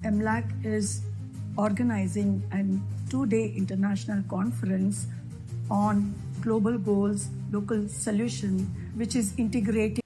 MLAC is organizing a 2-day international conference on global goals, local solution, which is integrating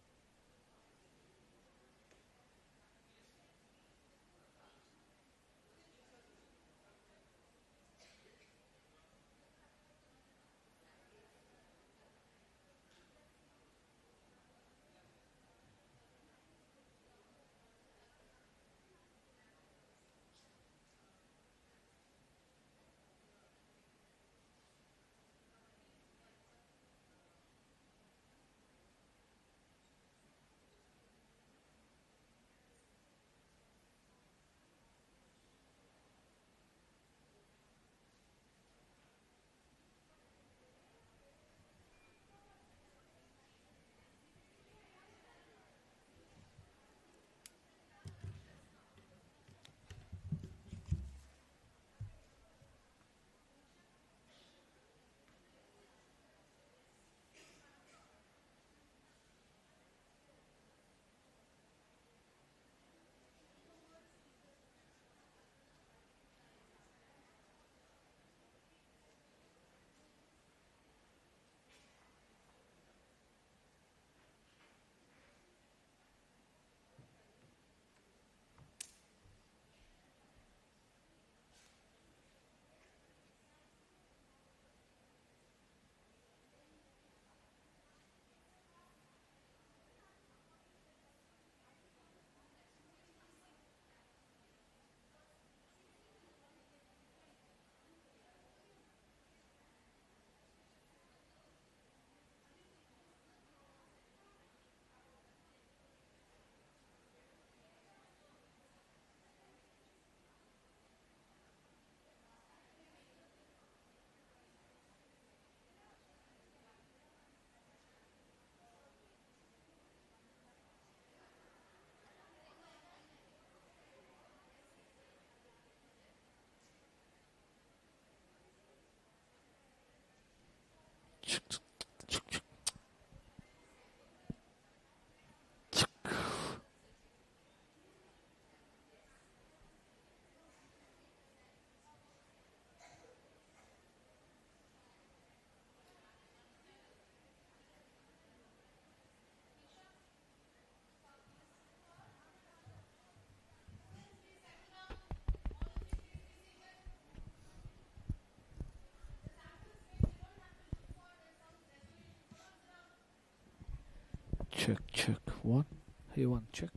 Check. What? Hey, one, check.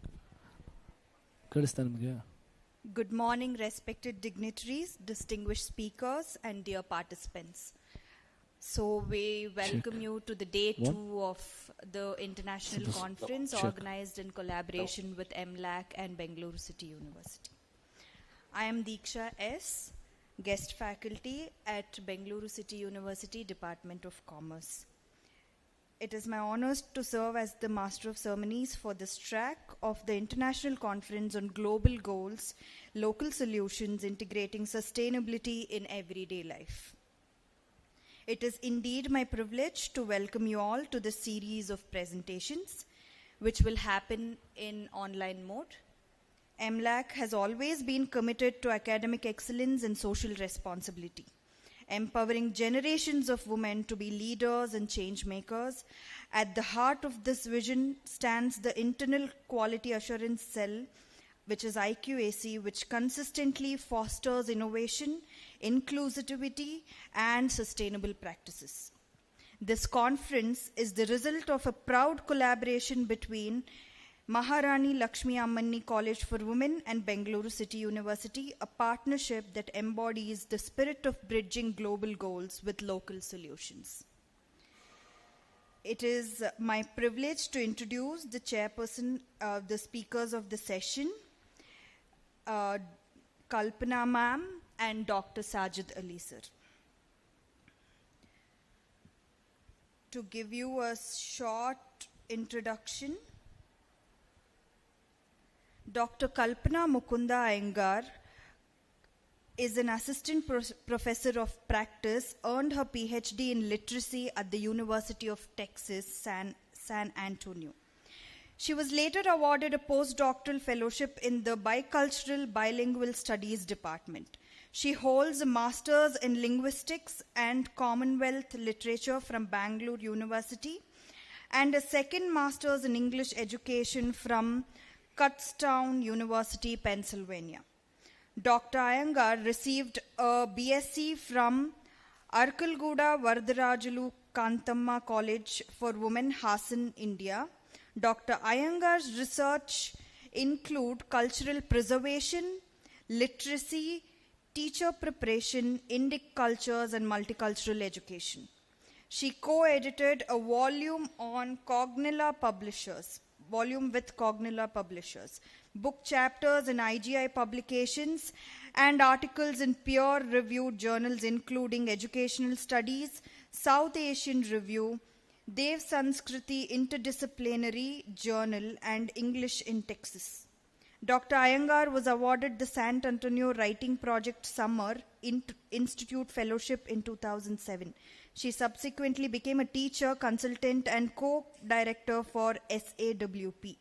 Good morning, respected dignitaries, distinguished speakers, and dear participants. So we welcome you to the day 2 of the international conference organized in collaboration with MLAC and Bengaluru City University. I am Diksha S., guest faculty at Bengaluru City University, Department of Commerce. It is my honor to serve as the Master of Ceremonies for this track of the International Conference on Global Goals, Local Solutions Integrating Sustainability in Everyday Life. It is indeed my privilege to welcome you all to this series of presentations, which will happen in online mode. MLAC has always been committed to academic excellence and social responsibility, empowering generations of women to be leaders and change makers. At the heart of this vision stands the Internal Quality Assurance Cell, which is IQAC, which consistently fosters innovation, inclusivity, and sustainable practices. This conference is the result of a proud collaboration between Maharani Lakshmi Ammanni College for Women and Bengaluru City University, a partnership that embodies the spirit of bridging global goals with local solutions. It is my privilege to introduce the chairperson, the speakers of the session, Kalpana ma'am and Dr. Sajid Ali sir. To give you a short introduction, Dr. Kalpana Mukunda Iyengar is an assistant professor of practice, earned her PhD in literacy at the University of Texas, San Antonio. She was later awarded a postdoctoral fellowship in the Bicultural Bilingual Studies Department. She holds a master's in linguistics and Commonwealth literature from Bangalore University and a second master's in English education from Kutztown University, Pennsylvania. Dr. Iyengar received a BSc from Arkalguda Varadarajulu Kantamma College for Women, Hassan, India. Dr. Iyengar's research include cultural preservation, literacy, teacher preparation, Indic cultures, and multicultural education. She co-edited a volume with Cognilla Publishers, book chapters in IGI publications, and articles in peer-reviewed journals including Educational Studies, South Asian Review, Dev Sanskriti Interdisciplinary Journal, and English in Texas. Dr. Iyengar was awarded the San Antonio Writing Project Summer Institute Fellowship in 2007. She subsequently became a teacher, consultant, and co-director for SAWP.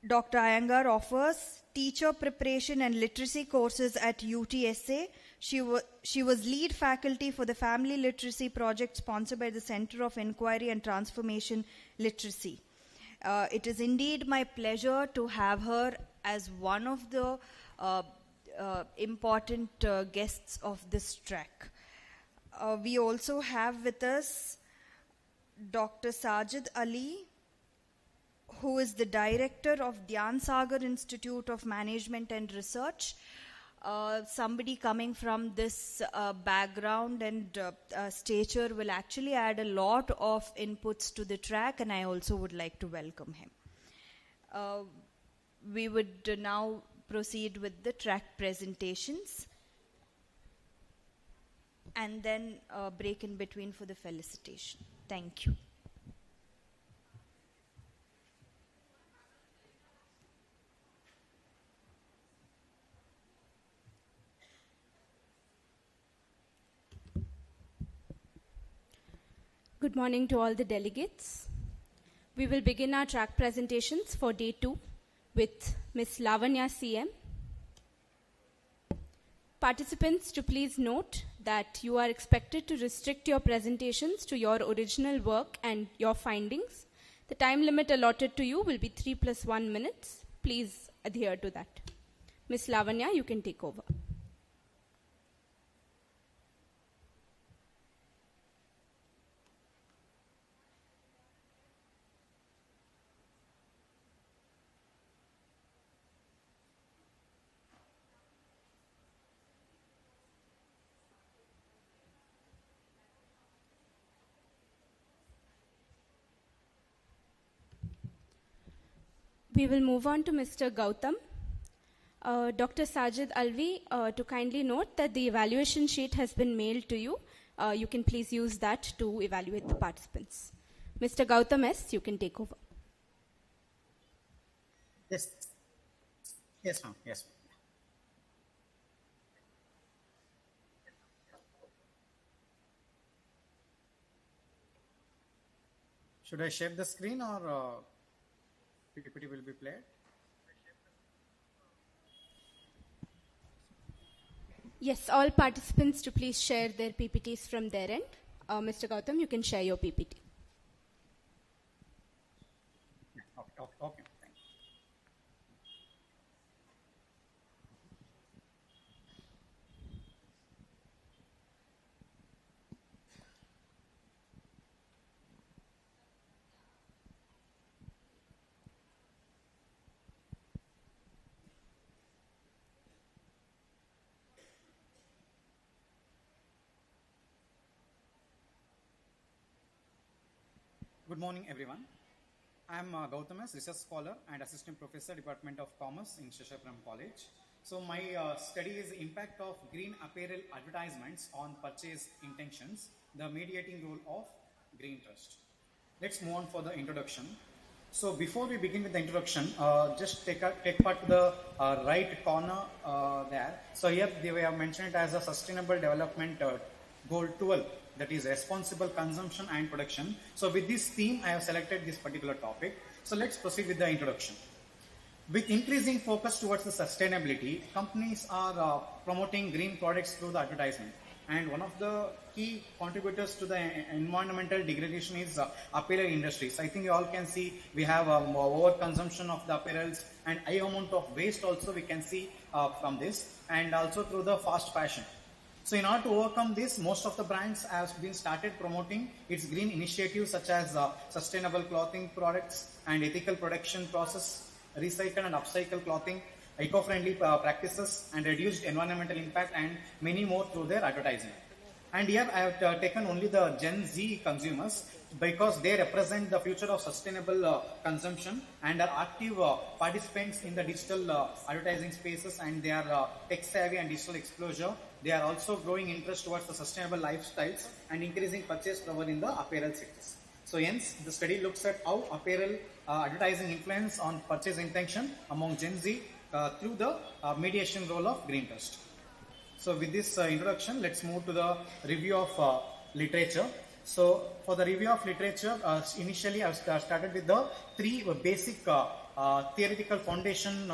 Dr. Iyengar offers teacher preparation and literacy courses at UTSA. She was lead faculty for the Family Literacy Project sponsored by the Center of Inquiry and Transformation Literacy. It is indeed my pleasure to have her as one of the important guests of this track. We also have with us Dr. Sajid Ali, who is the director of Dhyan Sagar Institute of Management and Research. Somebody coming from this background and stature will actually add a lot of inputs to the track, and I also would like to welcome him. We would now proceed with the track presentations and then break in between for the felicitation. Thank you. Good morning to all the delegates. We will begin our track presentations for day 2 with Ms. Lavanya CM. Participants, to please note that you are expected to restrict your presentations to your original work and your findings. The time limit allotted to you will be 3 + 1 minutes. Please adhere to that. Ms. Lavanya, you can take over. We will move on to Mr. Gautam. Dr. Sajid Alvi, to kindly note that the evaluation sheet has been mailed to you. You can please use that to evaluate the participants. Mr. Gautam S., you can take over. Yes. Yes, ma'am. Yes. Should I share the screen or PPT will be played? Yes, all participants to please share their PPTs from their end. Mr. Gautam, you can share your PPT. Okay. Thank you. Good morning, everyone. I am Gautam S., Research Scholar and Assistant Professor, Department of Commerce in Saurashtra College. So my study is the impact of green apparel advertisements on purchase intentions, the mediating role of green trust. Let's move on for the introduction. So before we begin with the introduction, just take part to the right corner there. So here they have mentioned it as a Sustainable Development Goal 12. that is responsible consumption and production. So with this theme, I have selected this particular topic. So let's proceed with the introduction. With increasing focus towards the sustainability, companies are promoting green products through the advertisement. And one of the key contributors to the environmental degradation is apparel industries. I think you all can see we have overconsumption of the apparels and high amount of waste also we can see from this, and also through the fast fashion. So in order to overcome this, most of the brands have been started promoting its green initiatives such as sustainable clothing products and ethical production process, recycle and upcycle clothing, eco-friendly practices, and reduced environmental impact, and many more through their advertising. And here I have taken only the Gen Z consumers because they represent the future of sustainable consumption and are active participants in the digital advertising spaces, and they are tech savvy and digital exposure. They are also growing interest towards the sustainable lifestyles and increasing purchase power in the apparel sectors. So hence, the study looks at how apparel advertising influence on purchase intention among Gen Z through the mediation role of Green Trust. So with this introduction, let's move to the review of literature. So for the review of literature, initially I started with the three basic theoretical foundation,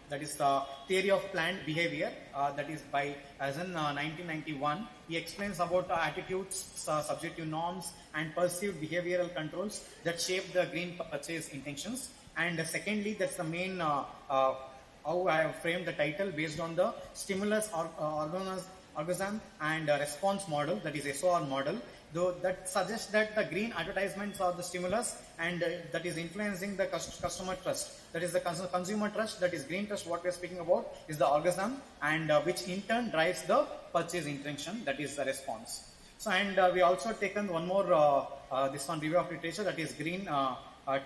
that is the theory of planned behavior, that is by Eisen 1991. He explains about attitudes, subjective norms, and perceived behavioral controls that shape the green purchase intentions. And secondly, that's the main how I have framed the title based on the stimulus organism and response model, that is SOR model, though that suggests that the green advertisements are the stimulus, and that is influencing the customer trust. That is the consumer trust, that is green trust what we are speaking about is the organism, and which in turn drives the purchase intention, that is the response. So and we also taken one more this one review of literature, that is green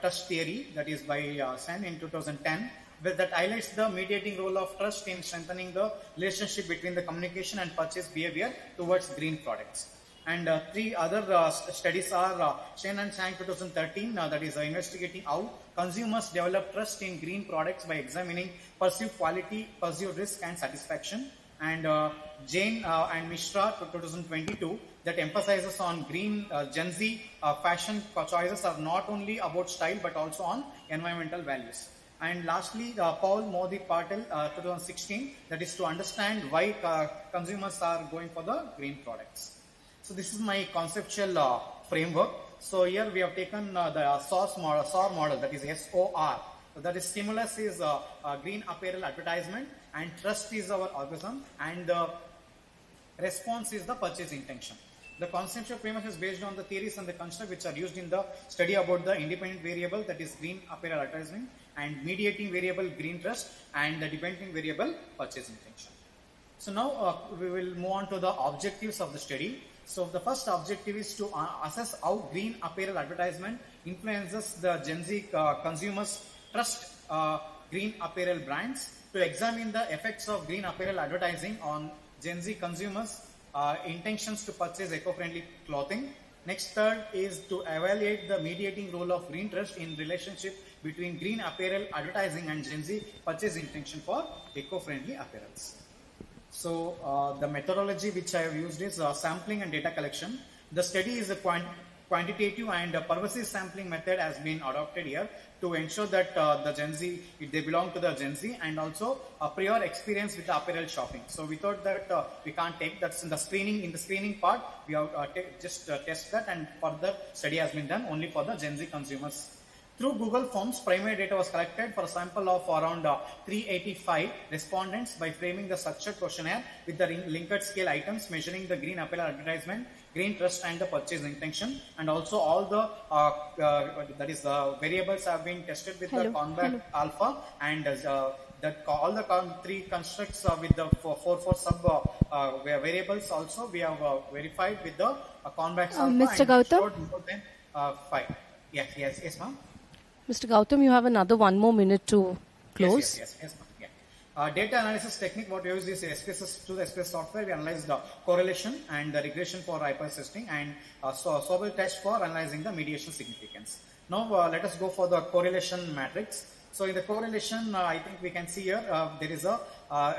trust theory, that is by Sen in 2010. That highlights the mediating role of trust in strengthening the relationship between the communication and purchase behavior towards green products. And three other studies are Shen and Chang 2013, that is investigating how consumers develop trust in green products by examining perceived quality, perceived risk, and satisfaction. And Jain and Mishra 2022, that emphasizes on green Gen Z fashion choices are not only about style but also on environmental values. And lastly, Paul Modi Patel 2016, that is to understand why consumers are going for the green products. So this is my conceptual framework. So here we have taken the SOR model, that is SOR. So that is stimulus is green apparel advertisement, and trust is our organism, and the response is the purchase intention. The conceptual framework is based on the theories and the construct which are used in the study about the independent variable, that is green apparel advertisement, and mediating variable green trust, and the dependent variable purchase intention. So now we will move on to the objectives of the study. So the first objective is to assess how green apparel advertisement influences the Gen Z consumers trust green apparel brands, to examine the effects of green apparel advertising on Gen Z consumers intentions to purchase eco-friendly clothing. Next, third is to evaluate the mediating role of green trust in relationship between green apparel advertising and Gen Z purchase intention for eco-friendly apparels. So the methodology which I have used is sampling and data collection. The study is a quantitative and pervasive sampling method has been adopted here to ensure that the Gen Z, they belong to the Gen Z, and also a prior experience with the apparel shopping. So we thought that we can't take that's in the screening. In the screening part, we have just test that, and further study has been done only for the Gen Z consumers. Through Google Forms, primary data was collected for a sample of around 385 respondents by framing the structured questionnaire with the Likert scale items measuring the green apparel advertisement, green trust, and the purchase intention. And also all the that is the variables have been tested with the Convac Alpha, and that all the three constructs with the four sub variables also we have verified with the Convac Alpha. Mr. Gautam? 5. Yes, ma'am. Mr. Gautam, you have another 1 more minute to close. Yes, ma'am. Yeah. Data analysis technique, what we use is SPSS to the SPS software. We analyze the correlation and the regression for hypothesis testing, and Sobel test for analyzing the mediation significance. Now let us go for the correlation matrix. So in the correlation, I think we can see here, there is a,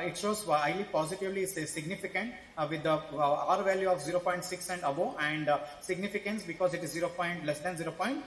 it shows highly positively significant with the R value of 0.6 and above, and significance because it is less than 0.1.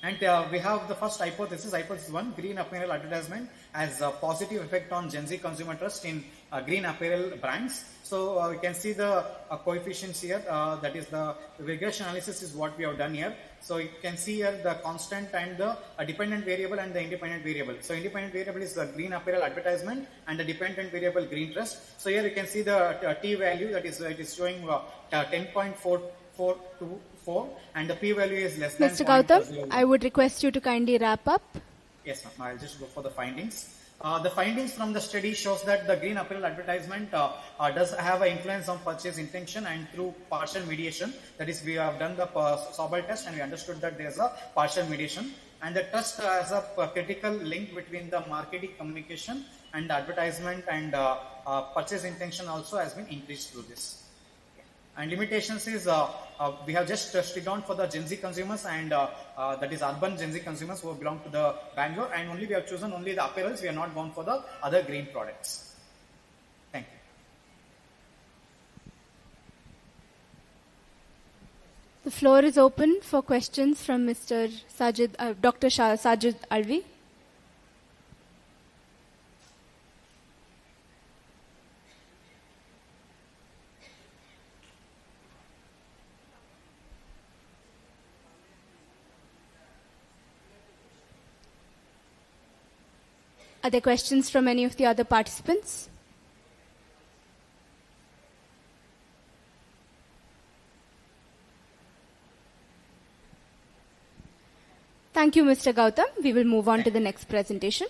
And we have the first hypothesis, hypothesis 1, green apparel advertisement has a positive effect on Gen Z consumer trust in green apparel brands. So you can see the coefficients here, that is the regression analysis is what we have done here. So you can see here the constant and the dependent variable and the independent variable. So independent variable is the green apparel advertisement and the dependent variable green trust. So here you can see the T value, that is it is showing 10.424 and the P value is less than Mr. Gautam, I would request you to kindly wrap up. Yes, ma'am. I'll just go for the findings. The findings from the study shows that the green apparel advertisement does have an influence on purchase intention and through partial mediation. That is, we have done the Sobel test and we understood that there is a partial mediation. And the test has a critical link between the marketing communication and the advertisement, and purchase intention also has been increased through this. And limitations is we have just strict down for the Gen Z consumers, and that is urban Gen Z consumers who belong to the Bangalore, and only we have chosen only the apparels. We are not gone for the other green products. Thank you. The floor is open for questions from Mr. Dr. Sajid Alvi. Are there questions from any of the other participants? Thank you, Mr. Gautam. We will move on to the next presentation.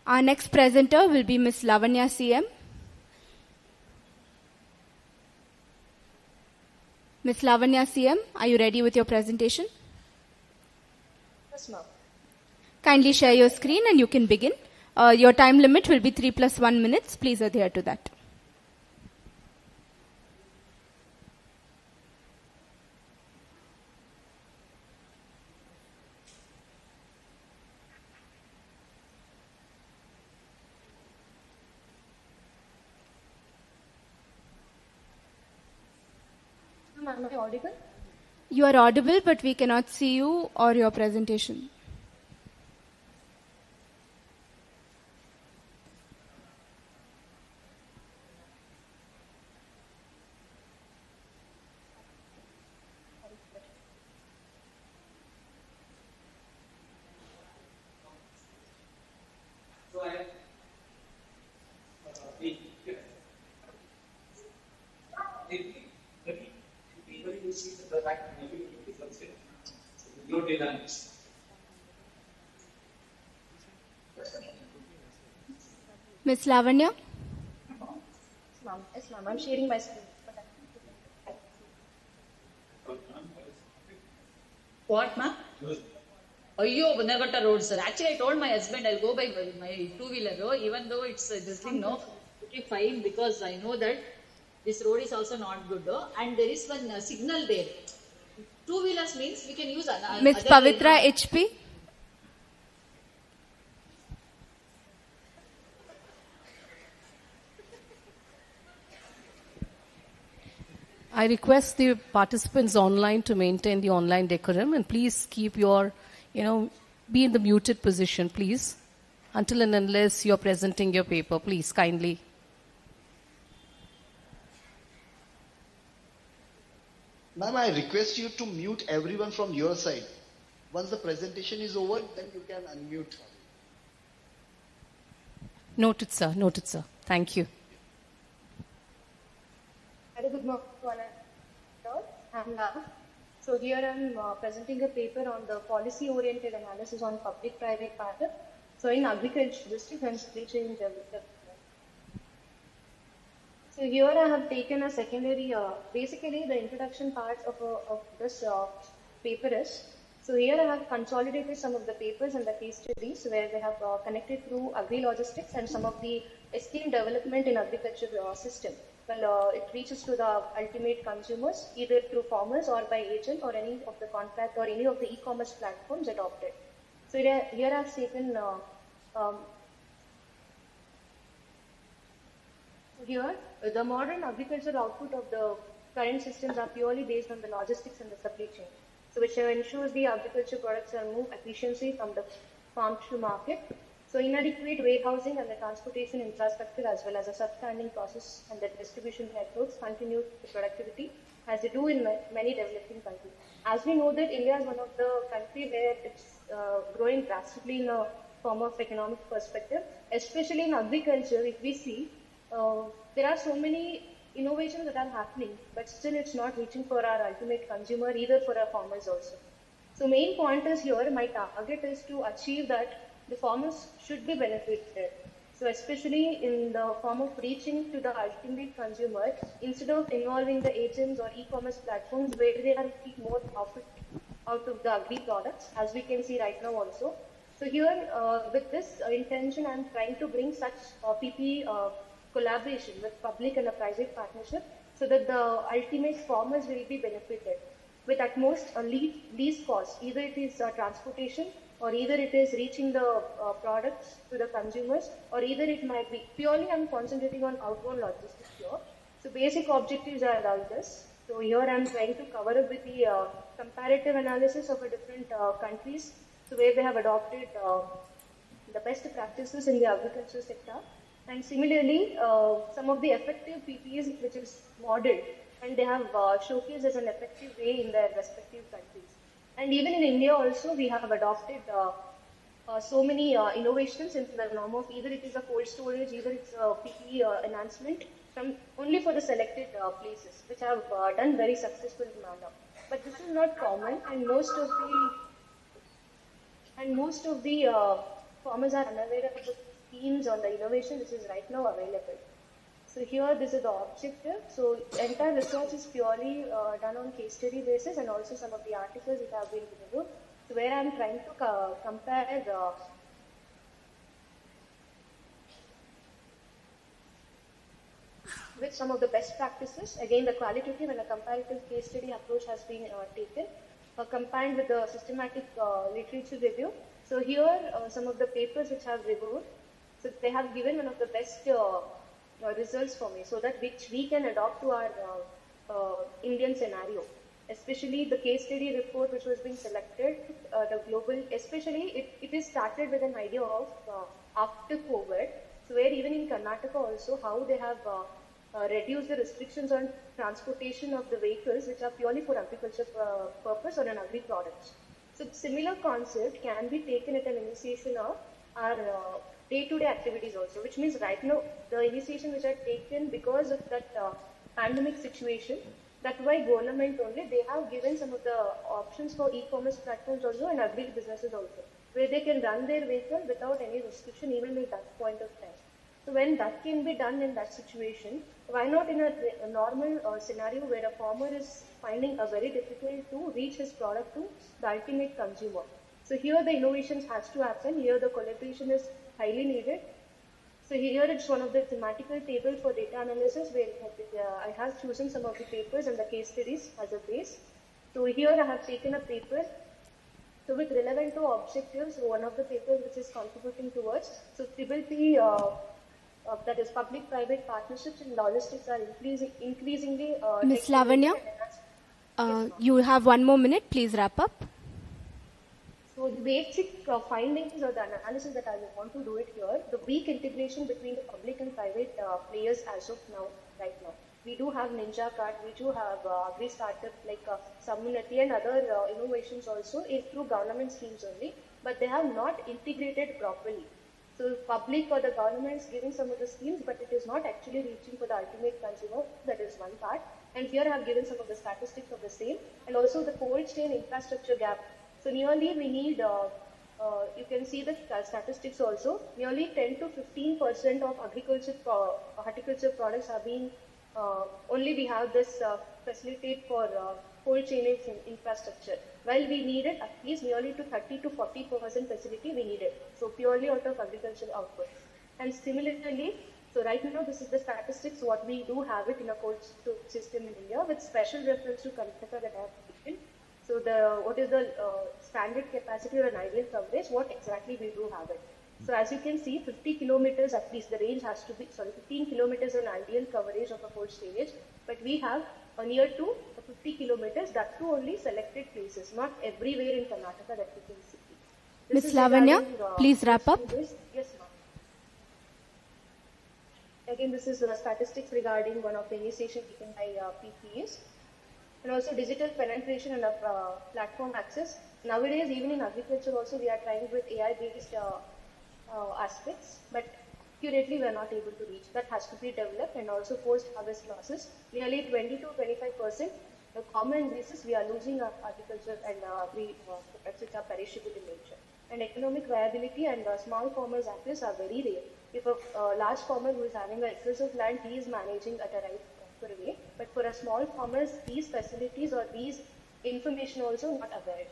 Our next presenter will be Ms. Lavanya CM. Ms. Lavanya CM, are you ready with your presentation? Yes, ma'am. Kindly share your screen and you can begin. Your time limit will be 3+1 minutes. Please adhere to that. Ma'am, am I audible? You are audible, but we cannot see you or your presentation. Ms. Lavanya? Yes, ma'am. I'm sharing my screen. What, ma'am? Ayyo, Agnihotra Road, sir. Actually, I told my husband I'll go by my two-wheeler, even though it's this thing, no, okay, fine, because I know that this road is also not good, and there is one signal there. Two-wheelers means we can use another. Ms. Pavitra HP? I request the participants online to maintain the online decorum, and please keep your, be in the muted position, please, until and unless you're presenting your paper, please, kindly. Ma'am, I request you to mute everyone from your side. Once the presentation is over, then you can unmute. Noted, sir. Noted, sir. Thank you. Very good morning. So here I'm presenting a paper on the policy-oriented analysis on public-private partnership. So in agriculture district and supply chain development. So here I have taken a secondary, basically the introduction part of this paper is, so here I have consolidated some of the papers and the case studies where they have connected through agri-logistics and some of the esteemed development in agriculture system. Well, it reaches to the ultimate consumers either through farmers or by agent or any of the contract or any of the e-commerce platforms adopted. So here I've taken here the modern agricultural output of the current systems are purely based on the logistics and the supply chain, so which ensures the agriculture products are moved efficiently from the farm to market. So inadequate warehousing and the transportation infrastructure, as well as a substanding process and the distribution networks, continue the productivity as they do in many developing countries. As we know that India is one of the countries where it's growing drastically in a form of economic perspective, especially in agriculture. If we see, there are so many innovations that are happening, but still it's not reaching for our ultimate consumer, either for our farmers also. So main point is here, my target is to achieve that the farmers should be benefited. So especially in the form of reaching to the ultimate consumer, instead of involving the agents or e-commerce platforms where they are getting more profit out of the agri products, as we can see right now also. So here, with this intention, I'm trying to bring such PP collaboration with public and a private partnership, so that the ultimate farmers will be benefited with at most a least cost. Either it is transportation, or either it is reaching the products to the consumers, or either it might be purely, I'm concentrating on outbound logistics here. So basic objectives are like this. So here I'm trying to cover up with the comparative analysis of different countries, so where they have adopted the best practices in the agriculture sector. And similarly, some of the effective PPEs which is modeled, and they have showcased as an effective way in their respective countries. And even in India also, we have adopted so many innovations in the norm of either it is a cold storage, either it's a PPE enhancement, from only for the selected places, which have done very successful manner. But this is not common, and most of the farmers are unaware of the schemes on the innovation which is right now available. So here, this is the objective. So entire research is purely done on case study basis, and also some of the articles that have been reviewed. So where I'm trying to compare with some of the best practices. Again, the qualitative and a comparative case study approach has been taken, combined with the systematic literature review. So here, some of the papers which have reviewed, so they have given one of the best results for me, so that which we can adopt to our Indian scenario. Especially the case study report which was being selected, the global, especially it is started with an idea of after COVID, so where even in Karnataka also, how they have reduced the restrictions on transportation of the vehicles which are purely for agriculture purpose or an agri products. So similar concept can be taken at an initiation of our day-to-day activities also, which means right now the initiation which are taken because of that pandemic situation, that's why government only, they have given some of the options for e-commerce platforms also and agri businesses also, where they can run their vehicle without any restriction even at that point of time. So when that can be done in that situation, why not in a normal scenario where a farmer is finding a very difficult to reach his product to the ultimate consumer. So here the innovations has to happen, here the collaboration is highly needed. So here it's one of the thematical table for data analysis where I have chosen some of the papers and the case studies as a base. So here I have taken a paper. So with relevant to objectives, one of the papers which is contributing towards, so P, that is public-private partnerships in logistics are increasingly... Ms. Lavanya, you have 1 more minute. Please wrap up. So the basic findings or the analysis that I want to do it here, the weak integration between the public and private players as of now, right now. We do have Ninja Cart, we do have agri startup like Sammunati and other innovations also through government schemes only, but they have not integrated properly. So public or the government is giving some of the schemes, but it is not actually reaching for the ultimate consumer. That is one part. And here I have given some of the statistics of the same, and also the cold chain infrastructure gap. So nearly we need, you can see the statistics also, nearly 10 to 15% of horticulture products are being, only we have this facilitate for cold chain infrastructure. While we needed at least nearly to 30 to 40% facility we needed. So purely out of agricultural output. And similarly, so right now this is the statistics what we do have it in a cold storage system in India with special reference to Karnataka that I have taken. So what is the standard capacity or an ideal coverage? What exactly we do have it. So as you can see, 50 kilometers at least, the range has to be, 15 kilometers an ideal coverage of a whole stage, but we have near to 50 kilometers, that too only selected places, not everywhere in Karnataka that we can see. Ms. Lavanya, please wrap up. Yes, ma'am. Again, this is statistics regarding one of the initiation taken by PPAs. And also digital penetration and platform access. Nowadays, even in agriculture also, we are trying with AI-based aspects, but accurately we are not able to reach. That has to be developed, and also post-harvest losses. Nearly 20 to 25%. The common basis, we are losing our agriculture and agri products which are perishable in nature. And economic viability and small farmers' access are very rare. If a large farmer who is having an acres of land, he is managing at a right way, but for a small farmers, these facilities or these information also not available.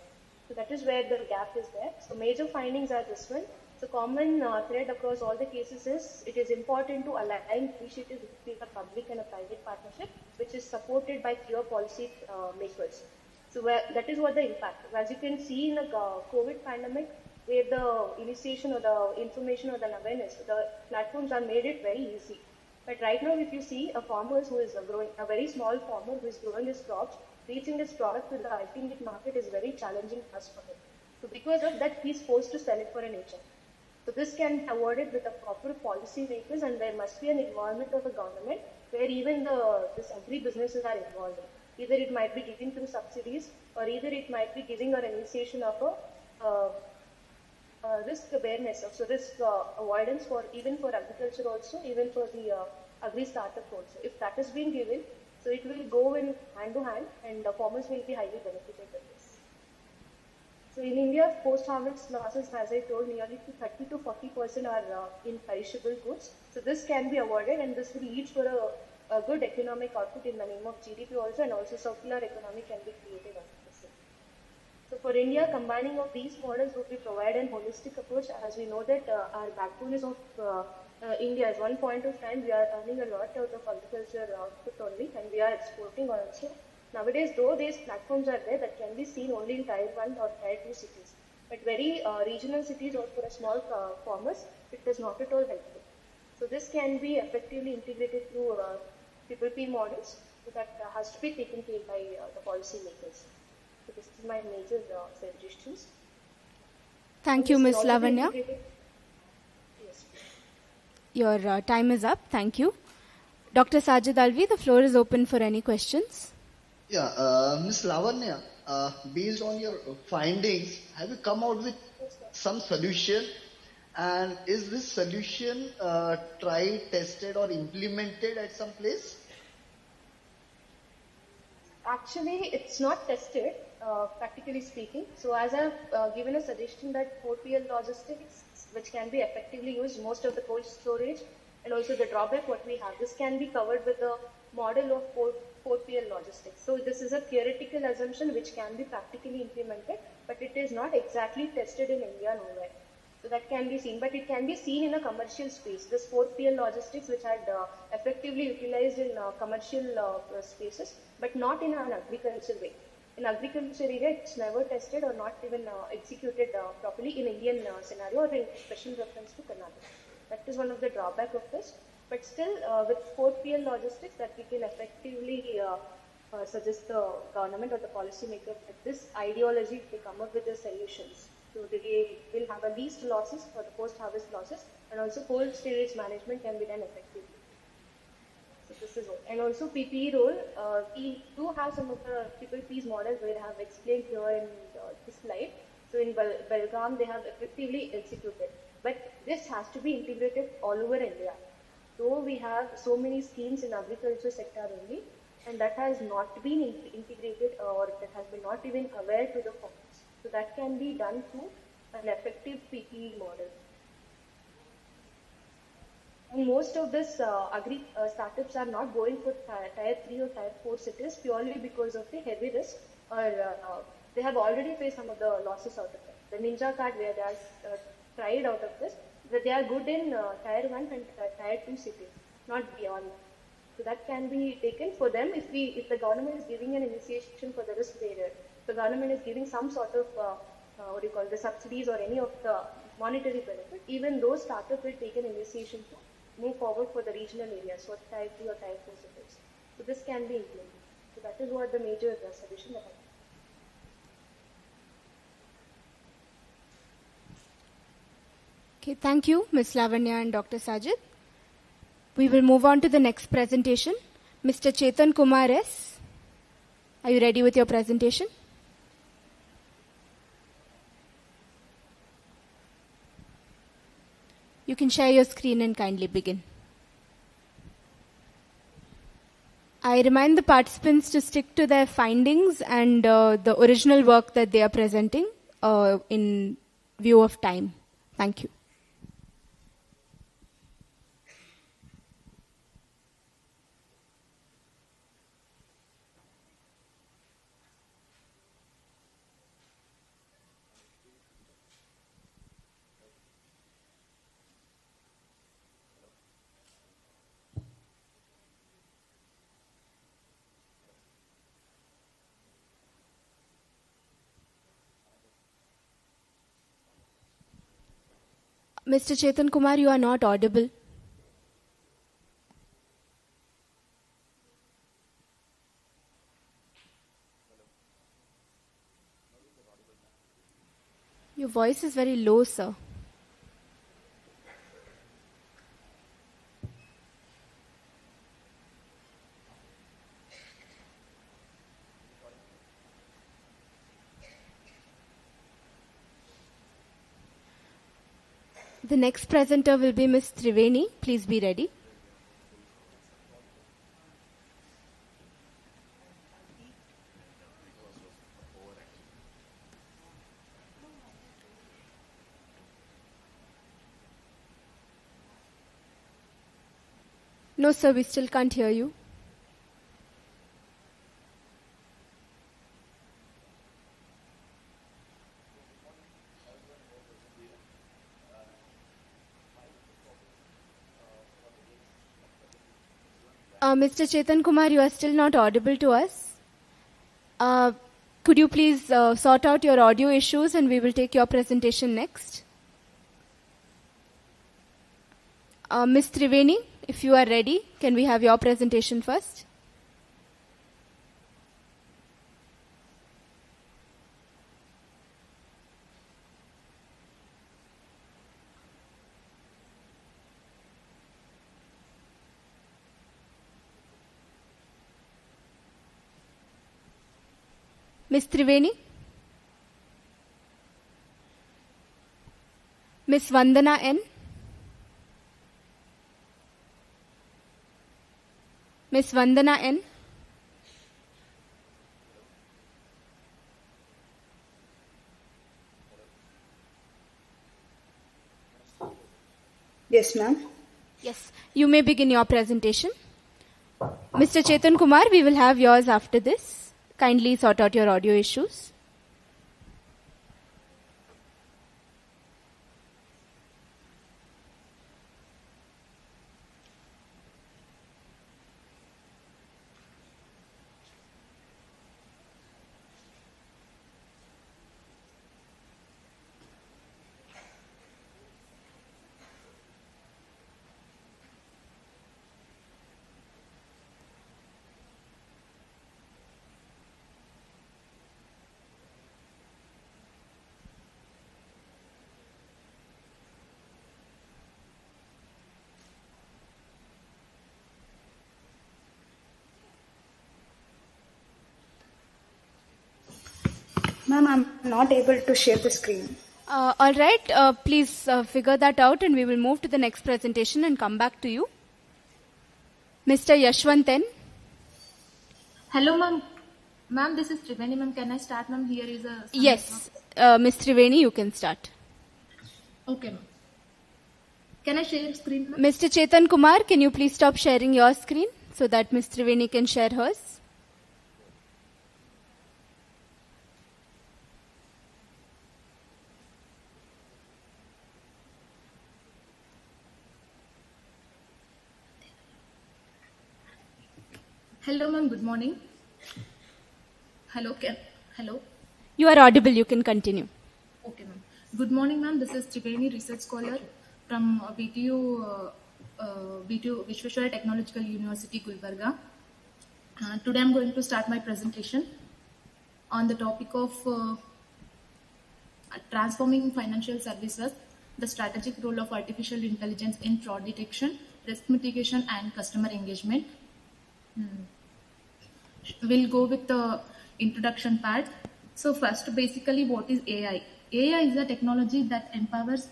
So that is where the gap is there. So major findings are this one. So common thread across all the cases is it is important to align initiatives between a public and a private partnership, which is supported by clear policy makers. So that is what the impact. As you can see in the COVID pandemic, where the initiation or the information or the awareness, the platforms are made it very easy. But right now, if you see a farmer who is growing, a very small farmer who is growing his crops, reaching his product to the ultimate market is very challenging task for him. So because of that, he's forced to sell it for an agent. So this can be avoided with a proper policy makers, and there must be an involvement of a government where even this agri businesses are involved. Either it might be given through subsidies, or either it might be giving an initiation of a risk awareness, so risk avoidance for even for agriculture also, even for the agri startup also. If that has been given, so it will go in hand to hand, and the farmers will be highly benefited by this. So in India, post-harvest losses, as I told, nearly 30 to 40% are in perishable goods. So this can be avoided, and this will lead for a good economic output in the name of GDP also, and also circular economy can be created out of this. So for India, combining of these models would be provide a holistic approach, as we know that our backbone is of India. At one point of time, we are earning a lot out of agriculture output only, and we are exporting also. Nowadays, though these platforms are there, that can be seen only in Tier 1 or Tier 2 cities. But very regional cities or for a small farmers, it is not at all helpful. So this can be effectively integrated through PPP models. So that has to be taken care by the policy makers. So this is my major suggestions. Thank you, Ms. Lavanya. Yes. Your time is up. Thank you. Dr. Sajid Alvi, the floor is open for any questions. Yeah, Ms. Lavanya, based on your findings, have you come out with some solution? And is this solution tried, tested, or implemented at some place? Actually, it's not tested, practically speaking. So as I've given a suggestion that 4PL logistics, which can be effectively used, most of the cold storage, and also the drawback what we have, this can be covered with the model of 4PL logistics. So this is a theoretical assumption which can be practically implemented, but it is not exactly tested in India nowhere. So that can be seen, but it can be seen in a commercial space. This 4PL logistics which had effectively utilized in commercial spaces, but not in an agricultural way. In agriculture area, it's never tested or not even executed properly in Indian scenario or in special reference to Karnataka. That is one of the drawback of this. But still, with 4PL logistics, that we can effectively suggest the government or the policymaker that this ideology to come up with the solutions. So they will have a least losses for the post-harvest losses, and also cold storage management can be done effectively. So this is all. And also PPE role, we do have some of the PPP's models where I have explained here in this slide. So in Belgaum, they have effectively executed. But this has to be integrated all over India. Though we have so many schemes in agriculture sector only, and that has not been integrated or that has been not even aware to the farmers. So that can be done through an effective PPE model. And most of this agri startups are not going for Tier 3 or Tier 4 cities purely because of the heavy risk, or they have already faced some of the losses out of it. The Ninja card where they are tried out of this, that they are good in Tier 1 and Tier 2 cities, not beyond. So that can be taken for them if the government is giving an initiation for the risk bearer. the government is giving some sort of the subsidies or any of the monetary benefit, even those startups will take an initiation to move forward for the regional areas, so type 3 or type 4 cities. So this can be implemented. So that is what the major solution that I have. Okay, thank you, Ms. Lavanya and Dr. Sajid. We will move on to the next presentation. Mr. Chetan Kumar S. Are you ready with your presentation? You can share your screen and kindly begin. I remind the participants to stick to their findings and the original work that they are presenting in view of time. Thank you. Mr. Chetan Kumar, you are not audible. Your voice is very low, sir. The next presenter will be Ms. Triveni. Please be ready. No, sir, we still can't hear you. Mr. Chetan Kumar, you are still not audible to us. Could you please sort out your audio issues and we will take your presentation next? Ms. Triveni, if you are ready, can we have your presentation first? Ms. Triveni? Ms. Vandana N? Ms. Vandana N? Yes, ma'am. Yes, you may begin your presentation. Mr. Chetan Kumar, we will have yours after this. Kindly sort out your audio issues. Ma'am, I'm not able to share the screen. All right, please figure that out and we will move to the next presentation and come back to you. Mr. Yashwant N. Hello, ma'am. Ma'am, this is Triveni, ma'am. Can I start, ma'am? Here is a... Yes, Ms. Triveni, you can start. Okay, ma'am. Can I share screen, ma'am? Mr. Chetan Kumar, can you please stop sharing your screen so that Ms. Triveni can share hers? Hello, ma'am. Good morning. Hello. Hello. You are audible. You can continue. Okay, ma'am. Good morning, ma'am. This is Triveni, research scholar from BTU Vishweshwara Technological University, Gulbarga. Today I'm going to start my presentation on the topic of transforming financial services, the strategic role of artificial intelligence in fraud detection, risk mitigation, and customer engagement. We'll go with the introduction part. So first, basically, what is AI? AI is a technology that empowers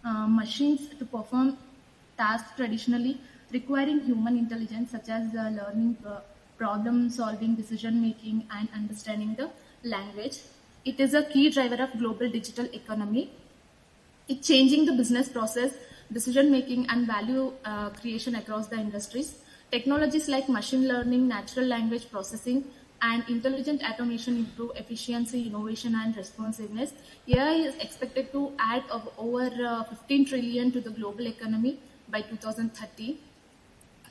machines to perform tasks traditionally requiring human intelligence, such as learning, problem solving, decision making, and understanding the language. It is a key driver of global digital economy. It's changing the business process, decision making, and value creation across the industries. Technologies like machine learning, natural language processing, and intelligent automation improve efficiency, innovation, and responsiveness. AI is expected to add over 15 trillion to the global economy by 2030.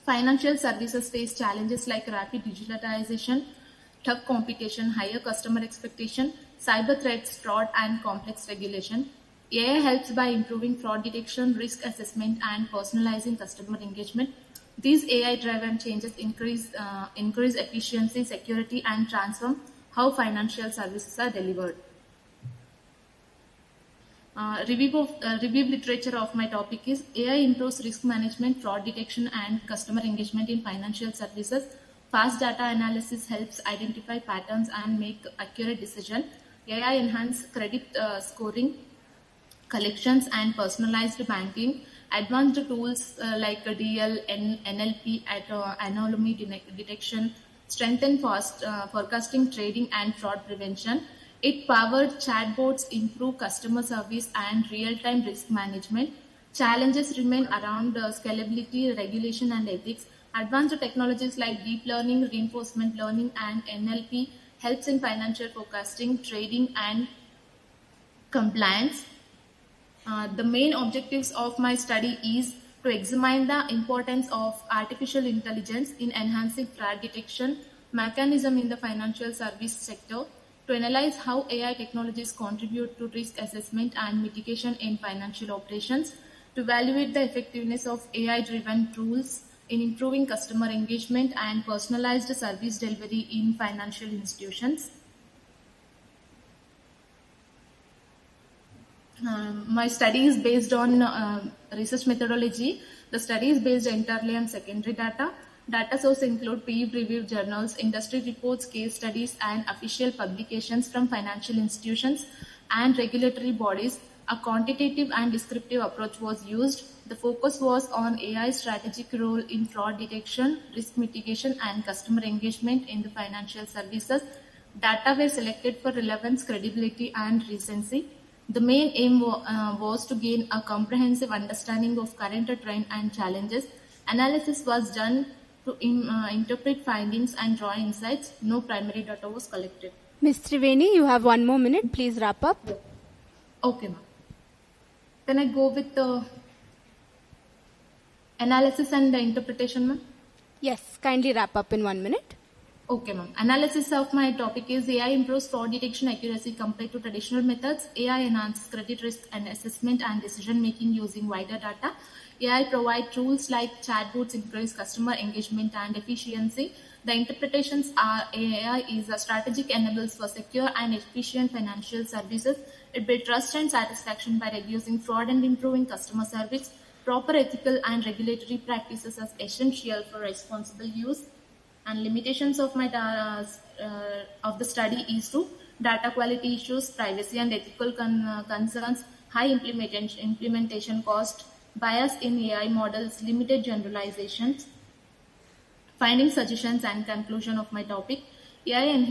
Financial services face challenges like rapid digitalization, tough competition, higher customer expectation, cyber threats, fraud, and complex regulation. AI helps by improving fraud detection, risk assessment, and personalizing customer engagement. These AI-driven changes increase efficiency, security, and transform how financial services are delivered. Review literature of my topic is AI improves risk management, fraud detection, and customer engagement in financial services. Fast data analysis helps identify patterns and make accurate decisions. AI enhances credit scoring, collections, and personalized banking. Advanced tools like DL, NLP, anomaly detection strengthen forecasting, trading, and fraud prevention. It powered chatbots, improve customer service, and real-time risk management. Challenges remain around scalability, regulation, and ethics. Advanced technologies like deep learning, reinforcement learning, and NLP helps in financial forecasting, trading, and compliance. The main objectives of my study is to examine the importance of artificial intelligence in enhancing fraud detection mechanism in the financial service sector, to analyze how AI technologies contribute to risk assessment and mitigation in financial operations, to evaluate the effectiveness of AI-driven tools in improving customer engagement and personalized service delivery in financial institutions. My study is based on research methodology. The study is based entirely on secondary data. Data sources include peer-reviewed journals, industry reports, case studies, and official publications from financial institutions and regulatory bodies. A quantitative and descriptive approach was used. The focus was on AI's strategic role in fraud detection, risk mitigation, and customer engagement in the financial services. Data were selected for relevance, credibility, and recency. The main aim was to gain a comprehensive understanding of current trend and challenges. Analysis was done to interpret findings and draw insights. No primary data was collected. Ms. Triveni, you have 1 more minute. Please wrap up. Okay, ma'am. Can I go with the analysis and the interpretation, ma'am? Yes, kindly wrap up in 1 minute. Okay, ma'am. Analysis of my topic is AI improves fraud detection accuracy compared to traditional methods. AI enhances credit risk and assessment and decision making using wider data. AI provides tools like chatbots, increase customer engagement and efficiency. The interpretations are AI is a strategic enables for secure and efficient financial services. It builds trust and satisfaction by reducing fraud and improving customer service. Proper ethical and regulatory practices are essential for responsible use. And limitations of my of the study is to data quality issues, privacy and ethical concerns, high implementation cost, bias in AI models, limited generalizations. Finding, suggestions, and conclusion of my topic. AI and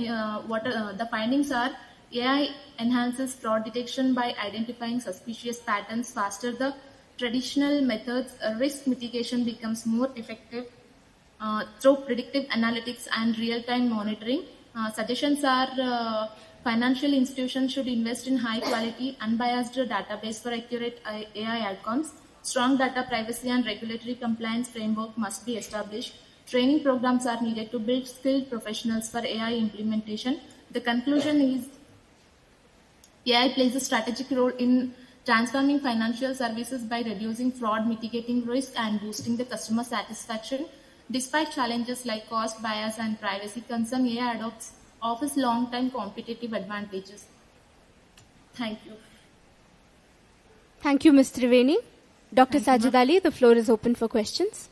the findings are: AI enhances fraud detection by identifying suspicious patterns faster than traditional methods. Risk mitigation becomes more effective through predictive analytics and real-time monitoring. Suggestions are financial institutions should invest in high-quality, unbiased database for accurate AI outcomes. Strong data privacy and regulatory compliance framework must be established. Training programs are needed to build skilled professionals for AI implementation. The conclusion is AI plays a strategic role in transforming financial services by reducing fraud, mitigating risk, and boosting the customer satisfaction. Despite challenges like cost, bias, and privacy concern, AI offers long-term competitive advantages. Thank you. Thank you, Ms. Triveni. Dr. Thank you, Sajid Ali, the floor is open for questions.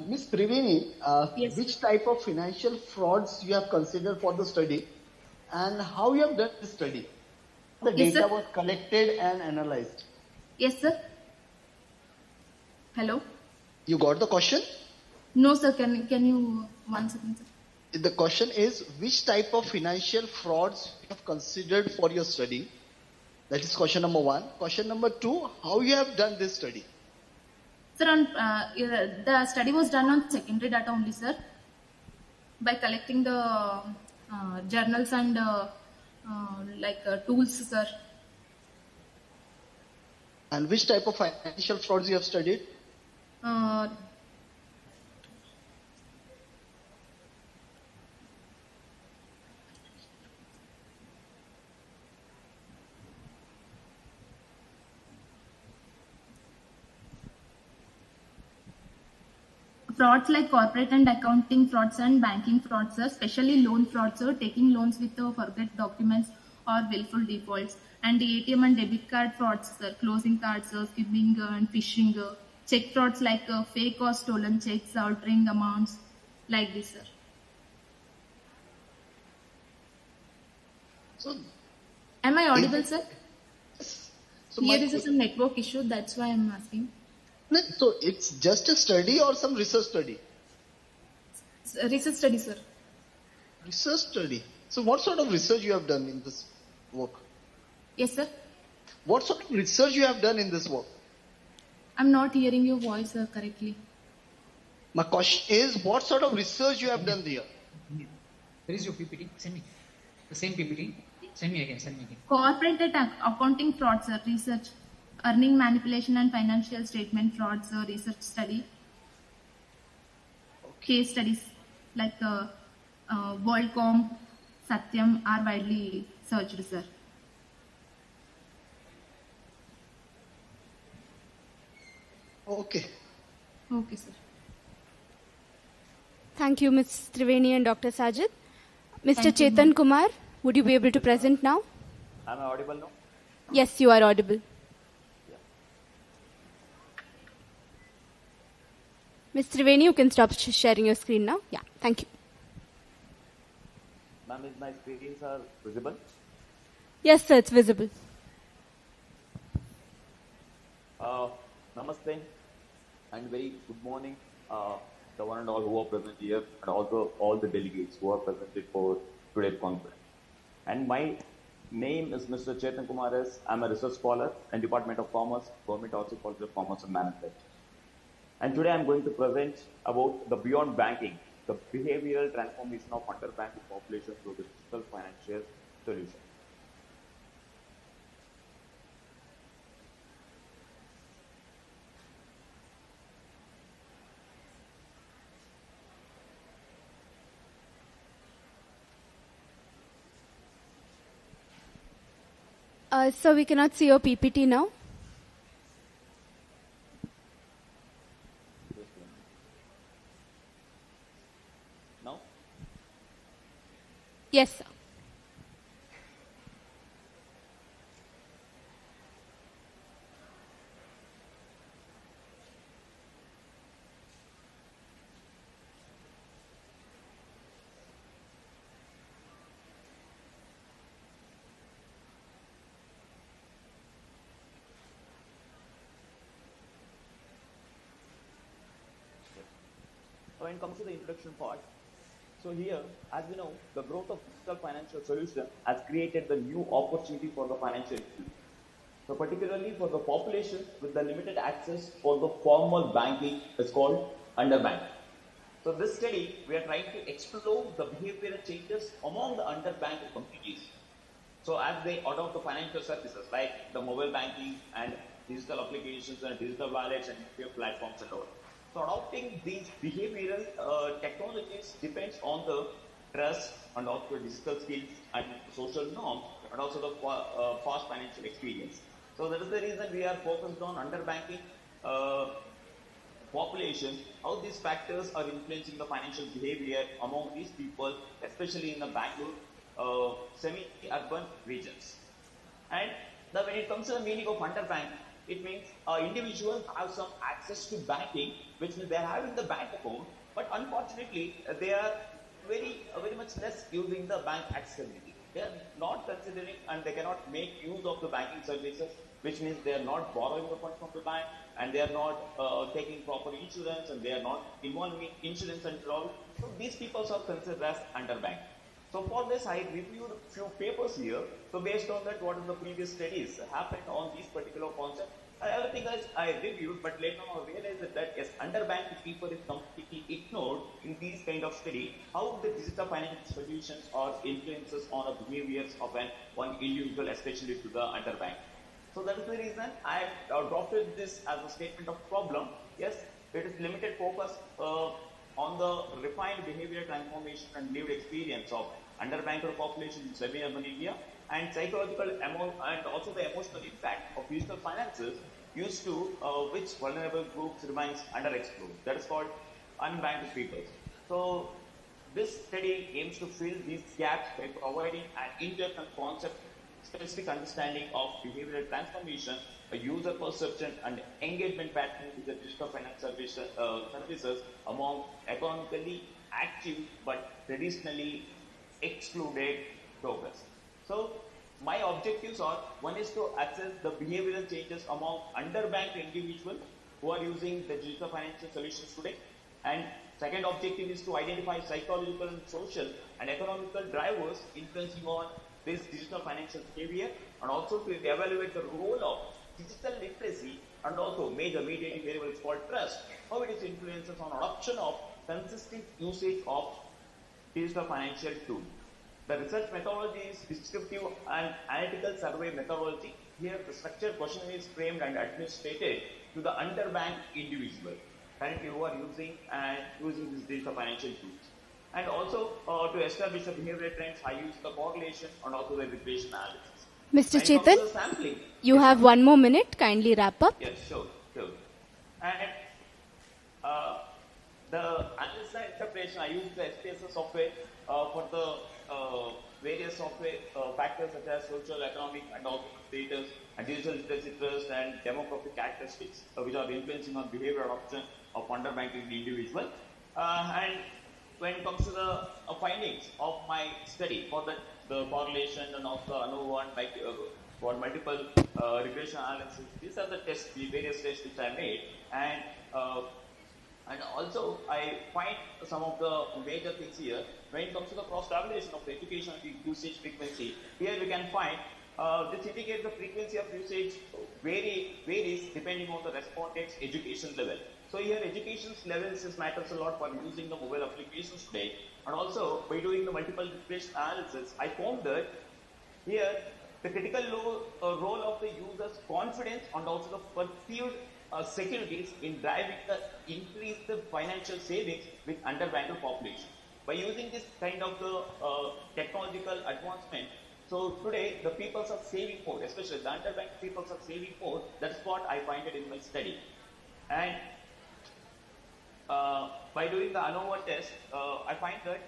Ms. Triveni, Yes. which type of financial frauds you have considered for the study and how you have done the study? The Yes, data sir. was collected and analyzed. Yes, sir. Hello? You got the question? No, sir. Can you... One second, sir. The question is, which type of financial frauds you have considered for your study? That is question number 1. Question number 2, how you have done this study? Sir, the study was done on secondary data only, sir, by collecting the journals and tools, sir. And which type of financial frauds you have studied? Frauds like corporate and accounting frauds and banking frauds, sir, especially loan frauds, sir, taking loans with forget documents or willful defaults, and the ATM and debit card frauds, sir, closing cards, sir, skimming and phishing, check frauds like fake or stolen checks, altering amounts, like this, sir. So, am I audible, sir? Yes. So Here is some network issue, that's why I'm asking. So it's just a study or some research study? Research study, sir. Research study. So what sort of research you have done in this work? Yes, sir. What sort of research you have done in this work? I'm not hearing your voice correctly. My question is, what sort of research you have done there? Where is your PPT? Send me. The same PPT. Send me again. Corporate and accounting frauds, sir, research. Earning manipulation and financial statement frauds, research study. Case studies like WorldCom, Satyam are widely searched, sir. Okay. Okay, sir. Thank you, Ms. Triveni and Dr. Sajid. Mr. Thank you, Chetan ma'am. Kumar, would you be able to present now? Am I audible now? Yes, you are audible. Ms. Triveni, you can stop sharing your screen now. Yeah, thank you. Ma'am, is my screens are visible? Yes, sir, it's visible. Namaste and very good morning, the one and all who are present here, and also all the delegates who are presented for today's conference. And my name is Mr. Chetan Kumar S. I'm a research scholar in Department of Commerce, Government Horticulture, Commerce and Management. And today I'm going to present about the beyond banking, the behavioral transformation of underbanked population through the digital financial solution. So we cannot see your PPT now. Now? Yes, sir. So when it comes to the introduction part, so here, as we know, the growth of digital financial solution has created the new opportunity for the financial institution. So particularly for the population with the limited access for the formal banking is called underbanked. So this study, we are trying to explore the behavioral changes among the underbanked communities. So as they adopt the financial services like the mobile banking and digital applications and digital wallets and UPI platforms and all. So adopting these behavioral technologies depends on the trust and also digital skills and social norms and also the past financial experience. So that is the reason we are focused on underbanking population, how these factors are influencing the financial behavior among these people, especially in the Bangalore semi-urban regions. And when it comes to the meaning of underbank, it means individuals have some access to banking, which means they are having the bank account, but unfortunately they are very much less using the bank accessibility. They are not considering and they cannot make use of the banking services, which means they are not borrowing the funds from the bank, and they are not taking proper insurance, and they are not involving insurance and all. So these people are considered as underbanked. So for this, I reviewed a few papers here. So based on that, what are the previous studies happened on these particular concepts? Everything else I reviewed, but later on I realized that yes, underbanked people is completely ignored in these kind of study. How the digital financial solutions are influences on the behaviors of one individual, especially to the underbanked. So that is the reason I adopted this as a statement of problem. Yes, it is limited focus on the refined behavior transformation and lived experience of underbanked population in semi-urban India, and psychological and also the emotional impact of digital finances used to which vulnerable groups remains underexplored. That is called unbanked people. So this study aims to fill these gaps by providing an in-depth and concept-specific understanding of behavioral transformation, a user perception and engagement pattern with the digital finance services among economically active but traditionally excluded progress. So my objectives are, one is to assess the behavioral changes among underbanked individuals who are using the digital financial solutions today, and second objective is to identify psychological and social and economical drivers influencing on this digital financial behavior, and also to evaluate the role of digital literacy and also major mediating variables called trust, how it is influences on adoption of consistent usage of digital financial tools. The research methodology is descriptive and analytical survey methodology. Here the structured question is framed and administrated to the underbanked individual currently who are using these digital financial tools. And also to establish the behavioral trends, I use the correlation and also the regression analysis. Mr. Chetan, you have 1 more minute. Kindly wrap up. Yes, sure. And the analysis and interpretation, I use the SPSS software for the various software factors such as social, economic, and also status, and digital literacy trust, and demographic characteristics, which are influencing on behavior adoption of underbanked individual. And when it comes to the findings of my study for the correlation and also ANOVA and for multiple regression analysis, these are the tests, the various tests which I made, and also I find some of the major things here. When it comes to the cross-tabulation of the education and usage frequency, here we can find this indicates the frequency of usage varies depending on the respondent's education level. So here education levels matters a lot for using the mobile applications today. And also by doing the multiple regression analysis, I found that here the critical role of the user's confidence and also the perceived securities in driving the increased financial savings with underbanked population. By using this kind of technological advancement, so today the people are saving more, especially the underbanked people are saving more. That's what I find it in my study. And by doing the ANOVA test, I find that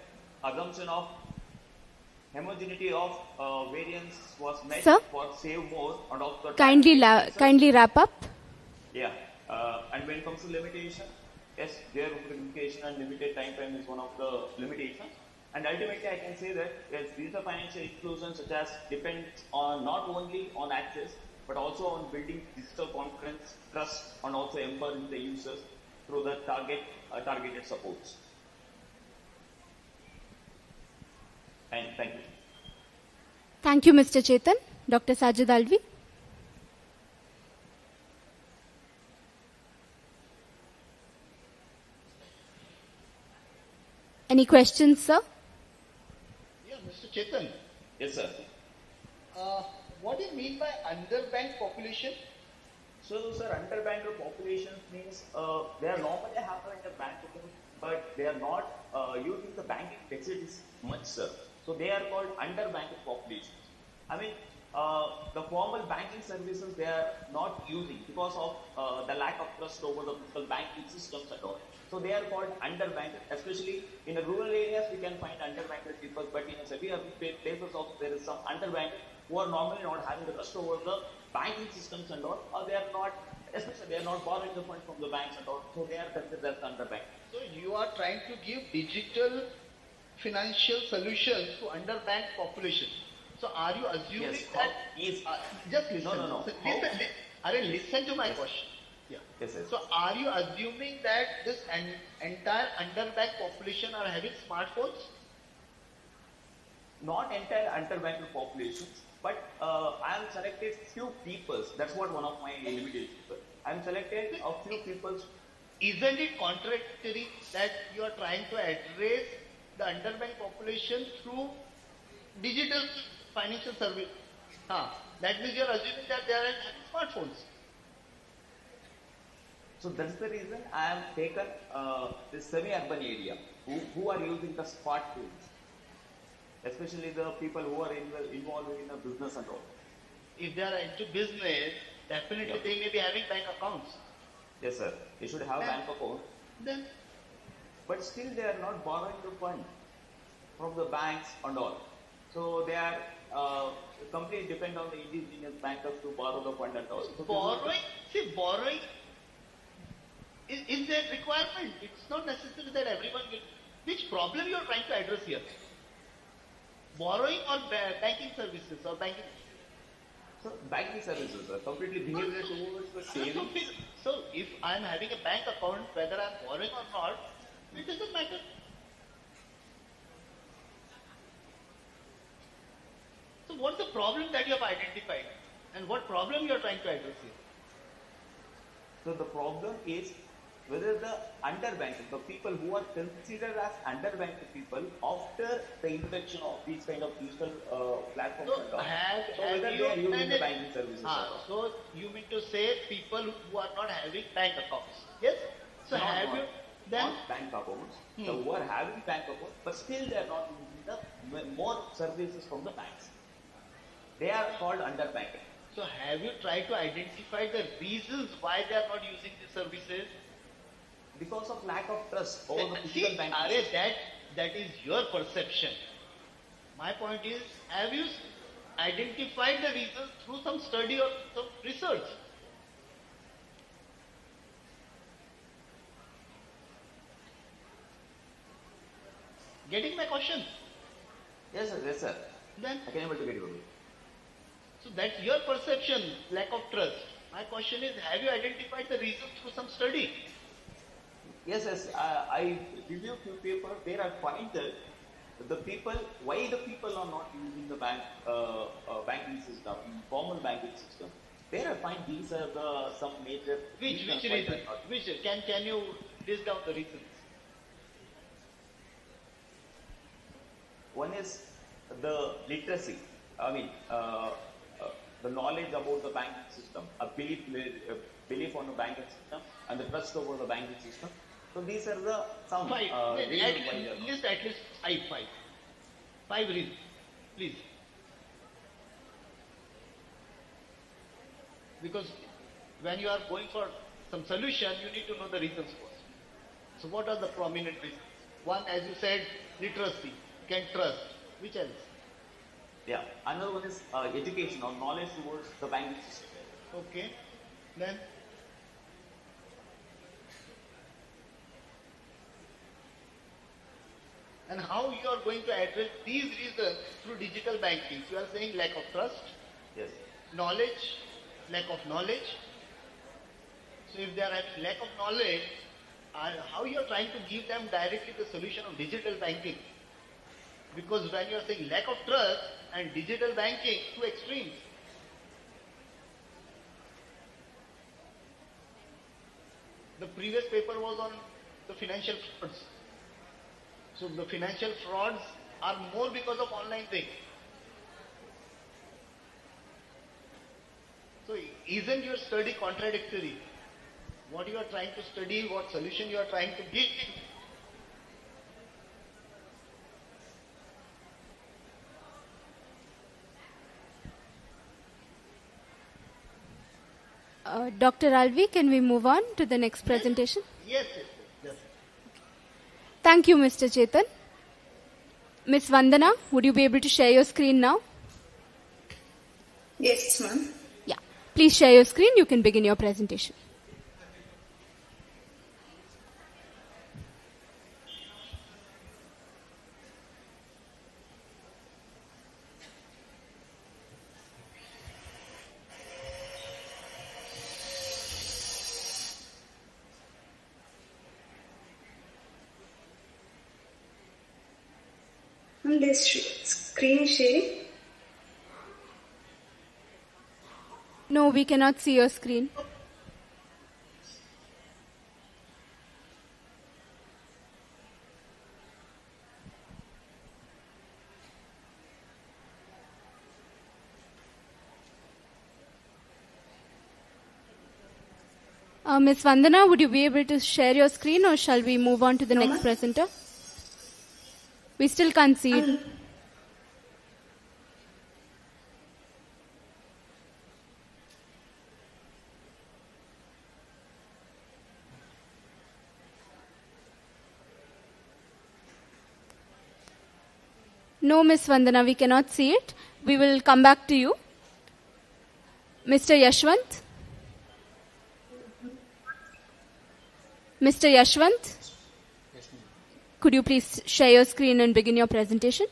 assumption of homogeneity of variance was met for save more and also kindly wrap up. Yeah, and when it comes to limitation, yes, their limitation and limited time frame is one of the limitations. And ultimately, I can say that yes, these are financial inclusion such as depends on not only on access but also on building digital confidence, trust, and also empowering the users through the targeted supports. And thank you. Thank you, Mr. Chetan. Dr. Sajid Alvi. Any questions, sir? Yeah, Mr. Chetan. Yes, sir. What do you mean by underbanked population? So, sir, underbanked population means they are normally having a bank account, but they are not using the banking facilities much, sir. So they are called underbanked populations. I mean, the formal banking services they are not using because of the lack of trust over the physical banking systems and all. So they are called underbanked. Especially in the rural areas, we can find underbanked people, but in semi-urban places, there is some underbanked who are normally not having the trust over the banking systems and all, or they are not, especially they are not borrowing the funds from the banks and all. So they are considered as underbanked. So you are trying to give digital financial solutions to underbanked population. So are you assuming that? Yes. Just listen. No. Listen to my question. Yeah. Yes. So are you assuming that this entire underbanked population are having smartphones? Not entire underbanked populations, but I am selected few peoples. That's what one of my limitations. I am selected a few peoples. Isn't it contradictory that you are trying to address the underbanked population through digital financial service? That means you are assuming that they are having smartphones. So that's the reason I have taken this semi-urban area who are using the smartphones, especially the people who are involved in the business and all. If they are into business, definitely they may be having bank accounts. Yes, sir. They should have bank account. Then, but still they are not borrowing the fund from the banks and all. So they are completely depend on the indigenous bankers to borrow the fund and all. So borrowing is their requirement. It's not necessary that everyone will. Which problem you are trying to address here? Borrowing or banking services or banking? So banking services are completely behavioral towards the savings. So if I am having a bank account, whether I am borrowing or not, it doesn't matter. So what's the problem that you have identified? And what problem you are trying to address here? So the problem is whether the underbanked, the people who are considered as underbanked people after the introduction of these kind of digital platforms, whether they are using the banking services. So you mean to say people who are not having bank accounts? Yes. So not bank accounts. So who are having bank accounts, but still they are not using the more services from the banks. They are called underbanked. So have you tried to identify the reasons why they are not using these services? Because of lack of trust over the physical banking. That is your perception. My point is, have you identified the reasons through some study or some research? Getting my question? Yes, sir. Then I can able to get you. So that's your perception, lack of trust. My question is, have you identified the reasons through some study? Yes. I reviewed few papers. There I find that why the people are not using the banking system, formal banking system. There I find these are some major. Which reason? Can you list down the reasons? One is the literacy. I mean, the knowledge about the banking system, a belief on the banking system, and the trust over the banking system. So these are the some reasons. List at least five reasons, please. Because when you are going for some solution, you need to know the reasons first. So what are the prominent reasons? One, as you said, literacy, can trust. Which else? Yeah, another one is education or knowledge towards the banking system. Okay, then? And how you are going to address these reasons through digital banking? You are saying lack of trust? Yes. Knowledge, lack of knowledge. So if they are having lack of knowledge, how you are trying to give them directly the solution of digital banking? Because when you are saying lack of trust and digital banking, two extremes. The previous paper was on the financial frauds. So the financial frauds are more because of online things. So isn't your study contradictory? What you are trying to study, what solution you are trying to give? Dr. Alvi, can we move on to the next presentation? Yes. Thank you, Mr. Chetan. Ms. Vandana, would you be able to share your screen now? Yes, ma'am. Yeah. Please share your screen. You can begin your presentation. And this screen is sharing. No, we cannot see your screen. Ms. Vandana, would you be able to share your screen, or shall we move on to the next presenter? We still can't see it. No, Ms. Vandana, we cannot see it. We will come back to you. Mr. Yashwant? Mr. Yashwant? Could you please share your screen and begin your presentation?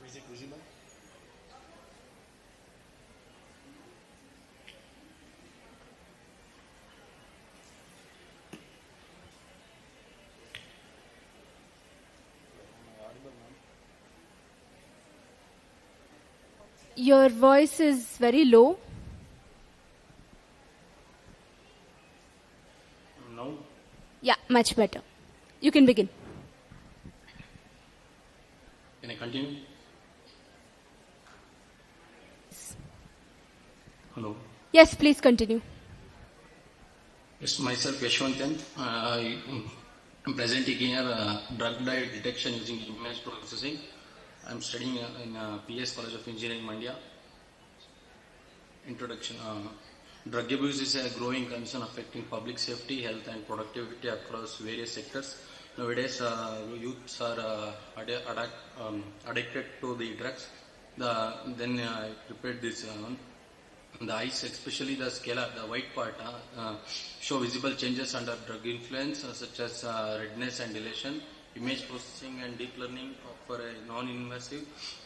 Is it visible? Your voice is very low. No. Yeah, much better. You can begin. Can I continue? Hello. Yes, please continue. Yes, myself Yashwantan. I'm presenting here drug detection using image processing. I'm studying in PS College of Engineering, Mandia. Introduction. Drug abuse is a growing concern affecting public safety, health and productivity across various sectors. Nowadays, youths are addicted to the drugs. Then I prepared this. The eyes, especially the scala, the white part, show visible changes under drug influence, such as redness and dilation. Image processing and deep learning offer a non-invasive,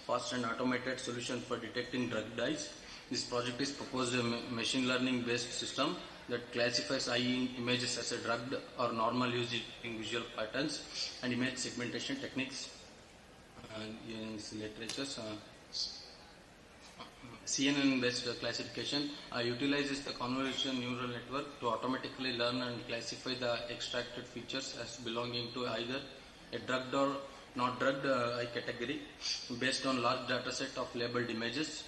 fast and automated solution for detecting drug dyes. This project is proposed a machine learning based system that classifies eye images as a drugged or normal using visual patterns and image segmentation techniques. In literatures, CNN based classification utilizes the convolutional neural network to automatically learn and classify the extracted features as belonging to either a drugged or not drugged eye category based on large data set of labeled images.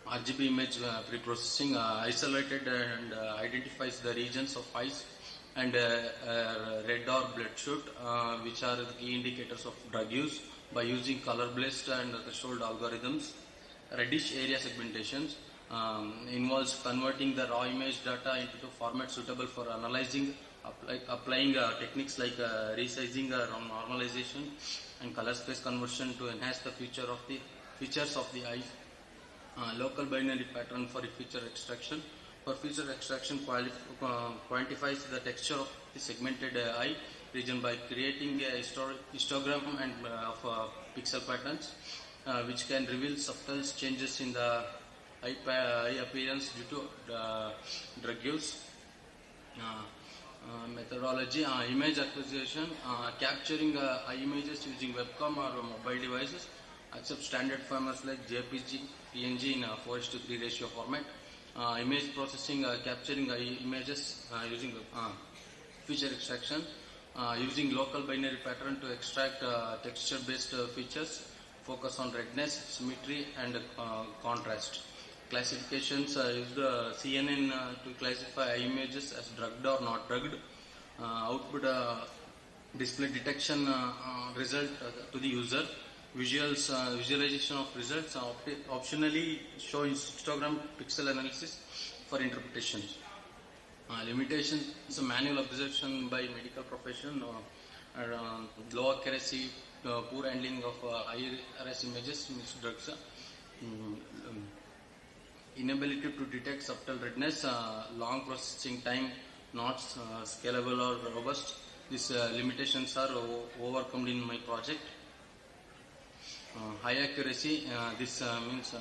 RGB image pre-processing isolated and identifies the regions of eyes and red or bloodshot, which are the key indicators of drug use by using color-based and threshold algorithms. Reddish area segmentations involves converting the raw image data into a format suitable for analyzing, applying techniques like resizing, normalization, and color space conversion to enhance the features of the eye. Local binary pattern for feature extraction. For feature extraction, quantifies the texture of the segmented eye region by creating a histogram and of pixel patterns, which can reveal subtle changes in the eye appearance due to drug use. Methodology, image acquisition, capturing eye images using webcam or mobile devices, accept standard formats like JPG, PNG in 4:3 ratio format. Image processing, capturing images using feature extraction, using local binary pattern to extract texture-based features, focus on redness, symmetry, and contrast. Classifications use the CNN to classify images as drugged or not drugged. Output display detection result to the user. Visualization of results optionally show histogram pixel analysis for interpretation. Limitations: manual observation by medical profession, low accuracy, poor handling of IRS images, drugs, inability to detect subtle redness, long processing time, not scalable or robust. These limitations are overcome in my project. High accuracy, this means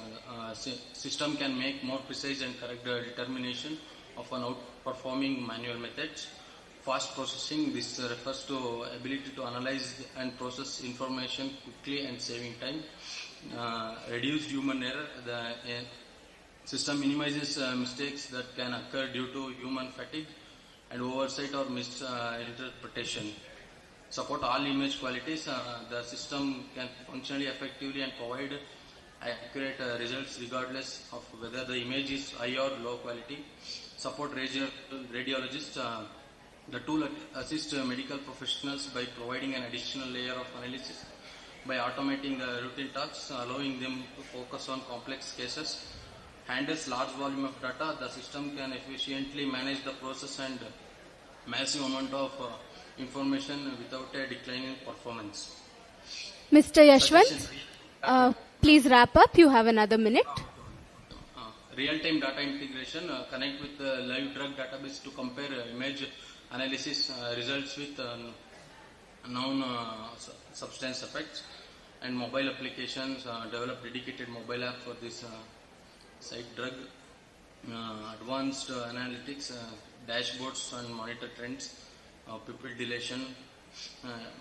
system can make more precise and correct determination of an outperforming manual methods. Fast processing, this refers to ability to analyze and process information quickly and saving time. Reduced human error, the system minimizes mistakes that can occur due to human fatigue and oversight or misinterpretation. Support all image qualities. The system can functionally effectively and provide accurate results regardless of whether the image is high or low quality. Support radiologists. The tool assists medical professionals by providing an additional layer of analysis by automating the routine tasks, allowing them to focus on complex cases. Handles large volume of data. The system can efficiently manage the process and massive amount of information without a decline in performance. Mr. Yashwant, please wrap up. You have another minute. Real-time data integration, connect with the live drug database to compare image analysis results with known substance effects, and mobile applications, develop dedicated mobile app for this site drug, advanced analytics, dashboards and monitor trends, pupil dilation,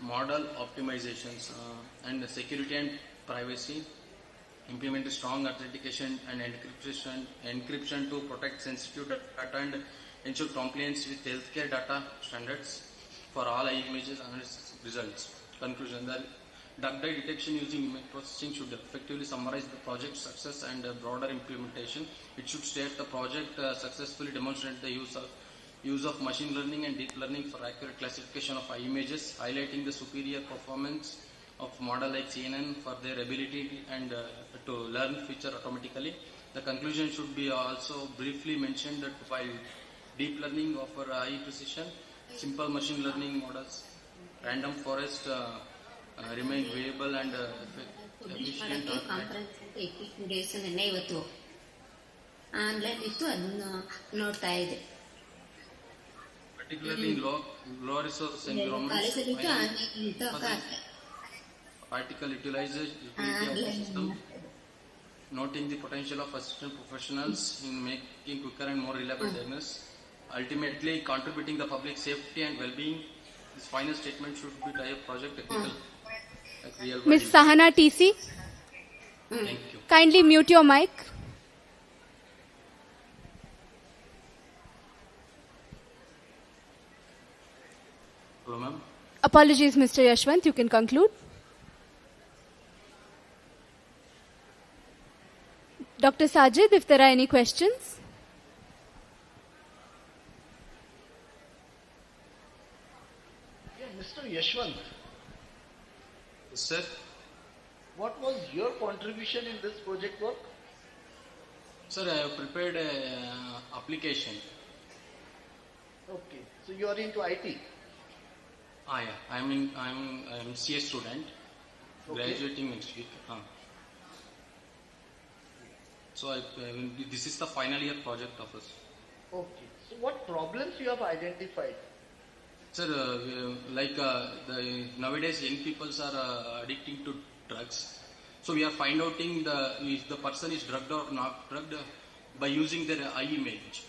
model optimizations, and security and privacy. Implement strong authentication and encryption to protect sensitive data and ensure compliance with healthcare data standards for all images analysis results. Conclusion: the drug detection using image processing should effectively summarize the project success and broader implementation. It should state the project successfully demonstrated the use of machine learning and deep learning for accurate classification of images, highlighting the superior performance of model like CNN for their ability and to learn feature automatically. The conclusion should be also briefly mentioned that while deep learning offer high precision, simple machine learning models, random forest remain viable and efficient. Particularly in low resource environments, particle utilization of the system, noting the potential of assistant professionals in making quicker and more reliable diagnosis, ultimately contributing the public safety and well-being. This final statement should be a project technical. Ms. Sahana TC, Thank you. kindly mute your mic. Hello, ma'am. Apologies, Mr. Yashwant. You can conclude. Dr. Sajid, if there are any questions. Yeah, Mr. Yashwant. Yes, sir. What was your contribution in this project work? Sir, I have prepared an application. Okay, so you are into IT. Yeah. I'm CA student, graduating next week. So this is the final year project of us. Okay, so what problems you have identified? Sir, nowadays young people are addicting to drugs. So we are finding out if the person is drugged or not drugged by using their eye image.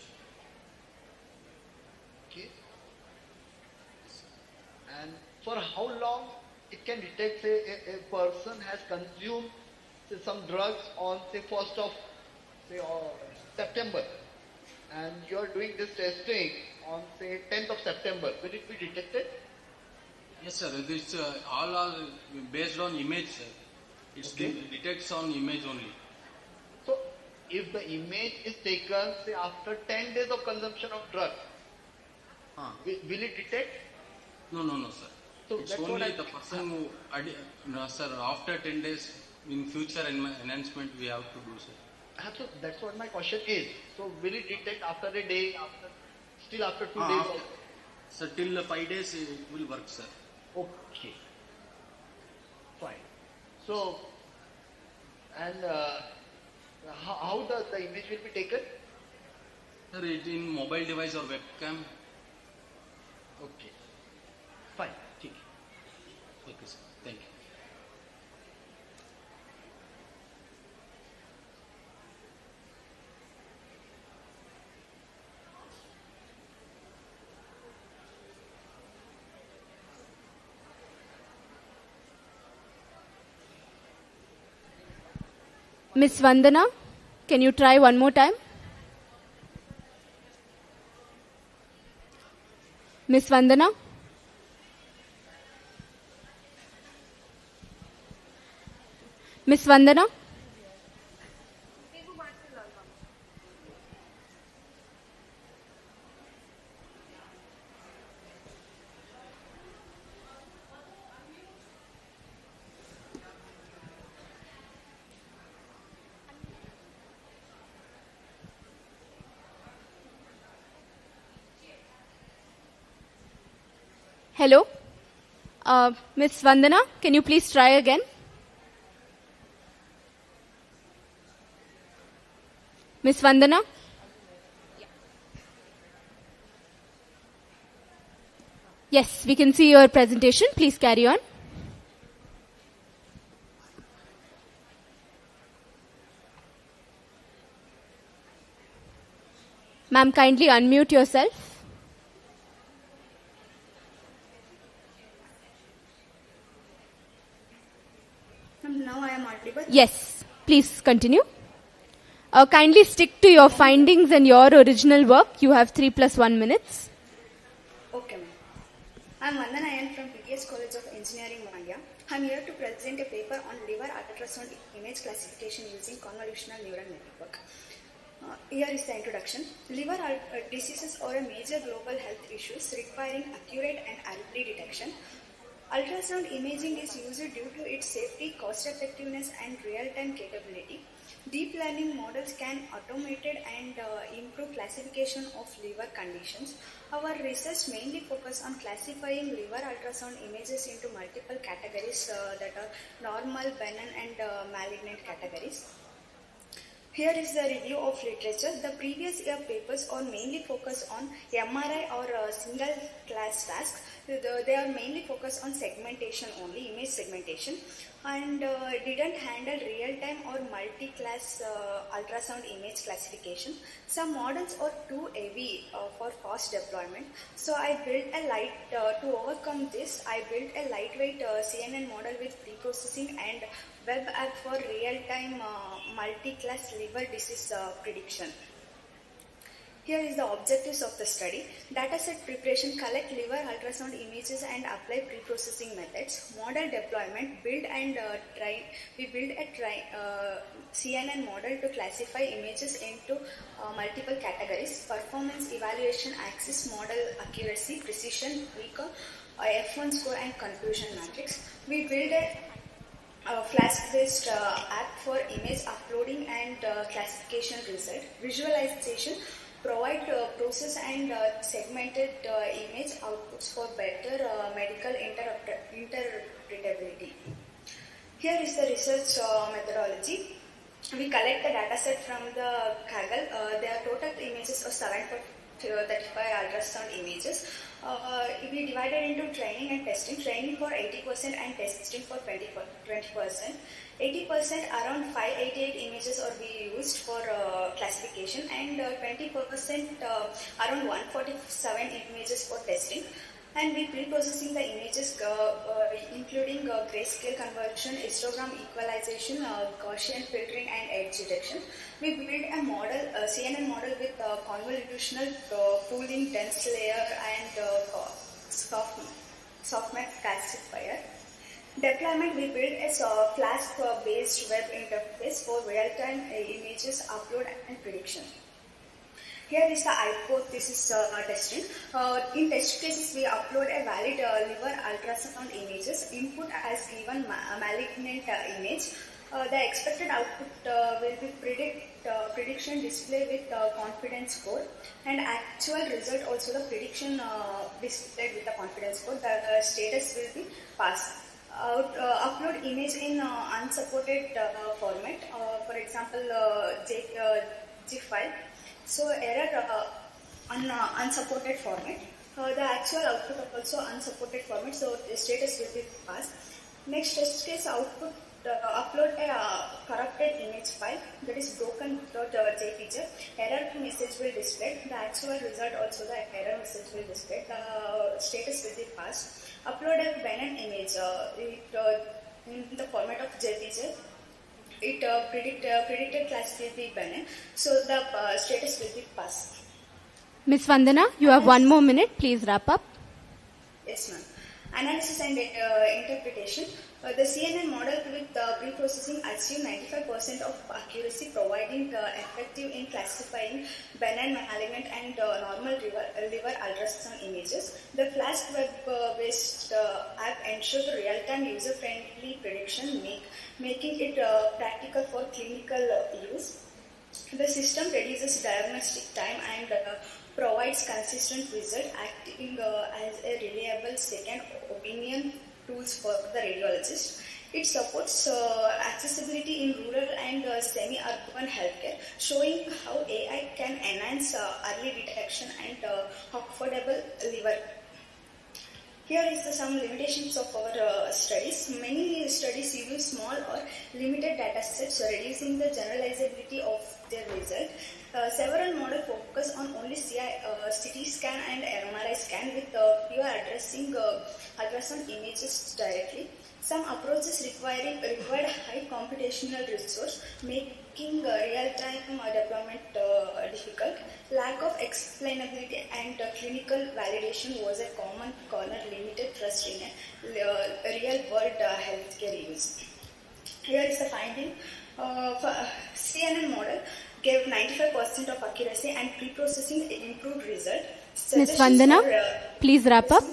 Okay. And for how long it can detect, say, a person has consumed some drugs on say 1st of September, and you are doing this testing on say 10th of September, will it be detected? Yes, sir. This all are based on image, sir. It detects on image only. So, if the image is taken say after 10 days of consumption of drug, will it detect? No, sir. So it's only the person who, no, sir, after 10 days, in future enhancement we have to do, sir. So that's what my question is. So will it detect after a day, still after 2 days? So till 5 days it will work, sir. Okay. Fine. So, and how the image will be taken? Sir, it in mobile device or webcam. Okay. Fine. Okay, sir. Thank you. Miss Vandana, can you try one more time? Miss Vandana? Miss Vandana? Hello? Miss Vandana, can you please try again? Miss Vandana? Yes, we can see your presentation. Please carry on. Ma'am, kindly unmute yourself. Now I am audible? Yes, please continue. Kindly stick to your findings and your original work. You have 3 + 1 minutes. Okay, ma'am. I am Vandana Nayan from PTS College of Engineering, Mandya. I am here to present a paper on liver ultrasound image classification using convolutional neural network. Here is the introduction. Liver diseases are a major global health issues requiring accurate and early detection. Ultrasound imaging is used due to its safety, cost effectiveness and real-time capability. Deep learning models can automate and improve classification of liver conditions. Our research mainly focuses on classifying liver ultrasound images into multiple categories that are normal, benign and malignant categories. Here is the review of literature. The previous year papers are mainly focused on MRI or single class tasks. They are mainly focused on segmentation only, image segmentation, and didn't handle real-time or multi-class ultrasound image classification. Some models are too heavy for fast deployment. So I built to overcome this, I built a lightweight CNN model with pre-processing and web app for real-time multi-class liver disease prediction. Here is the objectives of the study. Dataset preparation, collect liver ultrasound images and apply pre-processing methods. Model deployment, build and train. We build a CNN model to classify images into multiple categories. Performance evaluation, access model accuracy, precision, recall, F1 score and conclusion matrix. We build a Flash-based app for image uploading and classification result. Visualization, provide process and segmented image outputs for better medical interpretability. Here is the research methodology. We collect the dataset from the Kaggle. Their total images of 735 ultrasound images. We divided into training and testing. Training for 80% and testing for 20%. 80% around 588 images are being used for classification and 20% around 147 images for testing. And we pre-processing the images including grayscale conversion, histogram equalization, Gaussian filtering and edge detection. We build a model, CNN model with convolutional pooling, dense layer and softmax classifier. Deployment, we build a Flask-based web interface for real-time images upload and prediction. Here is the hypothesis testing. In test cases, we upload a valid liver ultrasound images. Input as given malignant image. The expected output will be prediction display with confidence score, and actual result also the prediction displayed with the confidence score. The status will be passed. Upload image in unsupported format, for example GIF file. So error unsupported format. The actual output also unsupported format, so the status will be passed. Next test case output, upload a corrupted image file, that is broken.jpg. Error message will display. The actual result also the error message will display. The status will be passed. Upload a Bannon image in the format of JPG. It predicted class will be Bannon, so the status will be passed. Ms. Vandana, you have 1 more minute. Please wrap up. Yes, ma'am. Analysis and interpretation. The CNN model with pre-processing achieved 95% of accuracy, providing effective in classifying benign, malignant, and normal liver ultrasound images. The Flask web-based app ensures real-time, user-friendly prediction, making it practical for clinical use. The system reduces diagnostic time and provides consistent result, acting as a reliable second opinion tools for the radiologist. It supports accessibility in rural and semi-urban healthcare, showing how AI can enhance early detection and affordable liver. Here is some limitations of our studies. Many studies use small or limited data sets, reducing the generalizability of their result. Several models focus on only CT scan and MRI scan with fewer addressing ultrasound images directly. Some approaches required high computational resource, making real-time deployment difficult. Lack of explainability and clinical validation was a common corner, limited trust in a real-world healthcare use. Here is the finding. CNN model gave 95% of accuracy and pre-processing improved result. Ms. Vandana, please wrap up.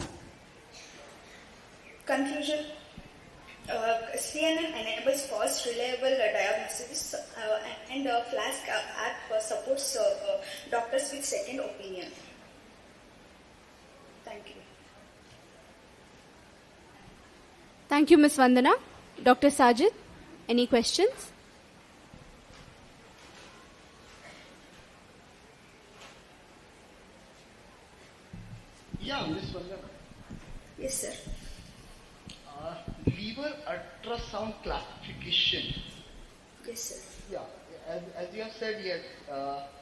Conclusion. CNN enables fast, reliable diagnosis and Flask app supports doctors with second opinion. Thank you. Thank you, Ms. Vandana. Dr. Sajid, any questions? Yeah, Ms. Vandana. Yes, sir. Liver ultrasound classification. Yes, sir. Yeah, as you have said, yes,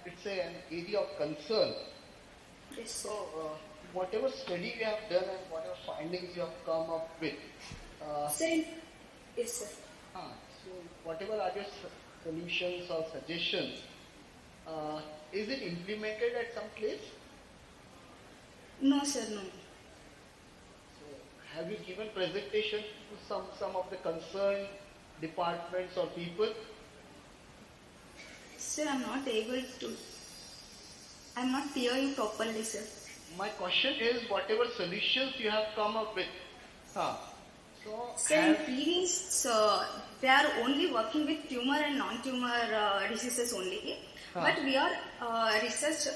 it's an area of concern. Yes, sir. So, whatever study you have done and whatever findings you have come up with. Sir, yes, sir. So, whatever are your solutions or suggestions, is it implemented at some place? No, sir, no. Have you given presentation to some of the concerned departments or people? Sir, I'm not able to. I'm not hearing properly, sir. My question is, whatever solutions you have come up with. Sir, in previous, they are only working with tumor and non-tumor diseases only. But we are research.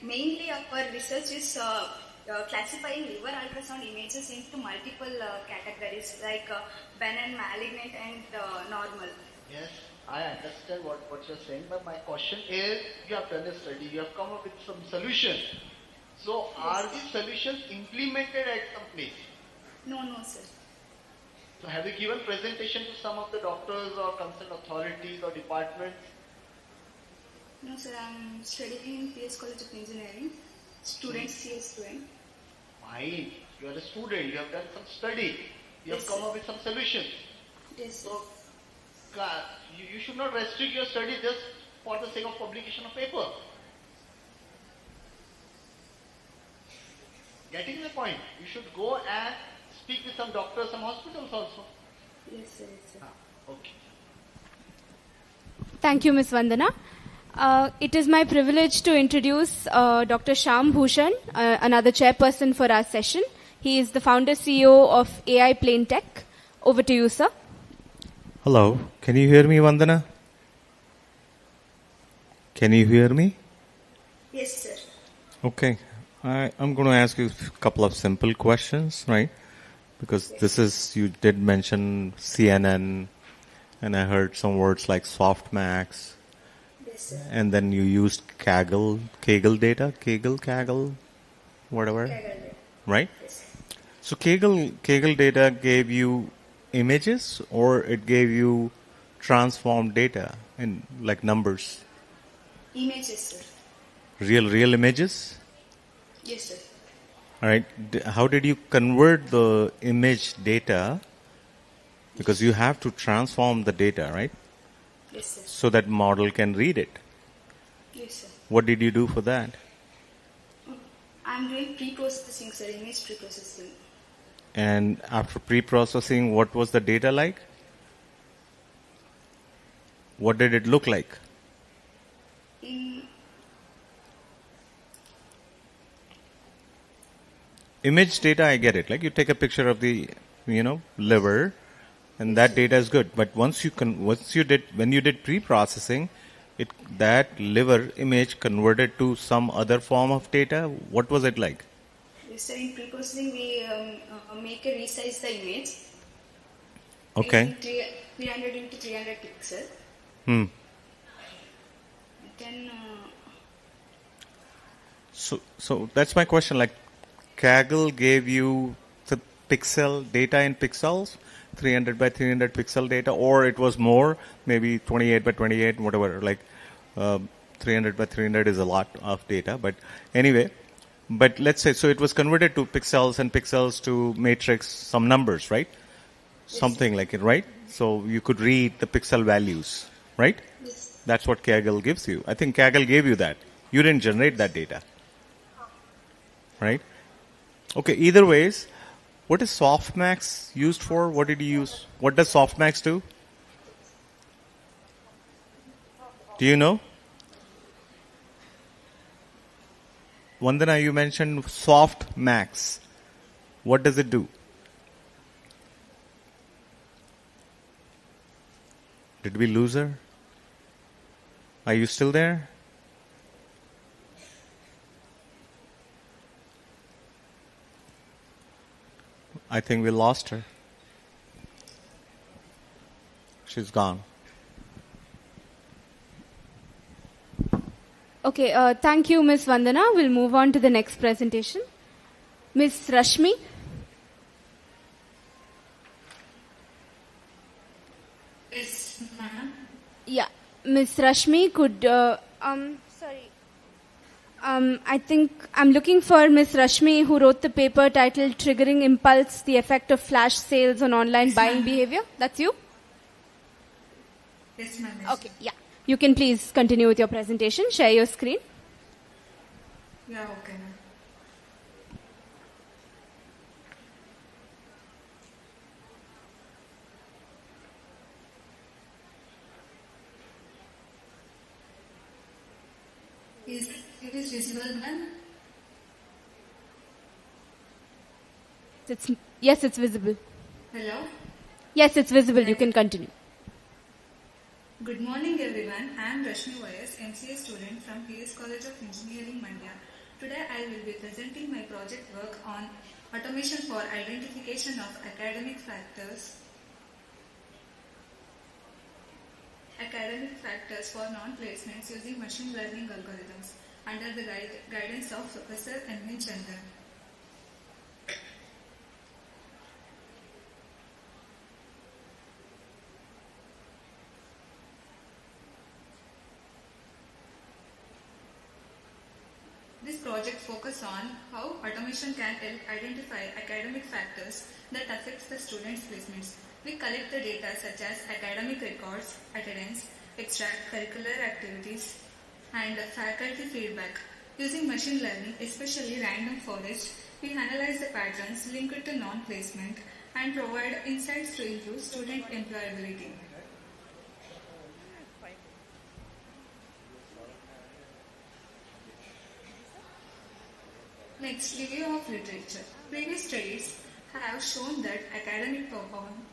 Mainly our research is. Classifying liver ultrasound images into multiple categories like benign, malignant and normal. Yes, I understand what you're saying, but my question is, you have done a study, you have come up with some solutions. So are these solutions implemented at some place? No, sir. So have you given presentation to some of the doctors or concerned authorities or departments? No, sir, I'm studying in PS College of Engineering. CS student. Fine. You are a student. You have done some study. You have come up with some solutions. Yes. So, you should not restrict your study just for the sake of publication of paper. Getting the point? You should go and speak with some doctors, some hospitals also. Yes, sir. Yes, sir. Okay. Thank you, Ms. Vandana. It is my privilege to introduce Dr. Shyam Bhushan, another chairperson for our session. He is the founder CEO of AI Plain Tech. Over to you, sir. Hello. Can you hear me, Vandana? Can you hear me? Yes, sir. Okay. I'm going to ask you a couple of simple questions, right? Because this is, you did mention CNN, and I heard some words like softmax, and then you used Kaggle data, Kaggle, whatever, right? So Kaggle data gave you images, or it gave you transformed data in like numbers? Images, sir. Real images? Yes, sir. All right. How did you convert the image data? Because you have to transform the data, right? Yes, sir. So that model can read it. Yes, sir. What did you do for that? I'm doing pre-processing, sir, image pre-processing. And after pre-processing, what was the data like? What did it look like? Image data, I get it. Like you take a picture of the, liver, and that data is good. But when you did pre-processing, that liver image converted to some other form of data. What was it like? Yes, sir. In pre-processing, we make a resize the image. Okay. 300 into 300 pixels. Then. So that's my question. Like, Kaggle gave you the pixel data in pixels, 300 by 300 pixel data, or it was more, maybe 28 by 28, whatever. Like 300 by 300 is a lot of data, but anyway. But let's say, so it was converted to pixels and pixels to matrix, some numbers, right? Yes. Something like it, right? So you could read the pixel values, right? Yes. That's what Kaggle gives you. I think Kaggle gave you that. You didn't generate that data, right? Okay, either ways, what is softmax used for? What did you use? What does softmax do? Do you know? Vandana, you mentioned softmax. What does it do? Did we lose her? Are you still there? I think we lost her. She's gone. Okay, thank you, Ms. Vandana. We'll move on to the next presentation. Ms. Rashmi. Yes, ma'am. Yeah, Ms. Rashmi could, I think I'm looking for Ms. Rashmi, who wrote the paper titled Triggering Impulse, the Effect of Flash Sales on Online Buying Behavior. That's you? Yes, ma'am. Okay, yeah. You can please continue with your presentation. Share your screen. Yeah, okay, ma'am. It is visible, ma'am? Yes, it's visible. Hello? Yes, it's visible. You can continue. Good morning, everyone. I am Rashmi YS, MCA student from PS College of Engineering, Mandya. Today, I will be presenting my project work on automation for identification of academic factors for non-placements using machine learning algorithms under the guidance of Professor N.V. Chandan. This project focuses on how automation can help identify academic factors that affect the students' placements. We collect the data such as academic records, attendance, extracurricular activities, and faculty feedback. Using machine learning, especially random forest, we analyze the patterns linked to non-placement and provide insights to improve student employability. Next, review of literature. Previous studies have shown that academic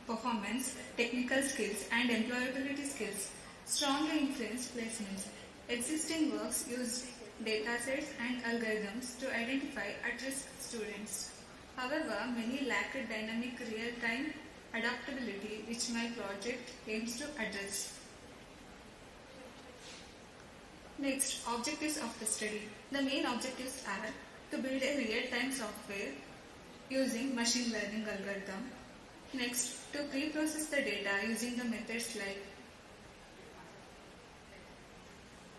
performance, technical skills, and employability skills strongly influence placements. Existing works use datasets and algorithms to identify at-risk students. However, many lack dynamic real-time adaptability, which my project aims to address. Next, objectives of the study. The main objectives are to build a real-time software using machine learning algorithm. Next, to pre-process the data using the methods like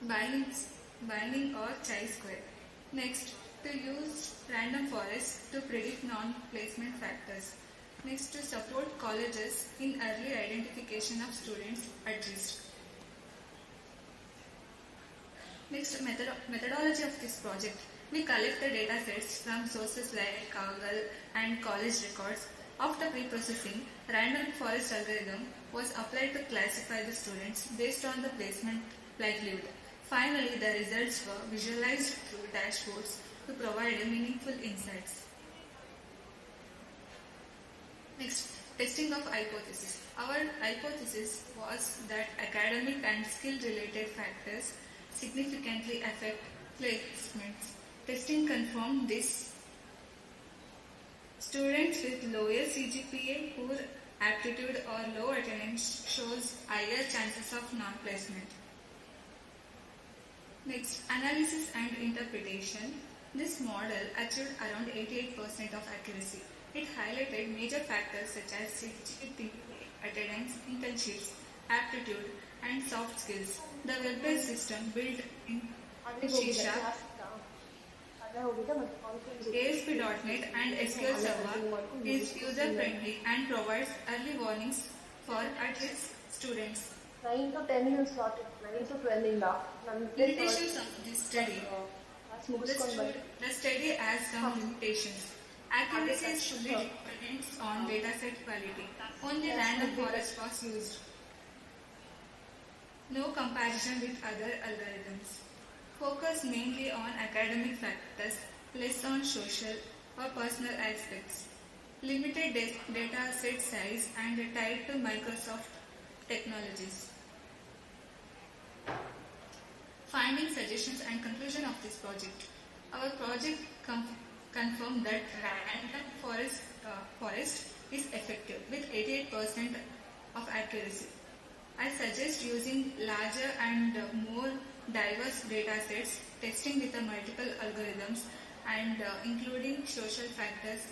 binding or chi-square. Next, to use random forest to predict non-placement factors. Next, to support colleges in early identification of students at risk. Next, methodology of this project. We collect the data sets from sources like Google and college records. After pre-processing, random forest algorithm was applied to classify the students based on the placement likelihood. Finally, the results were visualized through dashboards to provide meaningful insights. Next, testing of hypothesis. Our hypothesis was that academic and skill-related factors significantly affect placements. Testing confirmed this. Students with lower CGPA, poor aptitude or low attendance shows higher chances of non-placement. Next, analysis and interpretation. This model achieved around 88% of accuracy. It highlighted major factors such as CGPA, attendance, internships, aptitude, and soft skills. The web-based system built in C# ASP.NET and SQL Server is user-friendly and provides early warnings for at-risk students. 9 to 10 is started. 9 to 12 Limitations of this study. The study has some limitations. Accuracy is fully dependent on dataset quality. Only random forest was used. No comparison with other algorithms. Focus mainly on academic factors, less on social or personal aspects. Limited data set size and tied to Microsoft technologies. Findings, suggestions and conclusion of this project. Our project confirmed that random forest is effective with 88% of accuracy. I suggest using larger and more diverse data sets, testing with multiple algorithms and including social factors.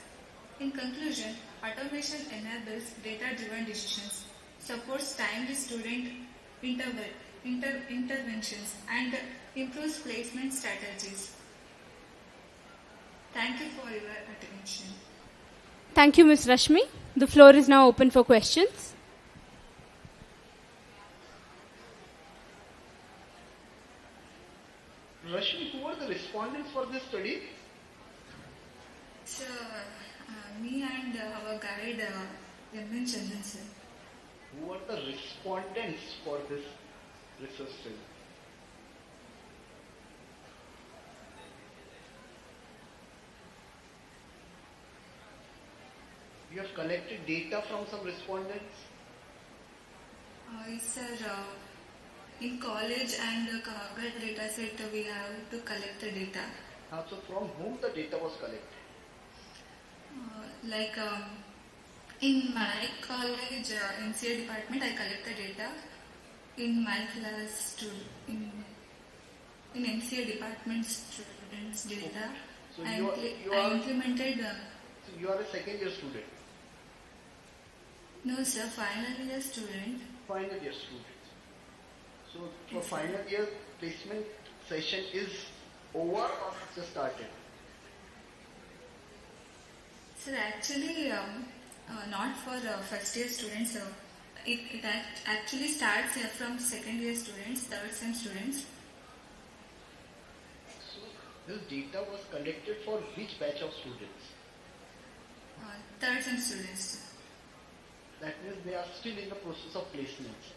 In conclusion, automation enables data-driven decisions, supports timely student interventions and improves placement strategies. Thank you for your attention. Thank you, Ms. Rashmi. The floor is now open for questions. Rashmi, who are the respondents for this study? So, me and our guide, M.N. Chandan sir. Who are the respondents for this research study? You have collected data from some respondents? Yes, sir. In college and Kaggle data set, we have to collect the data. So from whom the data was collected? In my college, NCA department, I collect the data. In my class, in NCA department students' data, So I you implemented. So you are a second year student? No, sir, final year student. Final year student. So for final year placement session is over or just started? Sir, actually, not for first year students. It actually starts from second year students, third sem students. So this data was collected for which batch of students? Third sem students. That means they are still in the process of placements.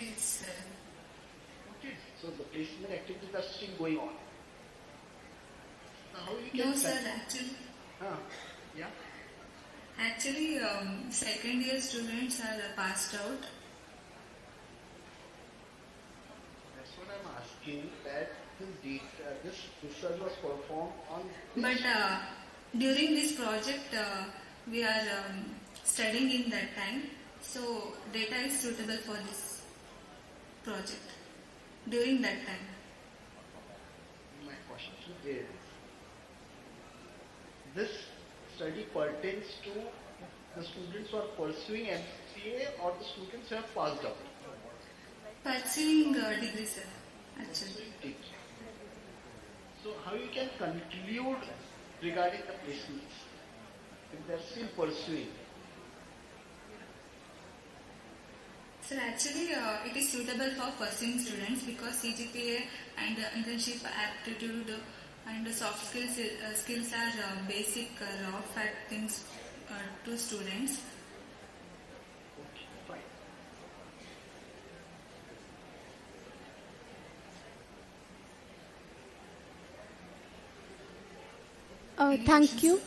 Yes, sir. Okay. So the placement activities are still going on. Now how you can... No, sir, actually. Yeah. Actually, second year students are passed out. That's what I'm asking, that this research was performed on... But during this project, we are studying in that time. So data is suitable for this project during that time. My question is, this study pertains to the students who are pursuing MCA or the students who have passed out? Pursuing degree, sir, actually. So how you can conclude regarding the placements if they are still pursuing? Sir, actually, it is suitable for pursuing students because CGPA and internship aptitude and soft skills are basic raw fact things to students. Okay, fine. Thank you.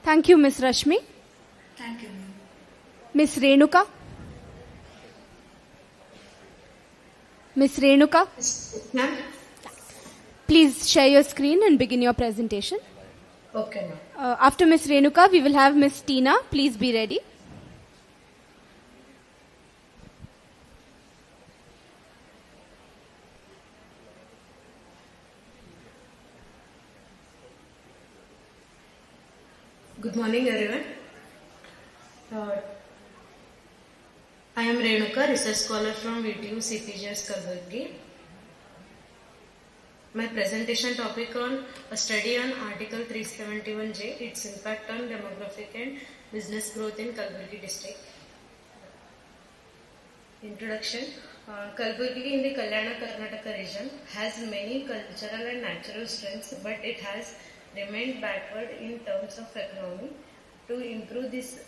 Thank you, Ms. Rashmi. Thank you, ma'am. Ms. Renuka. Ms. Renuka. Ma'am. Please share your screen and begin your presentation. Okay, ma'am. After Ms. Renuka, we will have Ms. Tina. Please be ready. Good morning, everyone. I am Renuka, research scholar from VTU CPGS Kalburgi. My presentation topic on a study on Article 371J, its impact on demographic and business growth in Kalburgi district. Introduction. Kalburgi in the Kalyana Karnataka region has many cultural and natural strengths, but it has remained backward in terms of economy. To improve this,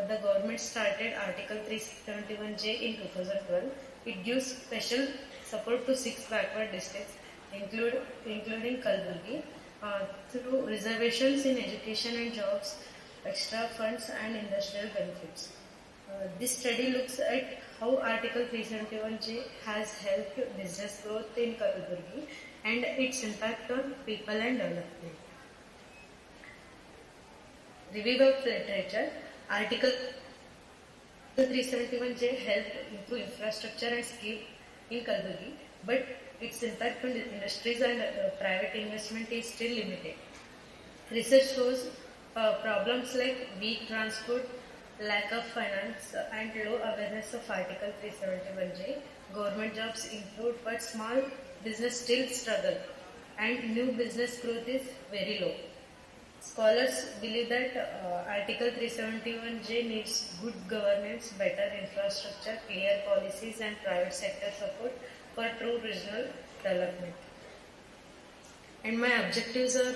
the government started Article 371J in 2012. It gives special support to 6 backward districts, including Kalburgi, through reservations in education and jobs, extra funds and industrial benefits. This study looks at how Article 371J has helped business growth in Kalburgi and its impact on people and development. Review of literature. Article 371J helped improve infrastructure and skill in Kalburgi, but its impact on industries and private investment is still limited. Research shows problems like weak transport, lack of finance, and low awareness of Article 371J. Government jobs improved, but small business still struggle, and new business growth is very low. Scholars believe that Article 371J needs good governance, better infrastructure, clear policies, and private sector support for true regional development. And my objectives are,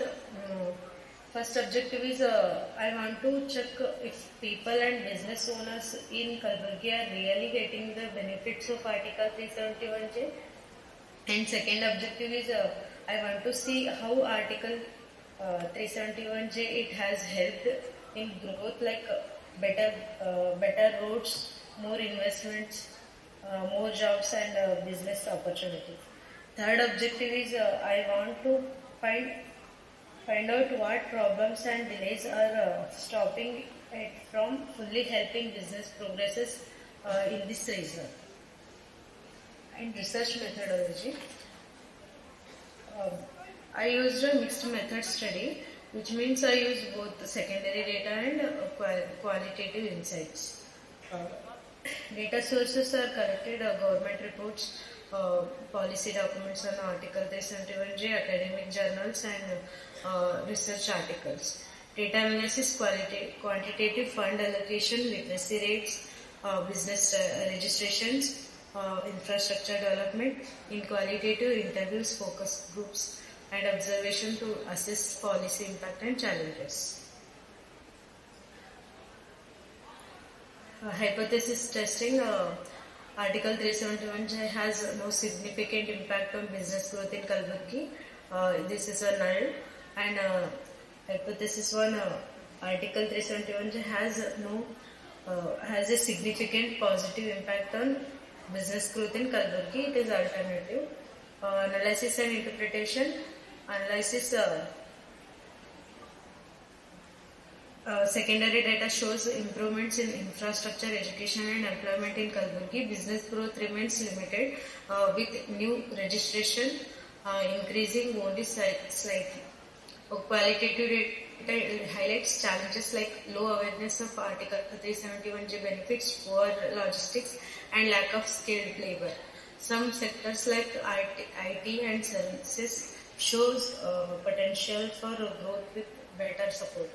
first objective is I want to check if people and business owners in Kalburgi are really getting the benefits of Article 371J. And second objective is I want to see how Article 371J it has helped in growth, like better roads, more investments, more jobs and business opportunities. Third objective is I want to find out what problems and delays are stopping it from fully helping business progresses in this region. And research methodology. I used a mixed method study, which means I use both the secondary data and qualitative insights. Data sources are collected government reports, policy documents on Article 371J, academic journals and research articles. Data analysis, quantitative fund allocation, literacy rates, business registrations, infrastructure development, in qualitative interviews, focus groups, and observation to assess policy impact and challenges. Hypothesis testing, Article 371J has no significant impact on business growth in Kalburgi. This is a null. And hypothesis 1, Article 371J has a significant positive impact on business growth in Kalburgi. It is alternative. Analysis and interpretation. Analysis. Secondary data shows improvements in infrastructure, education and employment in Kalburgi. Business growth remains limited with new registration increasing only slightly. Qualitative data highlights challenges like low awareness of Article 371J benefits, poor logistics and lack of skilled labor. Some sectors like IT and services shows potential for growth with better support.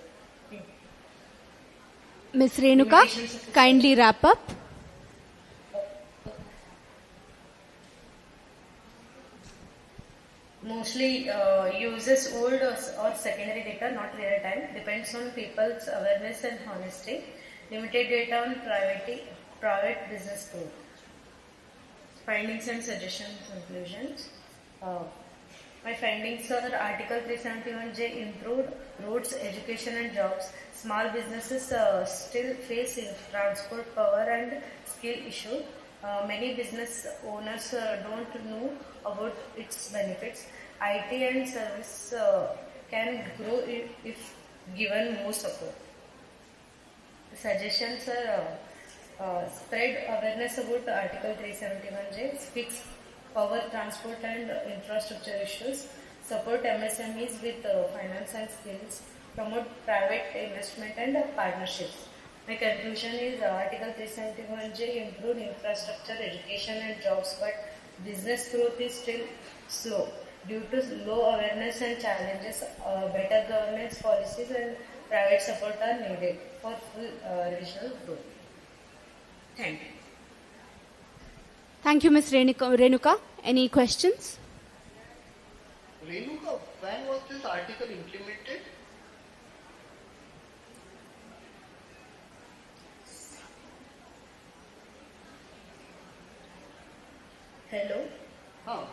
Ms. Renuka, kindly wrap up. Mostly uses old or secondary data, not real time. Depends on people's awareness and honesty. Limited data on private business growth. Findings and suggestions, conclusions. My findings are Article 371J improved roads, education and jobs. Small businesses still face transport, power and skill issue. Many business owners don't know about its benefits. IT and service can grow if given more support. Suggestions are spread awareness about Article 371J, fix power, transport and infrastructure issues, support MSMEs with finance and skills, promote private investment and partnerships. My conclusion is Article 371J improved infrastructure, education and jobs, but business growth is still slow due to low awareness and challenges. Better governance policies and private support are needed for full regional growth. Thank you. Thank you, Ms. Renuka. Any questions? Renuka, when was this article implemented? Hello?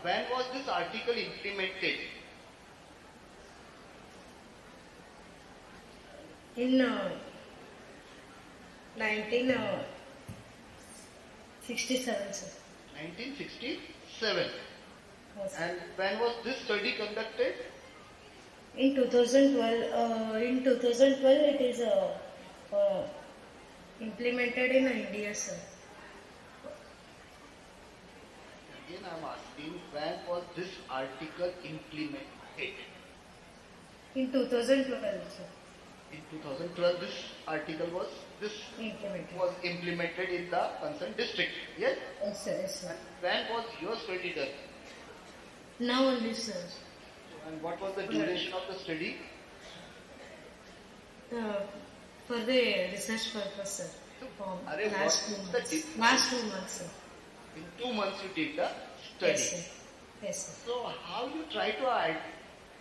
When was this article implemented? In 1967, sir. 1967. Yes. And when was this study conducted? In 2012. In 2012, it is implemented in India, sir. Again, I am asking, when was this article implemented? In 2012, sir. In 2012, this article was implemented in the concerned district. Yes? Yes, sir. Yes, sir. And when was your study done? Now only, sir. And what was the duration of the study? For the research purpose, sir. Last 2 months. Last 2 months, sir. In 2 months you did the study. Yes, sir. Yes, sir. So how you try to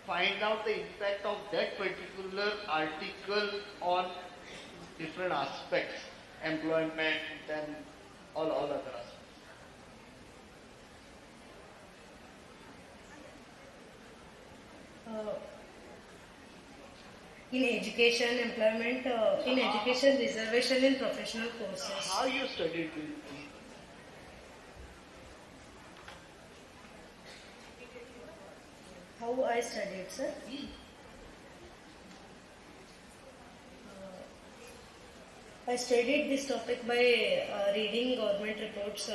find out the impact of that particular article on different aspects, employment and all other aspects? In education, employment, in education, reservation in professional courses. How you studied it? How I studied, sir? I studied this topic by reading government reports,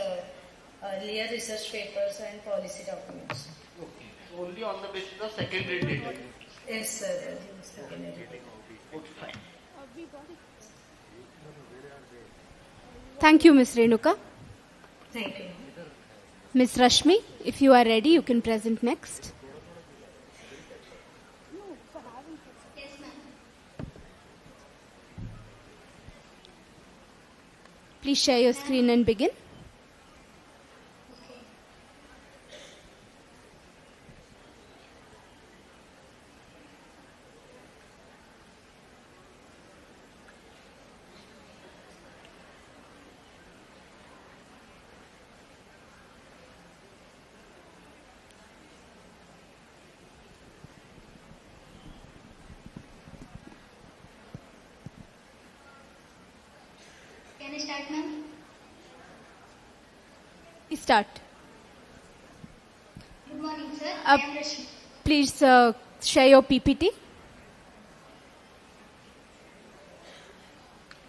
earlier research papers and policy documents. Okay. So only on the basis of secondary data? Yes, sir. Secondary data. Okay, fine. Thank you, Ms. Renuka. Thank you. Ms. Rashmi, if you are ready, you can present next. Yes, ma'am. Please share your screen and begin. Can I start, ma'am? Start. Good morning, sir. I am Rashmi. Please share your PPT.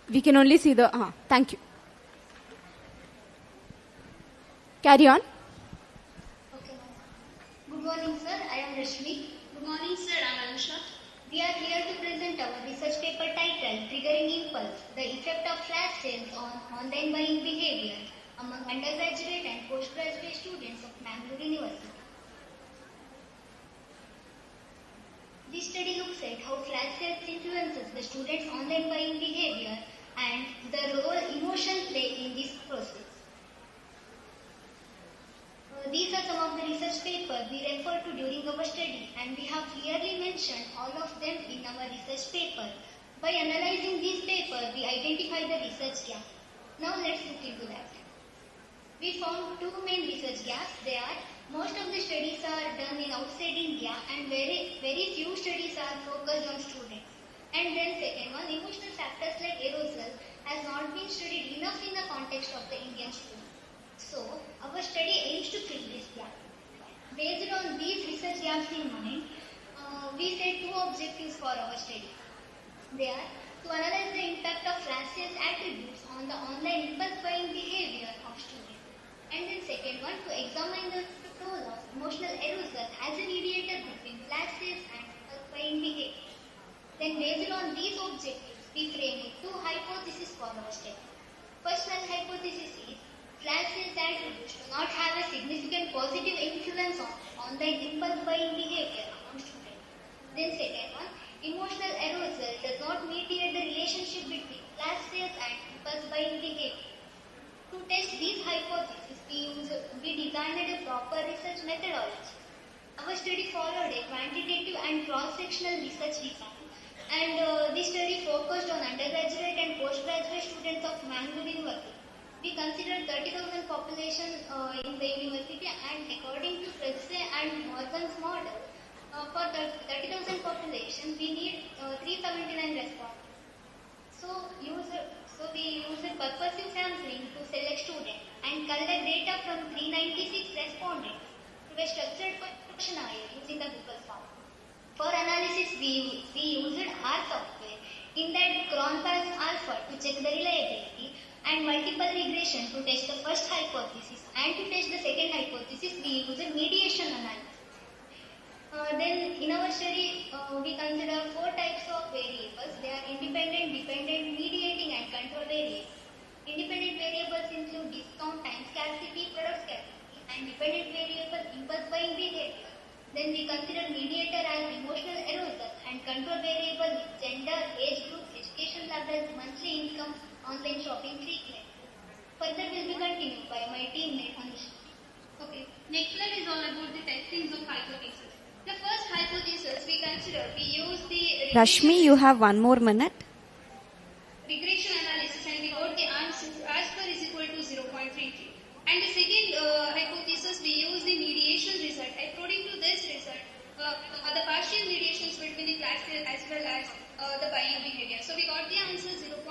We can only see the... thank you. Carry on. Okay, ma'am. Good morning, sir. I am Rashmi. Good morning, sir. I am Anusha. We are here to present our research paper titled Triggering Impulse, the effect of flash sales on online buying behavior among undergraduate and postgraduate students of Mangalore University. This study looks at how flash sales influences the students' online buying behavior and the role emotion play in this process. These are some of the research papers we referred to during our study, and we have clearly mentioned all of them in our research paper. By analyzing these papers, we identify the research gap. Now let's look into that. We found two main research gaps. They are, most of the studies are done in outside India and very few studies are focused on students. And then second one, emotional factors like arousal has not been studied enough in the context of the Indian student. So, our study aims to fill this gap. Based on these research gaps in mind, we set two objectives for our study. They are to analyze the impact of flash sales attributes on the online impulse buying behavior of students. And then second one, to examine the role of emotional arousal as a mediator between flash sales and impulse buying behavior. Then based on these objectives, we framed two hypotheses for our study. First hypothesis is, flash sales attributes do not have a significant positive influence on online impulse buying behavior among students. Then second one, emotional arousal does not mediate the relationship between flash sales and impulse buying behavior. To test these hypotheses, we designed a proper research methodology. Our study followed a quantitative and cross-sectional research design, and this study focused on undergraduate and postgraduate students of Mangalore University. We considered 30,000 population in the university, and according to Presse and Morgan's model, for the 30,000 population, we need 379 respondents. So we used purposive sampling to select students and collect data from 396 respondents to a structured questionnaire using the Google form. For analysis, we used R software. In that, Cronpass Alpha to check the reliability, and multiple regression to test the first hypothesis, and to test the second hypothesis, we used mediation analysis. Then in our study, we consider four types of variables. They are independent, dependent, mediating, and control variables. Independent variables include discount, time scarcity, product scarcity, and dependent variable impulse buying behavior. Then we consider mediator as emotional arousal, and control variable is gender, age group, education level, monthly income, online shopping frequency. Further will be continued by my teammate Anusha. Okay, next slide is all about the testings of hypothesis. The first hypothesis we consider, we use the Rashmi, you have one more minute. Regression analysis, and we got the answers as per is equal to 0.33. And the second hypothesis, we use the mediation result. According to this result, the partial mediations between the class sale as well as the buying behavior. So we got the answer 0.1.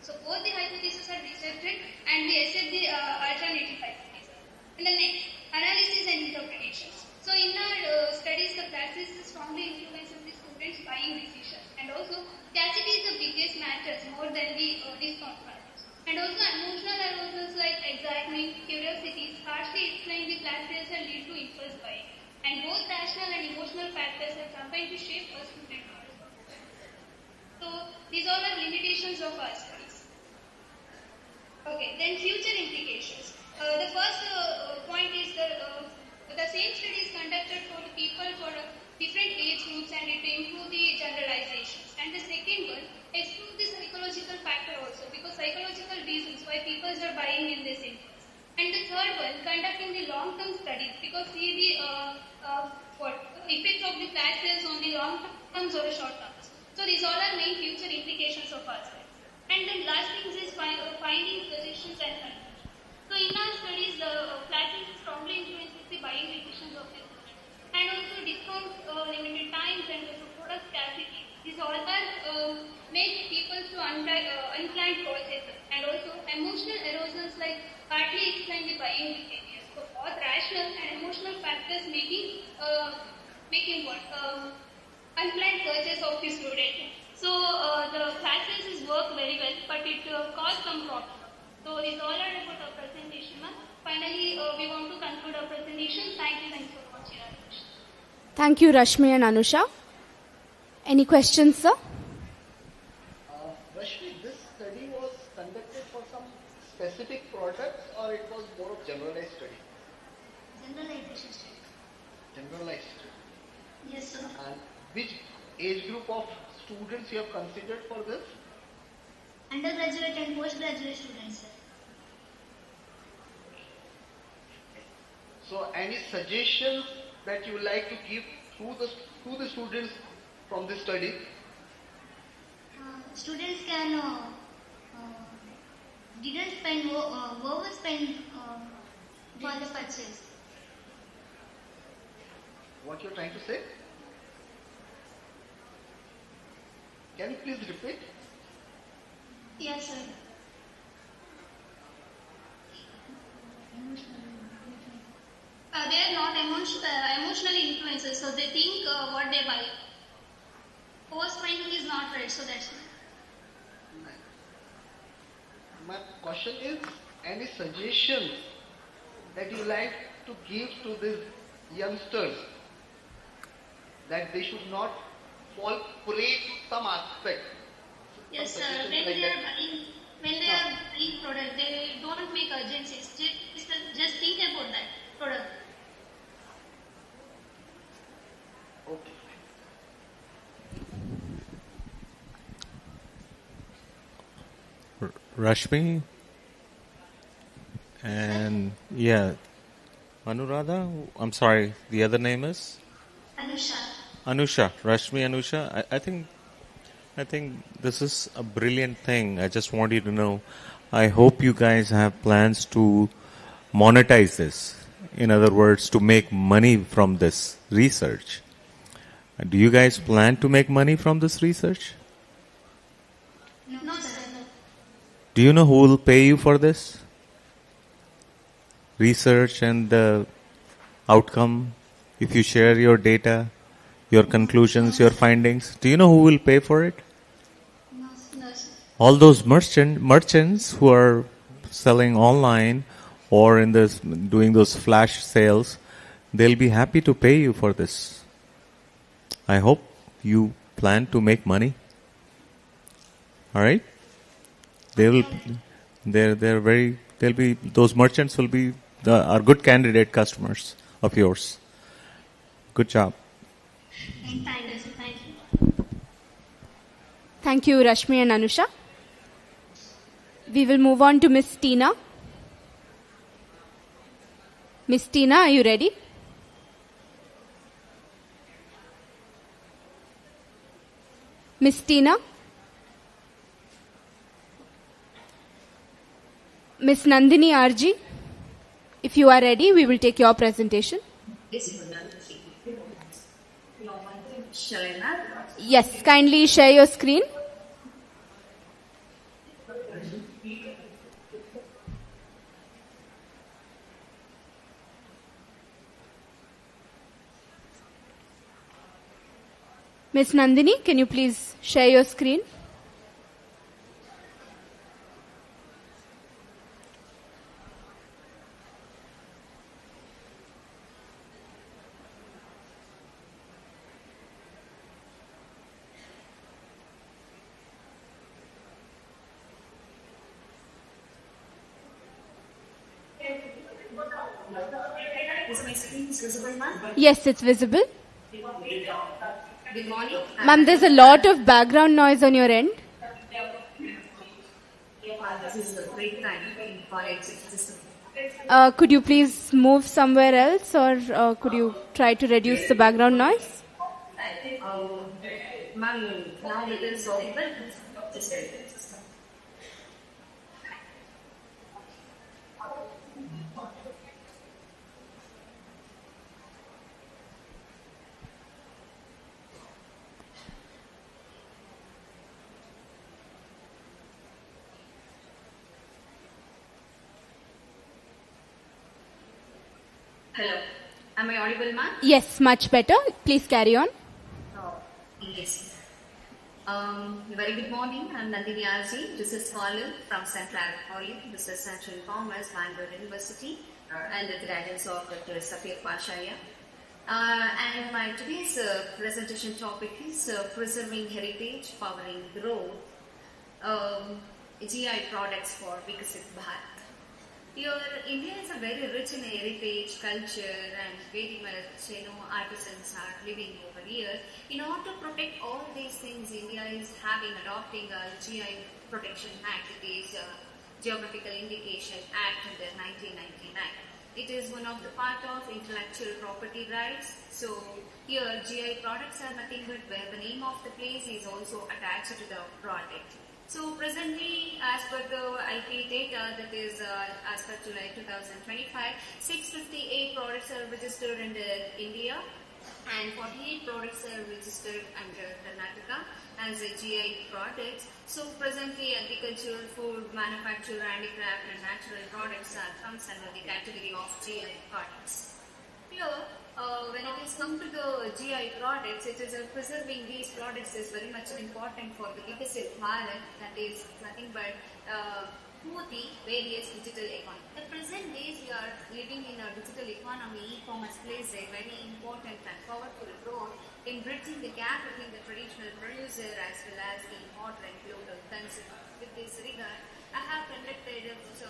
So both the hypotheses are rejected, and we accept the alternative hypothesis. And the next, analysis and interpretations. So in our studies, the classes strongly influences the students' buying decisions, and also scarcity is the biggest matters more than the discount values. And also emotional arousals like excitement, curiosity partially explain the class sales and lead to impulse buying. And both rational and emotional factors are combined to shape a student response. So these all are limitations of our studies. Okay, then future implications. The first point is the same study is conducted for the people for different age groups and it improve the generalizations. And the second one, exclude the psychological factor also because psychological reasons why people are buying in this interest. And the third one, conducting the long-term studies because see the effects of the classes on the long terms or short terms. So these all are main future implications of our studies. And then last things is finding suggestions and conclusions. So in our studies, the classes strongly influences the buying decisions of the students. And also discount limited times and also product scarcity. These all are make people to unplanned purchases. And also emotional erosions like partly explain the buying behavior. So both rational and emotional factors making what? Unplanned purchase of the student. So the classes is work very well, but it caused some problems. So it's all about our presentation. Finally, we want to conclude our presentation. Thanks for watching our session. Thank you, Rashmi and Anusha. Any questions, sir? Rashmi, this study was conducted for some specific products or it was more of generalized study? Generalization study. Generalized study. Yes, sir. And which age group of students you have considered for this? Undergraduate and postgraduate students, sir. So any suggestions that you would like to give to the students from this study? Students can didn't spend overspend for the purchase. What you're trying to say? Can you please repeat? Yes, sir. They are not emotionally influenced, so they think what they buy. Overspending is not right, so that's why. My question is, any suggestions that you like to give to these youngsters that they should not fall prey to some aspect? Yes, sir. When they are buying product, they don't make urgencies. Just think about that product. Okay. Rashmi and Anuradha. I'm sorry, the other name is Anusha. Rashmi, Anusha. I think this is a brilliant thing. I just want you to know. I hope you guys have plans to monetize this. In other words, to make money from this research. Do you guys plan to make money from this research? No, sir. Do you know who will pay you for this? Research and the outcome, if you share your data, your conclusions, your findings, do you know who will pay for it? No, sir. All those merchants who are selling online or in this doing those flash sales, they'll be happy to pay you for this. I hope you plan to make money. All right? Those merchants will be are good candidate customers of yours. Good job. Thank you, sir. Thank you. Thank you, Rashmi and Anusha. We will move on to Miss Tina. Miss Tina, are you ready? Miss Tina? Miss Nandini RG, if you are ready, we will take your presentation. Yes, kindly share your screen. Miss Nandini, can you please share your screen? Is my screen visible, ma'am? Yes, it's visible. Good morning. Ma'am, there's a lot of background noise on your end. This is a great time in college. Could you please move somewhere else, or could you try to reduce the background noise? Ma'am, now it is audible. Hello. Am I audible, ma'am? Yes, much better. Please carry on. Yes. Very good morning. I'm Nandini RG. This is Paulu from St. Clara College. This is Central Commerce, Bangalore University, and the guidance of Dr. Safir Pashaya. And my today's presentation topic is preserving heritage, powering growth, GI products for Vikasit Bharat. India is a very rich in heritage, culture, and very much, artisans are living over here. In order to protect all these things, India is adopting a GI Protection Act. It is Geographical Indication Act under 1999. It is one of the part of intellectual property rights. So here, GI products are nothing but where the name of the place is also attached to the product. So presently, as per the IP data, that is as per July 2025, 658 products are registered under India and 48 products are registered under Karnataka as a GI products. So presently, agricultural, food, manufacture, handicraft and natural products comes under the category of GI products. Here, when it is come to the GI products, it is preserving these products is very much important for the Vikasit Bharat, that is nothing but through the various digital economy. The present days we are living in a digital economy. E-commerce plays a very important and powerful role in bridging the gap between the traditional producer as well as the modern global consumer. With this regard, I have conducted a 15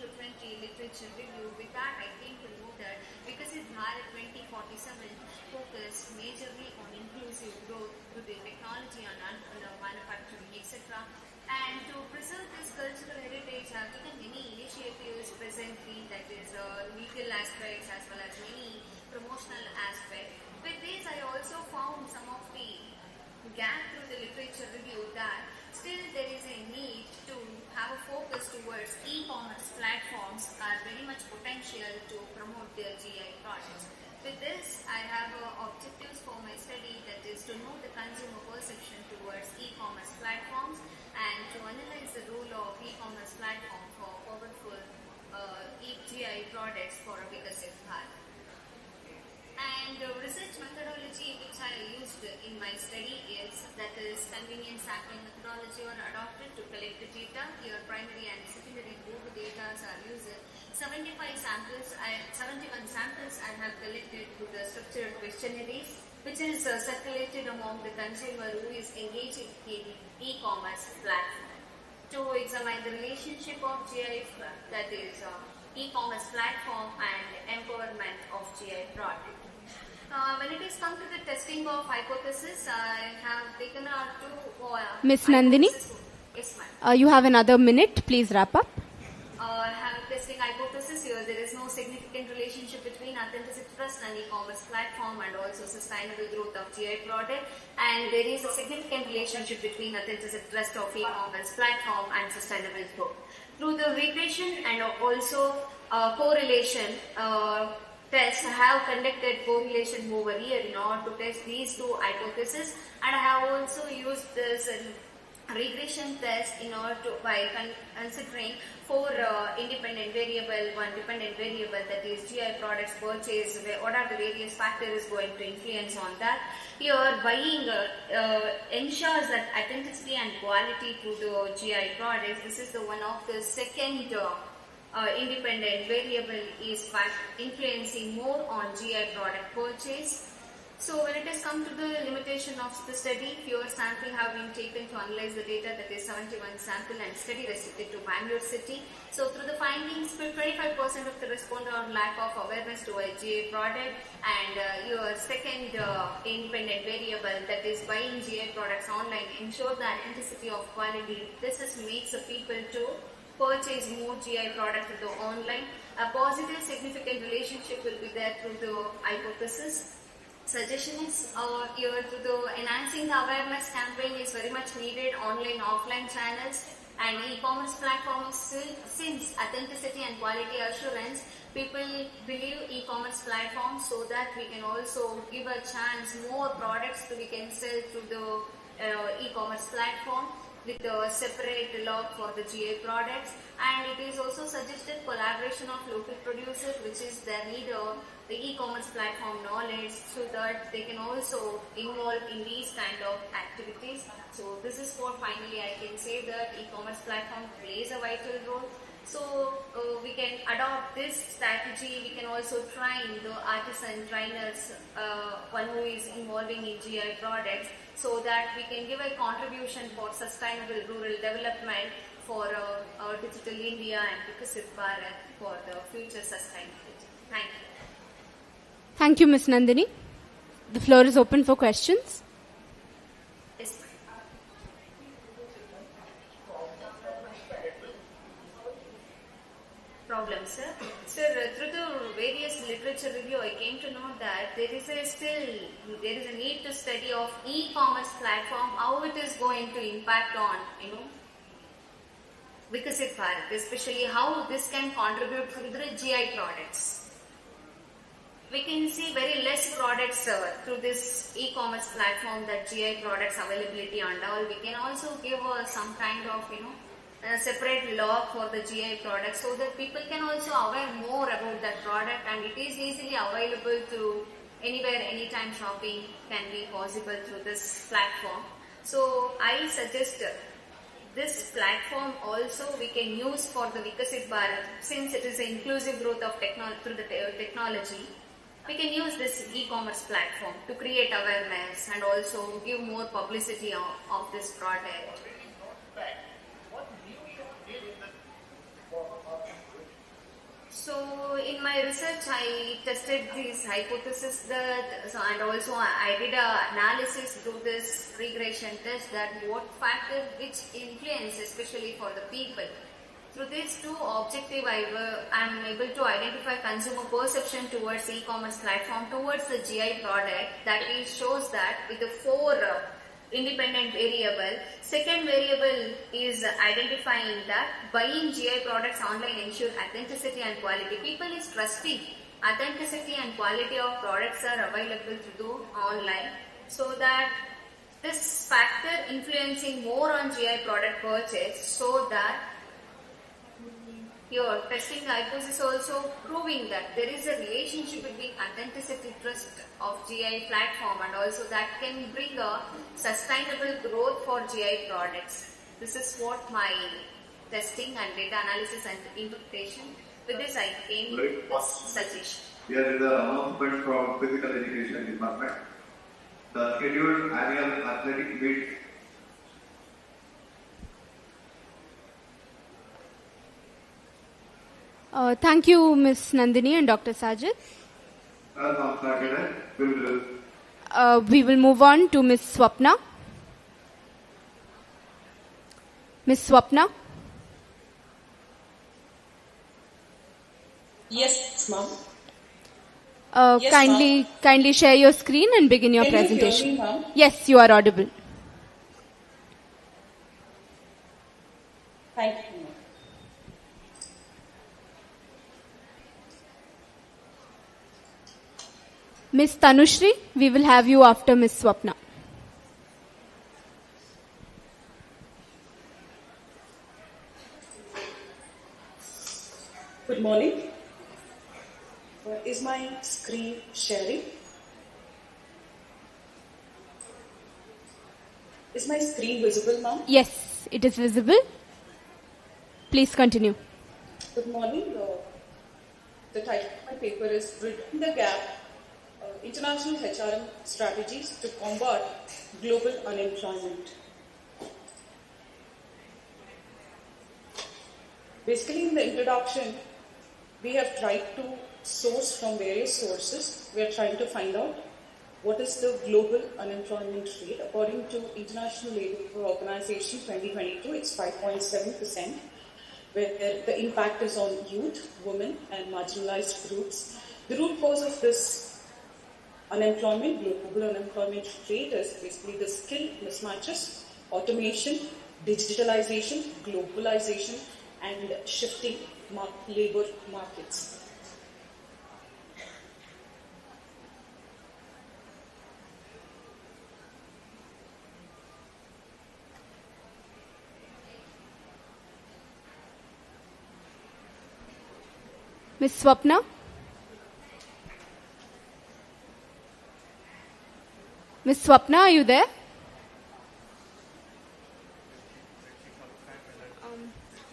to 20 literature review. With that, I came to know that Vikasit Bharat 2047 focused majorly on inclusive growth through the technology and manufacturing, etc. And to preserve this cultural heritage, I have taken many initiatives presently, that is legal aspects as well as many promotional aspects. With this, I also found some of the gap through the literature review that still there is a need to have a focus towards e-commerce platforms are very much potential to promote their GI products. With this, I have objectives for my study, that is to know the consumer perception towards e-commerce platforms and to analyze the role of e-commerce platform for powerful GI products for a Vikasit Bharat. And the research methodology which I used in my study is, that is, convenience sampling methodology or adopted to collect the data. Your primary and secondary both data are used. 71 samples I have collected through the structured questionnaires, which is circulated among the consumer who is engaging in e-commerce platform. To examine the relationship of GI, that is e-commerce platform and empowerment of GI product. When it is come to the testing of hypothesis, I have taken out two. Miss Nandini? Yes, ma'am. You have another minute. Please wrap up. I have testing hypothesis here. There is no significant relationship between authenticity trust and e-commerce platform and also sustainable growth of GI product. And there is a significant relationship between authenticity trust of e-commerce platform and sustainable growth. Through the regression and also correlation tests, I have conducted correlation over here in order to test these two hypotheses, and I have also used this regression test in order to by considering 4 independent variable, 1 dependent variable, that is GI products purchase, what are the various factors going to influence on that. Here buying ensures that authenticity and quality through the GI products. This is the one of the second independent variable is influencing more on GI product purchase. So when it has come to the limitation of the study, fewer samples have been taken to analyze the data, that is 71 sample, and study restricted to Bangalore city. So through the findings, 25% of the respondents are lack of awareness to a GI product, and your second independent variable, that is buying GI products online, ensure the authenticity of quality. This makes the people to purchase more GI product through the online. A positive significant relationship will be there through the hypothesis. Suggestion is here to the enhancing the awareness campaign is very much needed, online, offline channels and e-commerce platforms. Since authenticity and quality assurance, people believe e-commerce platforms, so that we can also give a chance more products we can sell through the e-commerce platform with a separate log for the GI products. And it is also suggested collaboration of local producers, which is their need of the e-commerce platform knowledge, so that they can also involve in these kind of activities. So this is what finally I can say that e-commerce platform plays a vital role. So we can adopt this strategy. We can also train the artisan trainers, one who is involving in GI products, so that we can give a contribution for sustainable rural development, for digital India and Viksit Bharat, for the future sustainability. Thank you. Thank you, Ms. Nandini. The floor is open for questions. Yes, problem, sir. Sir, through the various literature review, I came to know that there is a need to study of e-commerce platform, how it is going to impact on, Viksit Bharat, especially how this can contribute to the GI products. We can see very less products through this e-commerce platform, that GI products availability and all. We can also give some kind of, a separate log for the GI products, so that people can also aware more about that product, and it is easily available to anywhere, anytime shopping can be possible through this platform. So I suggest this platform also we can use for the Viksit Bharat, since it is an inclusive growth of through the technology. We can use this e-commerce platform to create awareness and also give more publicity of this product. So in my research, I tested this hypothesis and also I did an analysis through this regression test, that what factor which influence, especially for the people. Through these two objectives, I am able to identify consumer perception towards e-commerce platform, towards the GI product. That shows that with the 4 independent variable. Second variable is identifying that buying GI products online ensure authenticity and quality. People is trusting authenticity and quality of products are available through online, so that this factor influencing more on GI product purchase, so that your testing hypothesis also proving that there is a relationship between authenticity trust of GI platform, and also that can bring a sustainable growth for GI products. This is what my testing and data analysis and interpretation. With this, I came with this suggestion. Here is the announcement from Physical Education Department. The scheduled annual athletic meet. Thank you, Ms. Nandini and Dr. Sajid. We will move on to Ms. Swapna. Ms. Swapna. Yes, ma'am. Yes, kindly share your screen and begin your presentation. You hear me, ma'am? Yes, you are audible. Thank you. Ms. Tanushri, we will have you after Ms. Swapna. Good morning. Is my screen sharing? Is my screen visible, ma'am? Yes, it is visible. Please continue. Good morning. The title of my paper is Bridging the Gap international HRM strategies to combat global unemployment. Basically, in the introduction, we have tried to source from various sources. We are trying to find out what is the global unemployment rate. According to International Labour Organization 2022, it's 5.7%, where the impact is on youth, women, and marginalized groups. The root cause of this unemployment, global unemployment rate, is basically the skill mismatches, automation, digitalization, globalization, and shifting labor markets. Ms. Swapna? Ms. Swapna, are you there?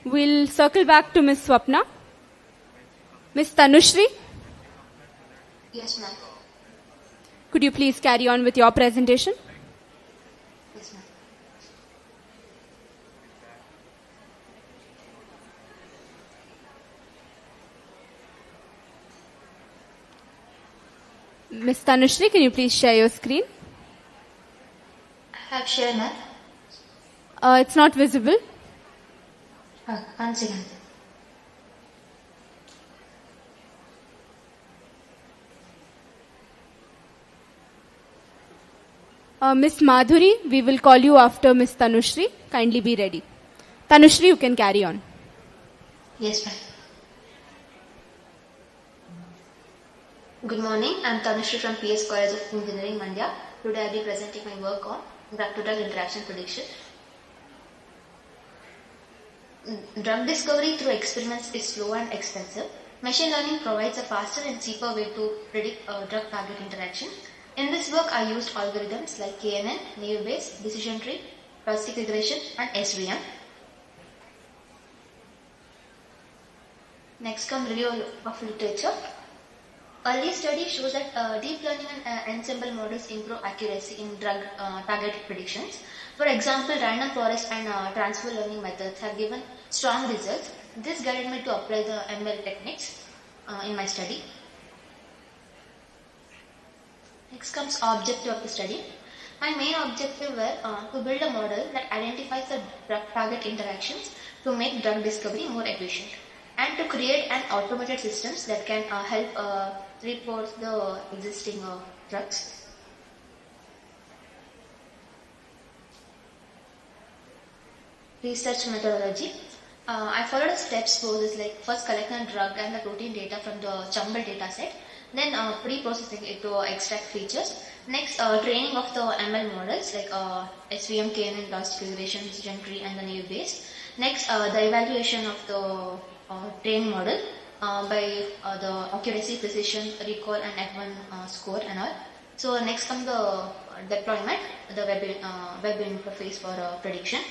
We'll circle back to Ms. Swapna. Ms. Tanushri? Yes, ma'am. Could you please carry on with your presentation? Yes, ma'am. Ms. Tanushri, can you please share your screen? I have shared, ma'am. It's not visible. One second. Ms. Madhuri, we will call you after Ms. Tanushri. Kindly be ready. Tanushri, you can carry on. Yes, ma'am. Good morning. I am Tanushri from PS College of Engineering, Mandya. Today I will be presenting my work on drug-to-drug interaction prediction. Drug discovery through experiments is slow and expensive. Machine learning provides a faster and cheaper way to predict drug-target interaction. In this work, I used algorithms like KNN, naive-Bayes, decision tree, logistic regression, and SVM. Next comes review of literature. Early studies show that deep learning and ensemble models improve accuracy in drug target predictions. For example, random forest and transfer learning methods have given strong results. This guided me to apply the ML techniques in my study. Next comes objective of the study. My main objective were to build a model that identifies the drug target interactions to make drug discovery more efficient, and to create an automated systems that can help report the existing drugs. Research methodology. I followed a steps process like first collecting a drug and the protein data from the jumbled data set, then pre-processing it to extract features. Next, training of the ML models like SVM, KNN, logistic regression, decision tree, and the naive-Bayes. Next, the evaluation of the trained model by the accuracy, precision, recall, and F1 score and all. So next comes the deployment, the web interface for prediction.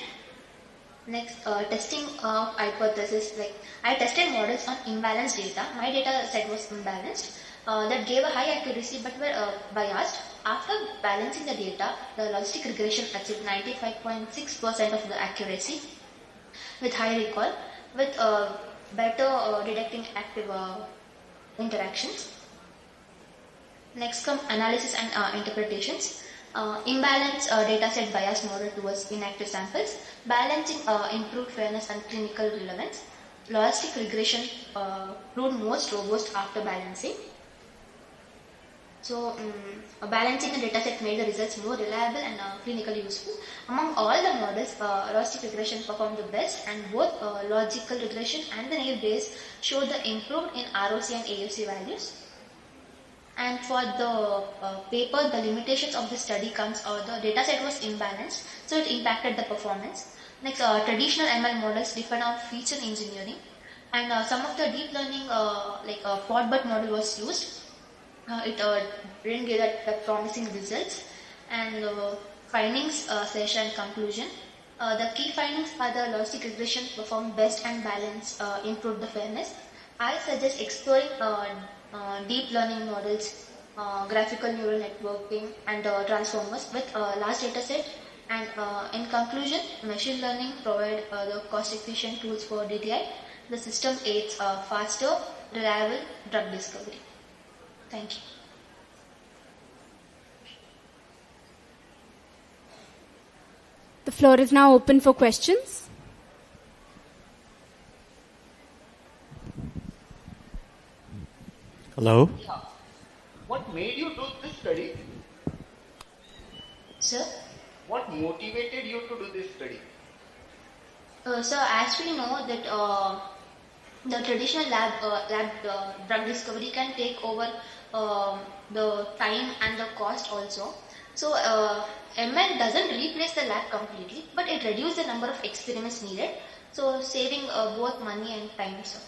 Next, testing of hypothesis. Like I tested models on imbalanced data. My data set was imbalanced. That gave a high accuracy but were biased. After balancing the data, the logistic regression achieved 95.6% of the accuracy with high recall, with better detecting active interactions. Next come analysis and interpretations. Imbalance data set bias model towards inactive samples. Balancing improved fairness and clinical relevance. Logistic regression proved most robust after balancing. So, balancing the dataset made the results more reliable and clinically useful. Among all the models, logistic regression performed the best, and both logical regression and the naive-Bayes showed the improved in ROC and AUC values. And for the paper, the limitations of the study comes, the dataset was imbalanced, so it impacted the performance. Next, traditional ML models depend on feature engineering, and some of the deep learning, like Podbud model was used. It didn't give that promising results. And findings, session, conclusion. The key findings are the logistic regression performed best and balance improved the fairness. I suggest exploring deep learning models graphical neural networking, and transformers with a large data set. And in conclusion, machine learning provide the cost-efficient tools for DTI. The system aids faster, reliable drug discovery. Thank you. The floor is now open for questions. Hello? Yeah. What made you do this study? Sir? What motivated you to do this study? So as we know that the traditional lab drug discovery can take over the time and the cost also. So ML doesn't replace the lab completely, but it reduces the number of experiments needed. So saving both money and time. So.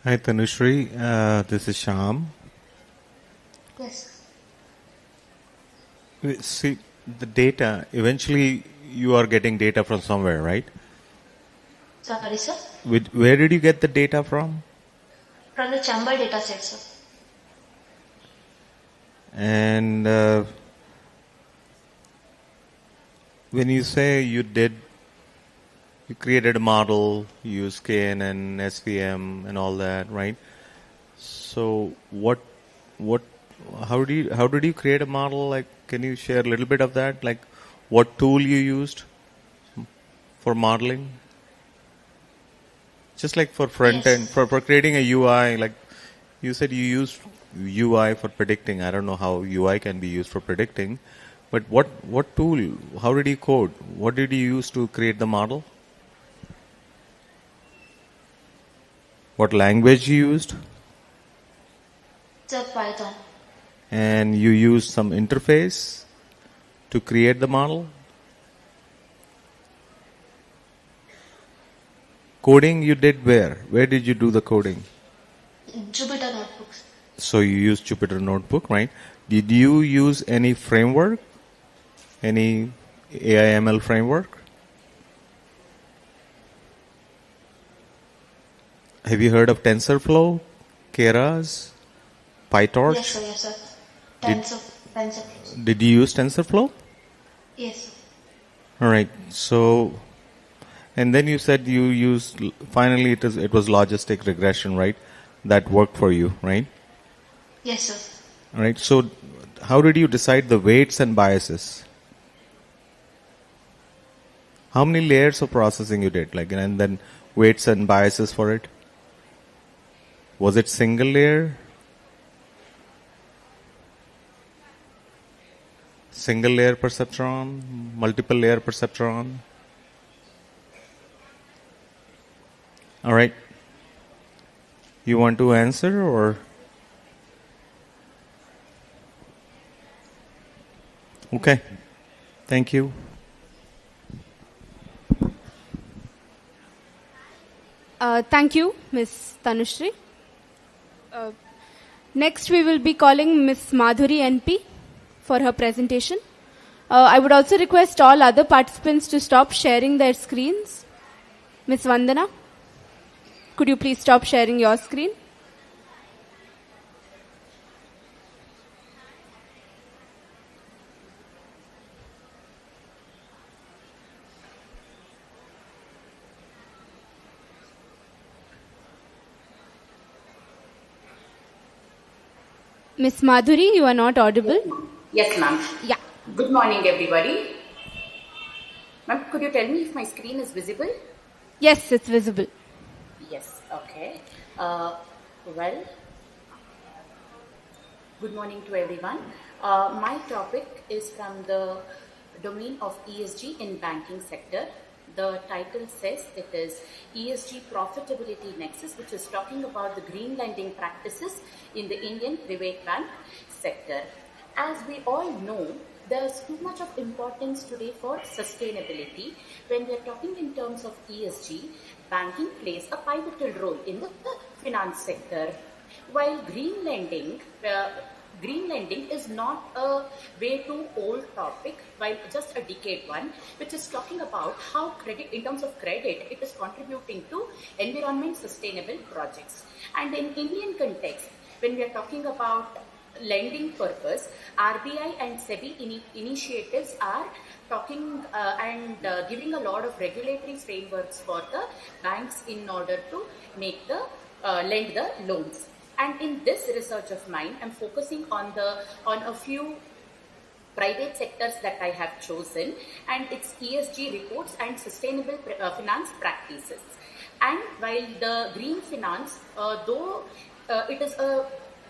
Hi Tanushri, this is Shyam. Yes. See, the data, eventually you are getting data from somewhere, right? Sorry, sir? Where did you get the data from? From the Chambal data set, sir. And when you say you created a model, you used KNN, SVM and all that, right? So how did you create a model? Like, can you share a little bit of that? Like, what tool you used for modeling? Just like for front end, for creating a UI, like you said you used UI for predicting. I don't know how UI can be used for predicting, but what tool, how did you code? What did you use to create the model? What language you used? It's a Python. And you used some interface to create the model? Coding you did where? Where did you do the coding? Jupyter Notebooks. So you used Jupyter Notebook, right? Did you use any framework? Any AI/ML framework? Have you heard of TensorFlow, Keras, PyTorch? Yes, sir. Yes, sir. TensorFlow. Did you use TensorFlow? Yes, sir. All right. So, and then you said you used, finally it was logistic regression, right? That worked for you, right? Yes, sir. All right. So how did you decide the weights and biases? How many layers of processing you did? Like, and then weights and biases for it? Was it single layer? Single layer perceptron? Multiple layer perceptron? All right. You want to answer or? Okay. Thank you. Thank you, Ms. Tanushri. Next, we will be calling Ms. Madhuri NP for her presentation. I would also request all other participants to stop sharing their screens. Ms. Vandana, could you please stop sharing your screen? Ms. Madhuri, you are not audible. Yes, ma'am. Yeah. Good morning, everybody. Ma'am, could you tell me if my screen is visible? Yes, it's visible. Yes, okay. Good morning to everyone. My topic is from the domain of ESG in banking sector. The title says it is ESG Profitability Nexus, which is talking about the green lending practices in the Indian private bank sector. As we all know, there's too much of importance today for sustainability. When we're talking in terms of ESG, banking plays a pivotal role in the finance sector. While green lending green lending is not a way too old topic, while just a decade one, which is talking about how credit, in terms of credit, it is contributing to environment sustainable projects. And in Indian context, when we are talking about lending purpose, RBI and SEBI initiatives are talking and giving a lot of regulatory frameworks for the banks in order to make the lend the loans. And in this research of mine, I'm focusing on a few private sectors that I have chosen, and it's ESG reports and sustainable finance practices. And while the green finance, though it is a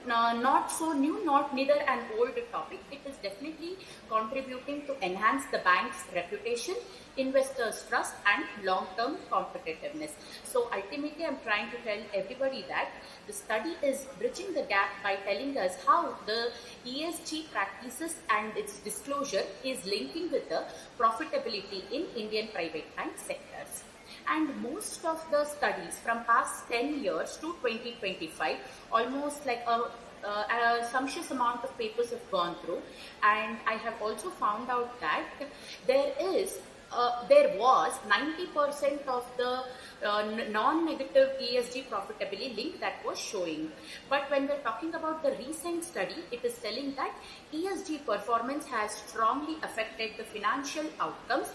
not so new, neither an old topic, it is definitely contributing to enhance the bank's reputation, investors' trust, and long-term competitiveness. So ultimately, I'm trying to tell everybody that the study is bridging the gap by telling us how the ESG practices and its disclosure is linking with the profitability in Indian private bank sectors. And most of the studies from past 10 years to 2025, almost like a sumptuous amount of papers have gone through, and I have also found out that there was 90% of the non-negative ESG profitability link that was showing. But when we're talking about the recent study, it is telling that ESG performance has strongly affected the financial outcomes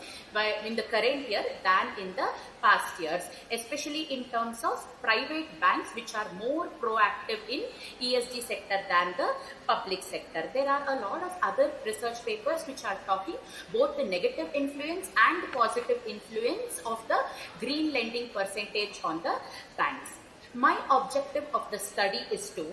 in the current year than in the past years, especially in terms of private banks, which are more proactive in ESG sector than the public sector. There are a lot of other research papers which are talking both the negative influence and positive influence of the green lending percentage on the banks. My objective of the study is to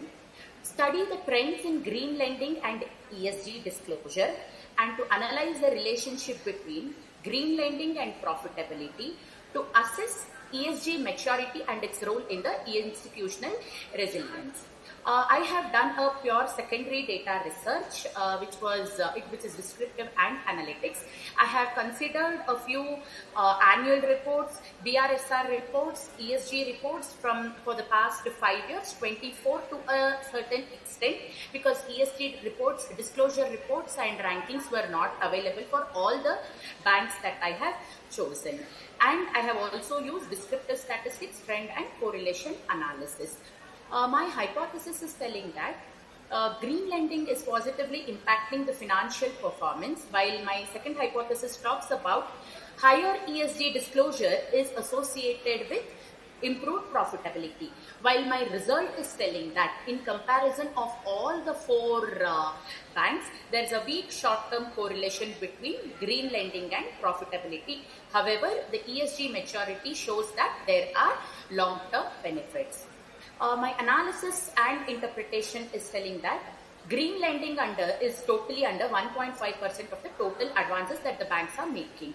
study the trends in green lending and ESG disclosure, and to analyze the relationship between green lending and profitability, to assess ESG maturity and its role in the institutional resilience. I have done a pure secondary data research, which is descriptive and analytics. I have considered a few annual reports, BRSR reports, ESG reports for the past 5 years, 24 to a certain extent, because ESG reports, disclosure reports and rankings were not available for all the banks that I have chosen. And I have also used descriptive statistics, trend and correlation analysis. My hypothesis is telling that green lending is positively impacting the financial performance, while my second hypothesis talks about higher ESG disclosure is associated with improved profitability, while my result is telling that in comparison of all the 4 banks, there is a weak short-term correlation between green lending and profitability. However, the ESG maturity shows that there are long-term benefits. My analysis and interpretation is telling that green lending is totally under 1.5% of the total advances that the banks are making.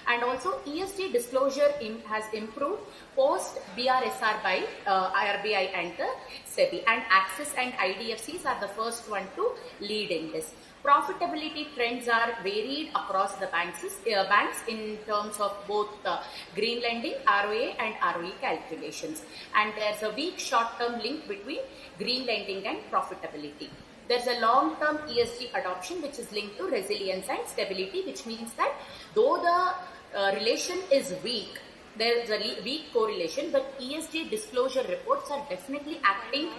And also ESG disclosure has improved post BRSR by RBI and the SEBI, and Axis and IDFCs are the first one to lead in this. Profitability trends are varied across the banks in terms of both green lending, ROA and ROE calculations. And there's a weak short-term link between green lending and profitability. There's a long-term ESG adoption which is linked to resilience and stability, which means that though the relation is weak, there is a weak correlation, but ESG disclosure reports are definitely acting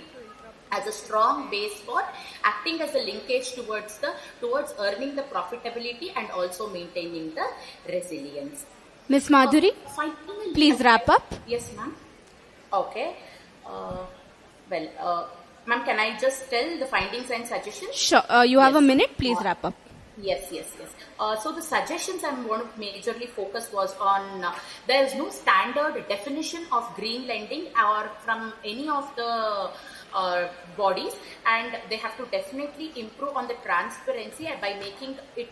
as a strong base for acting as a linkage towards earning the profitability and also maintaining the resilience. Ms. Madhuri, please wrap up. Yes, ma'am. Okay. Ma'am, can I just tell the findings and suggestions? Sure. You have a minute. Please wrap up. Yes. So the suggestions I'm going to majorly focus was on there is no standard definition of green lending or from any of the bodies, and they have to definitely improve on the transparency by making it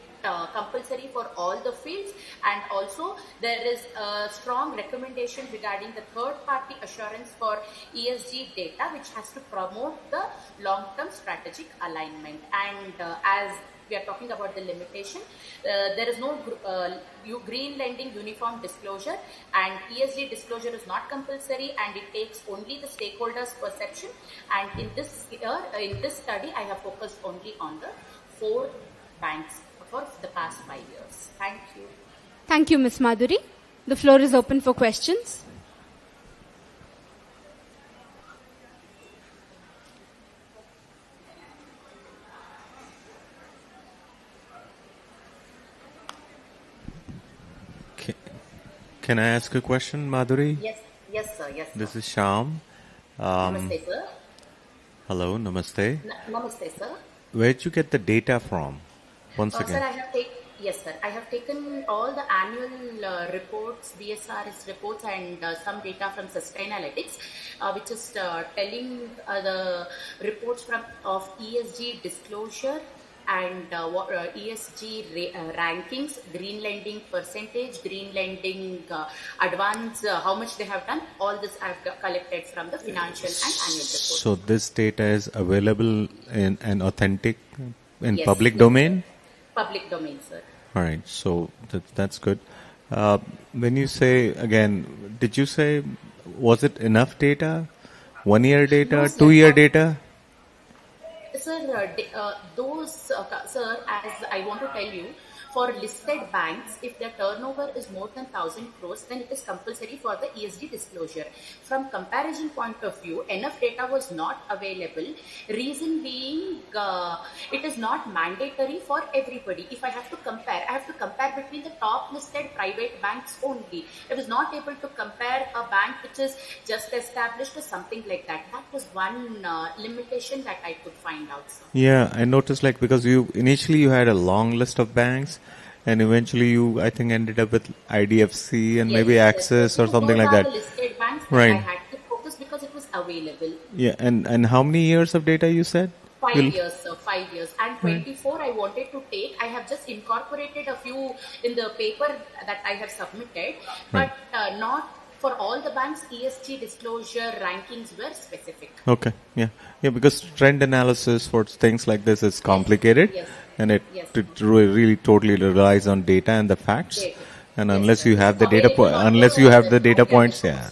compulsory for all the fields, and also there is a strong recommendation regarding the third-party assurance for ESG data, which has to promote the long-term strategic alignment. And as we are talking about the limitation, there is no green lending uniform disclosure, and ESG disclosure is not compulsory, and it takes only the stakeholders' perception. And in this study, I have focused only on the 4 banks for the past 5 years. Thank you. Thank you, Ms. Madhuri. The floor is open for questions. Can I ask a question, Madhuri? Yes, sir. Yes, sir. This is Shyam. Namaste, sir. Hello, namaste. Namaste, sir. Where did you get the data from? Once again. Sir, I have taken all the annual reports, BSRS reports, and some data from Sustainalytics, which is telling the reports of ESG disclosure and ESG rankings, green lending percentage, green lending advance, how much they have done. All this I have collected from the financial and annual report. So this data is available in and authentic in public domain? Public domain, sir. All right, so that's good. When you say, again, did you say, was it enough data? 1 year data, No, 2 year data? Sir, sir, as I want to tell you, for listed banks, if their turnover is more than 1,000 crores, then it is compulsory for the ESG disclosure. From comparison point of view, enough data was not available. Reason being, it is not mandatory for everybody. If I have to compare, I have to compare between the top listed private banks only. I was not able to compare a bank which is just established or something like that. That was one limitation that I could find out, sir. Yeah, I noticed, like, because initially you had a long list of banks, and eventually you, I think, ended up with IDFC and maybe Axis or something like that. Those are the listed banks that Right. I had to focus because it was available. Yeah, and how many years of data you said? 5 years, sir, 5 years. And 24 I wanted to take. I have just incorporated a few in the paper that I have submitted, but not for all the banks. ESG disclosure rankings were specific. Okay, yeah, because trend analysis for things like this is complicated, and it really totally relies on data and the facts, and unless you have the data points, yeah.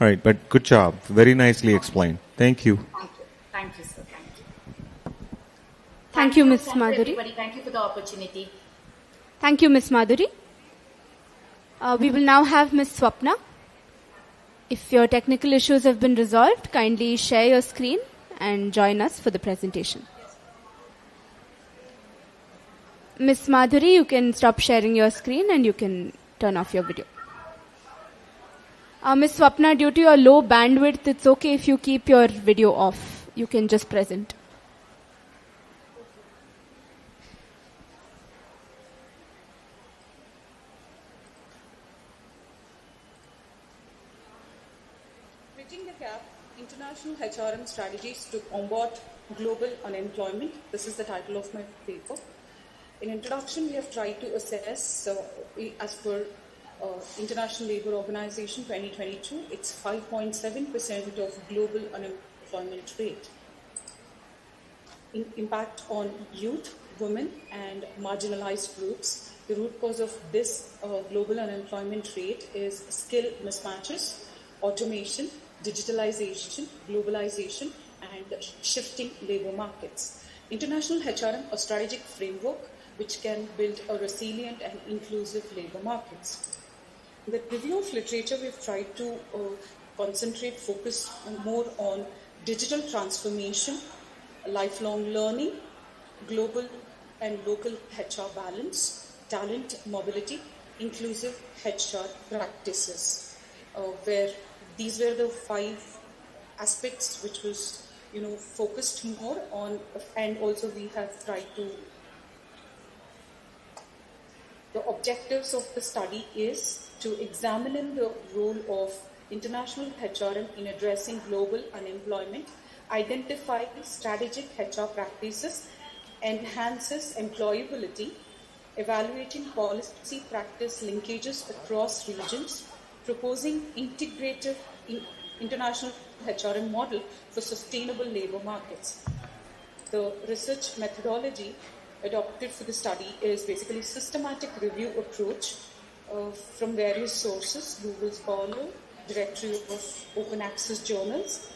All right, but good job, very nicely explained. Thank you. Thank you, sir. Thank you. Thank you, Ms. Thank you, Madhuri. everybody. Thank you for the opportunity. Thank you, Ms. Madhuri. We will now have Ms. Swapna. If your technical issues have been resolved, kindly share your screen and join us for the presentation. Ms. Madhuri, you can stop sharing your screen and you can turn off your video. Ms. Swapna, due to your low bandwidth, it's okay if you keep your video off. You can just present. Bridging the gap, international HRM strategies to combat global unemployment. This is the title of my paper. In introduction, we have tried to assess, as per International Labour Organization 2022, it's 5.7% of global unemployment rate. Impact on youth, women, and marginalized groups. The root cause of this global unemployment rate is skill mismatches, automation, digitalization, globalization, and shifting labor markets. International HRM, a strategic framework which can build a resilient and inclusive labor markets. In the review of literature, we've tried to focus more on digital transformation, lifelong learning, global and local HR balance, talent mobility, inclusive HR practices, where these were the 5 aspects which was, focused more on, and also we have tried to. The objectives of the study is to examine the role of international HRM in addressing global unemployment, identify strategic HR practices, enhances employability, evaluating policy practice linkages across regions, proposing integrative international HRM model for sustainable labor markets. The research methodology adopted for the study is basically systematic review approach from various sources, Google Scholar, directory of open access journals.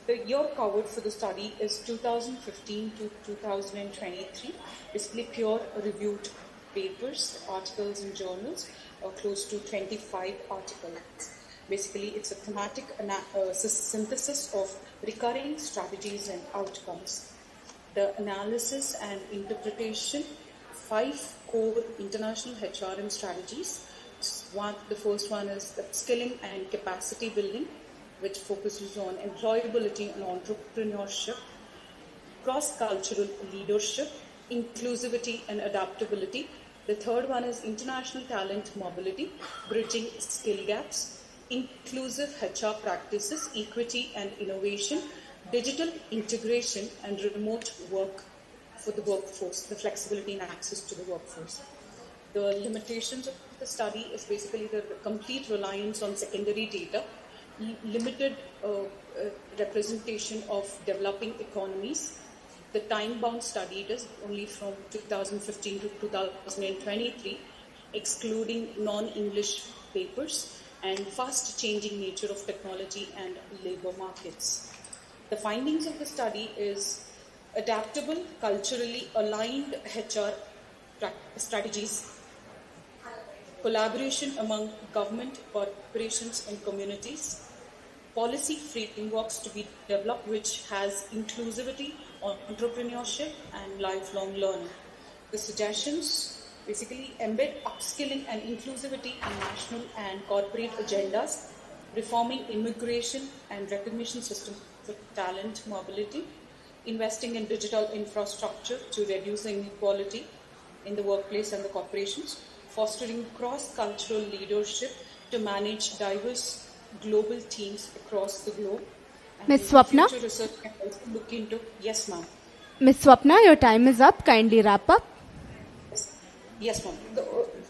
The year covered for the study is 2015 to 2023, basically pure reviewed papers, articles and journals, close to 25 articles. Basically, it's a thematic synthesis of recurring strategies and outcomes. The analysis and interpretation, 5 core international HRM strategies. The first one is upskilling and capacity building, which focuses on employability and entrepreneurship, cross-cultural leadership, inclusivity and adaptability. The third one is international talent mobility, bridging skill gaps, inclusive HR practices, equity and innovation, digital integration and remote work for the workforce, the flexibility and access to the workforce. The limitations of the study is basically the complete reliance on secondary data, limited representation of developing economies. The time-bound study is only from 2015 to 2023, excluding non-English papers, and fast-changing nature of technology and labor markets. The findings of the study is adaptable, culturally aligned HR strategies, collaboration among government, corporations and communities, policy frameworks to be developed which has inclusivity, entrepreneurship and lifelong learning. The suggestions basically embed upskilling and inclusivity in national and corporate agendas, reforming immigration and recognition system for talent mobility, investing in digital infrastructure to reduce inequality in the workplace and the corporations, fostering cross-cultural leadership to manage diverse global teams across the globe. Ms. Swapna? Future research can also look into. Yes, ma'am. Ms. Swapna, your time is up. Kindly wrap up. Yes, ma'am.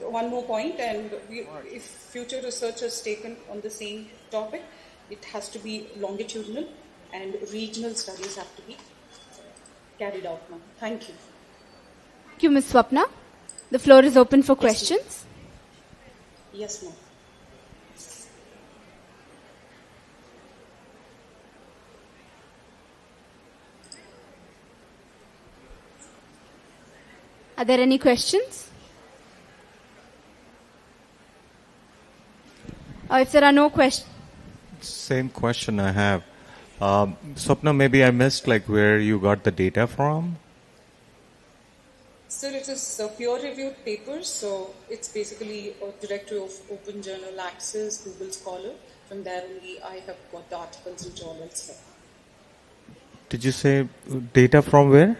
One more point, and if future research is taken on the same topic, it has to be longitudinal and regional studies have to be carried out, ma'am. Thank you. Thank you, Ms. Swapna. The floor is open for questions. Yes, ma'am. Are there any questions? If there are no questions. Same question I have. Swapna, maybe I missed like where you got the data from? Sir, it is peer-reviewed papers, so it's basically a directory of Open Journal Access, Google Scholar. From there only I have got the articles and journals here. Did you say data from where?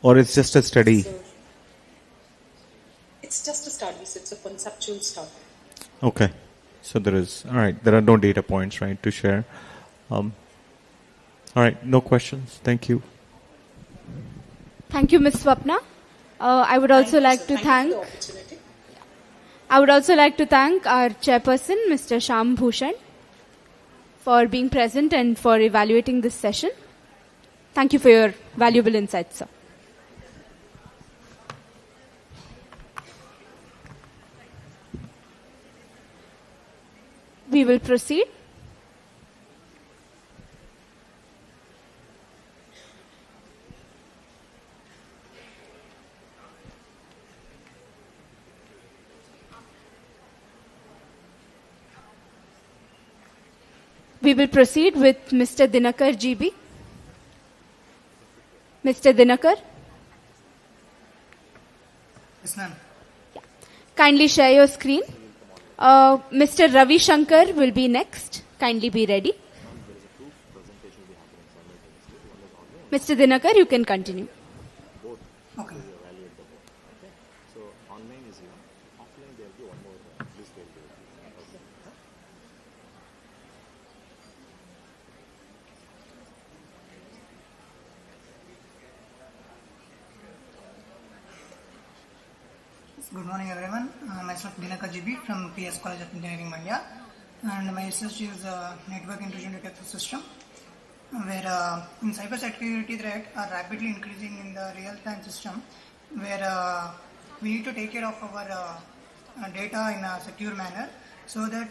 Or it's just a study? So, it's just a study, so it's a conceptual study. Okay. So there is, all right, there are no data points, right, to share. All right, no questions. Thank you. Thank you, Ms. Swapna. I would also like to thank our chairperson, Mr. Shyam Bhushan, for being present and for evaluating this session. Thank you for your valuable insights, sir. We will proceed. We will proceed with Mr. Dinakar GB. Mr. Dinakar? Yes, ma'am. Yeah. Kindly share your screen. Mr. Ravi Shankar will be next. Kindly be ready. Mr. Dinakar, you can continue. Okay. Good morning, everyone. Myself Dinaka GB from PS College of Engineering, Mandya, and my research is network intrusion detection system, where in cybersecurity threat are rapidly increasing in the real-time system, where we need to take care of our data in a secure manner, so that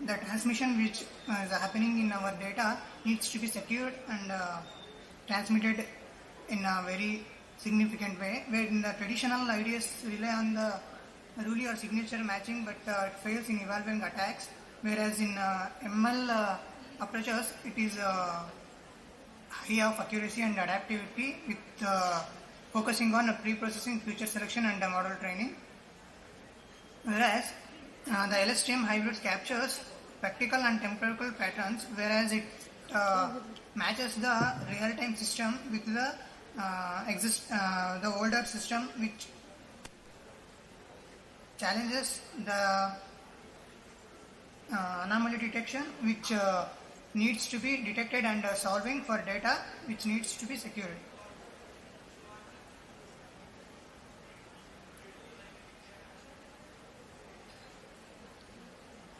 the transmission which is happening in our data needs to be secured and transmitted in a very significant way, where in the traditional IDS rely on the rule or signature matching, but it fails in evolving attacks, whereas in ML approaches it is high of accuracy and adaptivity with focusing on pre-processing, feature selection and model training, whereas the LSTM hybrid captures practical and temporal patterns, whereas it matches the real-time system with the the older system, which challenges the anomaly detection, which needs to be detected and solving for data which needs to be secured.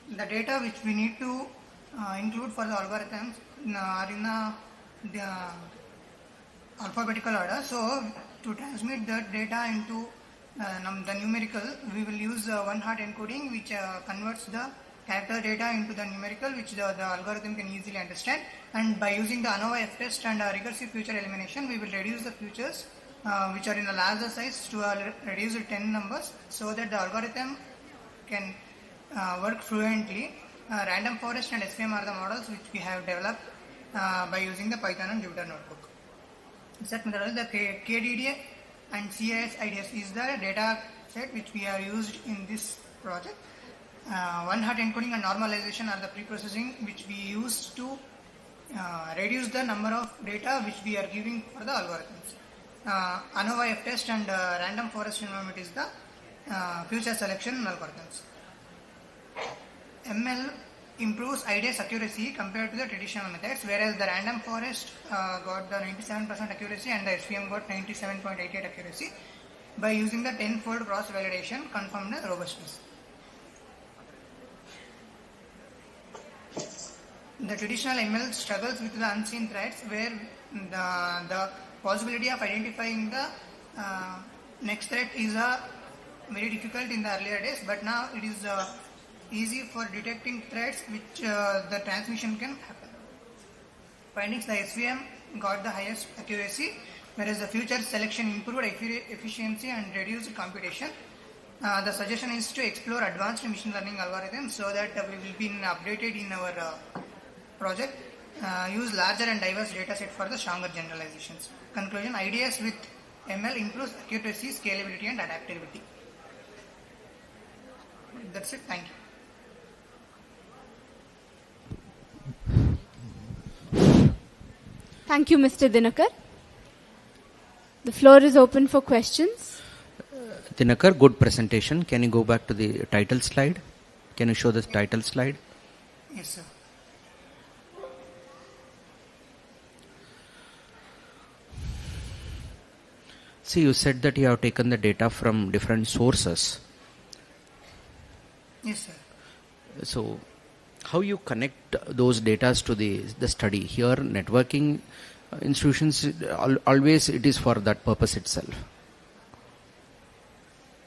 The data which we need to include for the algorithms are in the alphabetical order. So to transmit that data into the numerical, we will use one-hot encoding, which converts the character data into the numerical, which the algorithm can easily understand. And by using the ANOVA F-test and recursive feature elimination, we will reduce the features which are in a larger size to reduce to 10 numbers, so that the algorithm can work fluently. Random forest and SVM are the models which we have developed by using the Python and Jupyter notebook. Set methodology, the KDD and CIS IDS is the data set which we have used in this project. One-hot encoding and normalization are the pre-processing which we use to reduce the number of data which we are giving for the algorithms. ANOVA F-test and random forest environment is the future selection algorithms. ML improves IDS accuracy compared to the traditional methods, whereas the random forest got the 97% accuracy and the SVM got 97.88 accuracy. By using the 10-fold cross-validation, confirmed the robustness. The traditional ML struggles with the unseen threats, where the possibility of identifying the next threat is very difficult in the earlier days, but now it is easy for detecting threats which the transmission can happen. Findings: the SVM got the highest accuracy, whereas the future selection improved efficiency and reduced computation. The suggestion is to explore advanced machine learning algorithms, so that we will be updated in our project. Use larger and diverse data set for the stronger generalizations. Conclusion: IDS with ML improves accuracy, scalability and adaptability. That's it. Thank you. Thank you, Mr. Dinakar. The floor is open for questions. Dinakar, good presentation. Can you go back to the title slide? Can you show the title slide? Yes, sir. See, you said that you have taken the data from different sources. Yes, sir. So, how you connect those data to the study? Here, networking institutions, always it is for that purpose itself.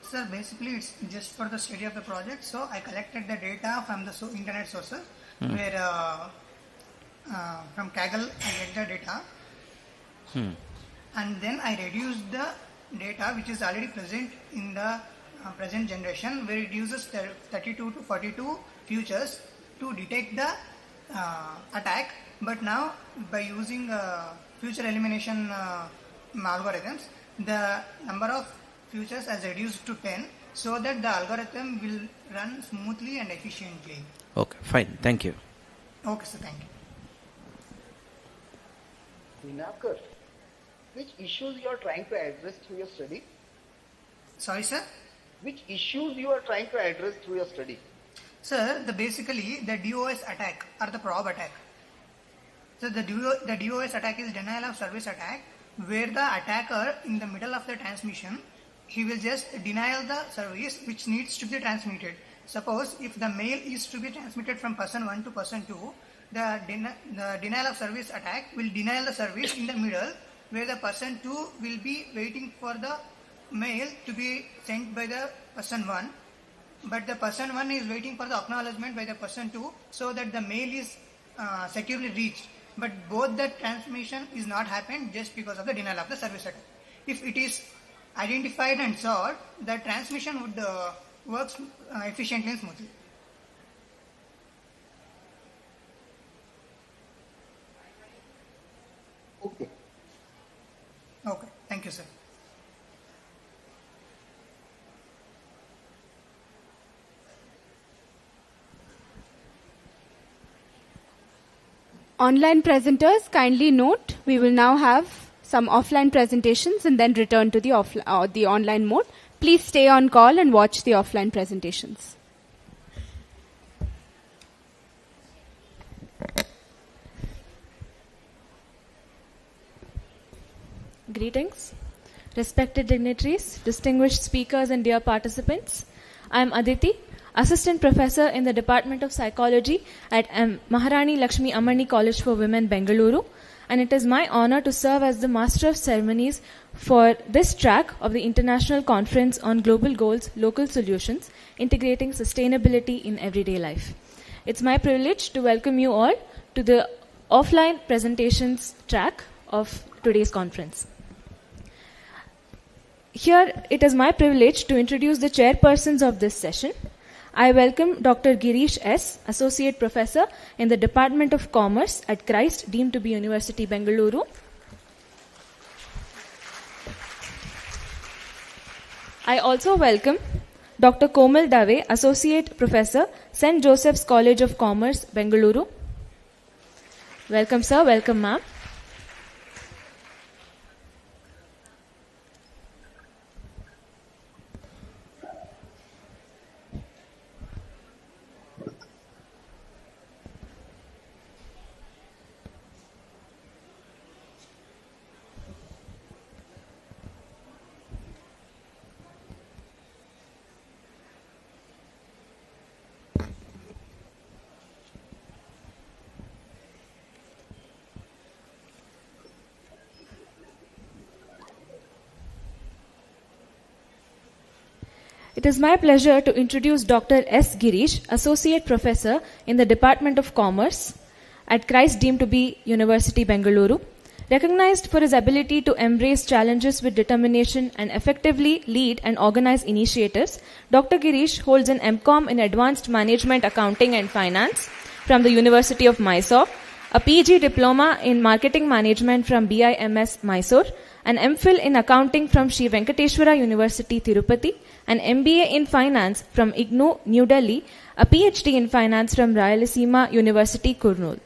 Sir, basically it's just for the study of the project. So I collected the data from the internet sources, where from Kaggle I get the data, and then I reduced the data which is already present in the present generation, where it uses 32 to 42 futures to detect the attack. But now by using future elimination algorithms, the number of futures has reduced to 10, so that the algorithm will run smoothly and efficiently. Okay, fine. Thank you. Okay, sir. Thank you. Dinakar, which issues you are trying to address through your study? Sorry, sir? Which issues you are trying to address through your study? Sir, basically the DOS attack or the probe attack. So the DOS attack is denial of service attack, where the attacker in the middle of the transmission he will just deny the service which needs to be transmitted. Suppose if the mail is to be transmitted from person 1 to person 2, the denial of service attack will deny the service in the middle, where the person 2 will be waiting for the mail to be sent by the person 1, but the person 1 is waiting for the acknowledgement by the person 2 so that the mail is securely reached. But both the transmission is not happened just because of the denial of the service attack. If it is identified and solved, the transmission would work efficiently and smoothly. Okay. Okay, thank you, sir. Online presenters, kindly note, we will now have some offline presentations and then return to the online mode. Please stay on call and watch the offline presentations. Greetings, respected dignitaries, distinguished speakers and dear participants. I am Aditi, Assistant Professor in the Department of Psychology at Maharani Lakshmi Ammani College for Women, Bengaluru, and it is my honor to serve as the Master of Ceremonies for this track of the International Conference on Global Goals, Local Solutions, Integrating Sustainability in Everyday Life. It's my privilege to welcome you all to the offline presentations track of today's conference. Here, it is my privilege to introduce the chairpersons of this session. I welcome Dr. Girish S., Associate Professor in the Department of Commerce at Christ, deemed to be University, Bengaluru. I also welcome Dr. Komal Dave, Associate Professor, St. Joseph's College of Commerce, Bengaluru. Welcome, sir. Welcome, ma'am. It is my pleasure to introduce Dr. S. Girish, Associate Professor in the Department of Commerce at Christ, deemed to be University, Bengaluru. Recognized for his ability to embrace challenges with determination and effectively lead and organize initiatives, Dr. Girish holds an MCom in Advanced Management Accounting and Finance from the University of Mysore, a PG Diploma in Marketing Management from BIMS Mysore, an MPhil in Accounting from Sri Venkateshwara University, Tirupati, an MBA in Finance from IGNOU, New Delhi, a PhD in Finance from Rayalaseema University, Kurnool.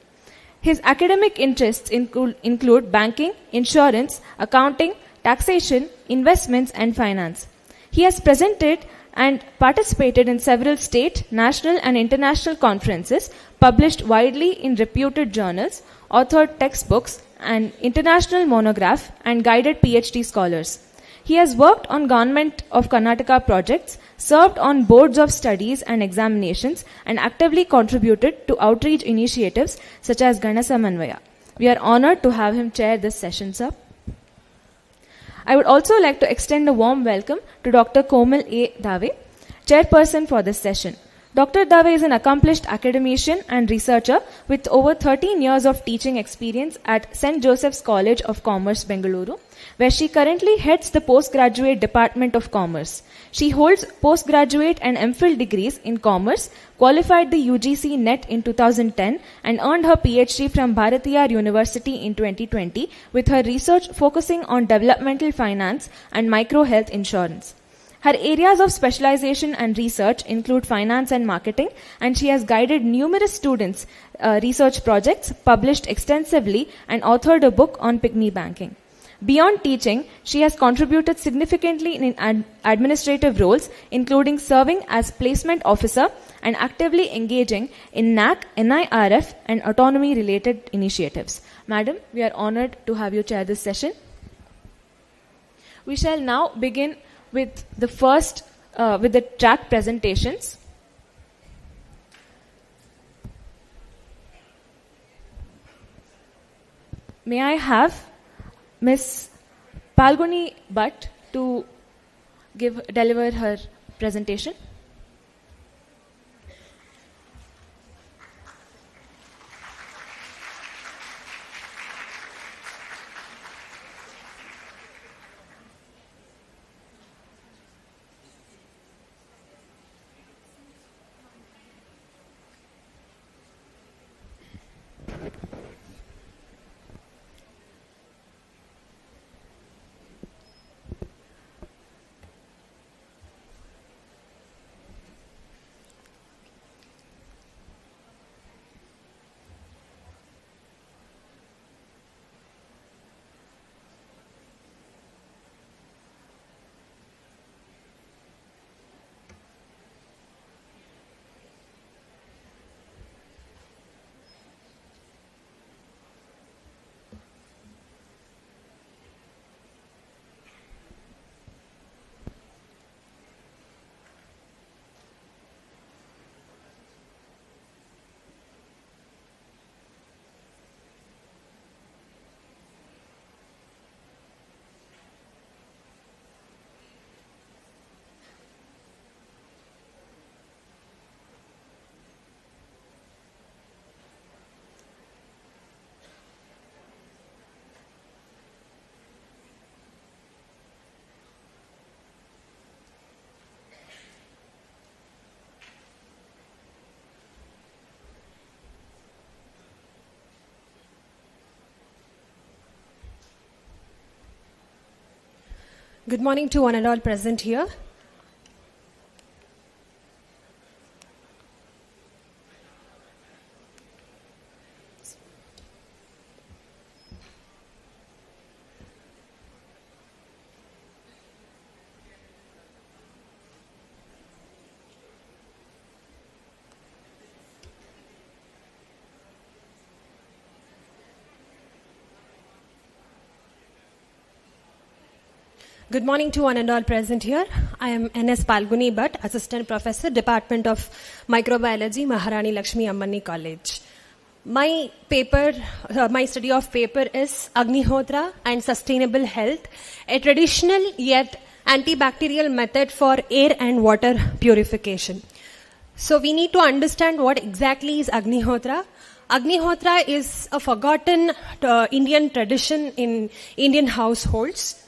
His academic interests include banking, insurance, accounting, taxation, investments, and finance. He has presented and participated in several state, national, and international conferences, published widely in reputed journals, authored textbooks, and international monograph, and guided PhD scholars. He has worked on Government of Karnataka projects, served on boards of studies and examinations, and actively contributed to outreach initiatives such as Ganasamanvaya. We are honored to have him chair this session, sir. I would also like to extend a warm welcome to Dr. Komal A. Dave, chairperson for this session. Dr. Dave is an accomplished academician and researcher with over 13 years of teaching experience at St. Joseph's College of Commerce, Bengaluru, where she currently heads the postgraduate department of commerce. She holds postgraduate and MPhil degrees in commerce, qualified the UGC NET in 2010, and earned her PhD from Bharatiyar University in 2020 with her research focusing on developmental finance and micro-health insurance. Her areas of specialization and research include finance and marketing, and she has guided numerous students' research projects, published extensively, and authored a book on pygmy banking. Beyond teaching, she has contributed significantly in administrative roles, including serving as placement officer and actively engaging in NAC, NIRF, and autonomy-related initiatives. Madam, we are honored to have you chair this session. We shall now begin with the with the track presentations. May I have Ms. Palguni Bhatt to deliver her presentation? Good morning to one and all present here. Good morning to one and all present here. I am N.S. Palguni Bhatt, Assistant Professor, Department of Microbiology, Maharani Lakshmi Ammani College. My study of paper is Agnihotra and Sustainable Health, a traditional yet antibacterial method for air and water purification. So we need to understand what exactly is Agnihotra. Agnihotra is a forgotten Indian tradition in Indian households,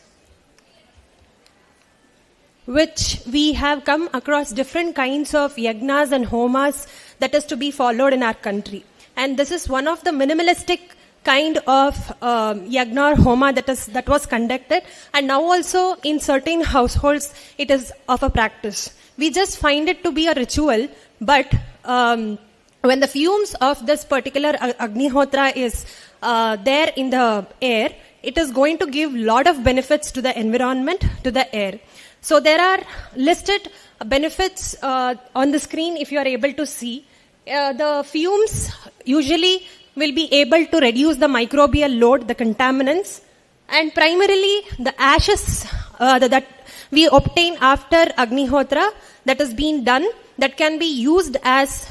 which we have come across different kinds of yagnas and homas that is to be followed in our country. And this is one of the minimalistic kind of yagna or homa that was conducted. And now also in certain households, it is of a practice. We just find it to be a ritual, but when the fumes of this particular Agnihotra is there in the air, it is going to give lot of benefits to the environment, to the air. So there are listed benefits on the screen if you are able to see. The fumes usually will be able to reduce the microbial load, the contaminants, and primarily the ashes that we obtain after Agnihotra that is being done, that can be used as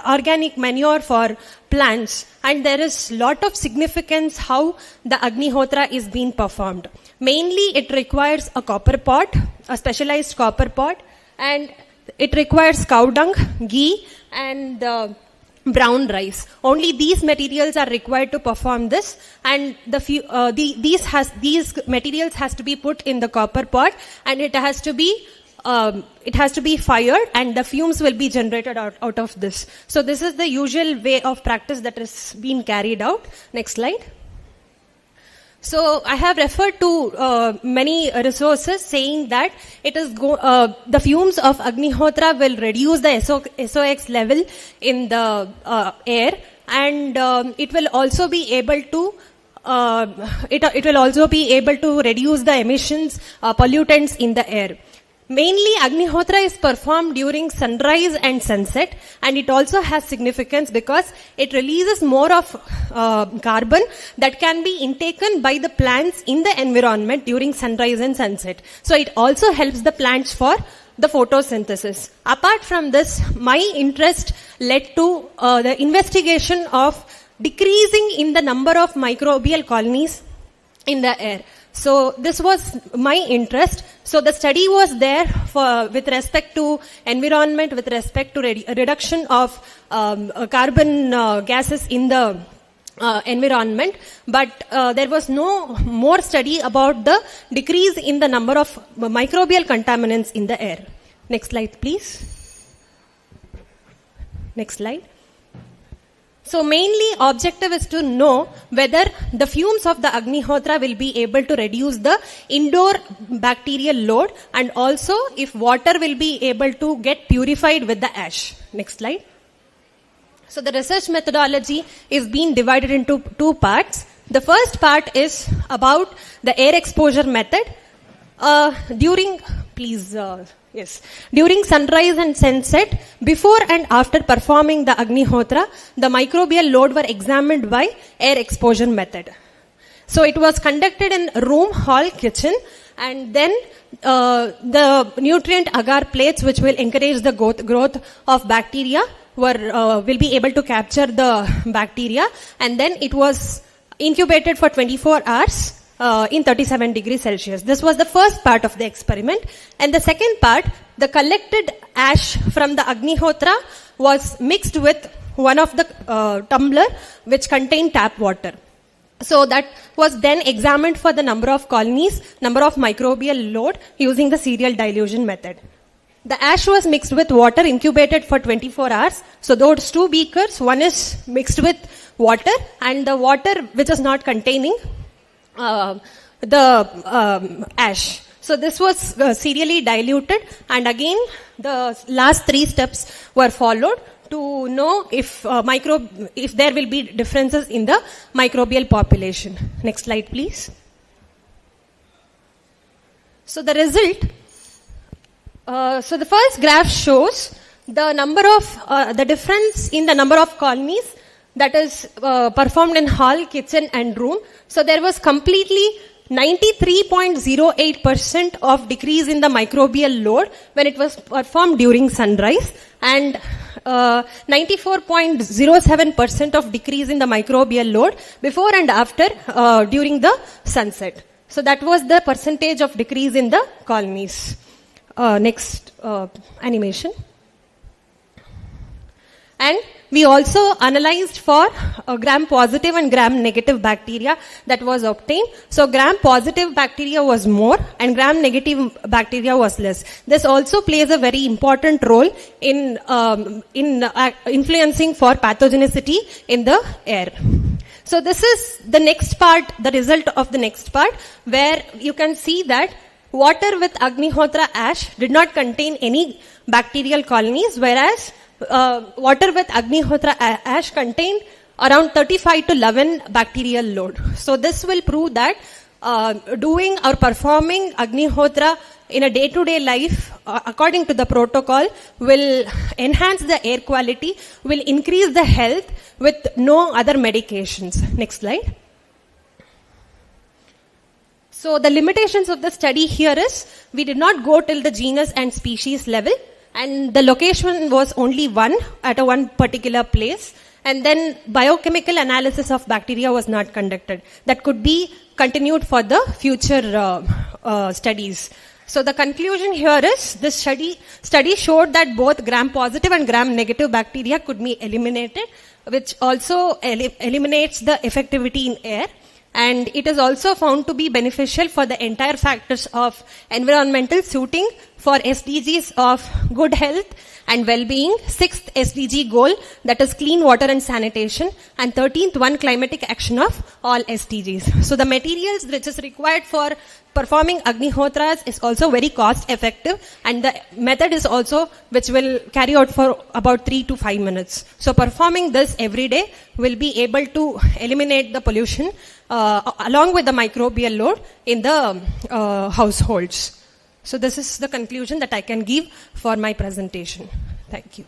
organic manure for plants. And there is lot of significance how the Agnihotra is being performed. Mainly it requires a copper pot, a specialized copper pot, and it requires cow dung, ghee, and brown rice. Only these materials are required to perform this, and these materials has to be put in the copper pot, and it has to be fired, and the fumes will be generated out of this. So this is the usual way of practice that is being carried out. Next slide. So I have referred to many resources saying that it is the fumes of Agnihotra will reduce the SOx level in the air, and it will also be able to it will also be able to reduce the emissions, pollutants in the air. Mainly, Agnihotra is performed during sunrise and sunset, and it also has significance because it releases more of carbon that can be intaken by the plants in the environment during sunrise and sunset. So it also helps the plants for the photosynthesis. Apart from this, my interest led to the investigation of decreasing in the number of microbial colonies in the air. So this was my interest. So the study was there with respect to environment, with respect to reduction of carbon gases in the environment, but there was no more study about the decrease in the number of microbial contaminants in the air. Next slide, please. Next slide. So mainly objective is to know whether the fumes of the Agnihotra will be able to reduce the indoor bacterial load, and also if water will be able to get purified with the ash. Next slide. So the research methodology is being divided into two parts. The first part is about the air exposure method. During sunrise and sunset, before and after performing the Agnihotra, the microbial load were examined by air exposure method. So it was conducted in room, hall, kitchen, and then the nutrient agar plates, which will encourage the growth of bacteria, will be able to capture the bacteria, and then it was incubated for 24 hours in 37 degrees Celsius. This was the first part of the experiment. And the second part, the collected ash from the Agnihotra was mixed with one of the tumbler which contained tap water. So that was then examined for the number of colonies, number of microbial load using the serial dilution method. The ash was mixed with water, incubated for 24 hours. So those two beakers, one is mixed with water, and the water which is not containing the ash. So this was serially diluted, and again the last three steps were followed to know if there will be differences in the microbial population. Next slide, please. So the result. So the first graph shows the number of the difference in the number of colonies that is performed in hall, kitchen, and room. So there was completely 93.08% of decrease in the microbial load when it was performed during sunrise, and 94.07% of decrease in the microbial load before and after during the sunset. So that was the percentage of decrease in the colonies. Next animation. And we also analyzed for gram-positive and gram-negative bacteria that was obtained. So gram-positive bacteria was more and gram-negative bacteria was less. This also plays a very important role in influencing for pathogenicity in the air. So this is the next part, the result of the next part, where you can see that water with Agnihotra ash did not contain any bacterial colonies, whereas water with Agnihotra ash contained around 35 to 11 bacterial load. So this will prove that doing or performing Agnihotra in a day-to-day life according to the protocol will enhance the air quality, will increase the health with no other medications. Next slide. So the limitations of the study here is we did not go till the genus and species level, and the location was only at one particular place, and then biochemical analysis of bacteria was not conducted. That could be continued for the future studies. So the conclusion here is this study showed that both gram-positive and gram-negative bacteria could be eliminated, which also eliminates the effectivity in air. And it is also found to be beneficial for the entire factors of environmental suiting for SDGs of good health and well-being, 6th SDG goal, that is clean water and sanitation, and 13th one climatic action of all SDGs. So the materials which is required for performing Agnihotras is also very cost effective, and the method is also which will carry out for about 3 to 5 minutes. So performing this every day will be able to eliminate the pollution along with the microbial load in the households. So this is the conclusion that I can give for my presentation. Thank you.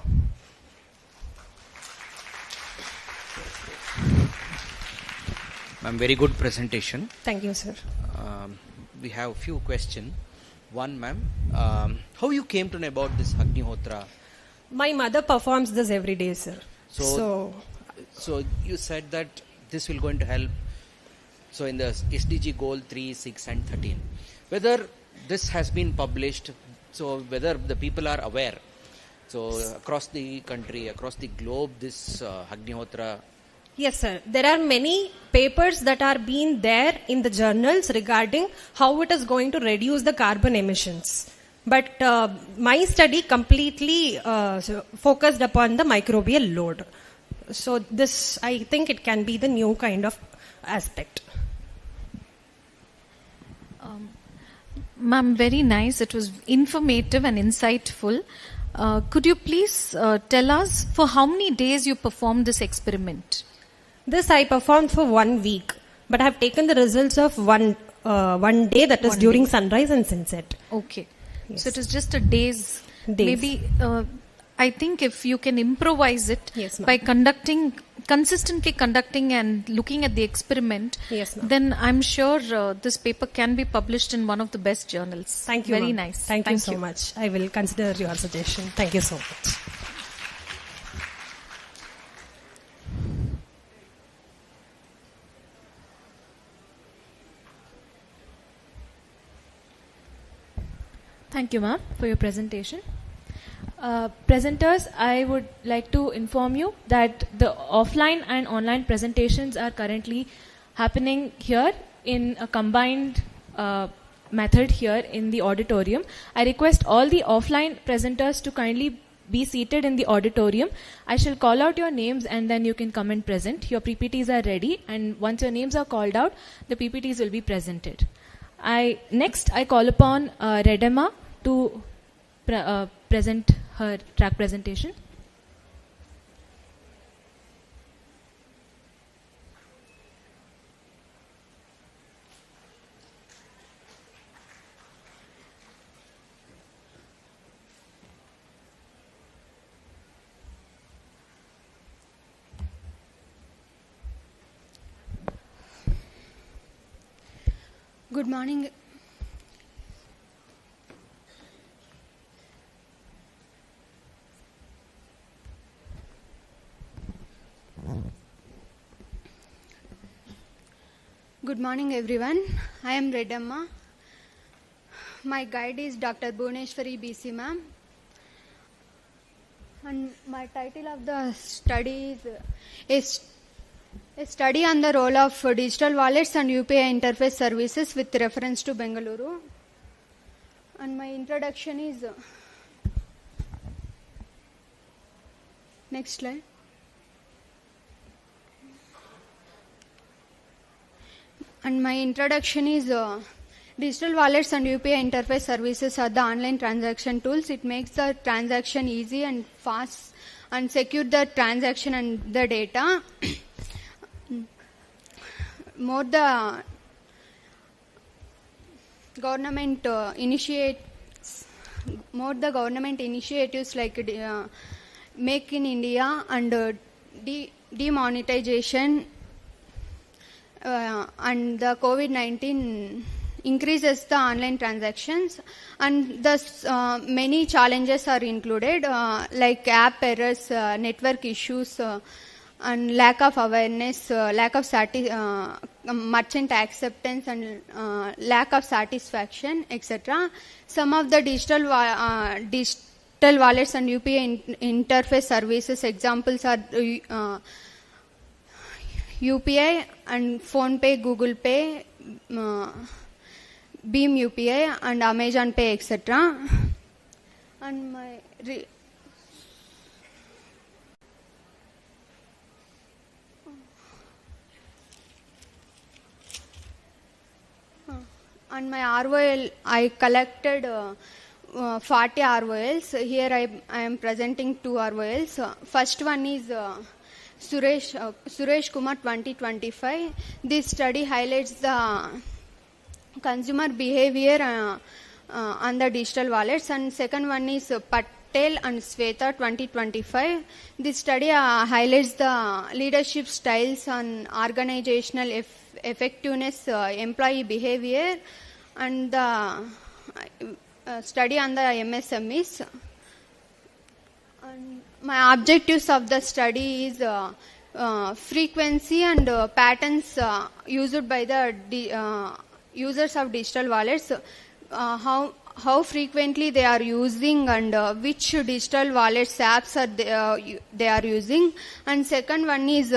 Ma'am, very good presentation. Thank you, sir. We have a few questions. One, ma'am, how you came to know about this Agnihotra? My mother performs this every day, sir. So you said that this will going to help. So in the SDG goal 3, 6 and 13, whether this has been published, so whether the people are aware. So across the country, across the globe, this Agnihotra. Yes, sir. There are many papers that are being there in the journals regarding how it is going to reduce the carbon emissions. But my study completely focused upon the microbial load. So this, I think it can be the new kind of aspect. Ma'am, very nice. It was informative and insightful. Could you please tell us for how many days you performed this experiment? This I performed for 1 week, but I have taken the results of one day, that is during sunrise and sunset. Okay. Yes. So it is just a day's. Maybe I think if you can improvise it by consistently conducting and looking at the experiment, then I'm sure this paper can be published in one of the best journals. Thank you. Very ma'am. nice. Thank you so much. I will consider your suggestion. Thank you so much. Thank you, ma'am, for your presentation. Presenters, I would like to inform you that the offline and online presentations are currently happening here in a combined method here in the auditorium. I request all the offline presenters to kindly be seated in the auditorium. I shall call out your names and then you can come and present. Your PPTs are ready, and once your names are called out, the PPTs will be presented. Next, I call upon Redemma to present her track presentation. Good morning. Good morning, everyone. I am Redamma. My guide is Dr. Bhuneshwari BC ma'am. And my title of the study is a study on the role of digital wallets and UPI interface services with reference to Bengaluru. And my introduction is next slide. And my introduction is digital wallets and UPI interface services are the online transaction tools. It makes the transaction easy and fast and secure the transaction and the data. More the government initiatives like Make in India and demonetization and the COVID-19 increases the online transactions, and thus many challenges are included like app errors, network issues, and lack of awareness, lack of merchant acceptance, and lack of satisfaction, etc. Some of the digital wallets and UPI interface services examples are UPI and PhonePe, Google Pay, Beam UPI and Amazon Pay, etc. And my ROL, I collected 40 ROLs. Here I am presenting 2 ROLs. First one is Suresh Kumar 2025. This study highlights the consumer behavior on the digital wallets, and second one is Patel and Sweta 2025. This study highlights the leadership styles and organizational effectiveness, employee behavior, and the study on the MSMEs. And my objectives of the study is frequency and patterns used by the users of digital wallets, how frequently they are using, and which digital wallets apps are they are using. And second one is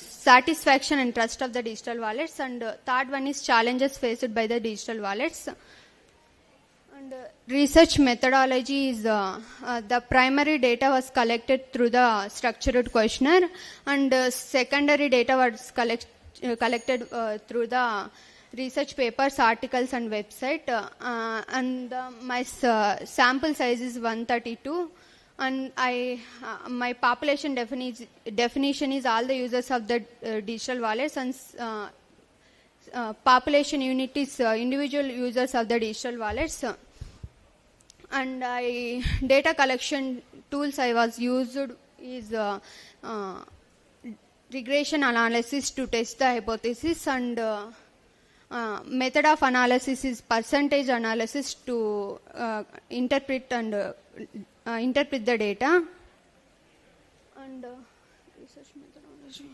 satisfaction and trust of the digital wallets, and third one is challenges faced by the digital wallets. And research methodology is the primary data was collected through the structured questionnaire, and secondary data was collected through the research papers, articles, and website. And my sample size is 132, and my population definition is all the users of the digital wallets, and population unit is individual users of the digital wallets. And data collection tools I was used is regression analysis to test the hypothesis, and method of analysis is percentage analysis to interpret the data. And research methodology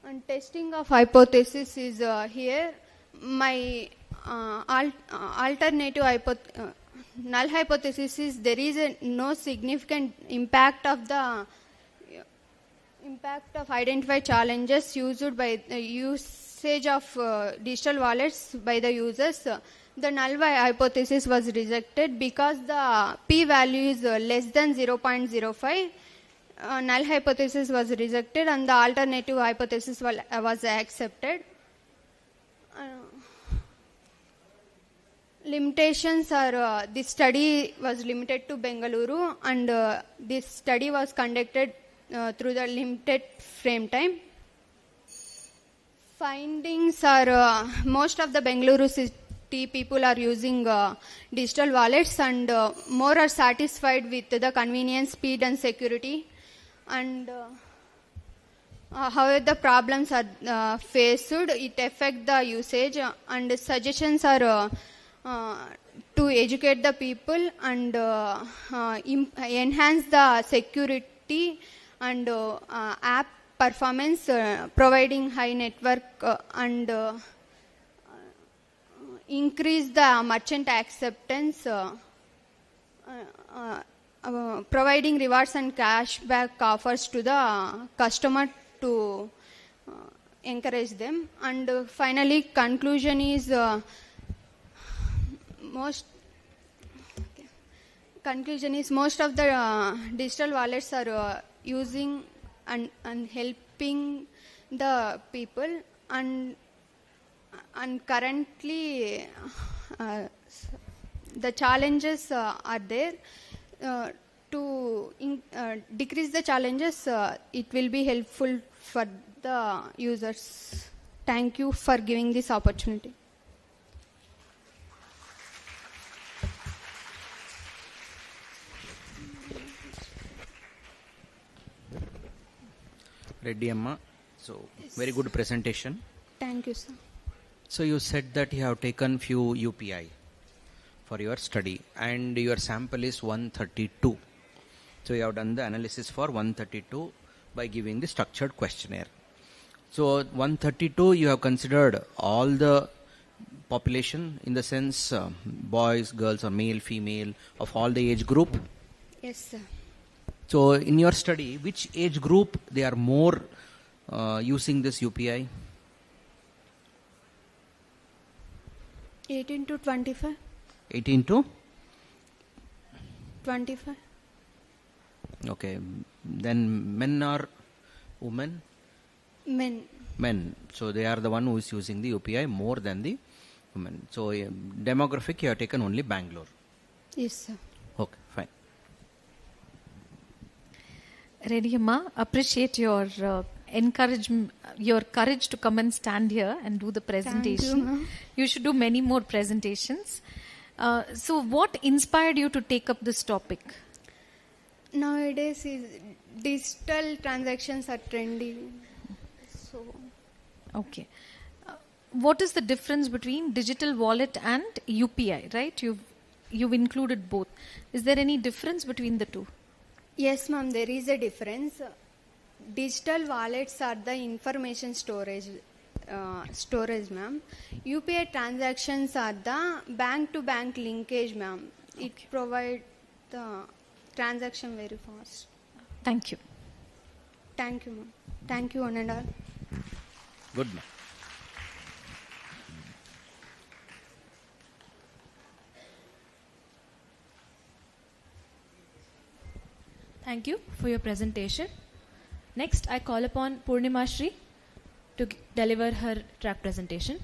and testing of hypothesis is here. My alternative null hypothesis is there is no significant impact of identified challenges used by usage of digital wallets by the users. The null hypothesis was rejected because the p-value is less than 0.05. Null hypothesis was rejected, and the alternative hypothesis was accepted. Limitations are this study was limited to Bengaluru, and this study was conducted through the limited frame time. Findings are most of the Bengaluru city people are using digital wallets, and more are satisfied with the convenience, speed, and security. And however the problems are faced, it affects the usage, and suggestions are to educate the people and enhance the security and app performance, providing high network and increase the merchant acceptance, providing rewards and cashback offers to the customer to encourage them. And finally, conclusion is most of the digital wallets are using and helping the people, and currently the challenges are there. To decrease the challenges, it will be helpful for the users. Thank you for giving this opportunity. Reddy Amma, so very good presentation. Thank you, sir. So you said that you have taken few UPI for your study, and your sample is 132. So you have done the analysis for 132 by giving the structured questionnaire. So 132, you have considered all the population in the sense boys, girls, or male, female, of all the age group? Yes, sir. So in your study, which age group they are more using this UPI? 18 to 25. 18 to? 25. Okay. Then men or women? Men. Men. So they are the one who is using the UPI more than the women. So demographic, you have taken only Bangalore. Yes, sir. Okay, fine. Reddy Amma, appreciate your encourage your courage to come and stand here and do the presentation. Thank you, You should do many more presentations. So what inspired you to take up this topic? Nowadays, digital transactions are trendy. So, okay. What is the difference between digital wallet and UPI, right? You've included both. Is there any difference between the two? yes, ma'am, there is a difference. Digital wallets are the information storage, ma'am. UPI transactions are the bank-to-bank linkage, ma'am. It provides the transaction very fast. Thank you. Thank you, ma'am. Thank you, one and all. Good, ma'am. Thank you for your presentation. Next, I call upon Purnima Shri to deliver her track presentation.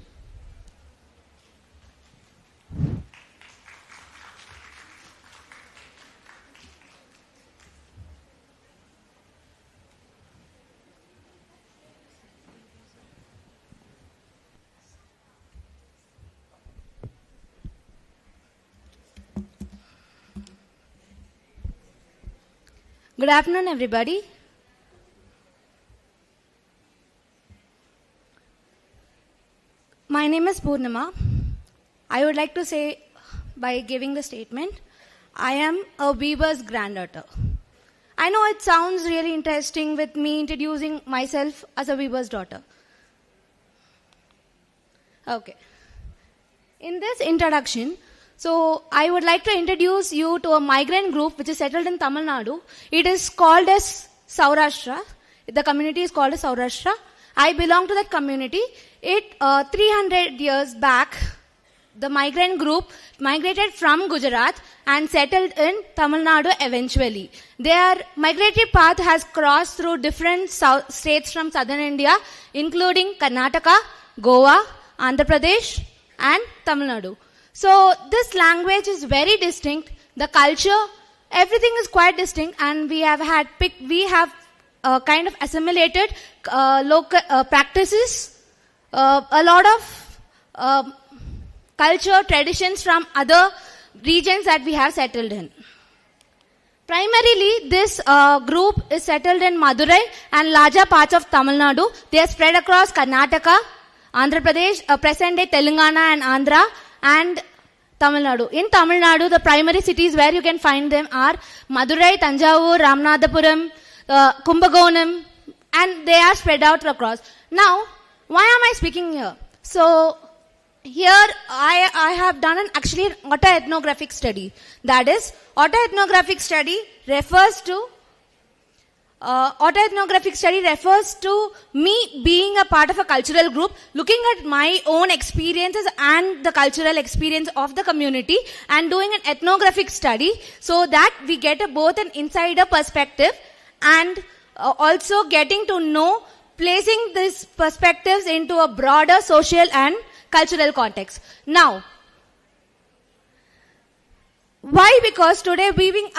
Good afternoon, everybody. My name is Purnima. I would like to say, by giving the statement, I am a weaver's granddaughter. I know it sounds really interesting with me introducing myself as a weaver's daughter. Okay. In this introduction, so I would like to introduce you to a migrant group which is settled in Tamil Nadu. It is called as Saurashtra. The community is called as Saurashtra. I belong to that community. 300 years back, the migrant group migrated from Gujarat and settled in Tamil Nadu eventually. Their migratory path has crossed through different states from southern India, including Karnataka, Goa, Andhra Pradesh, and Tamil Nadu. So this language is very distinct. The culture, everything is quite distinct, and we have kind of assimilated local practices, a lot of culture, traditions from other regions that we have settled in. Primarily, this group is settled in Madurai and larger parts of Tamil Nadu. They are spread across Karnataka, Andhra Pradesh, present-day Telangana and Andhra, and Tamil Nadu. In Tamil Nadu, the primary cities where you can find them are Madurai, Tanjavur, Ramanathapuram, Kumbakonam, and they are spread out across. Now, why am I speaking here? So, here I have done an autoethnographic study. That is, autoethnographic study refers to me being a part of a cultural group, looking at my own experiences and the cultural experience of the community and doing an ethnographic study so that we get both an insider perspective and also getting to know, placing these perspectives into a broader social and cultural context. Now, why? Because today weaving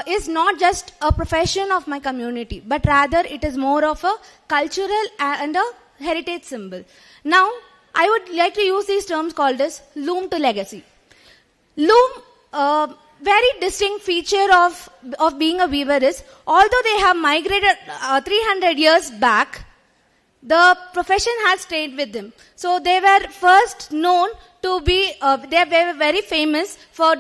is not just a profession of my community, but rather it is more of a cultural and a heritage symbol. Now, I would like to use these terms called as loom to legacy. Loom, very distinct feature of being a weaver is, although they have migrated 300 years back, the profession has stayed with them. So they were first known to be, they were very famous for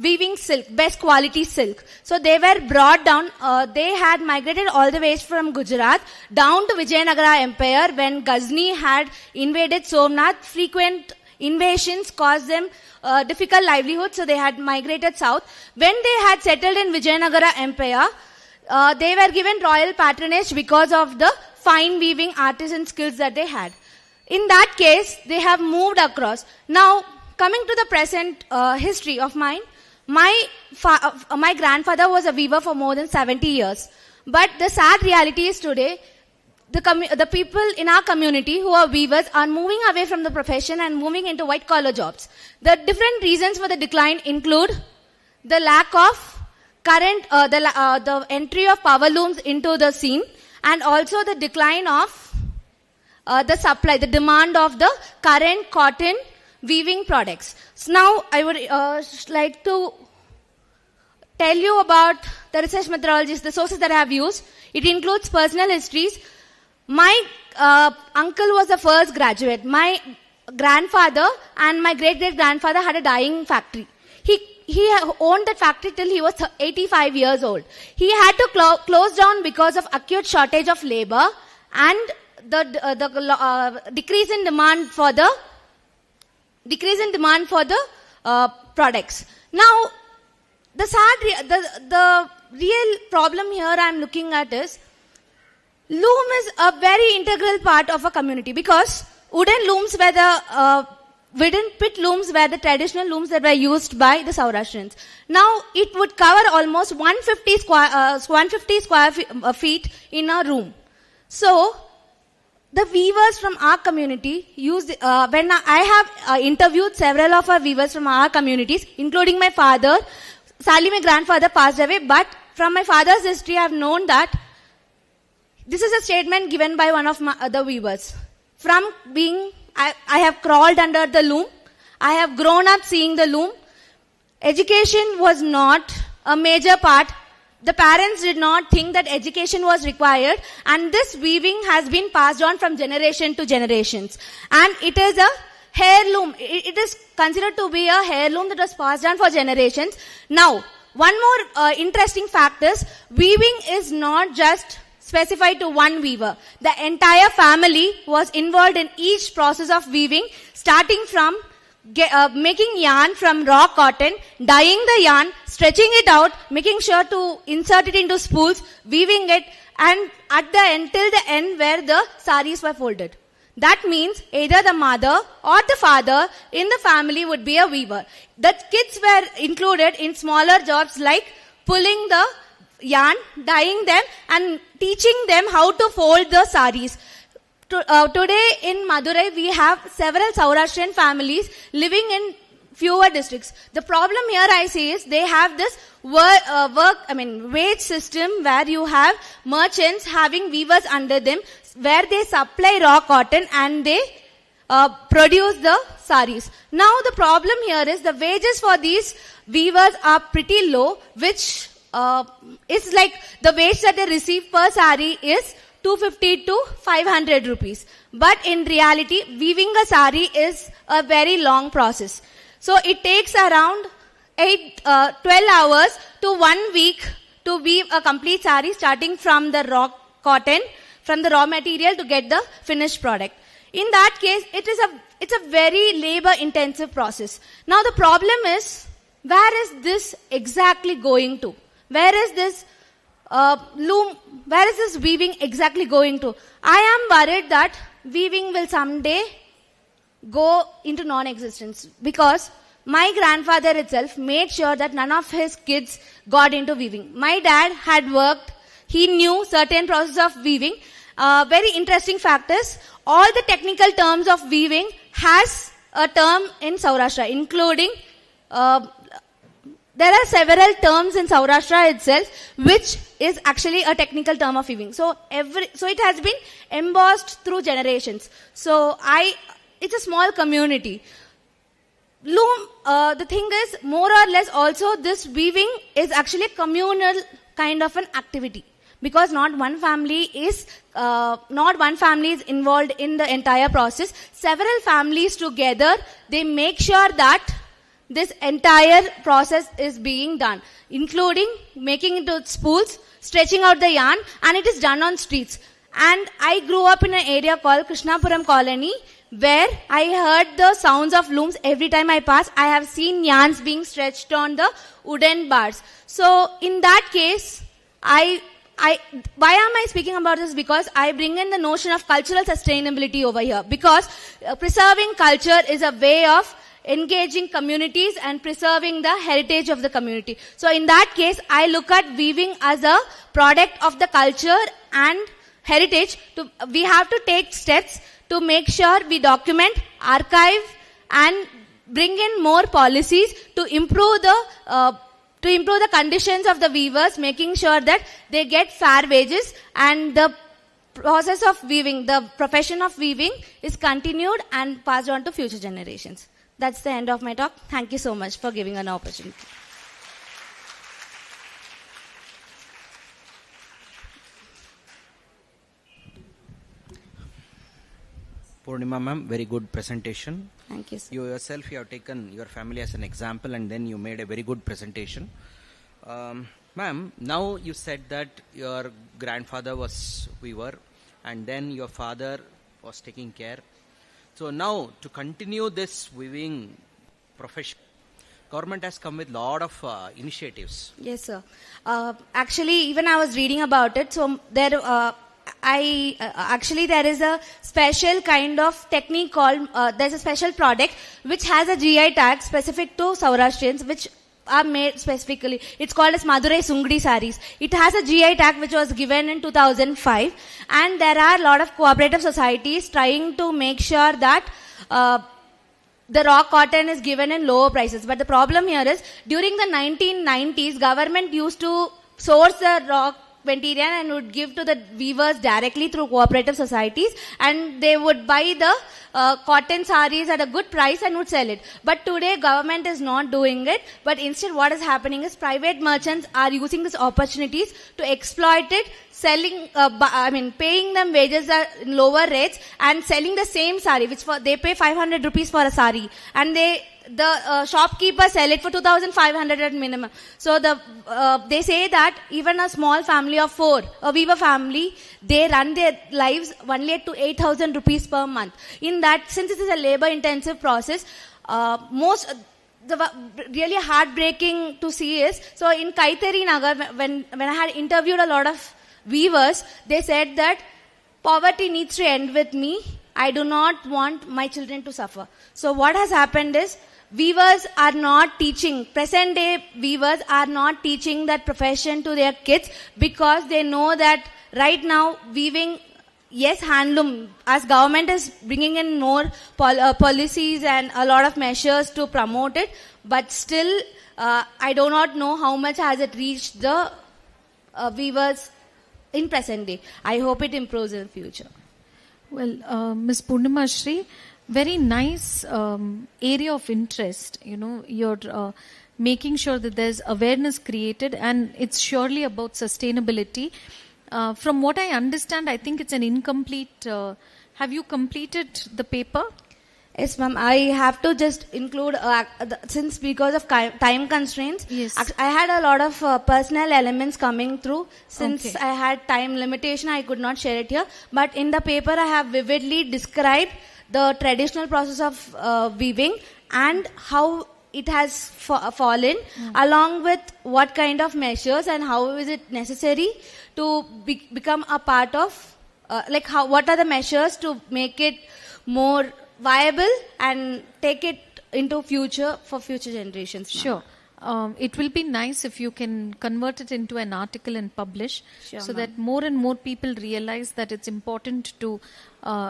weaving silk, best quality silk. So they were brought down, they had migrated all the way from Gujarat down to Vijayanagara Empire when Ghazni had invaded Somnath. Frequent invasions caused them difficult livelihood, so they had migrated south. When they had settled in Vijayanagara Empire, they were given royal patronage because of the fine weaving artisan skills that they had. In that case, they have moved across. Now, coming to the present history of mine, my grandfather was a weaver for more than 70 years. But the sad reality is today, the people in our community who are weavers are moving away from the profession and moving into white-collar jobs. The different reasons for the decline include the lack of the entry of power looms into the scene, and also the decline of the supply, the demand of the current cotton weaving products. So now I would like to tell you about the research methodologies, the sources that I have used. It includes personal histories. My uncle was the first graduate. My grandfather and my great-great-grandfather had a dyeing factory. He owned that factory till he was 85 years old. He had to close down because of acute shortage of labor and the decrease in demand for the products. Now, the real problem here I am looking at is loom is a very integral part of a community, because wooden looms were the wooden pit looms were the traditional looms that were used by the Saurashtrians. Now it would cover almost 150 square feet in a room. So the weavers from our community use, when I have interviewed several of our weavers from our communities, including my father. Sadly, my grandfather passed away, but from my father's history, I have known that this is a statement given by one of the weavers. From being, I have crawled under the loom. I have grown up seeing the loom. Education was not a major part. The parents did not think that education was required, and this weaving has been passed on from generation to generations. And it is a heirloom. It is considered to be a heirloom that was passed on for generations. Now, one more interesting fact is, weaving is not just specified to one weaver. The entire family was involved in each process of weaving, starting from making yarn from raw cotton, dyeing the yarn, stretching it out, making sure to insert it into spools, weaving it, and at the end, till the end where the saris were folded. That means either the mother or the father in the family would be a weaver. The kids were included in smaller jobs like pulling the yarn, dyeing them, and teaching them how to fold the saris. Today in Madurai, we have several Saurashtrian families living in fewer districts. The problem here I see is they have this wage system where you have merchants having weavers under them, where they supply raw cotton and they produce the saris. Now the problem here is the wages for these weavers are pretty low, which is like the wage that they receive per sari is 250 to 500 rupees. But in reality, weaving a sari is a very long process. So it takes around 12 hours to 1 week to weave a complete sari, starting from the raw cotton, from the raw material to get the finished product. In that case, it's a very labor intensive process. Now the problem is, where is this exactly going to? Where is this where is this weaving exactly going to? I am worried that weaving will someday go into non-existence, because my grandfather itself made sure that none of his kids got into weaving. My dad had worked, he knew certain process of weaving. Very interesting fact is, all the technical terms of weaving has a term in Saurashtra, including there are several terms in Saurashtra itself, which is actually a technical term of weaving. So it has been embossed through generations. So it's a small community. Loom, the thing is, more or less also this weaving is actually a communal kind of an activity, because not one family is involved in the entire process. Several families together, they make sure that this entire process is being done, including making into spools, stretching out the yarn, and it is done on streets. And I grew up in an area called Krishnapuram Colony, where I heard the sounds of looms every time I pass. I have seen yarns being stretched on the wooden bars. So in that case, why am I speaking about this? Because I bring in the notion of cultural sustainability over here. Because preserving culture is a way of engaging communities and preserving the heritage of the community. So in that case, I look at weaving as a product of the culture and heritage. We have to take steps to make sure we document, archive, and bring in more policies to improve the conditions of the weavers, making sure that they get fair wages and the process of weaving, the profession of weaving is continued and passed on to future generations. That's the end of my talk. Thank you so much for giving an opportunity. Purnima ma'am, very good presentation. Thank you, sir. You yourself, you have taken your family as an example and then you made a very good presentation. Ma'am, now you said that your grandfather was weaver and then your father was taking care. So now to continue this weaving profession, government has come with a lot of initiatives. Yes, sir. Actually, even I was reading about it. So there, actually there is a special kind of technique called, there's a special product which has a GI tag specific to Saurashtrians, which are made specifically. It's called as Madurai Sungdi saris. It has a GI tag which was given in 2005, and there are a lot of cooperative societies trying to make sure that the raw cotton is given in lower prices. But the problem here is, during the 1990s, government used to source the raw material and would give to the weavers directly through cooperative societies, and they would buy the cotton saris at a good price and would sell it. But today government is not doing it, but instead what is happening is private merchants are using these opportunities to exploit it, selling, paying them wages at lower rates and selling the same sari, which they pay 500 rupees for a sari, and the shopkeeper sell it for 2,500 at minimum. So they say that even a small family of 4, a weaver family, they run their lives only at 8,000 rupees per month. In that, since it is a labor-intensive process, the really heartbreaking to see is, so in Kaiteri Nagar, when I had interviewed a lot of weavers, they said that poverty needs to end with me. I do not want my children to suffer. So what has happened is, weavers are not teaching, present day weavers are not teaching that profession to their kids, because they know that right now weaving, yes, handloom, as government is bringing in more policies and a lot of measures to promote it, but still I do not know how much has it reached the weavers in present day. I hope it improves in the future. Well, Ms. Purnima Shri, very nice area of interest. You know, you're making sure that there's awareness created, and it's surely about sustainability. From what I understand, I think it's an incomplete. Have you completed the paper? Yes, ma'am. I have to just include, since because of time constraints, yes, I had a lot of personal elements coming through. Since I had time limitation, I could not share it here. But in the paper, I have vividly described the traditional process of weaving and how it has fallen, along with what kind of measures and how is it necessary to become a part of, what are the measures to make it more viable and take it into future for future generations. Sure. It will be nice if you can convert it into an article and publish, so that more and more people realize that it's important to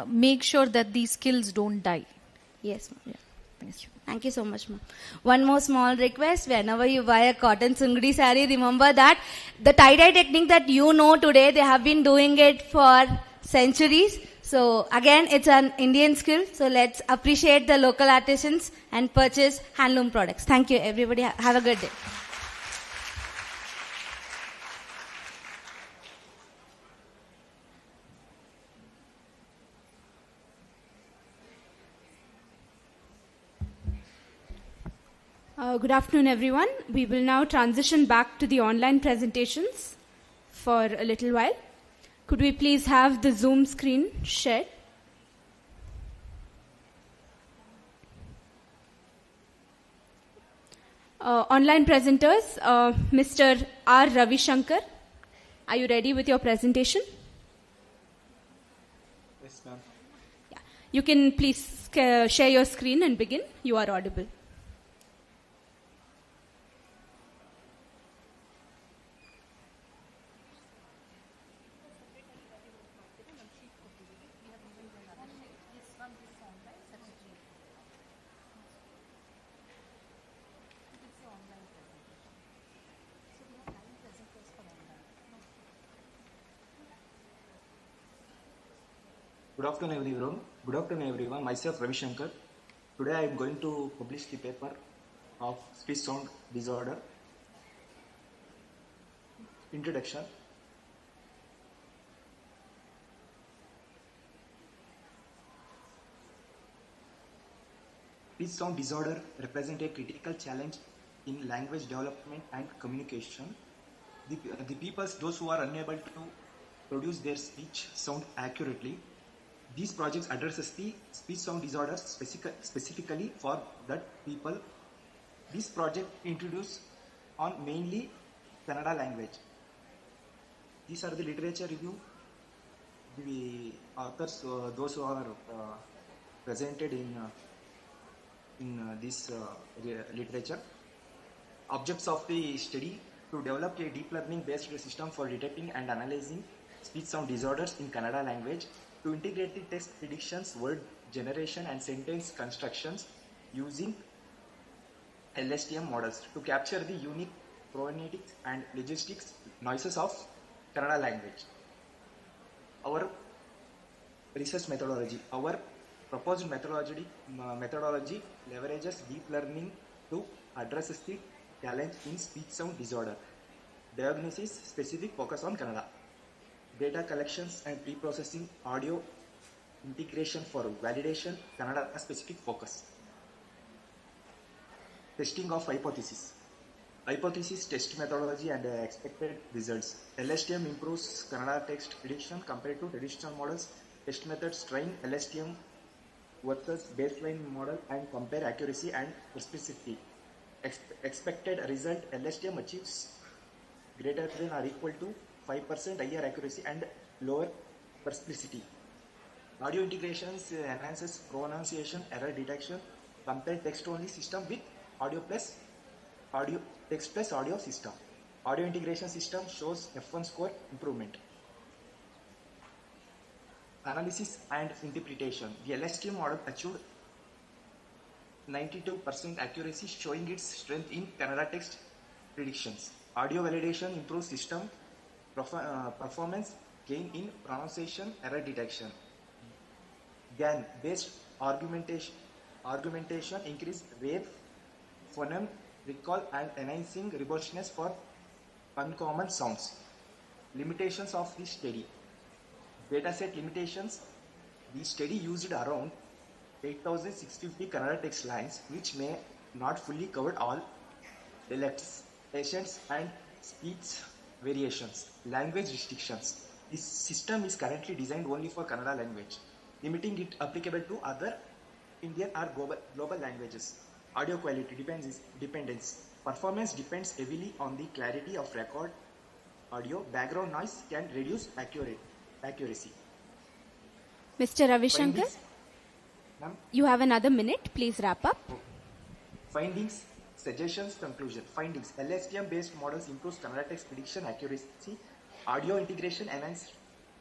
make sure that these skills don't die. Yes, ma'am. Yeah. Thank you. Thank you so much, ma'am. One more small request: whenever you buy a cotton sungdi sari, remember that the tie-dye technique that you know today, they have been doing it for centuries. So again, it's an Indian skill. So let's appreciate the local artisans and purchase handloom products. Thank you, everybody. Have a good day. Good afternoon, everyone. We will now transition back to the online presentations for a little while. Could we please have the Zoom screen shared? Online presenters, Mr. R. Ravi Shankar, are you ready with your presentation? Yes, ma'am. Yeah. You can please share your screen and begin. You are audible. Good afternoon, everyone. Good afternoon, everyone. Myself, Ravi Shankar. Today, I am going to publish the paper of speech sound disorder. Introduction. Speech sound disorder represents a critical challenge in language development and communication. The people, those who are unable to produce their speech sound accurately. These projects addresses the speech sound disorders specifically for that people. This project introduced on mainly Kannada language. These are the literature review. The authors, those who are presented in this literature. Objects of the study: to develop a deep learning based system for detecting and analyzing speech sound disorders in Kannada language, to integrate the text predictions, word generation and sentence constructions using LSTM models, to capture the unique phonetics and logistics noises of Kannada language. Our research methodology. Our proposed methodology leverages deep learning to address the challenge in speech sound disorder. Diagnosis specific focus on Kannada. Data collections and pre-processing, audio integration for validation, Kannada specific focus. Testing of hypothesis. Hypothesis test methodology and expected results. LSTM improves Kannada text prediction compared to traditional models. Test methods: train LSTM versus baseline model and compare accuracy and specificity. Expected result: LSTM achieves greater than or equal to 5% higher accuracy and lower specificity. Audio integrations enhances pronunciation error detection. Compare text-only system with text plus audio system. Audio integration system shows F1 score improvement. Analysis and interpretation. The LSTM model achieved 92% accuracy, showing its strength in Kannada text predictions. Audio validation improves system performance, gain in pronunciation error detection. GAN based argumentation increase wave, phoneme recall and enhancing robustness for uncommon sounds. Limitations of the study. Dataset limitations. The study used around 8,650 Kannada text lines, which may not fully cover all dialects, accents and speech variations. Language restrictions. This system is currently designed only for Kannada language, limiting it applicable to other Indian or global languages. Audio quality dependence. Performance depends heavily on the clarity of record audio. Background noise can reduce accuracy. Mr. Ravi Shankar, you have another minute. Please wrap up. Findings, suggestions, conclusion. Findings: LSTM based models improves Kannada text prediction accuracy. Audio integration enhance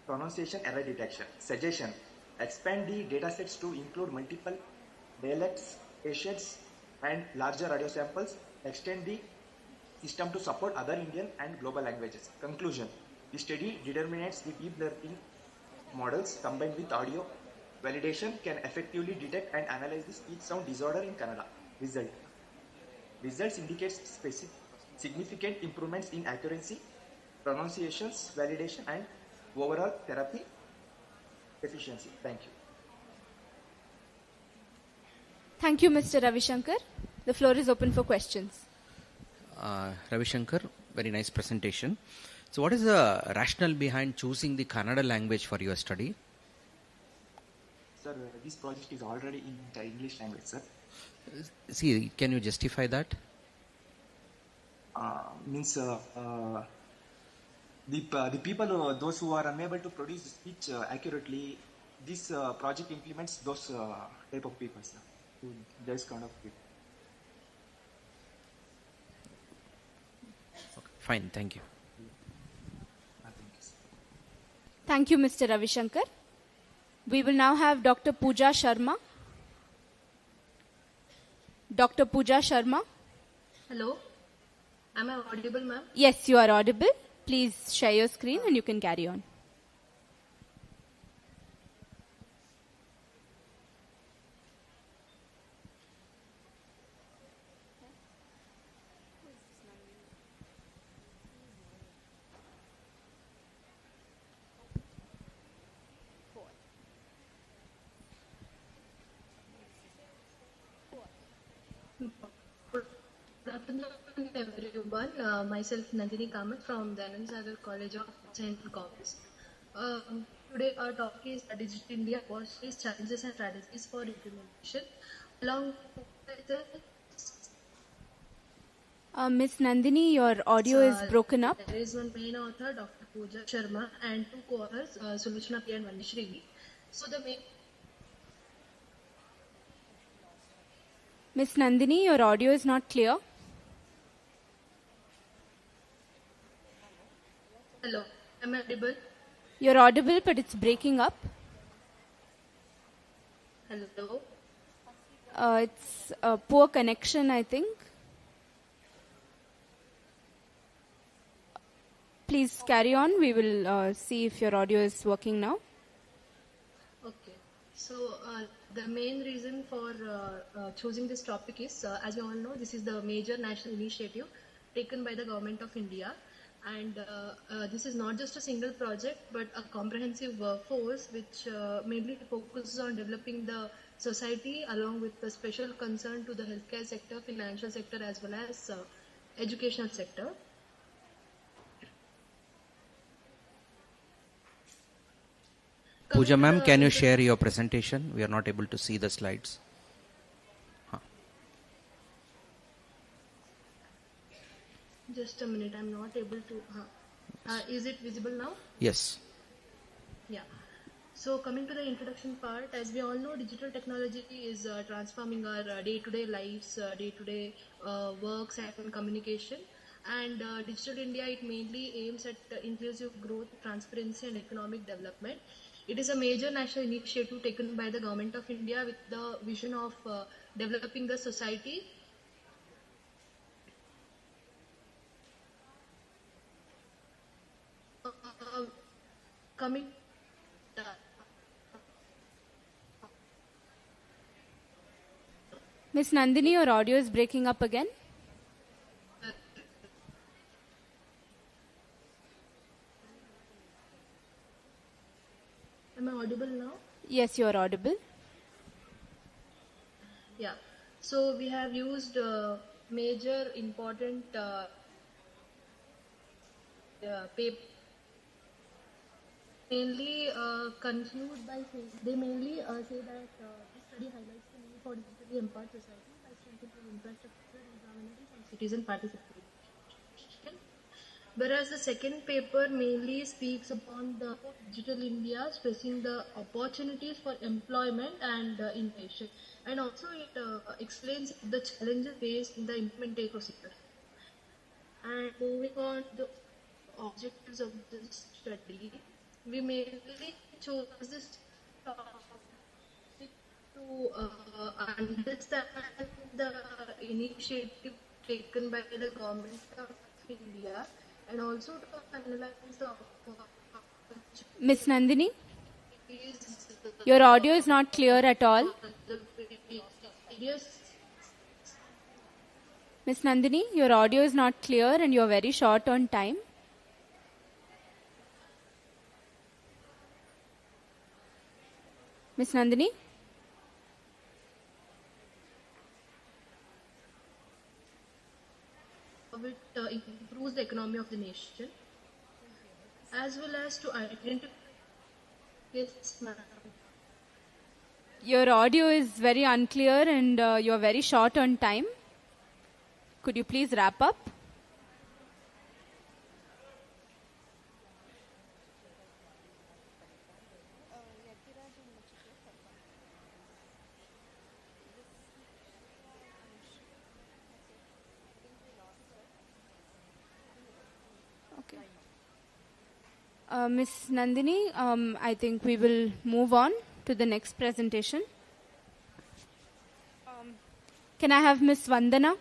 pronunciation error detection. Suggestion: expand the datasets to include multiple dialects, accents and larger audio samples. Extend the system to support other Indian and global languages. Conclusion: the study determines the deep learning models combined with audio validation can effectively detect and analyze the speech sound disorder in Kannada. Results indicate significant improvements in accuracy, pronunciations, validation and overall therapy efficiency. Thank you. Thank you, Mr. Ravi Shankar. The floor is open for questions. Ravi Shankar, very nice presentation. So what is the rationale behind choosing the Kannada language for your study? Sir, this project is already in the English language, sir. See, can you justify that? The people, those who are unable to produce speech accurately, this project implements those type of people, sir. Those kind of people. Okay, fine, thank you. Thank you, Mr. Ravi Shankar. We will now have Dr. Pooja Sharma. Dr. Pooja Sharma. Hello. Am I audible, ma'am? Yes, you are audible. Please share your screen and you can carry on. Good afternoon, everyone. Myself Nandini Kamath from the Anand Sagar College of Arts and Commerce. Today our topic is Digital India: Opportunities, Challenges and Strategies for Implementation. Along with this, Miss Nandini, your audio is broken up. there is one main author, Dr. Pooja Sharma, and two co-authors, Sulashna P. and Vanishri. So the main Miss Nandini, your audio is not clear. Hello, am I audible? You're audible, but it's breaking up. Hello. It's a poor connection, I think. Please carry on. We will see if your audio is working now. Okay. So the main reason for choosing this topic is, as you all know, this is the major national initiative taken by the Government of India. And this is not just a single project, but a comprehensive force which mainly focuses on developing the society along with the special concern to the healthcare sector, financial sector, as well as educational sector. Pooja ma'am, can you share your presentation? We are not able to see the slides. Just a minute, I'm not able to. Is it visible now? Yes. Yeah. So coming to the introduction part, as we all know, digital technology is transforming our day-to-day lives, day-to-day works and communication. And Digital India, it mainly aims at inclusive growth, transparency and economic development. It is a major national initiative taken by the Government of India with the vision of developing the society. Coming Miss Nandini, your audio is breaking up again. Am I audible now? Yes, you are audible. Yeah. So we have used major important paper. Mainly conclude by saying, they mainly say that this study highlights the need for digitally empowered society by strengthening infrastructure, governance and citizen participation. Whereas the second paper mainly speaks upon the digital India, stressing the opportunities for employment and innovation, and also it explains the challenges faced in the implementation procedure. And moving on to the objectives of this study, we mainly chose this topic to understand the initiative taken by the Government of India and also to analyze the Miss Nandini, your audio is not clear at all. Miss Nandini, your audio is not clear and you are very short on time. Miss Nandini? It improves the economy of the nation as well as to identify. Yes, ma'am. Your audio is very unclear and you are very short on time. Could you please wrap up? Miss Nandini, I think we will move on to the next presentation. Can I have Miss Vandana?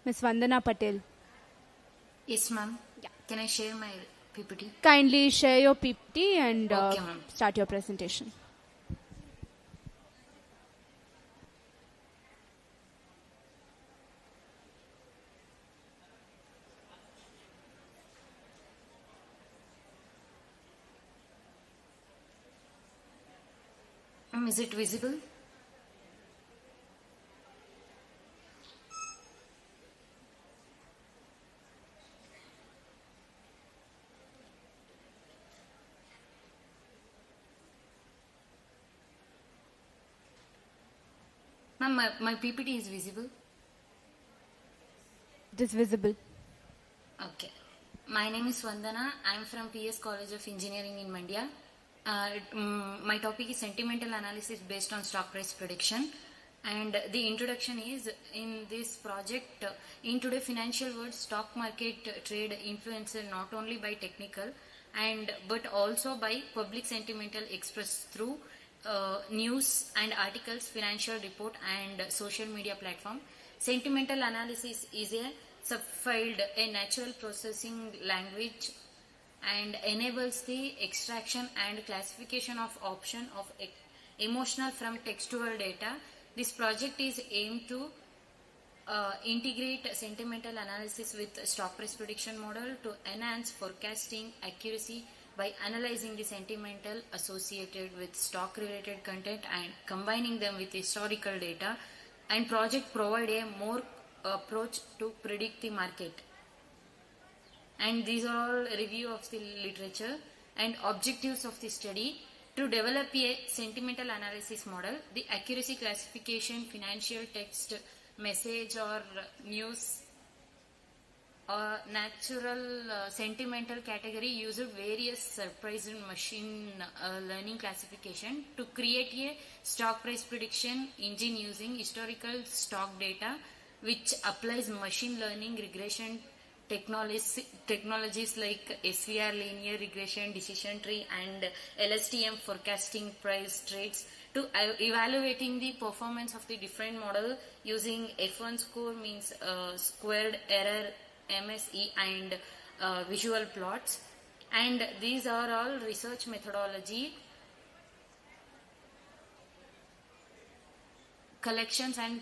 Miss Vandana Patel. Yes, ma'am. Yeah. Can I share my PPT? Kindly share your PPT and Okay, start your presentation. Is it visible? Ma'am, my PPT is visible. It is visible. Okay. My name is Vandana. I am from PS College of Engineering in Mandya. My topic is sentimental analysis based on stock price prediction. And the introduction is, in this project, in today's financial world, stock market trade influenced not only by technical but also by public sentimental expressed through news and articles, financial report and social media platform. Sentimental analysis is a subfield, a natural processing language, and enables the extraction and classification of option of emotional from textual data. This project is aimed to integrate sentimental analysis with stock price prediction model to enhance forecasting accuracy by analyzing the sentimental associated with stock related content and combining them with historical data. And project provide a more approach to predict the market. And these are all review of the literature and objectives of the study. To develop a sentimental analysis model, the accuracy classification, financial text, message or news or natural sentimental category used various surprise machine learning classification to create a stock price prediction engine using historical stock data, which applies machine learning regression technologies like SVR, linear regression, decision tree and LSTM forecasting price trades to evaluating the performance of the different model using F1 score, means squared error, MSE and visual plots. And these are all research methodology, collections and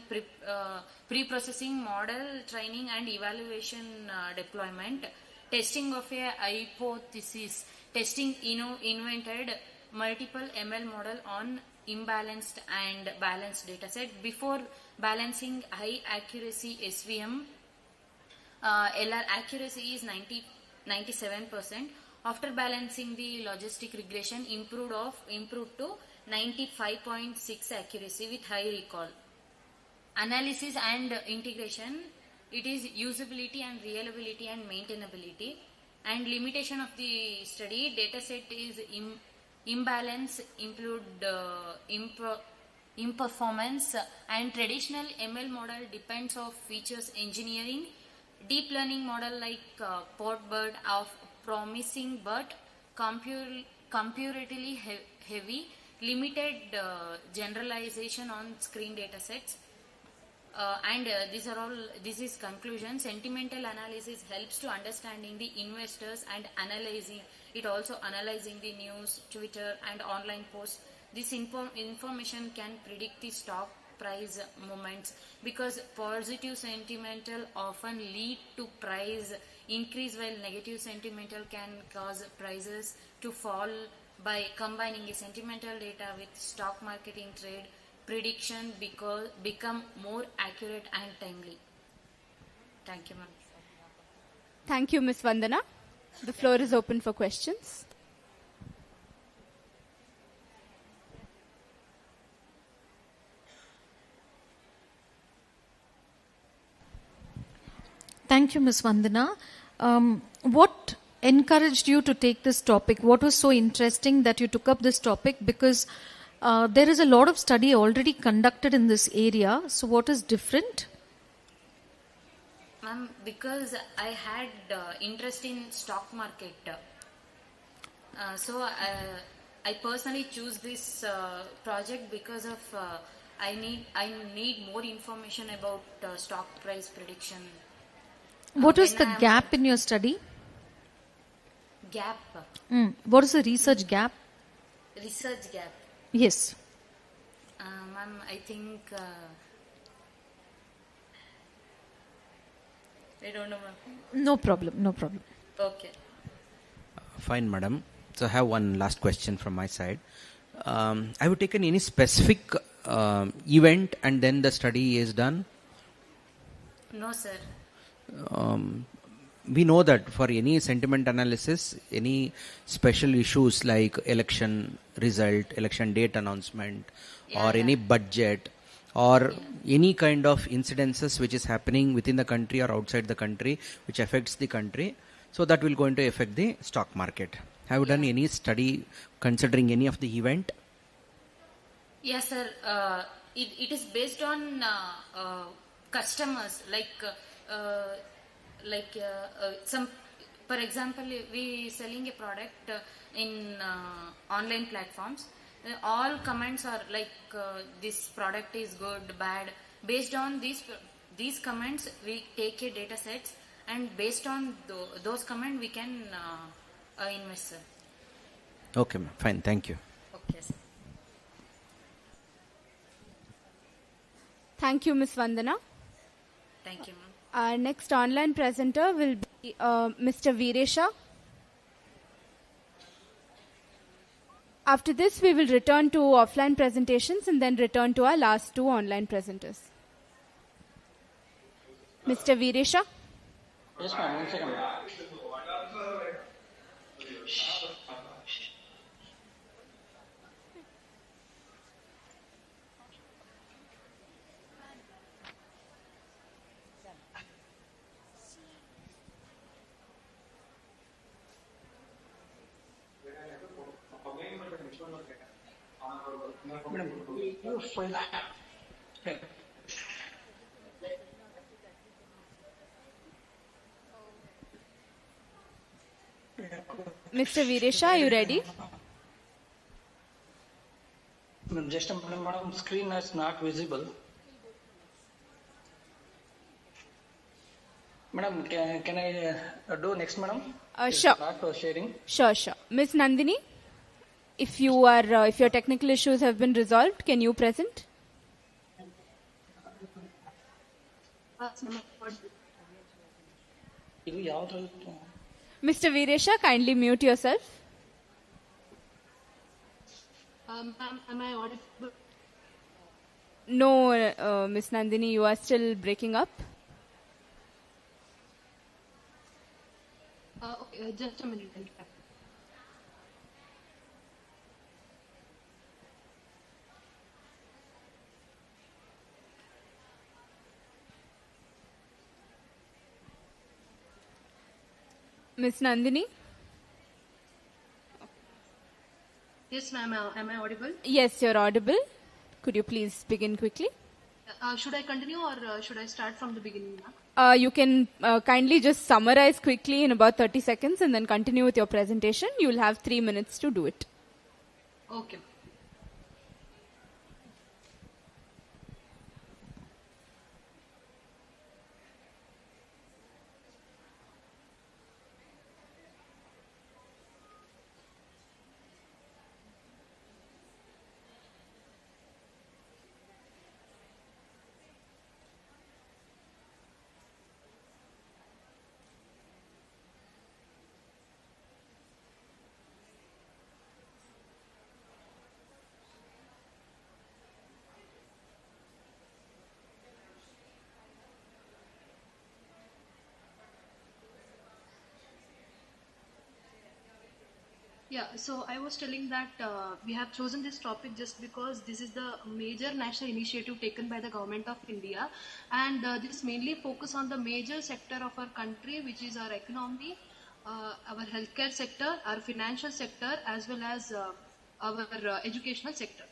pre-processing, model training and evaluation deployment, testing of a hypothesis, testing invented multiple ML model on imbalanced and balanced dataset. Before balancing high accuracy SVM, LR accuracy is 97%. After balancing, the logistic regression improved to 95.6 accuracy with high recall. Analysis and integration, it is usability and reliability and maintainability. And limitation of the study, dataset is imbalance, include imperformance, and traditional ML model depends of features engineering. Deep learning model like Portbird of promising but computationally heavy, limited generalization on screen datasets. This is conclusion. Sentimental analysis helps to understanding the investors and analyzing it, also analyzing the news, Twitter and online posts. This information can predict the stock price movements, because positive sentimental often lead to price increase while negative sentimental can cause prices to fall. By combining a sentimental data with stock marketing trade, prediction become more accurate and timely. Thank you, ma'am. Thank you, Ms. Vandana. The floor is open for questions. Thank you, Ms. Vandana. What encouraged you to take this topic? What was so interesting that you took up this topic? Because there is a lot of study already conducted in this area. So what is different? Ma'am, because I had interest in stock market. So I personally choose this project because of I need more information about stock price prediction. What is the gap in your study? Gap. What is the research gap? Research gap. Yes. Ma'am, I think I don't know, ma'am. No problem. Okay. Fine, madam. So I have one last question from my side. Have you taken any specific event and then the study is done? No, sir. We know that for any sentiment analysis, any special issues like election result, election date announcement, or any budget, or any kind of incidences which is happening within the country or outside the country which affects the country. So that will going to affect the stock market. Have you done any study considering any of the event? Yes, sir. It is based on customers, some. For example, we selling a product in online platforms. All comments are like this product is good, bad. Based on these comments, we take a data sets, and based on those comments, we can invest, sir. Okay, ma'am. Fine. Thank you. Okay, sir. Thank you, Ms. Vandana. Thank you, ma'am. Our next online presenter will be Mr. Veeresha. After this, we will return to offline presentations and then return to our last two online presenters. Mr. Veeresha. Yes, ma'am. 1 second. Mr. Veeresha, are you ready? Just a minute, madam. Screen is not visible. Madam, can I do next, madam? Sure. Start sharing. Sure. Ms. Nandini, if your technical issues have been resolved, can you present? Mr. Veeresha, kindly mute yourself. Ma'am, am I audible? No, Ms. Nandini, you are still breaking up. Okay, just a minute. Ms. Nandini? Yes, ma'am. Am I audible? Yes, you're audible. Could you please begin quickly? Should I continue or should I start from the beginning, ma'am? You can kindly just summarize quickly in about 30 seconds and then continue with your presentation. You will have 3 minutes to do it. Okay. Yeah, so I was telling that we have chosen this topic just because this is the major national initiative taken by the government of India, and this mainly focus on the major sector of our country, which is our economy, our healthcare sector, our financial sector, as well as our educational sector.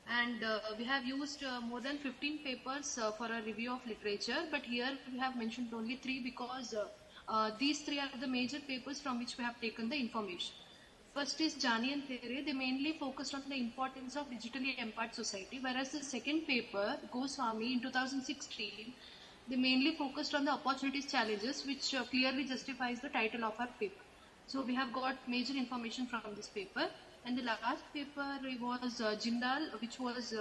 And we have used more than 15 papers for a review of literature, but here we have mentioned only 3 because these 3 are the major papers from which we have taken the information. First is Jani and Tere. They mainly focused on the importance of digitally empowered society, whereas the second paper, Goswami, in 2016, they mainly focused on the opportunities challenges, which clearly justifies the title of our paper. So we have got major information from this paper. And the last paper was Jindal, which was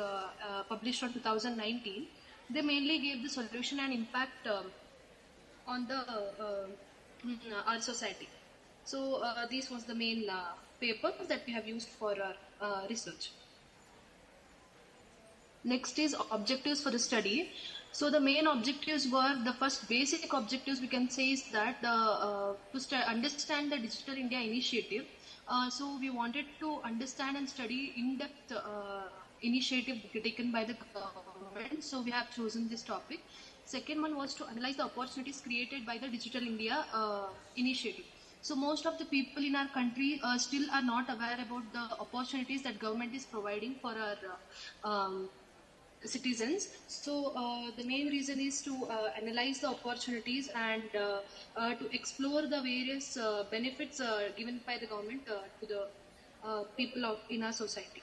published on 2019. They mainly gave the solution and impact on the our society. So this was the main paper that we have used for our research. Next is objectives for the study. So the main objectives were, the first basic objectives we can say is that to understand the Digital India initiative. So we wanted to understand and study in depth initiative taken by the government, so we have chosen this topic. Second one was to analyze the opportunities created by the Digital India initiative. So most of the people in our country still are not aware about the opportunities that government is providing for our citizens. So the main reason is to analyze the opportunities and to explore the various benefits given by the government to the people in our society.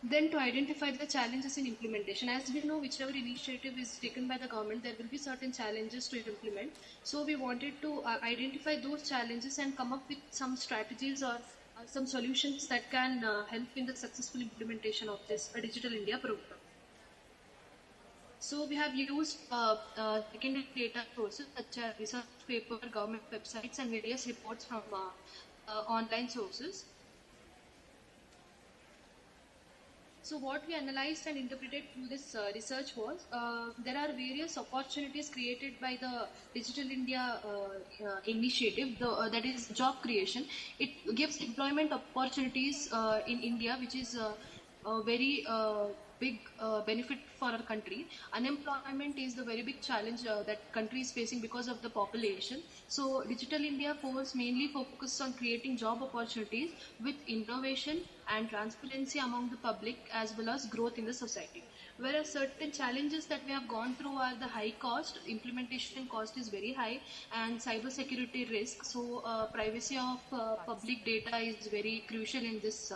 Then to identify the challenges in implementation. As we know, whichever initiative is taken by the government, there will be certain challenges to implement. So we wanted to identify those challenges and come up with some strategies or some solutions that can help in the successful implementation of this Digital India program. So we have used secondary data sources such as research paper, government websites, and various reports from online sources. So what we analyzed and interpreted through this research was there are various opportunities created by the Digital India initiative, that is job creation. It gives employment opportunities in India, which is a very big benefit for our country. Unemployment is the very big challenge that country is facing because of the population. So Digital India force mainly focuses on creating job opportunities with innovation and transparency among the public as well as growth in the society. Whereas certain challenges that we have gone through are the high cost, implementation cost is very high, and cybersecurity risk. So privacy of public data is very crucial in this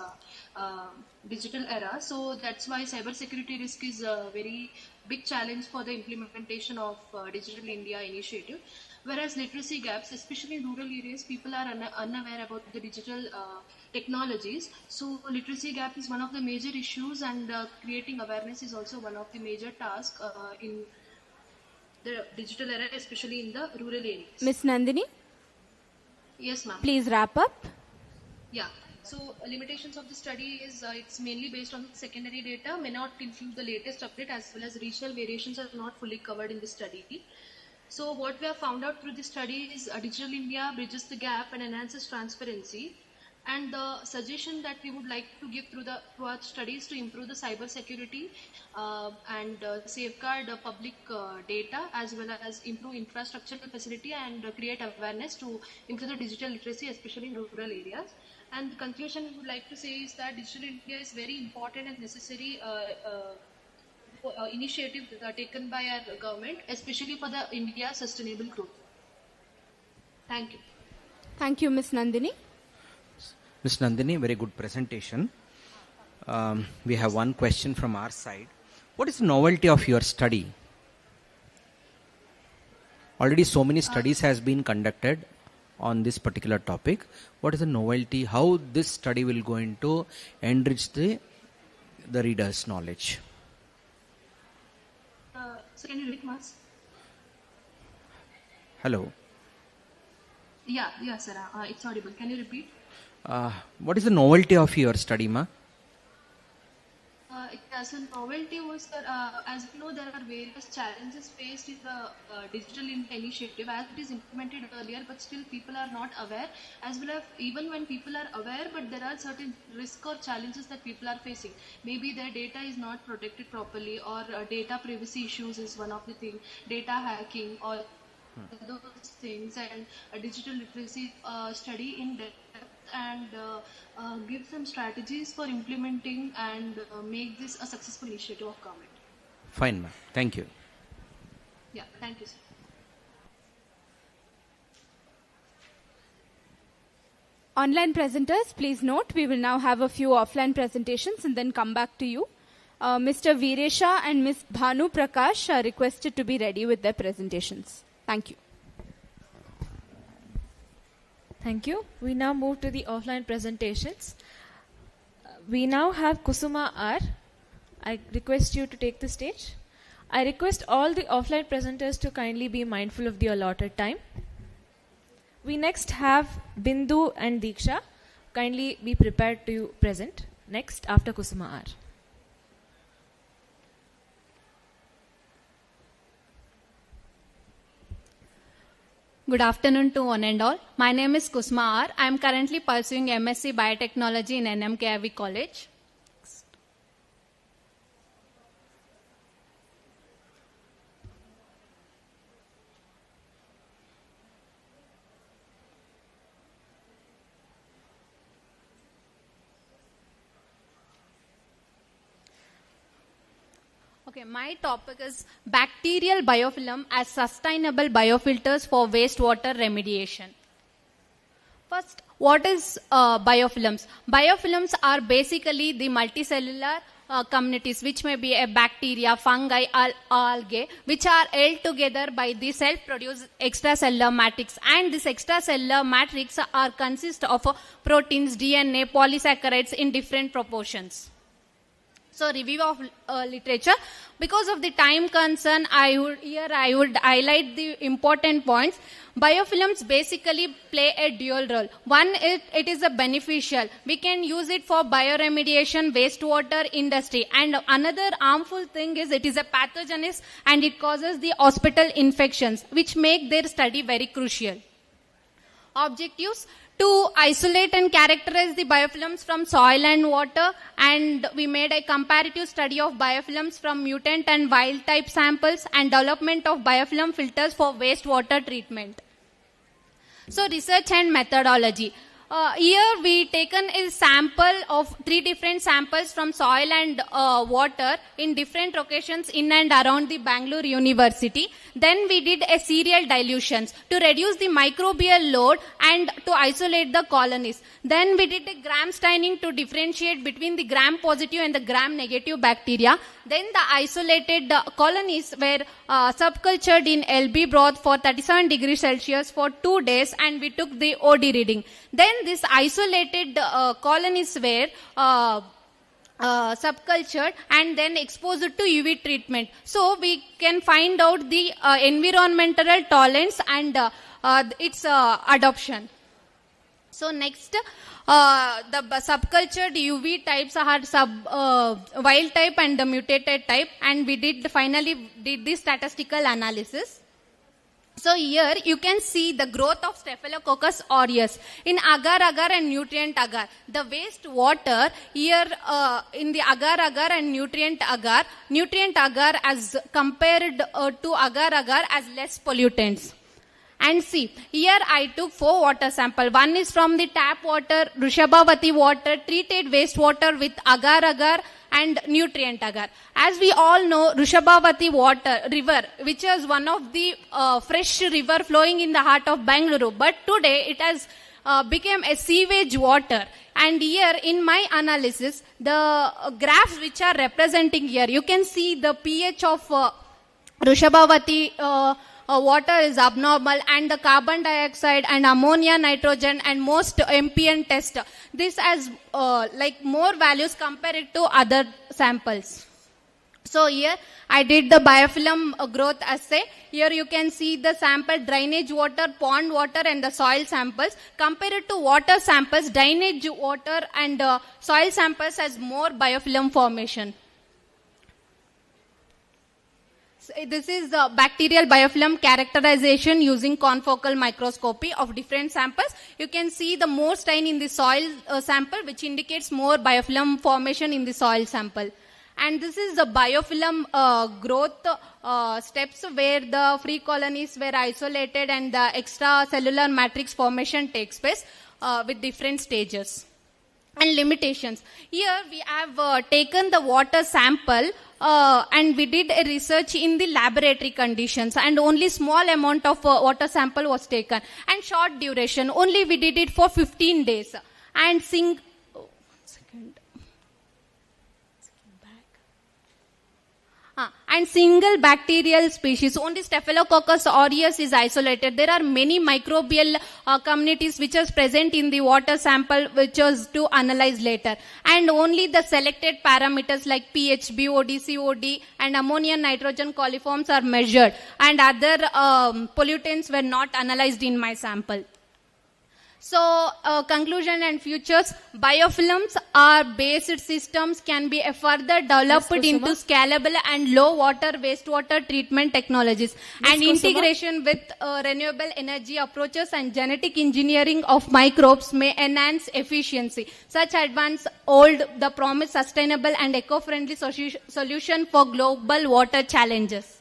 digital era. So that's why cybersecurity risk is a very big challenge for the implementation of Digital India initiative. Whereas literacy gaps, especially in rural areas, people are unaware about the digital technologies. So literacy gap is one of the major issues, and creating awareness is also one of the major tasks in the digital era, especially in the rural areas. Ms. Nandini? Yes, ma'am. Please wrap up. Yeah. So limitations of the study is it's mainly based on secondary data, may not include the latest update, as well as regional variations are not fully covered in the study. So what we have found out through this study is Digital India bridges the gap and enhances transparency. And the suggestion that we would like to give through our studies to improve the cyber security and safeguard public data, as well as improve infrastructural facility and create awareness to improve the digital literacy, especially in rural areas. And the conclusion we would like to say is that Digital India is very important and necessary initiative taken by our government, especially for the India sustainable growth. Thank you. Thank you, Ms. Nandini. Ms. Nandini, very good presentation. We have one question from our side. What is the novelty of your study? Already so many studies has been conducted on this particular topic. What is the novelty? How this study will going to enrich the reader's knowledge? So can you repeat, Mas? Hello. Yeah, sir. It's audible. Can you repeat? What is the novelty of your study, ma? So novelty was that, as we know, there are various challenges faced in the Digital India initiative as it is implemented earlier, but still people are not aware, as well as even when people are aware, but there are certain risks or challenges that people are facing. Maybe their data is not protected properly, or data privacy issues is one of the things, data hacking, or those things, and a digital literacy study in depth and give some strategies for implementing and make this a successful initiative of government. Fine, ma'am. Thank you. Yeah, thank you, sir. Online presenters, please note, we will now have a few offline presentations and then come back to you. Mr. Veeresha and Ms. Bhanu Prakash are requested to be ready with their presentations. Thank you. Thank you. We now move to the offline presentations. We now have Kusuma R. I request you to take the stage. I request all the offline presenters to kindly be mindful of the allotted time. We next have Bindu and Diksha. Kindly be prepared to present next after Kusuma R. Good afternoon to one and all. My name is Kusma R. I am currently pursuing MSc Biotechnology in NMKIV College. Okay, my topic is bacterial biofilm as sustainable biofilters for wastewater remediation. First, what is biofilms? Biofilms are basically the multicellular communities, which may be a bacteria, fungi, algae, which are held together by the self-produced extracellular matrix. And this extracellular matrix are consist of proteins, DNA, polysaccharides in different proportions. So, review of literature. Because of the time concern, I would highlight the important points. Biofilms basically play a dual role. One, it is a beneficial. We can use it for bioremediation, wastewater industry. And another harmful thing is it is a pathogenist and it causes the hospital infections, which make their study very crucial. Objectives: to isolate and characterize the biofilms from soil and water, and we made a comparative study of biofilms from mutant and wild type samples and development of biofilm filters for wastewater treatment. So, research and methodology. Here we taken a sample of 3 different samples from soil and water in different locations in and around the Bangalore University. Then we did a serial dilutions to reduce the microbial load and to isolate the colonies. Then we did a gram staining to differentiate between the gram positive and the gram negative bacteria. Then the isolated colonies were subcultured in LB broth for 37 degrees Celsius for 2 days, and we took the OD reading. Then this isolated colonies were subcultured and then exposed to UV treatment. So we can find out the environmental tolerance and its adoption. So next, the subcultured UV types are wild type and the mutated type, and we finally did the statistical analysis. So here you can see the growth of Staphylococcus aureus in agar-agar and nutrient agar. The waste water here in the agar-agar and nutrient agar as compared to agar-agar as less pollutants. And see, here I took 4 water samples. One is from the tap water, Rishabhavati water, treated wastewater with agar-agar and nutrient agar. As we all know, Rishabhavati river, which is one of the fresh river flowing in the heart of Bangalore, but today it has become a sewage water. And here in my analysis, the graphs which are representing here, you can see the pH of Rishabhavati water is abnormal, and the carbon dioxide and ammonia, nitrogen and most MPN test. This has like more values compared to other samples. So here I did the biofilm growth assay. Here you can see the sample drainage water, pond water and the soil samples. Compared to water samples, drainage water and soil samples has more biofilm formation. This is the bacterial biofilm characterization using confocal microscopy of different samples. You can see the more stain in the soil sample, which indicates more biofilm formation in the soil sample. And this is the biofilm growth steps where the free colonies were isolated and the extracellular matrix formation takes place with different stages. And limitations. Here we have taken the water sample and we did a research in the laboratory conditions, and only small amount of water sample was taken and short duration. Only we did it for 15 days. And single bacterial species, only Staphylococcus aureus is isolated. There are many microbial communities which are present in the water sample, which was to analyze later. And only the selected parameters like pH, BOD, COD and ammonia, nitrogen coliforms are measured, and other pollutants were not analyzed in my sample. So, conclusion and futures, biofilms are based systems can be further developed into scalable and low water wastewater treatment technologies, and integration with renewable energy approaches and genetic engineering of microbes may enhance efficiency. Such advances hold the promise sustainable and eco-friendly solution for global water challenges.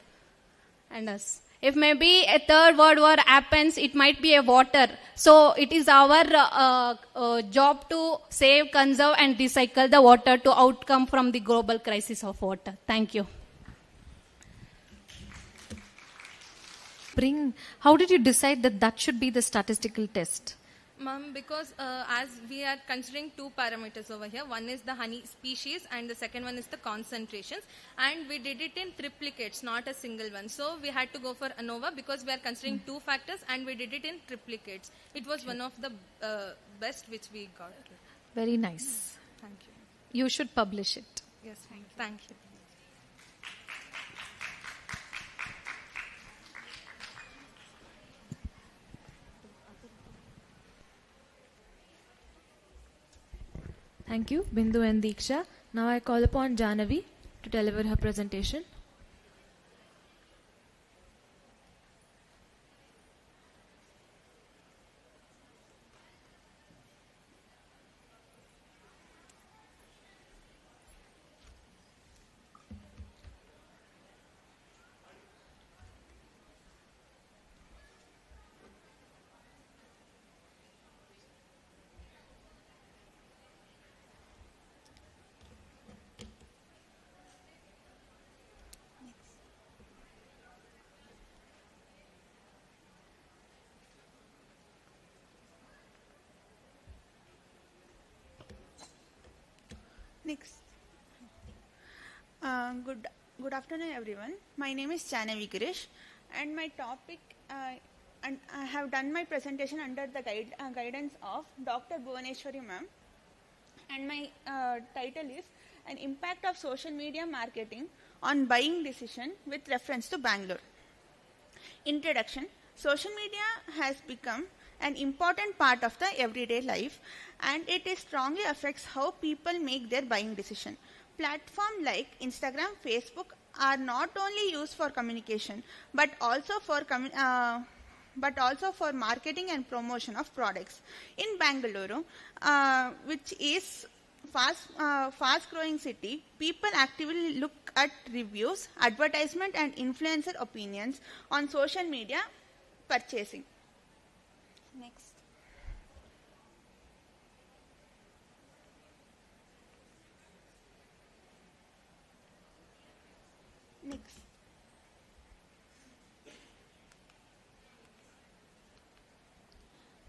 And us. If maybe a third world war happens, it might be a water. So it is our job to save, conserve and recycle the water to outcome from the global crisis of water. Thank you. how did you decide that that should be the statistical test? Ma'am, because as we are considering two parameters over here, one is the honey species and the second one is the concentrations, and we did it in triplicates, not a single one. So we had to go for ANOVA because we are considering two factors and we did it in triplicates. It was one of the best which we got. Very nice. Thank you. You should publish it. Yes, thank you. Thank you, Bindu and Diksha. Now I call upon Janavi to deliver her presentation. Next. Good afternoon, everyone. My name is Chanavi Girish, and my topic, and I have done my presentation under the guidance of Dr. Bhuvaneshwari ma'am, and my title is An Impact of Social Media Marketing on Buying Decision with Reference to Bangalore. Introduction. Social media has become an important part of the everyday life, and it strongly affects how people make their buying decision. Platforms like Instagram, Facebook are not only used for communication, but also for marketing and promotion of products. In Bangalore, which is fast-growing city, people actively look at reviews, advertisement, and influencer opinions on social media purchasing. Next.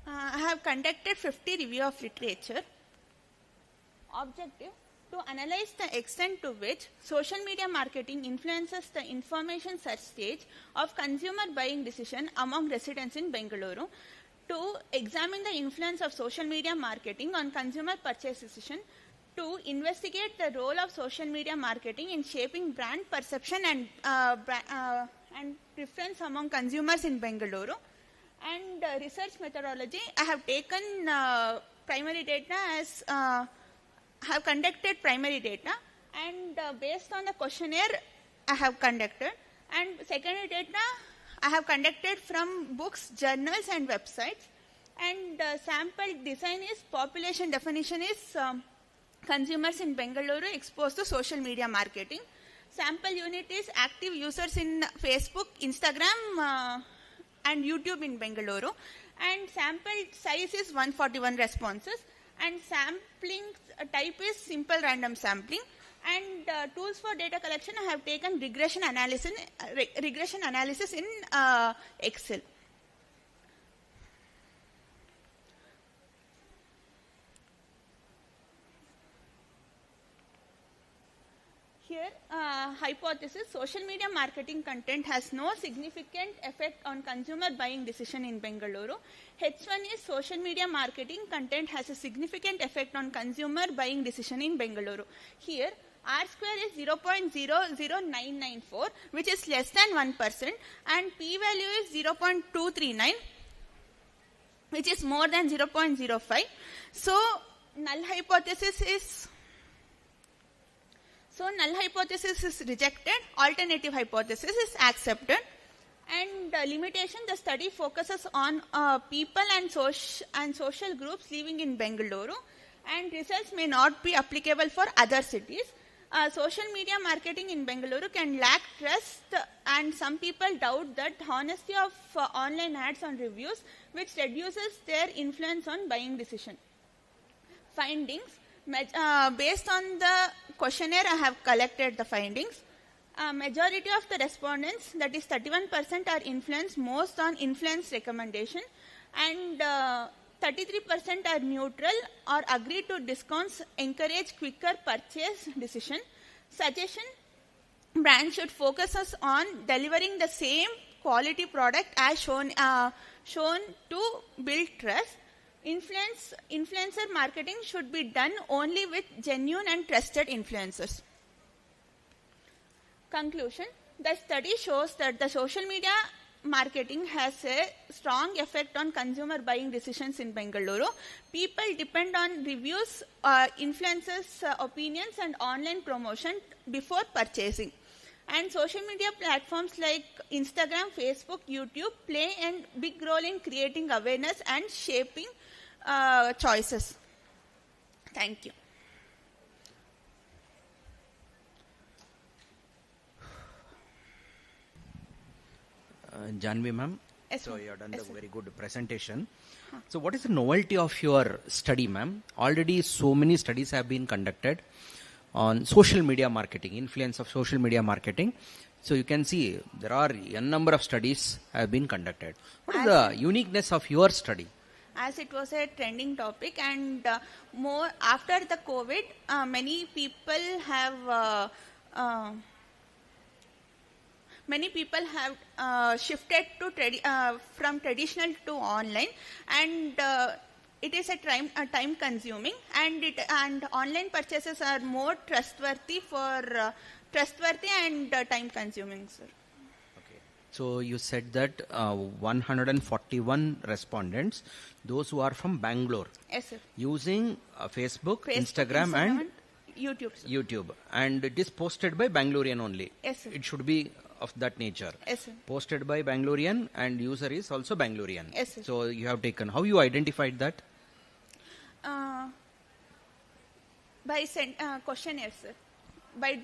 I have conducted 50 review of literature. Objective: to analyze the extent to which social media marketing influences the information search stage of consumer buying decision among residents in Bengaluru, to examine the influence of social media marketing on consumer purchase decision, to investigate the role of social media marketing in shaping brand perception and preference among consumers in Bengaluru, and research methodology. I have taken primary data as have conducted primary data, and based on the questionnaire I have conducted, and secondary data I have conducted from books, journals, and websites, and sample design is population definition is consumers in Bengaluru exposed to social media marketing. Sample unit is active users in Facebook, Instagram, and YouTube in Bengaluru, and sample size is 141 responses, and sampling type is simple random sampling, and tools for data collection I have taken regression analysis in Excel. Here, hypothesis: social media marketing content has no significant effect on consumer buying decision in Bengaluru. H1 is social media marketing content has a significant effect on consumer buying decision in Bengaluru. Here, R square is 0.00994, which is less than 1%, and P value is 0.239, which is more than 0.05. So, null hypothesis is rejected, alternative hypothesis is accepted. And limitation: the study focuses on people and social groups living in Bengaluru, and results may not be applicable for other cities. Social media marketing in Bengaluru can lack trust, and some people doubt that honesty of online ads on reviews, which reduces their influence on buying decision. Findings: based on the questionnaire, I have collected the findings. Majority of the respondents, that is 31%, are influenced most on influence recommendation, and 33% are neutral or agree to discounts, encourage quicker purchase decision. Suggestion: brand should focus us on delivering the same quality product as shown to build trust. Influencer marketing should be done only with genuine and trusted influencers. Conclusion: the study shows that the social media marketing has a strong effect on consumer buying decisions in Bengaluru. People depend on reviews, influencers' opinions, and online promotion before purchasing. And social media platforms like Instagram, Facebook, YouTube play a big role in creating awareness and shaping choices. Thank you. Janvi ma'am, yes, so you have done yes, the very good presentation. So what is the novelty of your study, ma'am? Already so many studies have been conducted on social media marketing, influence of social media marketing. So you can see there are a number of studies have been conducted. What is the uniqueness of your study? As it was a trending topic, and more after the COVID, many people have shifted to from traditional to online, and it is a time consuming, and online purchases are more trustworthy and time consuming, sir. So you said that 141 respondents, those who are from Bangalore, yes, sir, using Facebook, Instagram and YouTube, and it is posted by Bangalorean only. Yes, sir. It should be of that nature. Yes, sir. Posted by Bangalorean and user is also Bangalorean. Yes, sir. So you have taken. How you identified that? By questionnaire, sir. By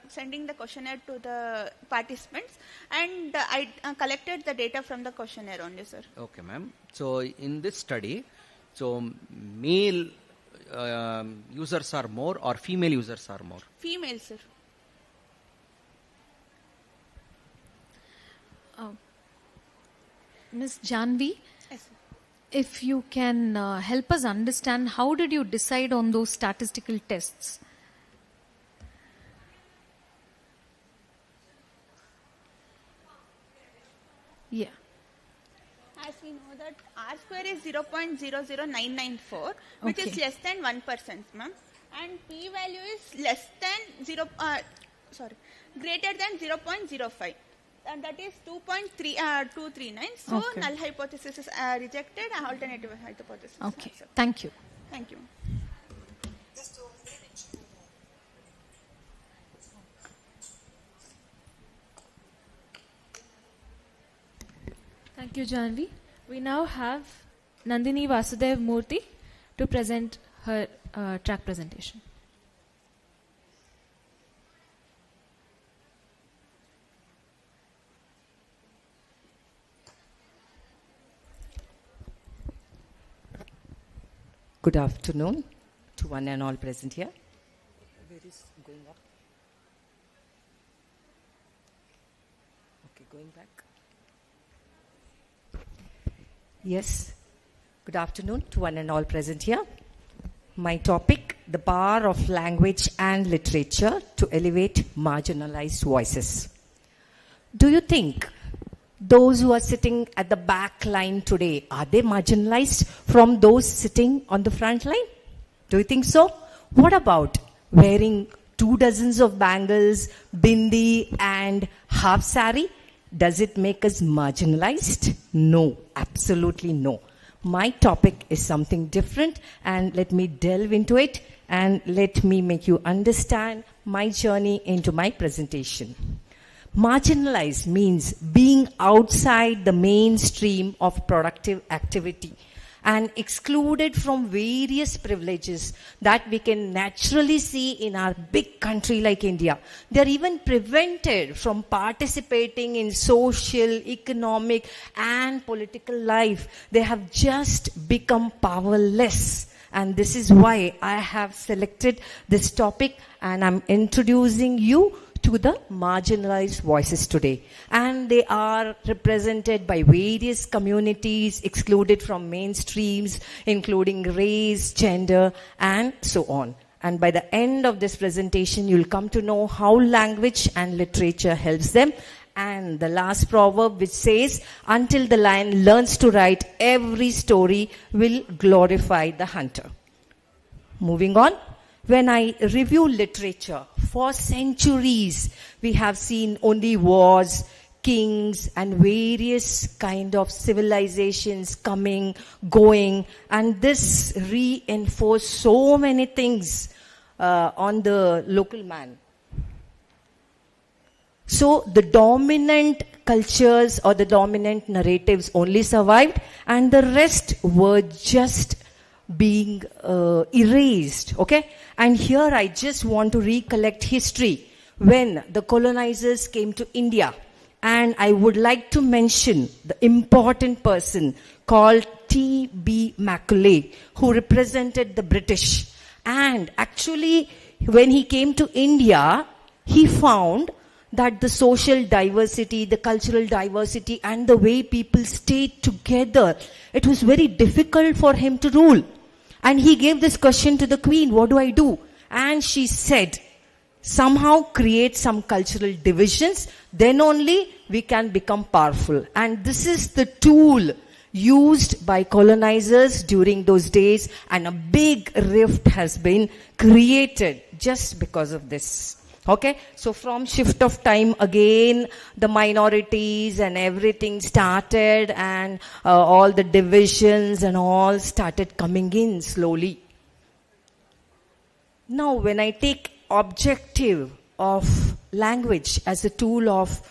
sending the questionnaire to the participants, and I collected the data from the questionnaire only, sir. Okay, ma'am. So in this study, so male users are more or female users are more? Female, sir. Ms. Janvi, yes, sir. If you can help us understand, how did you decide on those statistical tests? Yeah. As we know that R square is 0.00994, which is less than 1%, ma'am, and P value is less than greater than 0.05. And that is 2.239. So null hypothesis is rejected. Alternative hypothesis. Okay. Thank you. Thank you. Thank you, Janvi. We now have Nandini Vasudev Murthy to present her track presentation. Good afternoon to one and all present here. Where is going up? Okay, going back. Yes. Good afternoon to one and all present here. My topic, the power of language and literature to elevate marginalized voices. Do you think those who are sitting at the back line today, are they marginalized from those sitting on the front line? Do you think so? What about wearing 2 dozens of bangles, bindi and half sari? Does it make us marginalized? No, absolutely no. My topic is something different, and let me delve into it and let me make you understand my journey into my presentation. Marginalized means being outside the mainstream of productive activity and excluded from various privileges that we can naturally see in our big country like India. They are even prevented from participating in social, economic and political life. They have just become powerless. And this is why I have selected this topic, and I'm introducing you to the marginalized voices today. And they are represented by various communities excluded from mainstreams, including race, gender, and so on. And by the end of this presentation, you'll come to know how language and literature helps them. And the last proverb, which says, until the lion learns to write, every story will glorify the hunter. Moving on. When I review literature, for centuries, we have seen only wars, kings, and various kind of civilizations coming, going, and this reinforced so many things on the local man. So the dominant cultures or the dominant narratives only survived, and the rest were just being erased, okay? And here I just want to recollect history when the colonizers came to India. And I would like to mention the important person called T.B. Macaulay, who represented the British. And actually, when he came to India, he found that the social diversity, the cultural diversity, and the way people stayed together, it was very difficult for him to rule. And he gave this question to the queen, what do I do? And she said, somehow create some cultural divisions, then only we can become powerful. And this is the tool used by colonizers during those days, and a big rift has been created just because of this. Okay, so from shift of time again, the minorities and everything started, and all the divisions and all started coming in slowly. Now, when I take objective of language as a tool of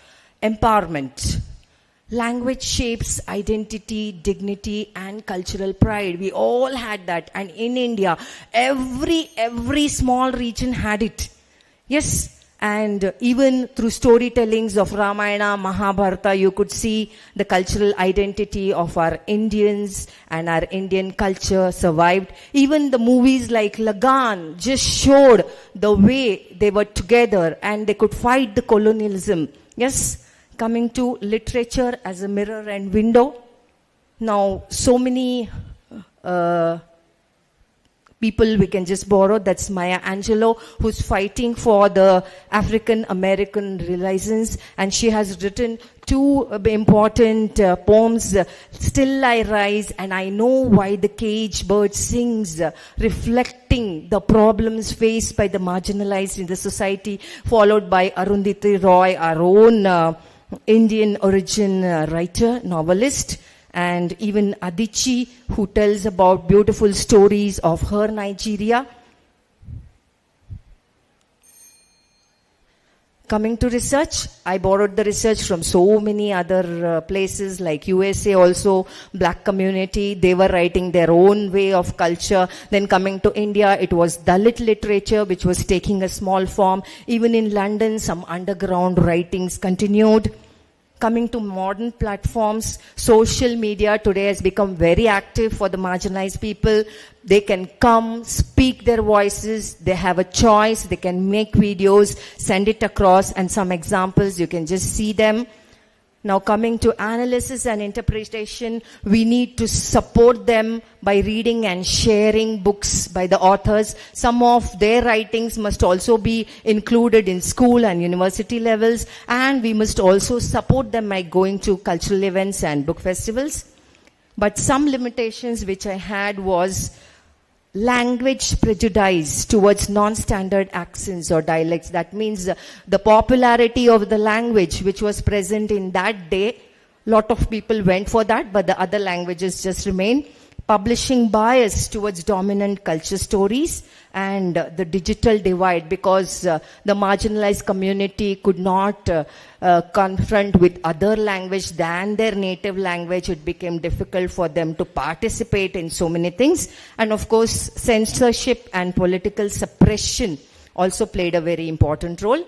empowerment, language shapes identity, dignity, and cultural pride. We all had that, and in India, every small region had it. Yes, and even through storytellings of Ramayana, Mahabharata, you could see the cultural identity of our Indians and our Indian culture survived. Even the movies like Lagan just showed the way they were together and they could fight the colonialism. Yes, coming to literature as a mirror and window. Now, so many people we can just borrow. That's Maya Angelou, who's fighting for the African American license, and she has written two important poems, Still I Rise and I Know Why the Caged Bird Sings, reflecting the problems faced by the marginalized in the society, followed by Arundhati Roy, our own Indian origin writer, novelist, and even Adichie, who tells about beautiful stories of her Nigeria. Coming to research, I borrowed the research from so many other places like USA also, black community, they were writing their own way of culture. Then coming to India, it was Dalit literature which was taking a small form. Even in London, some underground writings continued. Coming to modern platforms, social media today has become very active for the marginalized people. They can come, speak their voices, they have a choice, they can make videos, send it across, and some examples, you can just see them. Now coming to analysis and interpretation, we need to support them by reading and sharing books by the authors. Some of their writings must also be included in school and university levels, and we must also support them by going to cultural events and book festivals. But some limitations which I had was language prejudice towards non-standard accents or dialects. That means the popularity of the language which was present in that day, lot of people went for that, but the other languages just remain. Publishing bias towards dominant culture stories, and the digital divide, because the marginalized community could not confront with other language than their native language. It became difficult for them to participate in so many things. And of course, censorship and political suppression also played a very important role.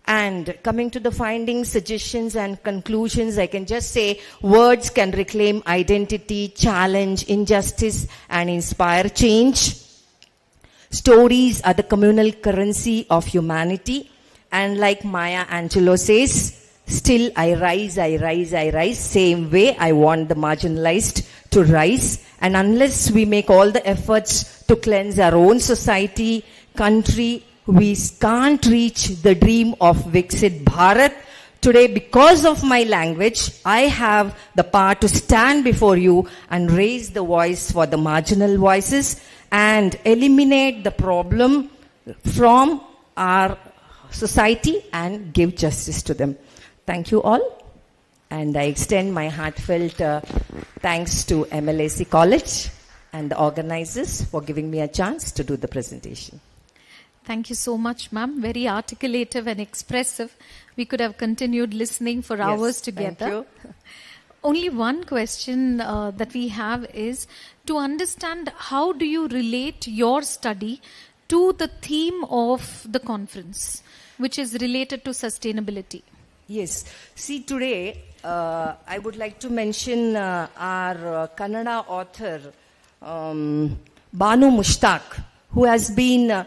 And coming to the findings, suggestions, and conclusions, I can just say words can reclaim identity, challenge injustice, and inspire change. Stories are the communal currency of humanity, And like Maya Angelou says, still I rise, I rise, I rise. Same way I want the marginalized to rise. And unless we make all the efforts to cleanse our own society, country, we can't reach the dream of Viksit Bharat. Today, because of my language, I have the power to stand before you and raise the voice for the marginal voices and eliminate the problem from our society and give justice to them. Thank you all. And I extend my heartfelt thanks to MLAC College and the organizers for giving me a chance to do the presentation. Thank you so much, ma'am. Very articulative and expressive. We could have continued listening for hours together. Thank you. Only one question that we have is to understand how do you relate your study to the theme of the conference, which is related to sustainability. Yes. See, today I would like to mention our Kannada author, Banu Mushtaq, who has been,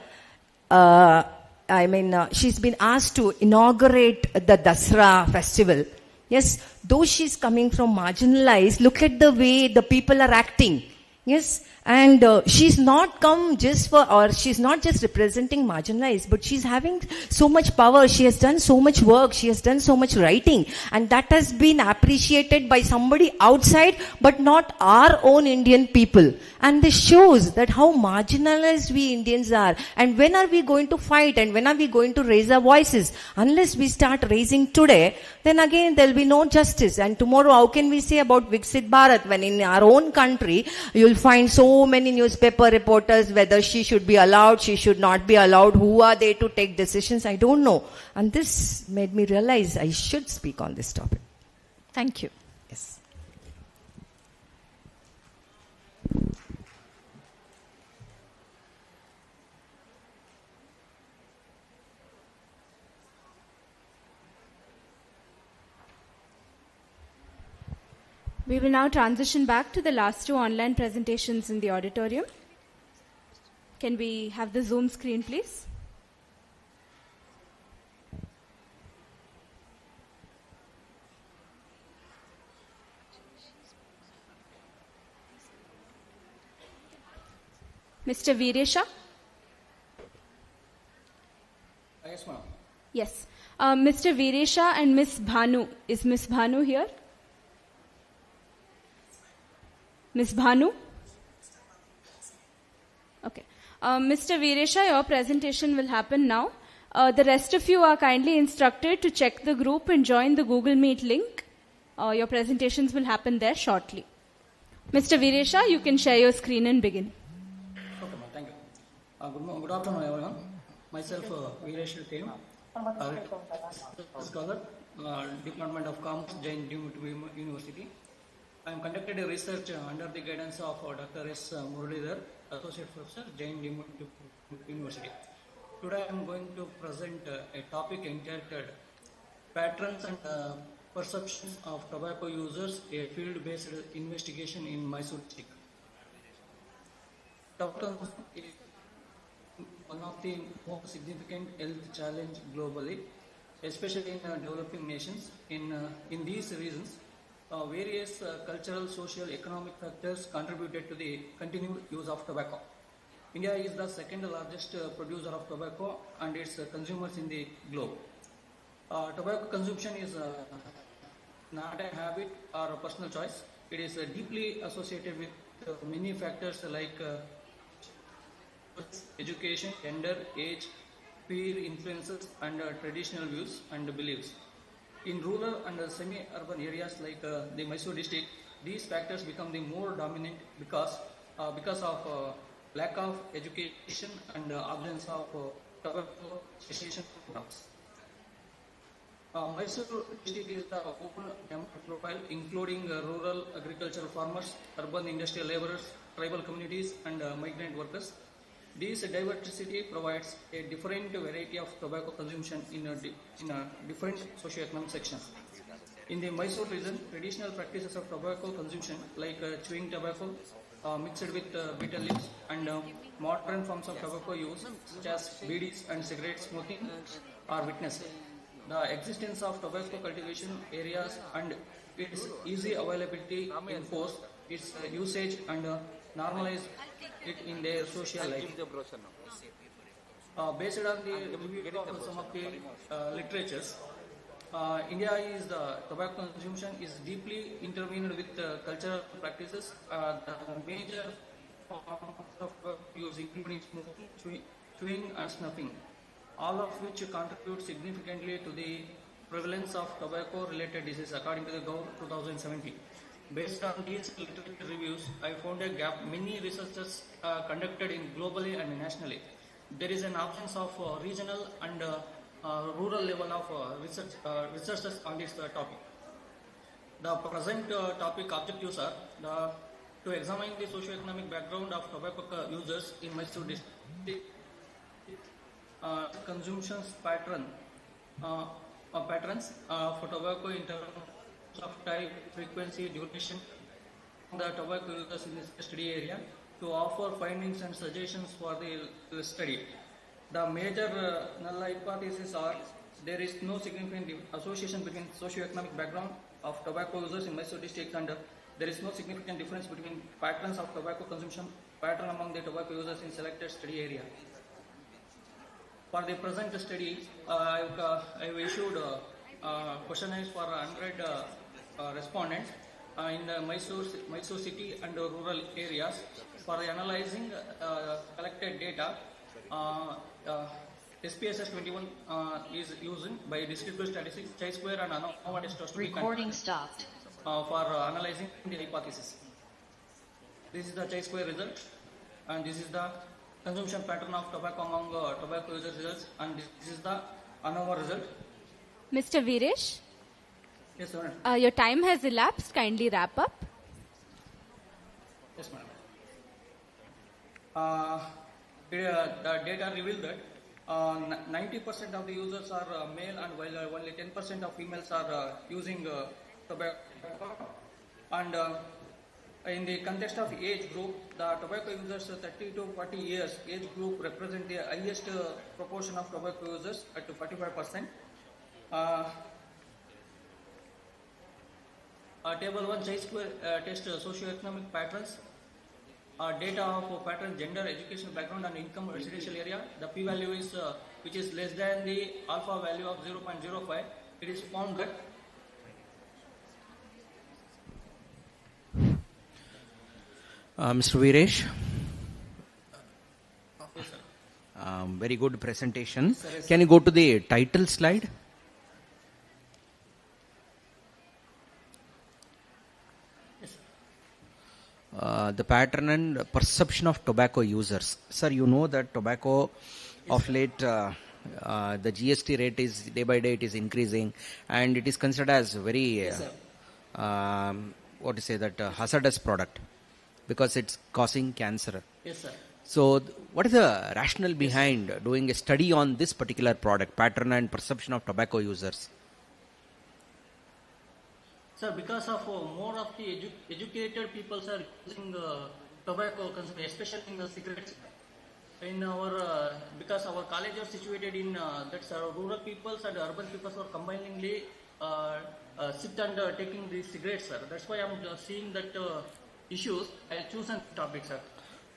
she's been asked to inaugurate the Dasra festival. Yes, though she's coming from marginalized, look at the way the people are acting. Yes, and she's not come just for, or she's not just representing marginalized, but she's having so much power. She has done so much work. She has done so much writing, and that has been appreciated by somebody outside, but not our own Indian people. And this shows that how marginalized we Indians are. And when are we going to fight? And when are we going to raise our voices? Unless we start raising today, then again there will be no justice. And tomorrow, how can we say about Viksit Bharat when in our own country you'll find so many newspaper reporters whether she should be allowed, she should not be allowed, who are they to take decisions? I don't know. And this made me realize I should speak on this topic. Thank you. Yes. We will now transition back to the last two online presentations in the auditorium. Can we have the Zoom screen, please? Mr. Viresha? Yes, ma'am. Yes. Mr. Viresha and Miss Bhanu. Is Miss Bhanu here? Ms. Bhanu? Okay. Mr. Viresha, your presentation will happen now. The rest of you are kindly instructed to check the group and join the Google Meet link. Your presentations will happen there shortly. Mr. Viresha, you can share your screen and begin. Okay, ma'am. Thank you. Good afternoon, everyone. Myself, Viresha Team, scholar, Department of Commerce, Jain University. I am conducted a research under the guidance of Dr. S. Muralidhar, Associate Professor, Jain University. Today I am going to present a topic entitled Patterns and Perceptions of Tobacco Users, a field-based investigation in Mysore district. Tobacco is one of the most significant health challenges globally, especially in developing nations. In these reasons, various cultural, social, economic factors contributed to the continued use of tobacco. India is the second largest producer of tobacco and its consumers in the globe. Tobacco consumption is not a habit or a personal choice. It is deeply associated with many factors like education, gender, age, peer influences, and traditional views and beliefs. In rural and semi-urban areas like the Mysore district, these factors become the more dominant because of lack of education and absence of tobacco cessation programs. Mysore district is the open demographic profile, including rural agricultural farmers, urban industrial laborers, tribal communities, and migrant workers. This diversity provides a different variety of tobacco consumption in different socio-economic sections. In the Mysore region, traditional practices of tobacco consumption like chewing tobacco mixed with betel leaves and modern forms of tobacco use such as bidis and cigarette smoking are witnessed. The existence of tobacco cultivation areas and its easy availability enforce its usage and normalize it in their social life. Based on the review of some of the literatures, India is the tobacco consumption is deeply intertwined with cultural practices. The major forms of use including smoking, chewing and snuffing, all of which contribute significantly to the prevalence of tobacco-related diseases according to the GOV 2017. Based on these literature reviews, I found a gap. Many researchers conducted in globally and nationally. There is an absence of regional and rural level of researchers on this topic. The present topic objectives are to examine the socio-economic background of tobacco users in Mysore district, consumptions patterns for tobacco in terms of type, frequency, duration of the tobacco users in this study area, to offer findings and suggestions for the study. The major null hypotheses are there is no significant association between socio-economic background of tobacco users in Mysore district, and there is no significant difference between patterns of tobacco consumption pattern among the tobacco users in selected study area. For the present study, I've issued questionnaires for 100 respondents in Mysore city and rural areas. For analyzing collected data, SPSS 21 is used by descriptive statistics, chi-square and ANOVA test to be Recording stopped. For analyzing the hypothesis. This is the chi-square result, and this is the consumption pattern of tobacco among tobacco users results, and this is the ANOVA result. Mr. Veeresh? Yes, madam. Your time has elapsed. Kindly wrap up. Yes, madam. The data reveal that 90% of the users are male, and while only 10% of females are using tobacco. And in the context of age group, the tobacco users 30 to 40 years age group represent the highest proportion of tobacco users at 45%. Table 1 chi-square test socio-economic patterns. Data of pattern, gender, educational background and income residential area. The p-value is which is less than the alpha value of 0.05. It is found that Mr. Veeresh, yes, sir. Very good presentation. Yes, Can you go to the title slide? The pattern and perception of tobacco users. Sir, you know that tobacco of late, the GST rate is day by day it is increasing, and it is considered as very, hazardous product because it's causing cancer. Yes, sir. So, what is the rationale behind doing a study on this particular product, pattern and perception of tobacco users? Sir, because of more of the educated people are using tobacco consumption, especially in the cigarettes. In our because our colleges are situated in that's rural peoples and urban peoples are combiningly sit and taking these cigarettes, sir. That's why I'm seeing that issues. I'll choose a topic, sir.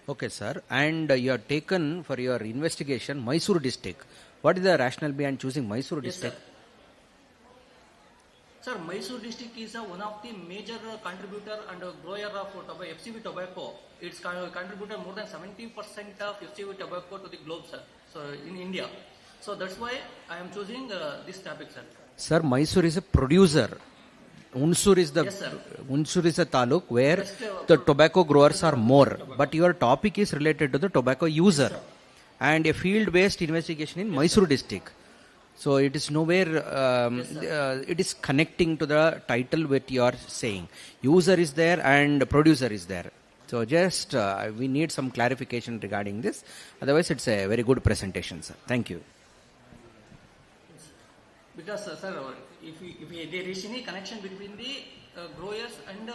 Okay, sir. And you have taken for your investigation Mysore district. What is the rationale behind choosing Mysore district? Yes, sir, Mysore district is one of the major contributor and grower of FCV tobacco. It's contributed more than 70% of FCV tobacco to the globe, sir. So in India. So that's why I am choosing this topic, sir. Sir, Mysore is a producer. Hunsur is the Yes, Hunsur is a taluk where the tobacco growers are more. But your topic is related to the tobacco user. Yes, and a field-based investigation in Mysore district. So it is nowhere, it is connecting to the title what you are saying. User is there and producer is there. So just we need some clarification regarding this. Otherwise it's a very good presentation, sir. Thank you. Because, sir, if there is any connection between the growers and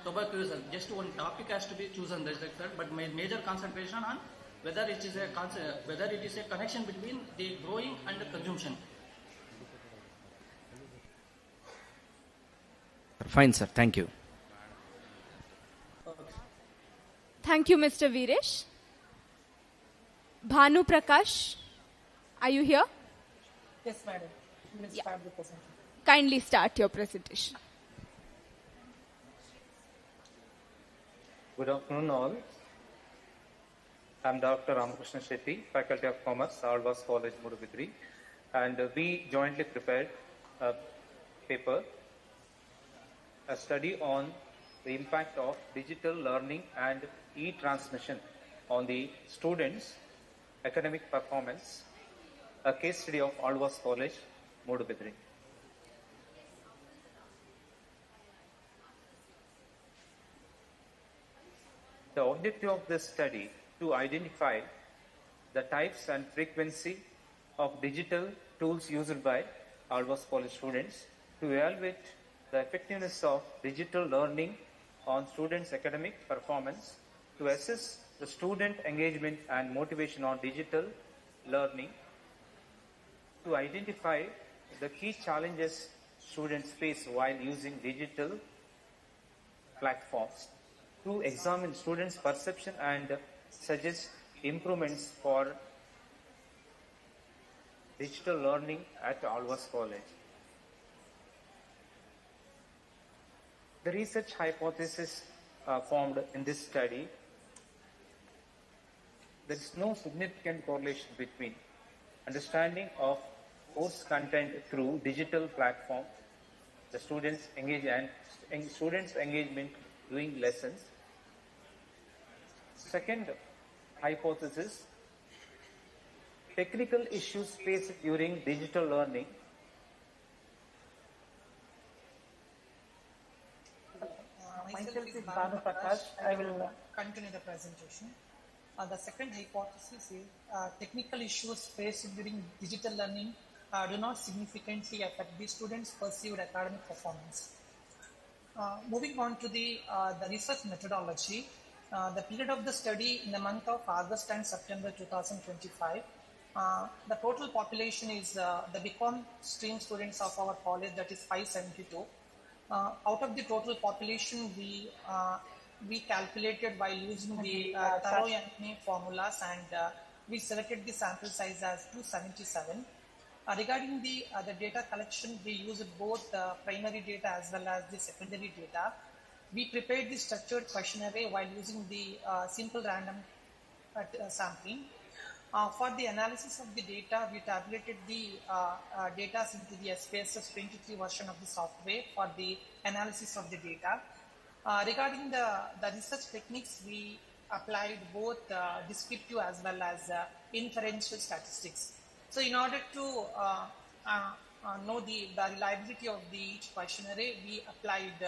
tobacco users, just one topic has to be chosen, sir. But my major concentration on whether it is a connection between the growing and the consumption. Fine, sir. Thank you. Thank you, Mr. Veeresh. Bhanu Prakash, are you here? Yes, madam. Let's start the presentation. Kindly start your presentation. Good afternoon, all. I'm Dr. Ramakrishna Shetty, Faculty of Commerce, Alvas College, Mudugudri, and we jointly prepared a paper, a study on the impact of digital learning and e-transmission on the students' academic performance, a case study of Alvas College, Mudugudri. The objective of this study to identify the types and frequency of digital tools used by Alvas College students, to evaluate the effectiveness of digital learning on students' academic performance, to assess the student engagement and motivation on digital learning, to identify the key challenges students face while using digital platforms, to examine students' perception and suggest improvements for digital learning at Alvas College. The research hypothesis formed in this study: there is no significant correlation between understanding of course content through digital platform, the students' engagement doing lessons. Second hypothesis: technical issues faced during digital learning. Myself is Bhanu Prakash. I will continue the presentation. The second hypothesis is technical issues faced during digital learning do not significantly affect the students' perceived academic performance. Moving on to the research methodology, the period of the study in the month of August and September 2025, the total population is the BCom stream students of our college, that is 572. Out of the total population, we calculated by using the Taro-Yankee formulas, and we selected the sample size as 277. Regarding the data collection, we used both primary data as well as the secondary data. We prepared the structured questionnaire while using the simple random sampling. For the analysis of the data, we tabulated the data into the SPSS 23 version of the software for the analysis of the data. Regarding the research techniques, we applied both descriptive as well as inferential statistics. So in order to know the reliability of each questionnaire, we applied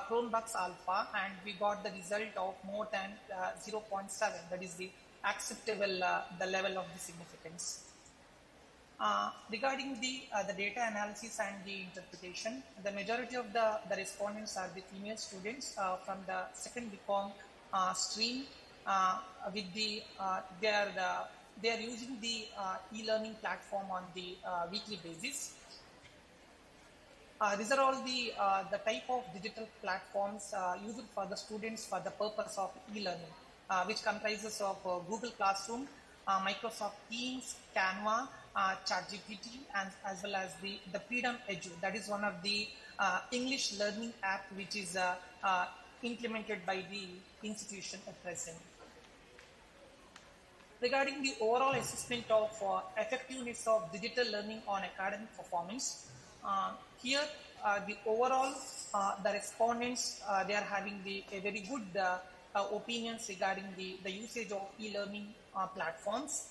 Cronbach's alpha, and we got the result of more than 0.7, that is the acceptable the level of the significance. Regarding the data analysis and the interpretation, the majority of the respondents are the female students from the second BCom stream. With the they are using the e-learning platform on the weekly basis. These are all the type of digital platforms used for the students for the purpose of e-learning, which comprises of Google Classroom, Microsoft Teams, Canva, ChatGPT, and as well as the Freedom Edu. That is one of the English learning app which is implemented by the institution at present. Regarding the overall assessment of effectiveness of digital learning on academic performance, here the overall the respondents they are having a very good opinions regarding the usage of e-learning platforms.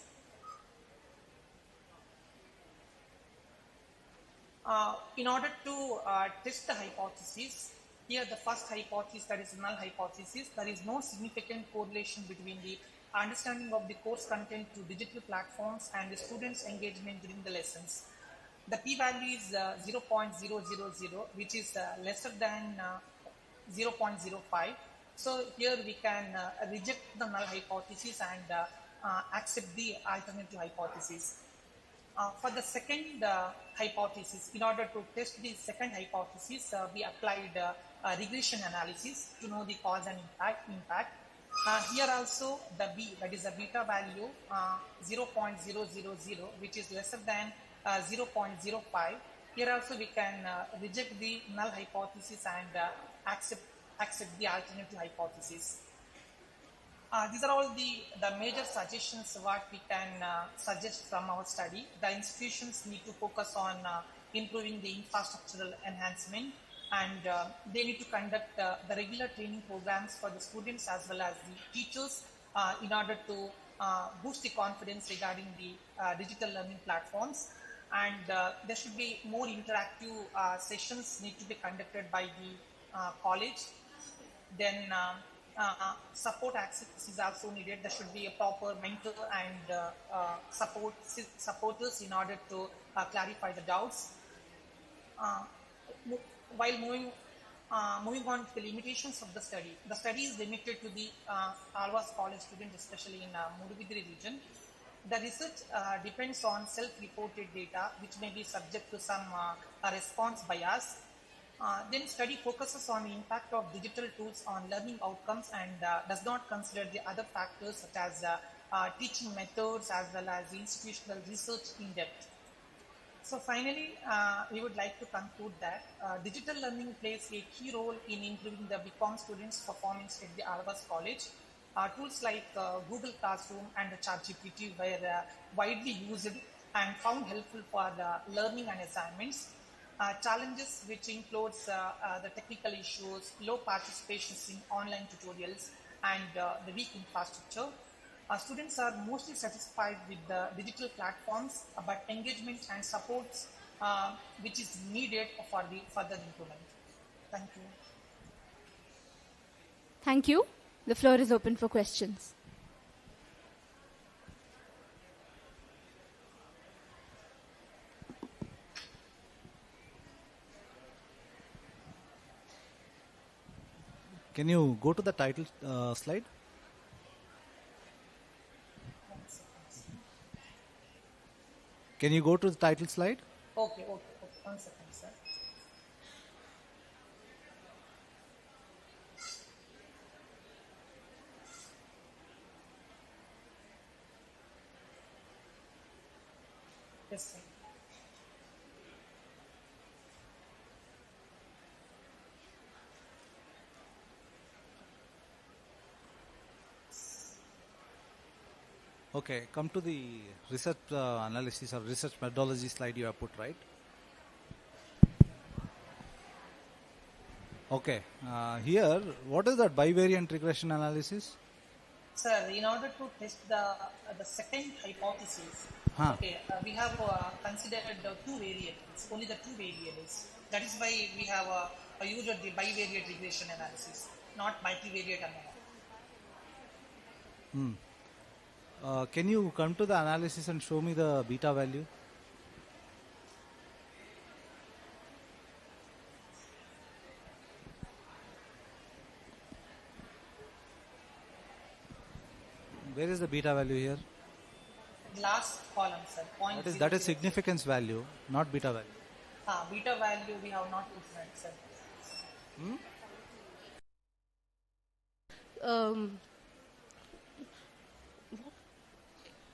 In order to test the hypothesis, here the first hypothesis, that is null hypothesis, there is no significant correlation between the understanding of the course content to digital platforms and the students' engagement during the lessons. The p-value is 0.000, which is lesser than 0.05. So here we can reject the null hypothesis and accept the alternative hypothesis. For the second hypothesis, in order to test the second hypothesis, we applied regression analysis to know the cause and impact. Here also the B, that is the beta value 0.000, which is lesser than 0.05. Here also we can reject the null hypothesis and accept the alternative hypothesis. These are all the major suggestions what we can suggest from our study. The institutions need to focus on improving the infrastructural enhancement, and they need to conduct the regular training programs for the students as well as the teachers in order to boost the confidence regarding the digital learning platforms. And there should be more interactive sessions need to be conducted by the college. Then support access is also needed. There should be a proper mentor and supporters in order to clarify the doubts. While moving on to the limitations of the study is limited to the Alva's college students, especially in Mudugudiri region. The research depends on self-reported data, which may be subject to some response bias. Then study focuses on the impact of digital tools on learning outcomes and does not consider the other factors such as teaching methods as well as institutional research in depth. So finally, we would like to conclude that digital learning plays a key role in improving the BCom students' performance at the Alva's College. Tools like Google Classroom and ChatGPT were widely used and found helpful for learning and assignments. Challenges which includes the technical issues, low participation in online tutorials, and the weak infrastructure. Students are mostly satisfied with the digital platforms, but engagement and supports which is needed for the further improvement. Thank you. Thank you. The floor is open for questions. Can you go to the title slide? Can you go to the title slide? Okay. 1 second, sir. Yes, sir. Okay, come to the research analysis or research methodology slide you have put, right? Okay, here, what is that bivariant regression analysis? Sir, in order to test the second hypothesis, okay, we have considered the two variables, only the two variables. That is why we have used the bivariate regression analysis, not multivariate analysis. Can you come to the analysis and show me the beta value? Where is the beta value here? Last column, sir. That is significance value, not beta value. Beta value we have not used that, sir.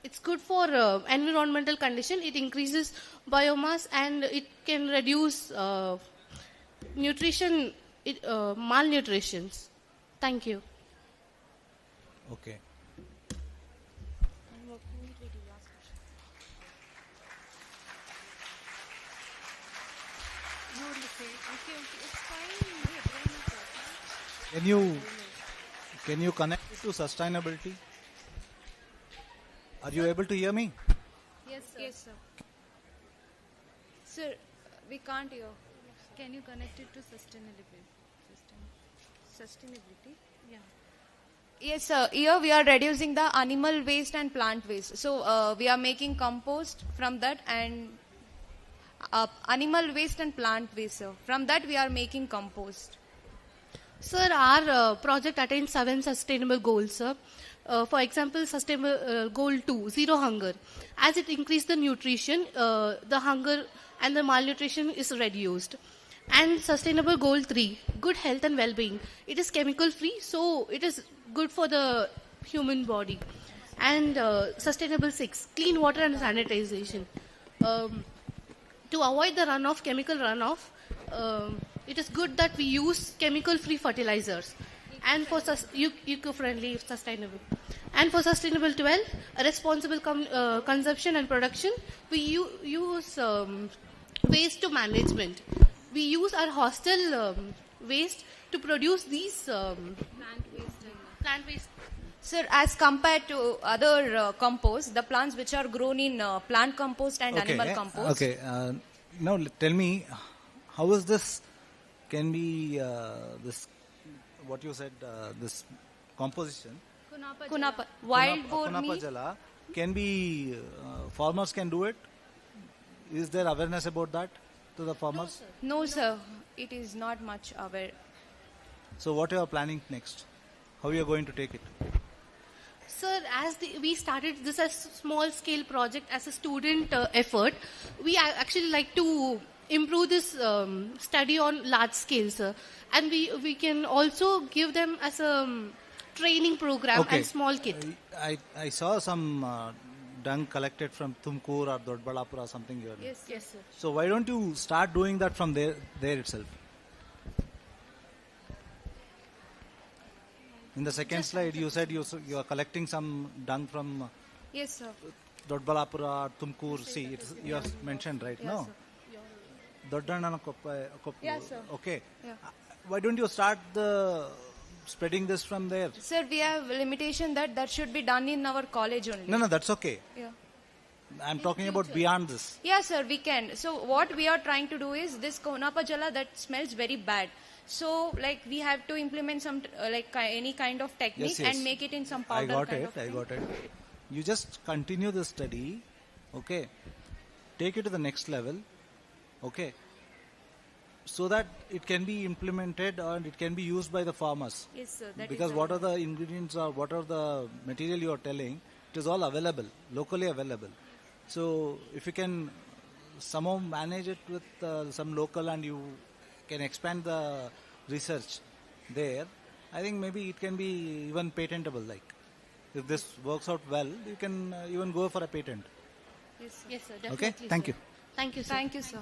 It's good for environmental condition. It increases biomass and it can reduce malnutrition. Thank you. Okay. Can you connect it to sustainability? Are you able to hear me? Yes, sir. Yes, sir. Sir, we can't hear. Can you connect it to sustainability? Sustainability? Yeah. Yes, sir. Here we are reducing the animal waste and plant waste. So we are making compost from that and animal waste and plant waste, sir. From that we are making compost. Sir, our project attains 7 sustainable goals, sir. for example, sustainable goal 2, zero hunger. As it increases the nutrition, the hunger and the malnutrition is reduced. And sustainable goal 3, good health and well-being. It is chemical free, so it is good for the human body. And sustainable 6, clean water and sanitization. To avoid the runoff, chemical runoff, it is good that we use chemical-free fertilizers. And for eco-friendly, sustainable. And for sustainable 12, responsible consumption and production, we use waste to management. We use our hostel waste to produce these plant waste. Sir, as compared to other compost, the plants which are grown in plant compost and animal compost. Okay. Now tell me, how is this? Can be this? What you said? This composition. Kunapa, wild boar Kunapa meat. jala can be farmers can do it. Is there awareness about that to the farmers? No, sir. It is not much aware. So what you are planning next? How you are going to take it? Sir, as we started this as a small scale project as a student effort, we actually like to improve this study on large scale, sir. And we can also give them as a training program and small kit. I saw some dung collected from Tumkur or Dodbalapur or something. Yes, sir. So why don't you start doing that from there itself? In the second slide, you said you are collecting some dung from Yes, sir. Dodbalapura, Tumkur. See, you have mentioned, right? Yes, No? sir. Yes, sir. Okay. Yeah. Why don't you start spreading this from there? Sir, we have a limitation that should be done in our college only. No, that's okay. Yeah. I'm talking about beyond this. Yeah, sir, we can. So what we are trying to do is this Konapa Jala that smells very bad. So like we have to implement some any kind of technique and make it in some powder I got it. You just continue the study, okay? Take it to the next level, okay? So that it can be implemented and it can be used by the farmers. Yes, sir. Because what are the ingredients or what are the material you are telling, it is all available, locally available. So if you can somehow manage it with some local and you can expand the research there, I think maybe it can be even patentable. Like if this works out well, you can even go for a patent. Yes, sir. Definitely. Okay, thank you. Thank you, sir. Thank you, sir.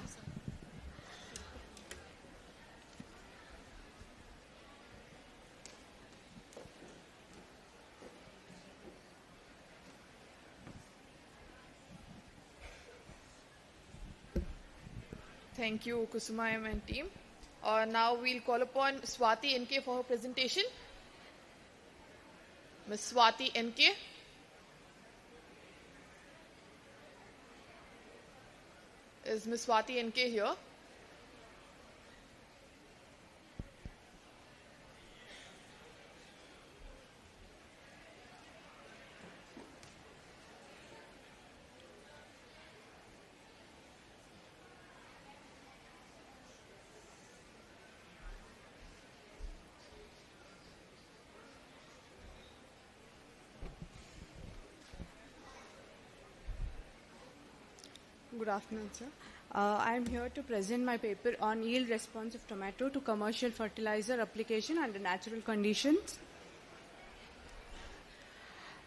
Thank you, Kusumayam and team. Now we'll call upon Swati NK for her presentation. Ms. Swati NK. Is Ms. Swati NK here? Good afternoon, sir. I am here to present my paper on yield response of tomato to commercial fertilizer application under natural conditions.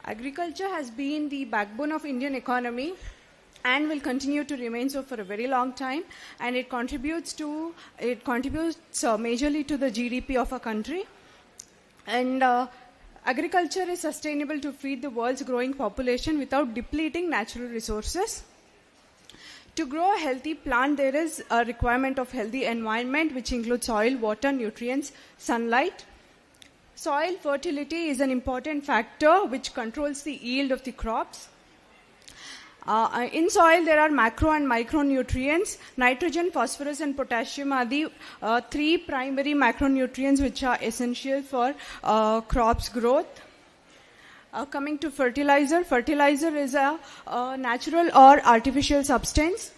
Agriculture has been the backbone of Indian economy and will continue to remain so for a very long time, and it contributes majorly to the GDP of a country. And agriculture is sustainable to feed the world's growing population without depleting natural resources. To grow a healthy plant, there is a requirement of healthy environment, which includes soil, water, nutrients, sunlight. Soil fertility is an important factor which controls the yield of the crops. In soil, there are macro and micronutrients. Nitrogen, phosphorus, and potassium are the three primary macronutrients which are essential for crops' growth. Coming to fertilizer, fertilizer is a natural or artificial substance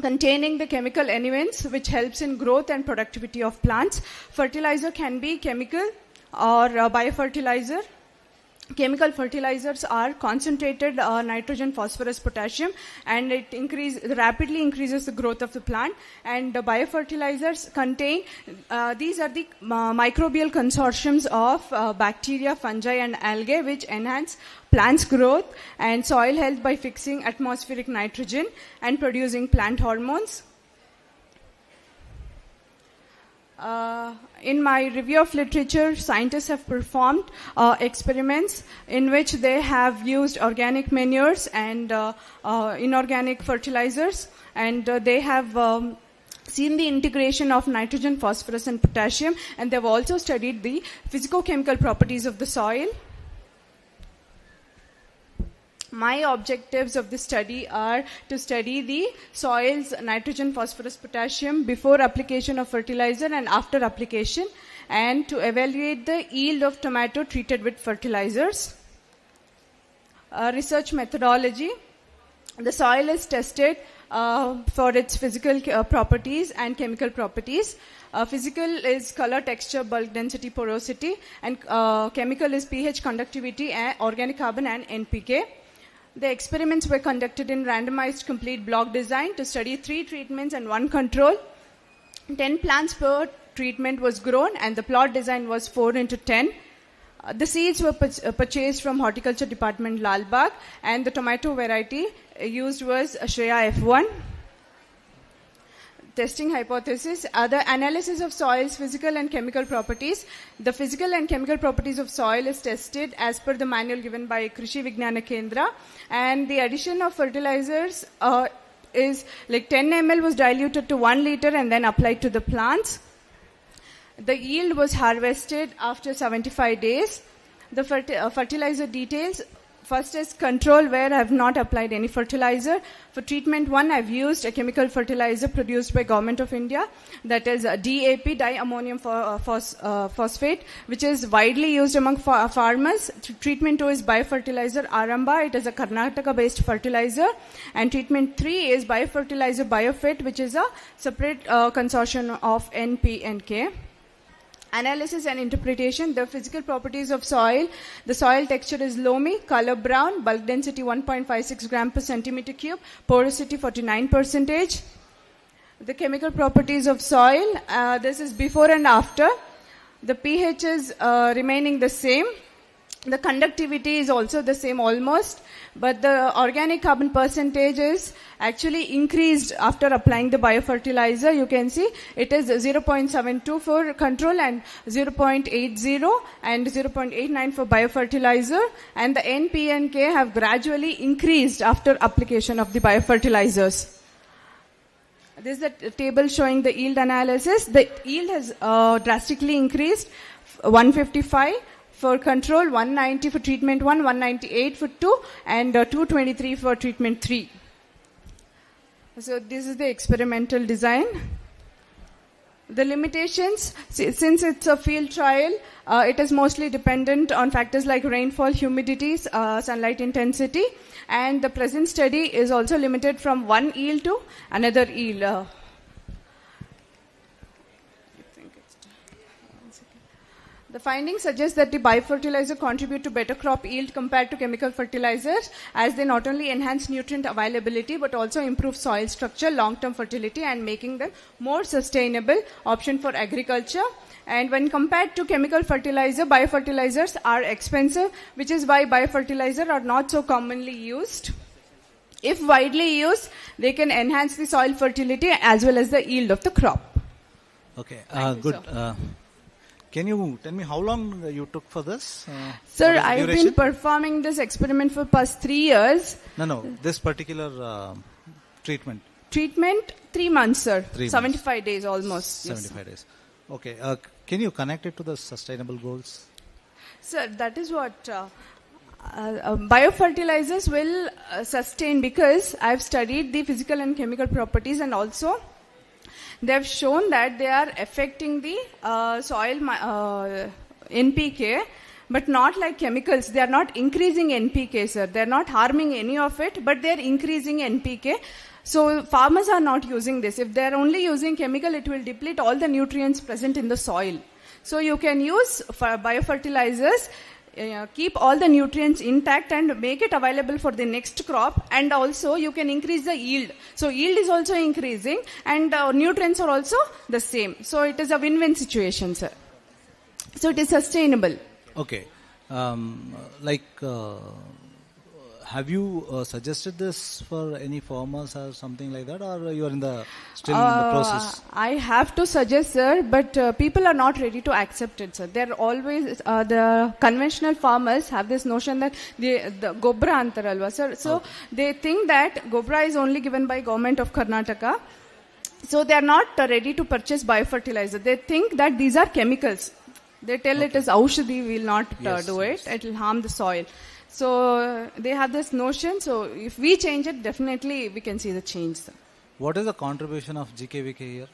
containing the chemical elements which helps in growth and productivity of plants. Fertilizer can be chemical or biofertilizer. chemical fertilizers are concentrated nitrogen, phosphorus, potassium, and it rapidly increases the growth of the plant. And the biofertilizers contain, these are the microbial consortiums of bacteria, fungi, and algae, which enhance plants' growth and soil health by fixing atmospheric nitrogen and producing plant hormones. In my review of literature, scientists have performed experiments in which they have used organic manures and inorganic fertilizers, and they have seen the integration of nitrogen, phosphorus, and potassium, and they've also studied the physicochemical properties of the soil. My objectives of the study are to study the soil's nitrogen, phosphorus, potassium before application of fertilizer and after application, and to evaluate the yield of tomato treated with fertilizers. Research methodology. The soil is tested for its physical properties and chemical properties. Physical is color, texture, bulk, density, porosity, and chemical is pH, conductivity, and organic carbon, and NPK. The experiments were conducted in randomized complete block design to study 3 treatments and 1 control. 10 plants per treatment was grown, and the plot design was 4:10. The seeds were purchased from Horticulture Department, Lalbagh, and the tomato variety used was Shreya F1. Testing hypothesis. The analysis of soil's physical and chemical properties. The physical and chemical properties of soil is tested as per the manual given by Krishi Vignana Kendra, and the addition of fertilizers is like 10 ml was diluted to 1 liter and then applied to the plants. The yield was harvested after 75 days. The fertilizer details. First is control, where I have not applied any fertilizer. For treatment 1, I have used a chemical fertilizer produced by Government of India, that is DAP, diammonium phosphate, which is widely used among farmers. Treatment 2 is biofertilizer Aramba. It is a Karnataka-based fertilizer. And treatment 3 is biofertilizer Biofit, which is a separate consortium of NP and K. Analysis and interpretation. The physical properties of soil. The soil texture is loamy, color brown, bulk density 1.56 gram per centimeter cube, porosity 49%. The chemical properties of soil. This is before and after. The pH is remaining the same. The conductivity is also the same almost, but the organic carbon percentage is actually increased after applying the biofertilizer. You can see it is 0.72 for control and 0.80 and 0.89 for biofertilizer, and the N, P and K have gradually increased after application of the biofertilizers. This is the table showing the yield analysis. The yield has drastically increased, 155 for control, 190 for treatment 1, 198 for 2, and 223 for treatment 3. So this is the experimental design. The limitations, since it's a field trial, it is mostly dependent on factors like rainfall, humidity, sunlight intensity, and the present study is also limited from one yield to another yield. The findings suggest that the biofertilizer contribute to better crop yield compared to chemical fertilizers, as they not only enhance nutrient availability but also improve soil structure, long-term fertility, and making them more sustainable option for agriculture. And when compared to chemical fertilizer, biofertilizers are expensive, which is why biofertilizer are not so commonly used. If widely used, they can enhance the soil fertility as well as the yield of the crop. Okay, good. Can you tell me how long you took for this? Sir, I've been performing this experiment for past 3 years. No, this particular treatment. Treatment, 3 months, sir. 3 75 months. days almost. 75 days. Okay, can you connect it to the sustainable goals? Sir, that is what biofertilizers will sustain, because I've studied the physical and chemical properties, and also they have shown that they are affecting the soil NPK, but not like chemicals. They are not increasing NPK, sir. They are not harming any of it, but they are increasing NPK. So farmers are not using this. If they are only using chemical, it will deplete all the nutrients present in the soil. So you can use biofertilizers keep all the nutrients intact and make it available for the next crop, and also you can increase the yield. So yield is also increasing and nutrients are also the same. So it is a win-win situation, sir. So it is sustainable. Okay. Have you suggested this for any farmers or something like that, or you are still in the process? I have to suggest, sir, but people are not ready to accept it, sir. They're always, the conventional farmers have this notion that the gobra antaralva, sir. So they think that gobra is only given by government of Karnataka. So they are not ready to purchase biofertilizer. They think that these are chemicals. They tell it is aushadhi, we will not do it. It will harm the soil. So they have this notion. So if we change it, definitely we can see the change, sir. What is the contribution of GKVK here?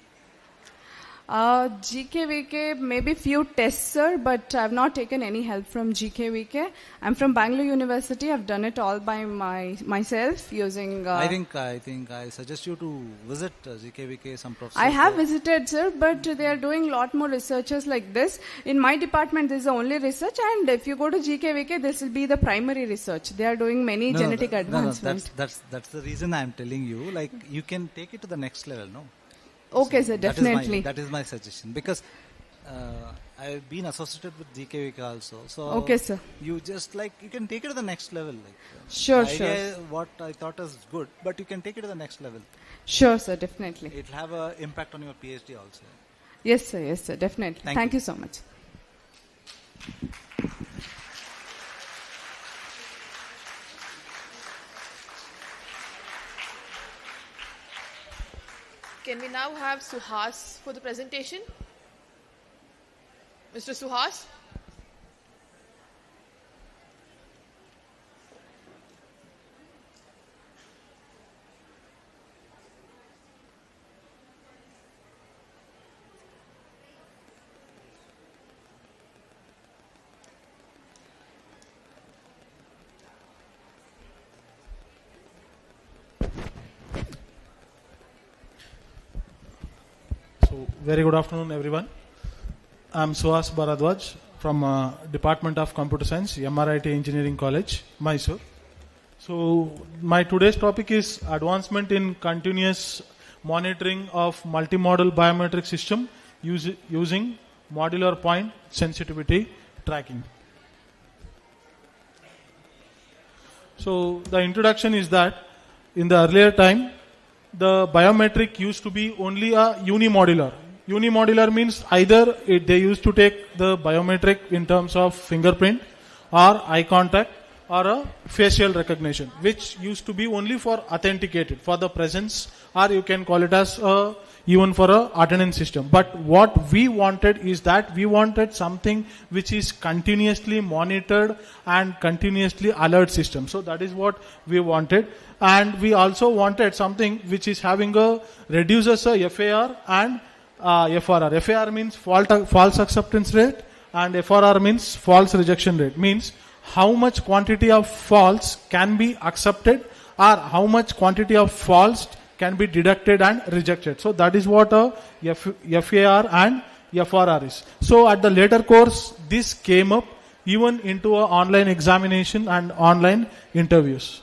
GKVK, maybe few tests, sir, but I have not taken any help from GKVK. I'm from Bangalore University. I've done it all by myself using... I think I suggest you to visit GKVK, some professors. I have visited, sir, but they are doing a lot more researches like this. In my department, this is the only research, and if you go to GKVK, this will be the primary research. They are doing many genetic advancements. That's the reason I'm telling you, like, you can take it to the next level, no? Okay, sir, definitely. That is my suggestion, because I've been associated with GKVK also. So okay, sir. You just you can take it to the next level. Sure. What I thought is good, but you can take it to the next level. Sure, sir, definitely. It will have an impact on your PhD also. Yes, sir, definitely. Thank you so much. Can we now have Suhas for the presentation? Mr. Suhas? Very good afternoon, everyone. I'm Suhas Bharadwaj from Department of Computer Science, MRIT Engineering College, Mysore. So my today's topic is advancement in continuous monitoring of multimodal biometric system using modular point sensitivity tracking. So the introduction is that in the earlier time, the biometric used to be only a unimodular. Unimodular means either they used to take the biometric in terms of fingerprint or eye contact or a facial recognition, which used to be only for authenticated, for the presence, or you can call it as even for a attendance system. But what we wanted is that we wanted something which is continuously monitored and continuously alert system. So that is what we wanted. And we also wanted something which is having reduces a FAR and FRR. FAR means false acceptance rate, and FRR means false rejection rate. Means how much quantity of false can be accepted or how much quantity of false can be deducted and rejected. So that is what a FAR and FRR is. So at the later course, this came up even into an online examination and online interviews.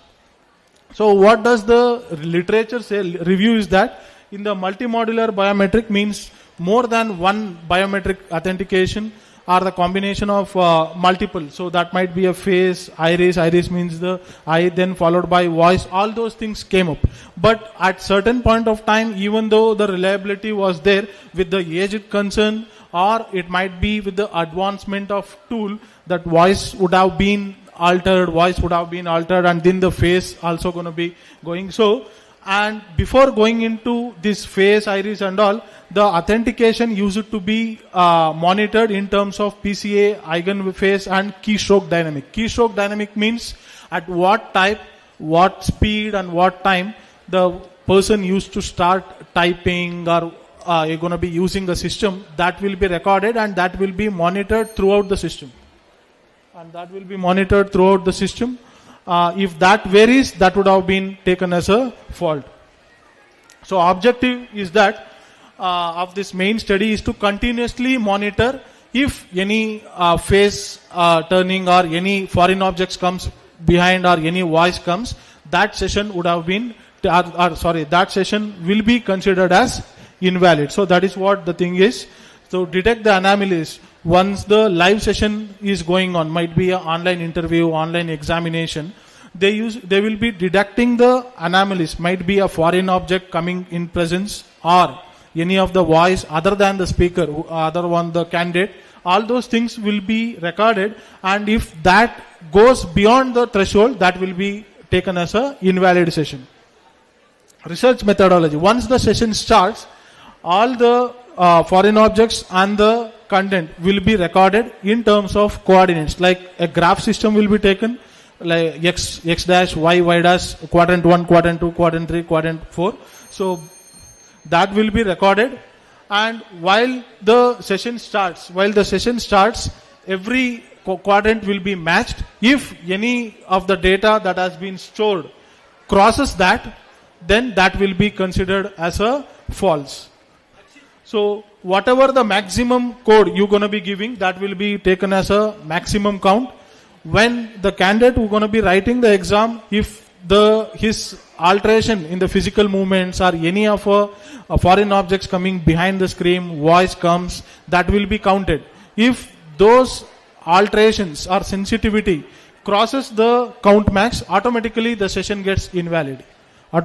So what does the literature say? Review is that in the multimodular biometric means more than one biometric authentication or the combination of multiple. So that might be a face, iris. Iris means the eye, then followed by voice. All those things came up. But at certain point of time, even though the reliability was there, with the age concern, or it might be with the advancement of tool, that voice would have been altered, and then the face also going to be going. So, and before going into this face, iris and all, the authentication used to be monitored in terms of PCA, eigenface and keystroke dynamic. Keystroke dynamic means at what type, what speed and what time the person used to start typing or you're going to be using the system. That will be recorded and that will be monitored throughout the system. If that varies, that would have been taken as a fault. So objective is that of this main study is to continuously monitor if any face turning or any foreign objects comes behind or any voice comes, that session would have been, that session will be considered as invalid. So that is what the thing is. So detect the anomalies once the live session is going on, might be an online interview, online examination. They will be detecting the anomalies, might be a foreign object coming in presence or any of the voice other than the speaker, other one the candidate. All those things will be recorded, and if that goes beyond the threshold, that will be taken as a invalid session. Research methodology. Once the session starts, all the foreign objects and the content will be recorded in terms of coordinates. Like a graph system will be taken, like x dash, y dash, quadrant 1, quadrant 2, quadrant 3, quadrant 4. So that will be recorded, and while the session starts, every quadrant will be matched. If any of the data that has been stored crosses that, then that will be considered as a false. So whatever the maximum code you're going to be giving, that will be taken as a maximum count. When the candidate who's going to be writing the exam, if his alteration in the physical movements or any of foreign objects coming behind the screen, voice comes, that will be counted. If those alterations or sensitivity crosses the count max, automatically the session gets invalid. So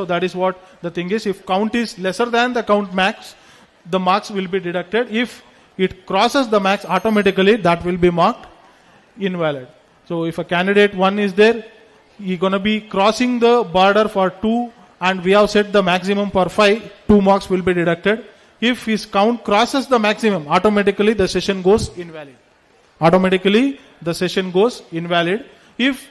that is what the thing is. If count is lesser than the count max, the marks will be deducted. If it crosses the max, automatically that will be marked invalid. So if a candidate 1 is there, he's going to be crossing the border for 2, and we have set the maximum for 5, 2 marks will be deducted. If his count crosses the maximum, automatically the session goes invalid. If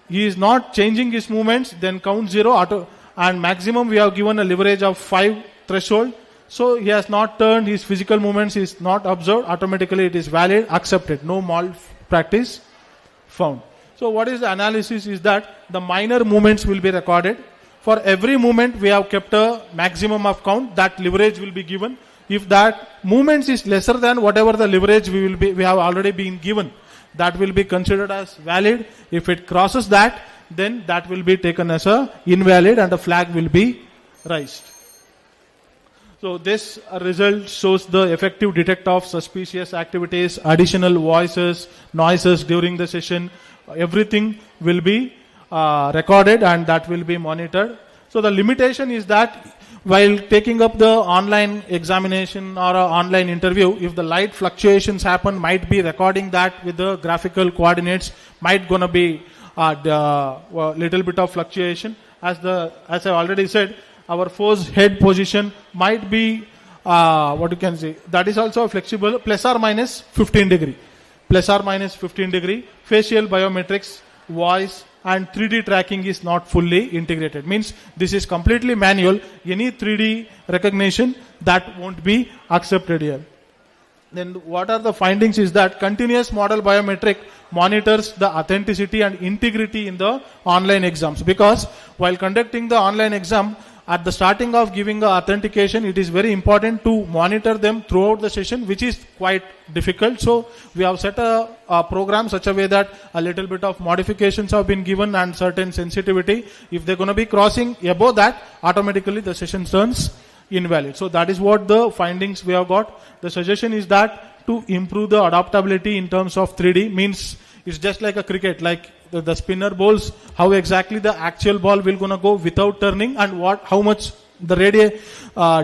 he is not changing his movements, then count 0, and maximum we have given a leverage of 5 threshold. So he has not turned, his physical movements is not observed, automatically it is valid, accepted, no malpractice found. So what is the analysis is that the minor movements will be recorded. For every movement we have kept a maximum of count, that leverage will be given. If that movements is lesser than whatever the leverage we have already been given, that will be considered as valid. If it crosses that, then that will be taken as a invalid and a flag will be raised. So this result shows the effective detect of suspicious activities, additional voices, noises during the session. Everything will be recorded and that will be monitored. So the limitation is that while taking up the online examination or online interview, if the light fluctuations happen, might be recording that with the graphical coordinates, might gonna be little bit of fluctuation. As I already said, our force head position might be what you can say, that is also flexible, plus or minus 15 degree. Facial biometrics, voice and 3D tracking is not fully integrated. Means this is completely manual. Any 3D recognition, that won't be accepted here. Then what are the findings is that continuous model biometric monitors the authenticity and integrity in the online exams. Because while conducting the online exam, at the starting of giving the authentication, it is very important to monitor them throughout the session, which is quite difficult. So we have set a program such a way that a little bit of modifications have been given and certain sensitivity. If they're going to be crossing above that, automatically the session turns invalid. So that is what the findings we have got. The suggestion is that to improve the adaptability in terms of 3D, means it's just like a cricket, like the spinner bowls, how exactly the actual ball will gonna go without turning and how much the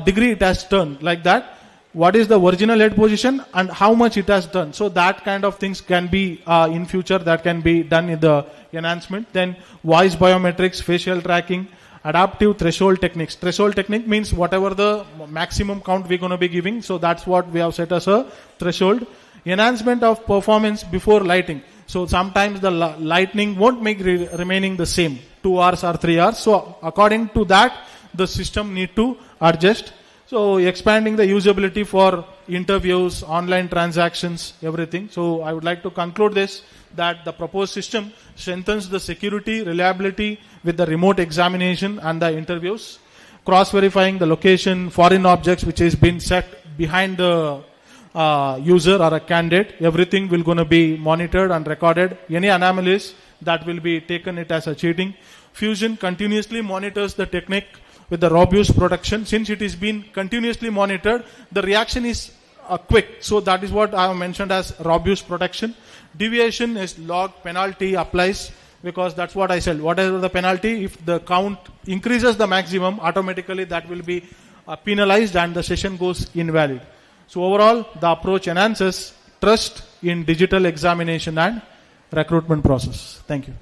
degree it has turned, like that. What is the original head position and how much it has done. So that kind of things can be in future, that can be done in the enhancement. Then voice biometrics, facial tracking, adaptive threshold techniques. Threshold technique means whatever the maximum count we're going to be giving. So that's what we have set as a threshold. Enhancement of performance before lighting. So sometimes the lightning won't make remaining the same, 2 hours or 3 hours. So according to that, the system need to adjust. So expanding the usability for interviews, online transactions, everything. So I would like to conclude this, that the proposed system strengthens the security, reliability with the remote examination and the interviews, cross-verifying the location, foreign objects which has been set behind the user or a candidate. Everything will going to be monitored and recorded. Any anomalies that will be taken it as a cheating. Fusion continuously monitors the technique with the robust protection. Since it is being continuously monitored, the reaction is quick. So that is what I have mentioned as robust protection. Deviation is log, penalty applies, because that's what I said. Whatever the penalty, if the count increases the maximum, automatically that will be penalized and the session goes invalid. So overall, the approach enhances trust in digital examination and recruitment process. Thank you.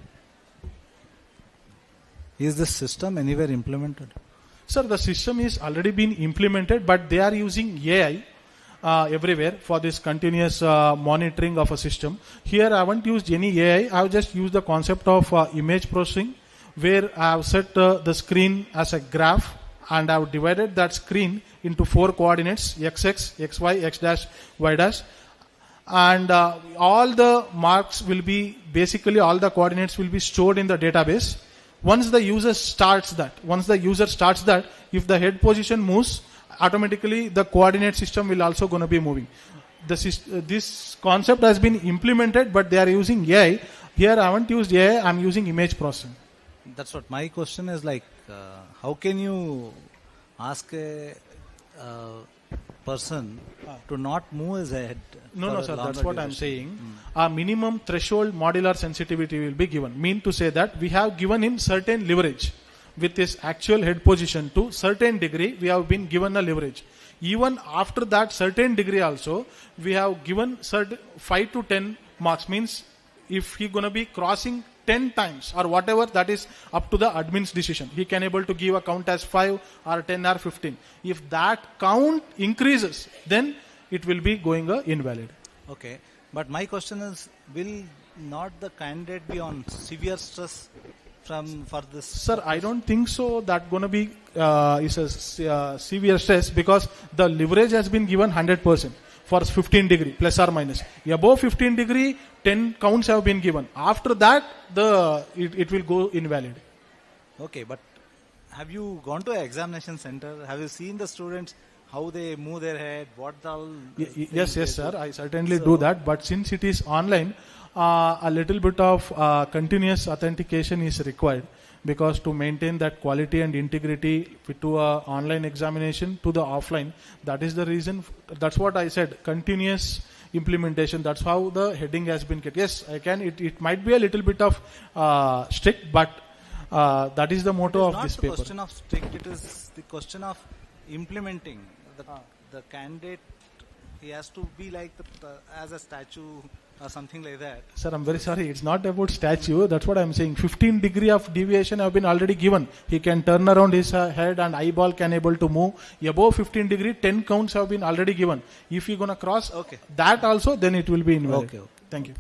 Is this system anywhere implemented? Sir, the system is already been implemented, but they are using AI everywhere for this continuous monitoring of a system. Here I haven't used any AI. I have just used the concept of image processing, where I have set the screen as a graph, and I have divided that screen into 4 coordinates: xx, xy, x dash, y dash. And all the marks will be, basically all the coordinates will be stored in the database. Once the user starts that, if the head position moves, automatically the coordinate system will also going to be moving. This concept has been implemented, but they are using AI. Here I haven't used AI, I'm using image processing. That's what my question is, like, how can you ask a person to not move his head? No, sir, that's what I'm saying. A minimum threshold modular sensitivity will be given. Mean to say that we have given him certain leverage. With his actual head position to certain degree, we have been given a leverage. Even after that certain degree also, we have given 5 to 10 marks. Means if he going to be crossing 10 times or whatever, that is up to the admin's decision. He can able to give a count as 5 or 10 or 15. If that count increases, then it will be going invalid. Okay, but my question is, will not the candidate be on severe stress for this? Sir, I don't think so. That going to be is a severe stress, because the leverage has been given 100% for 15 degree plus or minus. Above 15 degree, 10 counts have been given. After that, it will go invalid. Okay, but have you gone to an examination center? Have you seen the students, how they move their head, what all? Yes, sir. I certainly do that. But since it is online, a little bit of continuous authentication is required, because to maintain that quality and integrity to online examination to the offline, that is the reason. That's what I said, continuous implementation. That's how the heading has been kept. Yes, I can. It might be a little bit of strict, but that is the motto of this paper. It is not the question of strict, it is the question of implementing. The candidate, he has to be like as a statue or something like that. Sir, I'm very sorry. It's not about statue. That's what I'm saying. 15 degree of deviation have been already given. He can turn around his head and eyeball can able to move. Above 15 degree, 10 counts have been already given. If you're going to cross that also, then it will be invalid. Okay. Thank you.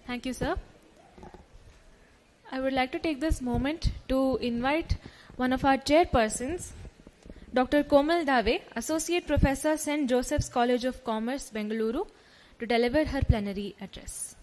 Thank you, sir. I would like to take this moment to invite one of our chairpersons, Dr. Komal Dave, Associate Professor, St. Joseph's College of Commerce, Bengaluru, to deliver her plenary address.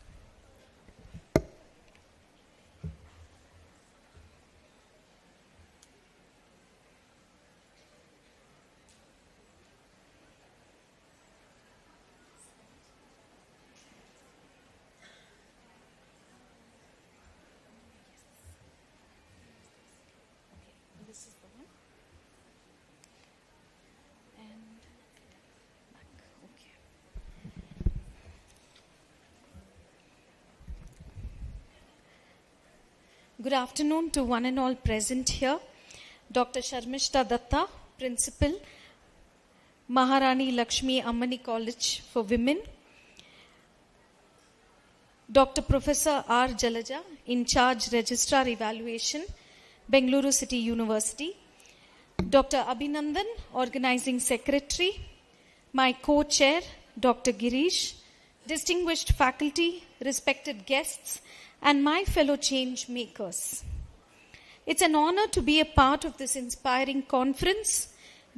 Good afternoon to one and all present here. Dr. Sharmishta Datta, Principal, Maharani Lakshmi Ammani College for Women. Dr. Professor R. Jalaja, In Charge Registrar Evaluation, Bengaluru City University. Dr. Abhinandan, Organizing Secretary. My co-chair, Dr. Girish. Distinguished faculty, respected guests, and my fellow change makers. It's an honor to be a part of this inspiring conference,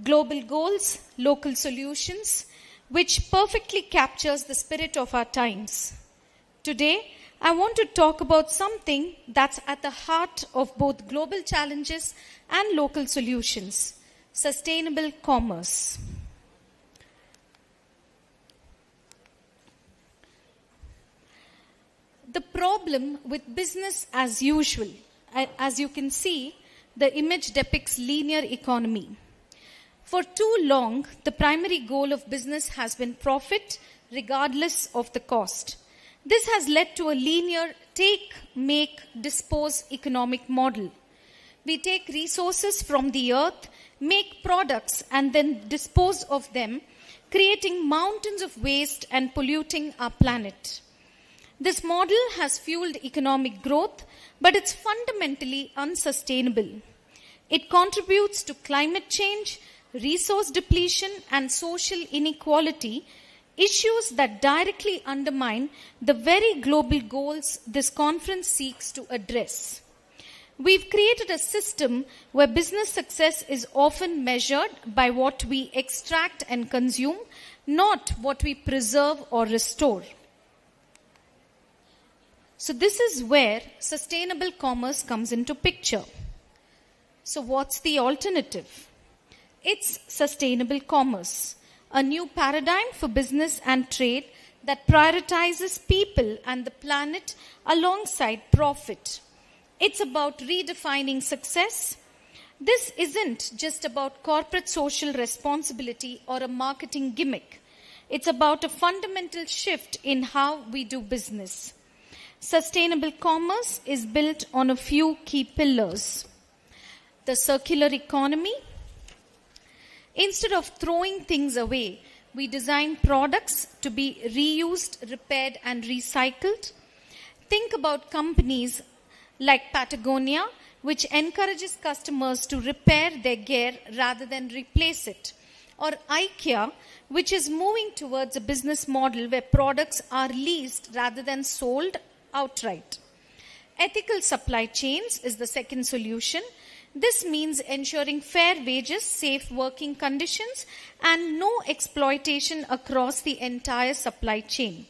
Global Goals, Local Solutions, which perfectly captures the spirit of our times. Today, I want to talk about something that's at the heart of both global challenges and local solutions: sustainable commerce. The problem with business as usual, as you can see, the image depicts linear economy. For too long, the primary goal of business has been profit, regardless of the cost. This has led to a linear take, make, dispose economic model. We take resources from the earth, make products, and then dispose of them, creating mountains of waste and polluting our planet. This model has fueled economic growth, but it's fundamentally unsustainable. It contributes to climate change, resource depletion, and social inequality, issues that directly undermine the very global goals this conference seeks to address. We've created a system where business success is often measured by what we extract and consume, not what we preserve or restore. So this is where sustainable commerce comes into picture. So what's the alternative? It's sustainable commerce, a new paradigm for business and trade that prioritizes people and the planet alongside profit. It's about redefining success. This isn't just about corporate social responsibility or a marketing gimmick. It's about a fundamental shift in how we do business. Sustainable commerce is built on a few key pillars. The circular economy. Instead of throwing things away, we design products to be reused, repaired, and recycled. Think about companies like Patagonia, which encourages customers to repair their gear rather than replace it. Or IKEA, which is moving towards a business model where products are leased rather than sold outright. Ethical supply chains is the second solution. This means ensuring fair wages, safe working conditions, and no exploitation across the entire supply chain.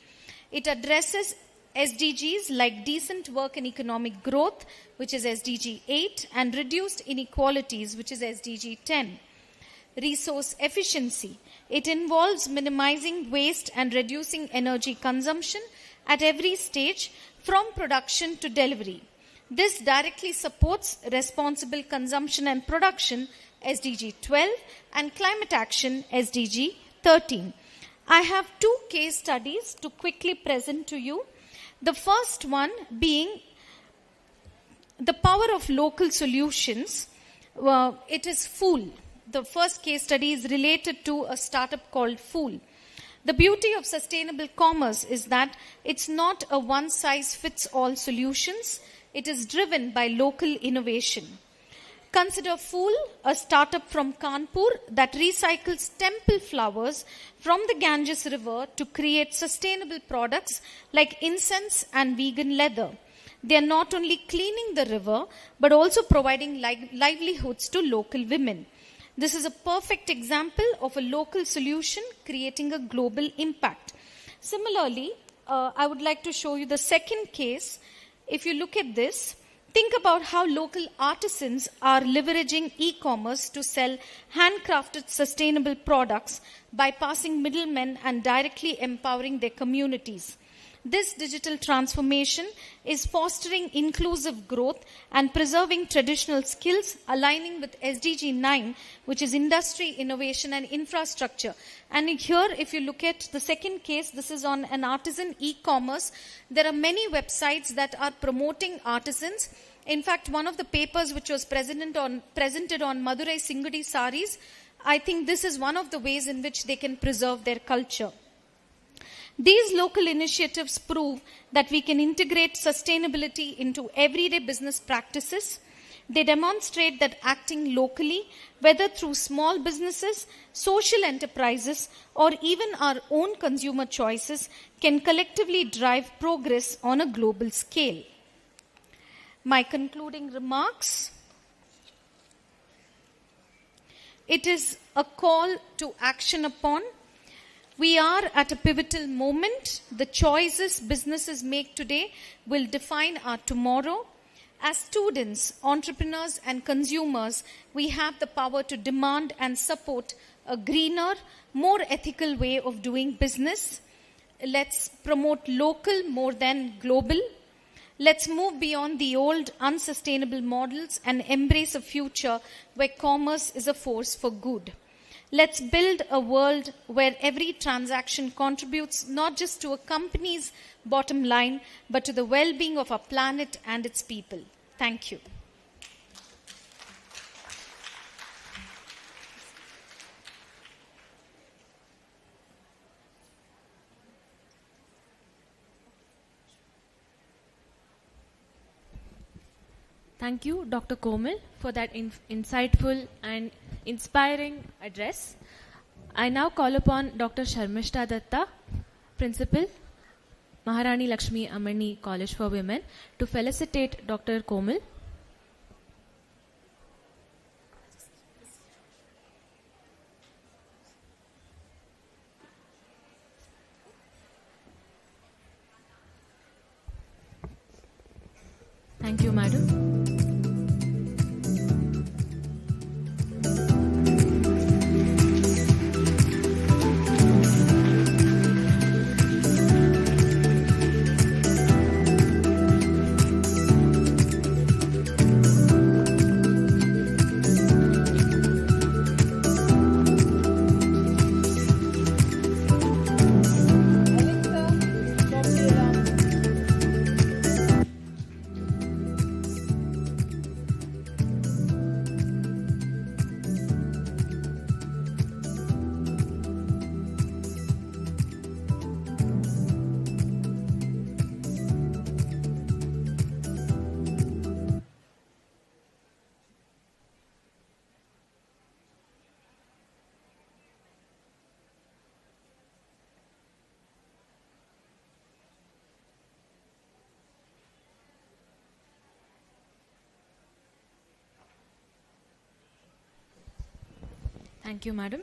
It addresses SDGs like decent work and economic growth, which is SDG 8, and reduced inequalities, which is SDG 10. Resource efficiency. It involves minimizing waste and reducing energy consumption at every stage, from production to delivery. This directly supports responsible consumption and production, SDG 12, and climate action, SDG 13. I have two case studies to quickly present to you. The first one being the power of local solutions. It is Fool. The first case study is related to a startup called Fool. The beauty of sustainable commerce is that it's not a one-size-fits-all solutions. It is driven by local innovation. Consider Fool, a startup from Kanpur that recycles temple flowers from the Ganges River to create sustainable products like incense and vegan leather. They are not only cleaning the river, but also providing livelihoods to local women. This is a perfect example of a local solution creating a global impact. Similarly, I would like to show you the second case. If you look at this, think about how local artisans are leveraging e-commerce to sell handcrafted sustainable products, bypassing middlemen and directly empowering their communities. This digital transformation is fostering inclusive growth and preserving traditional skills, aligning with SDG 9, which is industry, innovation, and infrastructure. And here, if you look at the second case, this is on an artisan e-commerce. There are many websites that are promoting artisans. In fact, one of the papers which was presented on Madurai Singudi saris, I think this is one of the ways in which they can preserve their culture. These local initiatives prove that we can integrate sustainability into everyday business practices. They demonstrate that acting locally, whether through small businesses, social enterprises, or even our own consumer choices, can collectively drive progress on a global scale. My concluding remarks. It is a call to action upon. We are at a pivotal moment. The choices businesses make today will define our tomorrow. As students, entrepreneurs, and consumers, we have the power to demand and support a greener, more ethical way of doing business. Let's promote local more than global. Let's move beyond the old unsustainable models and embrace a future where commerce is a force for good. Let's build a world where every transaction contributes not just to a company's bottom line, but to the well-being of our planet and its people. Thank you. Thank you, Dr. Komal, for that insightful and inspiring address. I now call upon Dr. Sharmishta Datta, Principal, Maharani Lakshmi Amani College for Women, to felicitate Dr. Komal. Thank you, Madam. Thank you, Madam.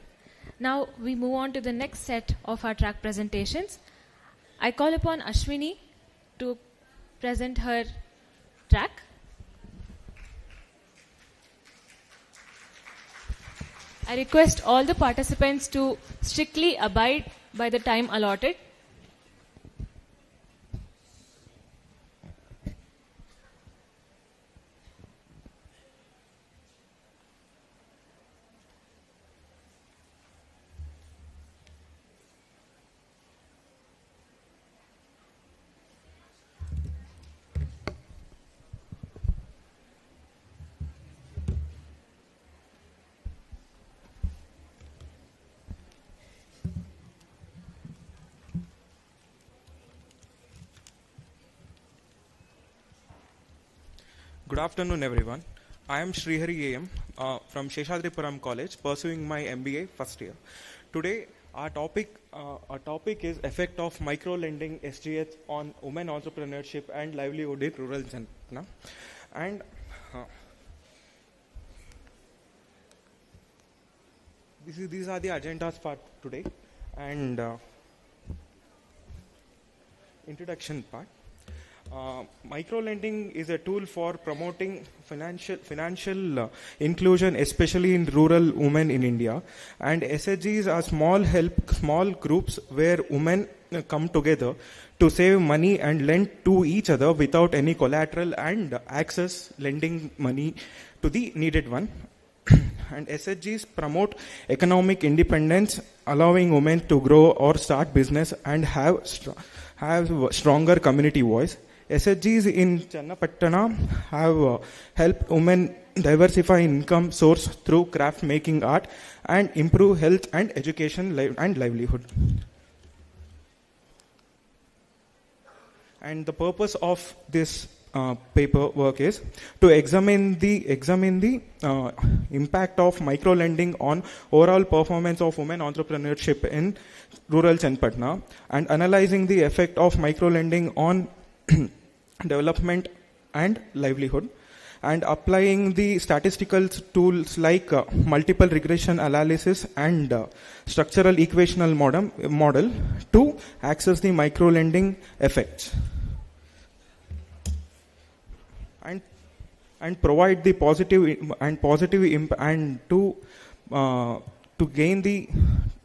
Now we move on to the next set of our track presentations. I call upon Ashwini to present her track. I request all the participants to strictly abide by the time allotted. Good afternoon, everyone. I am Srihari A.M. From Sheshadripuram College, pursuing my MBA first year. Today, our topic is effect of micro-lending SGH on women entrepreneurship and livelihood in rural Chennai. And these are the agendas for today. And introduction part. Micro-lending is a tool for promoting financial inclusion, especially in rural women in India. And SHGs are small groups where women come together to save money and lend to each other without any collateral and access lending money to the needed one. And SHGs promote economic independence, allowing women to grow or start business and have stronger community voice. SHGs in Channapattana have helped women diversify income source through craft making art and improve health and education and livelihood. And the purpose of this paperwork is to examine the impact of micro lending on overall performance of women entrepreneurship in rural Channapattana and analyzing the effect of micro lending on development and livelihood. and applying the statistical tools like multiple regression analysis and structural equational model to access the micro-lending effects and provide the to gain the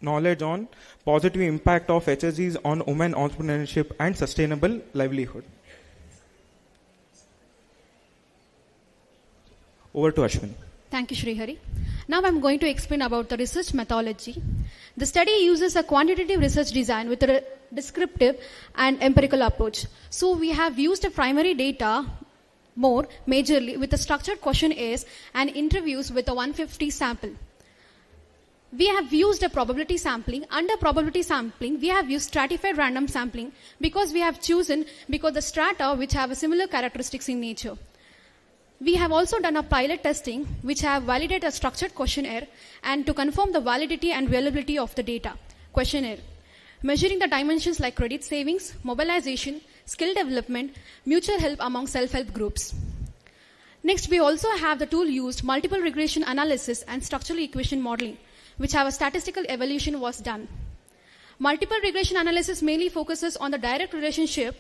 knowledge on positive impact of HSGs on women entrepreneurship and sustainable livelihood. Over to Ashwini. Thank you, Srihari. Now I'm going to explain about the research methodology. The study uses a quantitative research design with a descriptive and empirical approach. So we have used a primary data more majorly with a structured questionnaires and interviews with a 150 sample. We have used a probability sampling. Under probability sampling, we have used stratified random sampling because the strata which have a similar characteristics in nature. We have also done a pilot testing which have validated a structured questionnaire and to confirm the validity and reliability of the data questionnaire, measuring the dimensions like credit savings, mobilization, skill development, mutual help among self-help groups. Next, we also have the tool used multiple regression analysis and structural equation modeling, which have a statistical evaluation was done. Multiple regression analysis mainly focuses on the direct relationship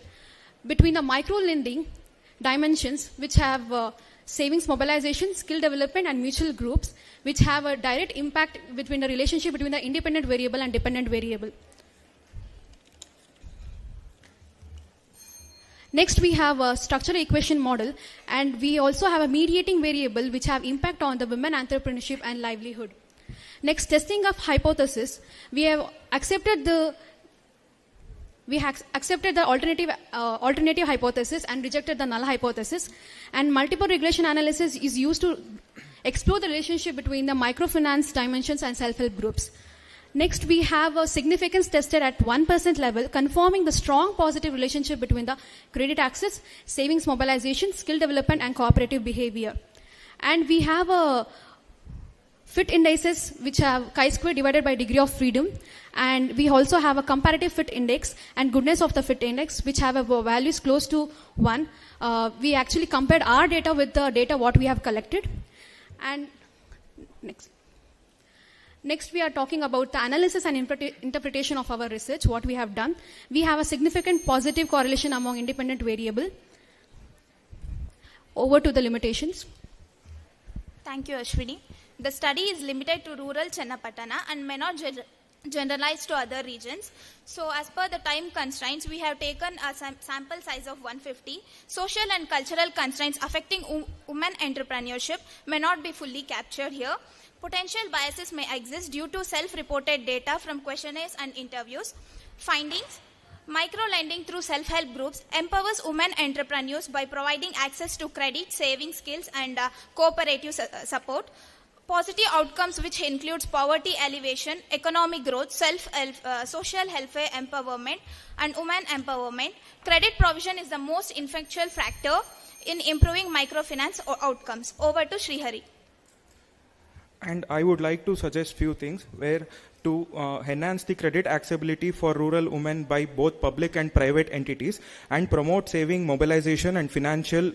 between the micro-lending dimensions, which have savings mobilization, skill development, and mutual groups, which have a direct impact between the relationship between the independent variable and dependent variable. Next, we have a structural equation model, and we also have a mediating variable which have impact on the women entrepreneurship and livelihood. Next, testing of hypothesis. We have accepted the alternative hypothesis and rejected the null hypothesis. And multiple regression analysis is used to explore the relationship between the microfinance dimensions and self-help groups. Next, we have a significance tested at 1% level, confirming the strong positive relationship between the credit access, savings mobilization, skill development, and cooperative behavior. And we have a fit indices which have chi-square divided by degree of freedom. And we also have a comparative fit index and goodness of the fit index, which have a values close to 1. We actually compared our data with the data what we have collected. And Next, we are talking about the analysis and interpretation of our research, what we have done. We have a significant positive correlation among independent variable. Over to the limitations. Thank you, Ashwini. The study is limited to rural Chennapatana and may not generalize to other regions. So as per the time constraints, we have taken a sample size of 150. Social and cultural constraints affecting women entrepreneurship may not be fully captured here. Potential biases may exist due to self-reported data from questionnaires and interviews. Findings: micro-lending through self-help groups empowers women entrepreneurs by providing access to credit, saving skills, and cooperative support. Positive outcomes which includes poverty alleviation, economic growth, social welfare empowerment, and women empowerment. Credit provision is the most influential factor in improving microfinance outcomes. Over to Srihari. And I would like to suggest few things where to enhance the credit accessibility for rural women by both public and private entities and promote saving mobilization and financial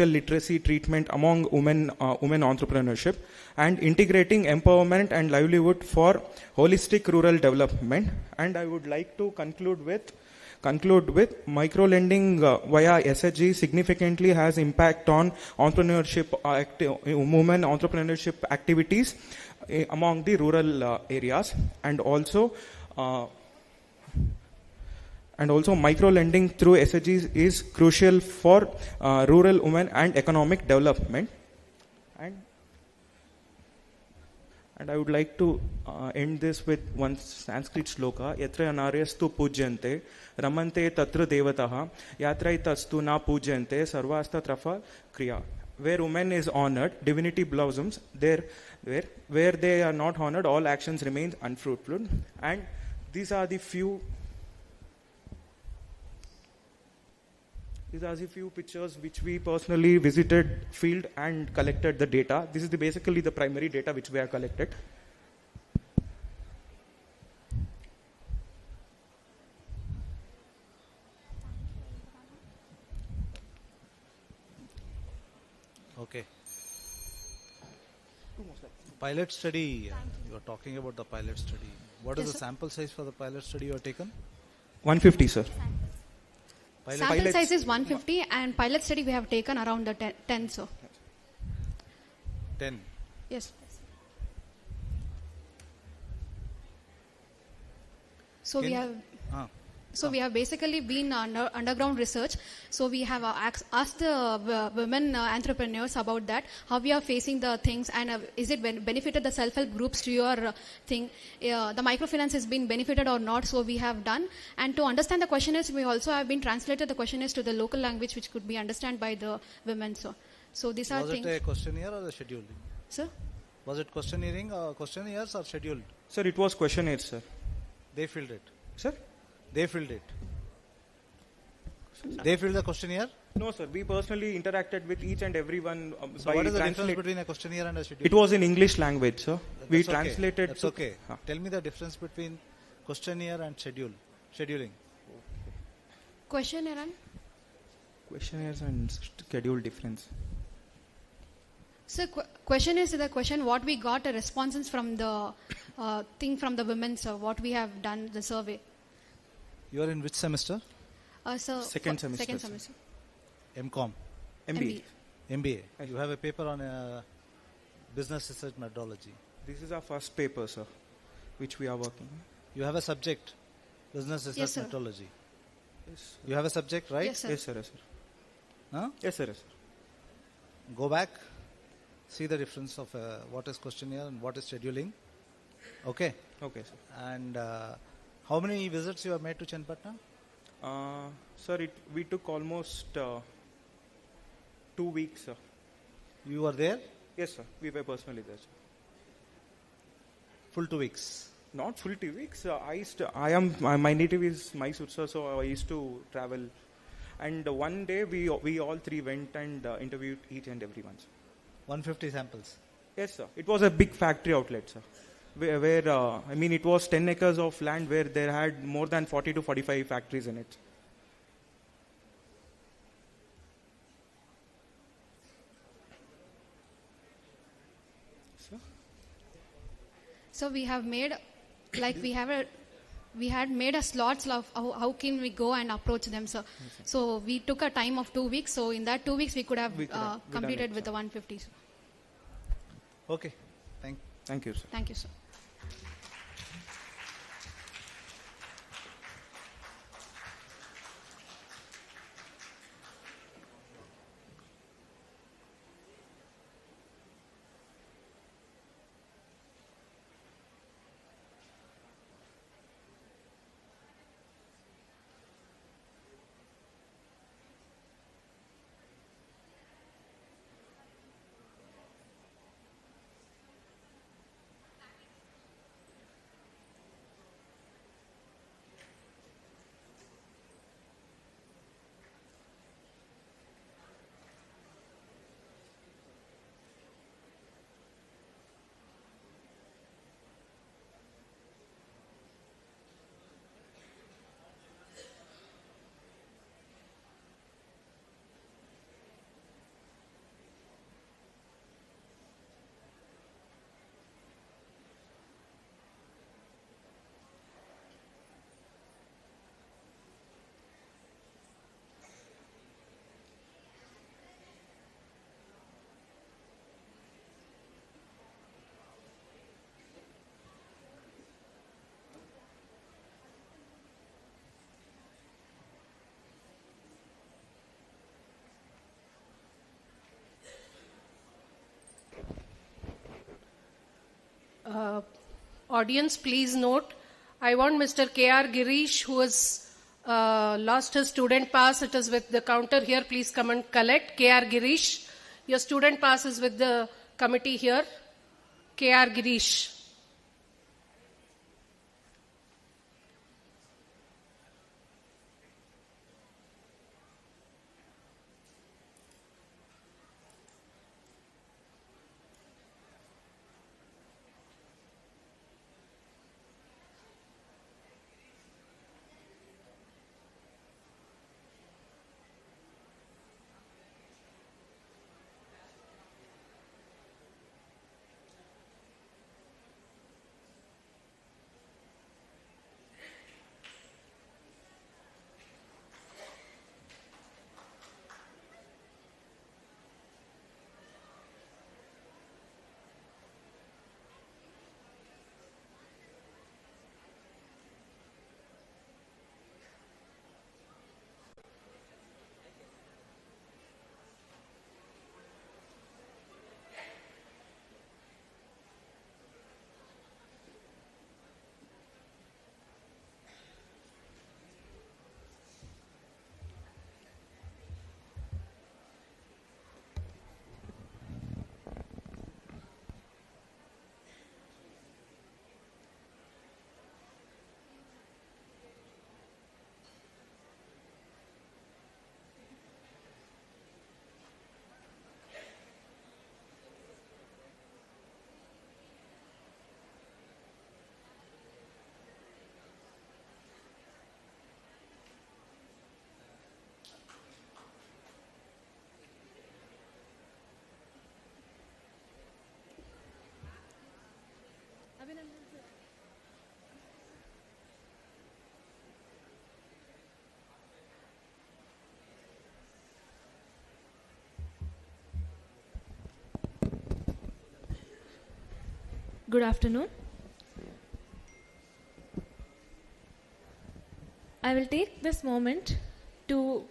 literacy treatment among women entrepreneurship and integrating empowerment and livelihood for holistic rural development. And I would like to conclude with micro-lending via SHG significantly has impact on women entrepreneurship activities among the rural areas, and also micro-lending through SHGs is crucial for rural women and economic development. And I would like to end this with one Sanskrit shloka. Yatra anaryastu pujyante, ramante tatra devataha, yatraitastu na pujyante, sarvasta trafa kriya. Where woman is honored, divinity blossoms. Where they are not honored, all actions remain unfruitful. And these are the few pictures which we personally visited field and collected the data. This is basically the primary data which we have collected. Okay. Pilot study. You are talking about the pilot study. What is the sample size for the pilot study you have taken? 150, sir. Sample size is 150 and pilot study we have taken around the 10, sir. 10? Yes. So we have... we have basically been underground research. So we have asked the women entrepreneurs about that, how we are facing the things, and is it benefited the self-help groups to your thing? The microfinance has been benefited or not? So we have done. And to understand the questionnaires, we also have been translated the questionnaires to the local language, which could be understood by the women. So these are things. Was it a questionnaire or a scheduled? Sir? Was it questionnaires or scheduled? Sir, it was questionnaires, sir. They filled it. Sir? They filled it. They filled the questionnaire? No, sir. We personally interacted with each and everyone. So what is the difference between a questionnaire and a schedule? It was in English language, sir. We translated. That's okay. Tell me the difference between questionnaire and scheduling. Questionnaire and? Questionnaires and schedule difference. So question is the question what we got a responses from the thing from the women, so what we have done the survey. You are in which semester? Second semester. Second semester. MCOM. MBA. You have a paper on business research methodology. This is our first paper, sir, which we are working. You have a subject, business research methodology. Yes. You have a subject, right? Yes, sir. Yes, sir. Yes, sir. Huh? Yes, sir. Yes, sir. Go back. See the difference of what is questionnaire and what is scheduling. Okay? Okay, sir. And how many visits you have made to Chenpatna? Sir, we took almost 2 weeks, sir. You were there? Yes, sir. We were personally there, sir. Full 2 weeks? Not full 2 weeks. My native is Mysore, sir, so I used to travel. And one day we all three went and interviewed each and every one, sir. 150 samples? Yes, sir. It was a big factory outlet, sir. Where it was 10 acres of land where there had more than 40 to 45 factories in it. Sir? So we have made, we had made a slots of how can we go and approach them, sir. So we took a time of 2 weeks. So in that 2 weeks we could have completed with the 150. Sir. Okay. Thank you, sir. Thank you, sir. Audience, please note, I want Mr. K.R. Girish, who has lost his student pass. It is with the counter here. Please come and collect. K.R. Girish, your student pass is with the committee here. K.R. Girish. Good afternoon. I will take this moment to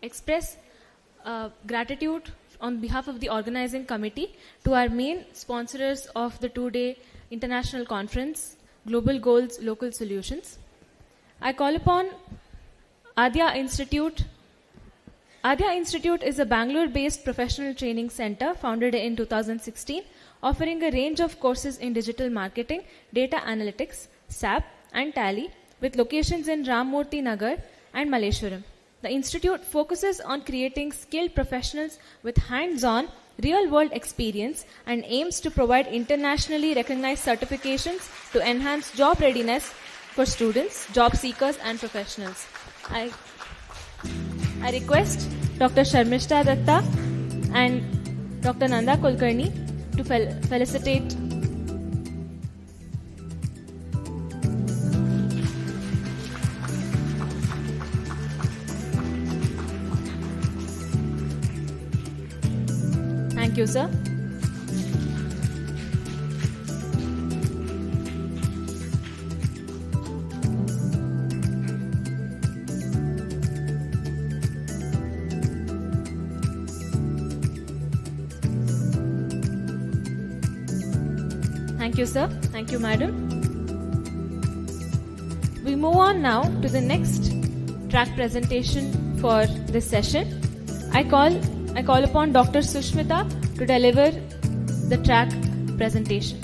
express gratitude on behalf of the organizing committee to our main sponsors of the two-day international conference, Global Goals, Local Solutions. I call upon Adya Institute. Adya Institute is a Bangalore-based professional training center founded in 2016, offering a range of courses in digital marketing, data analytics, SAP, and Tally, with locations in Rammurthy Nagar and Malleshwaram. The institute focuses on creating skilled professionals with hands-on, real-world experience and aims to provide internationally recognized certifications to enhance job readiness for students, job seekers, and professionals. I request Dr. Sharmishta Datta and Dr. Nanda Kulkarni to felicitate. Thank you, sir. Thank you, sir. Thank you, madam. We move on now to the next track presentation for this session. I call upon Dr. Sushmita to deliver the track presentation.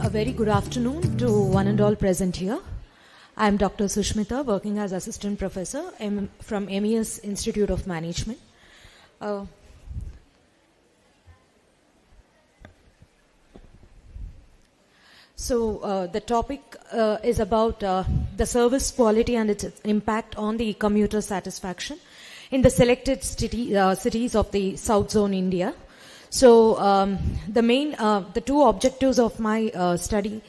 A very good afternoon to one and all present here. I am Dr. Sushmita, working as Assistant Professor from MES Institute of Management. The topic is about the service quality and its impact on the commuter satisfaction in the selected cities of the South Zone, India. So the two objectives of my study.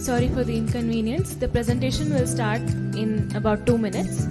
Sorry for the inconvenience. The presentation will start in about 2 minutes.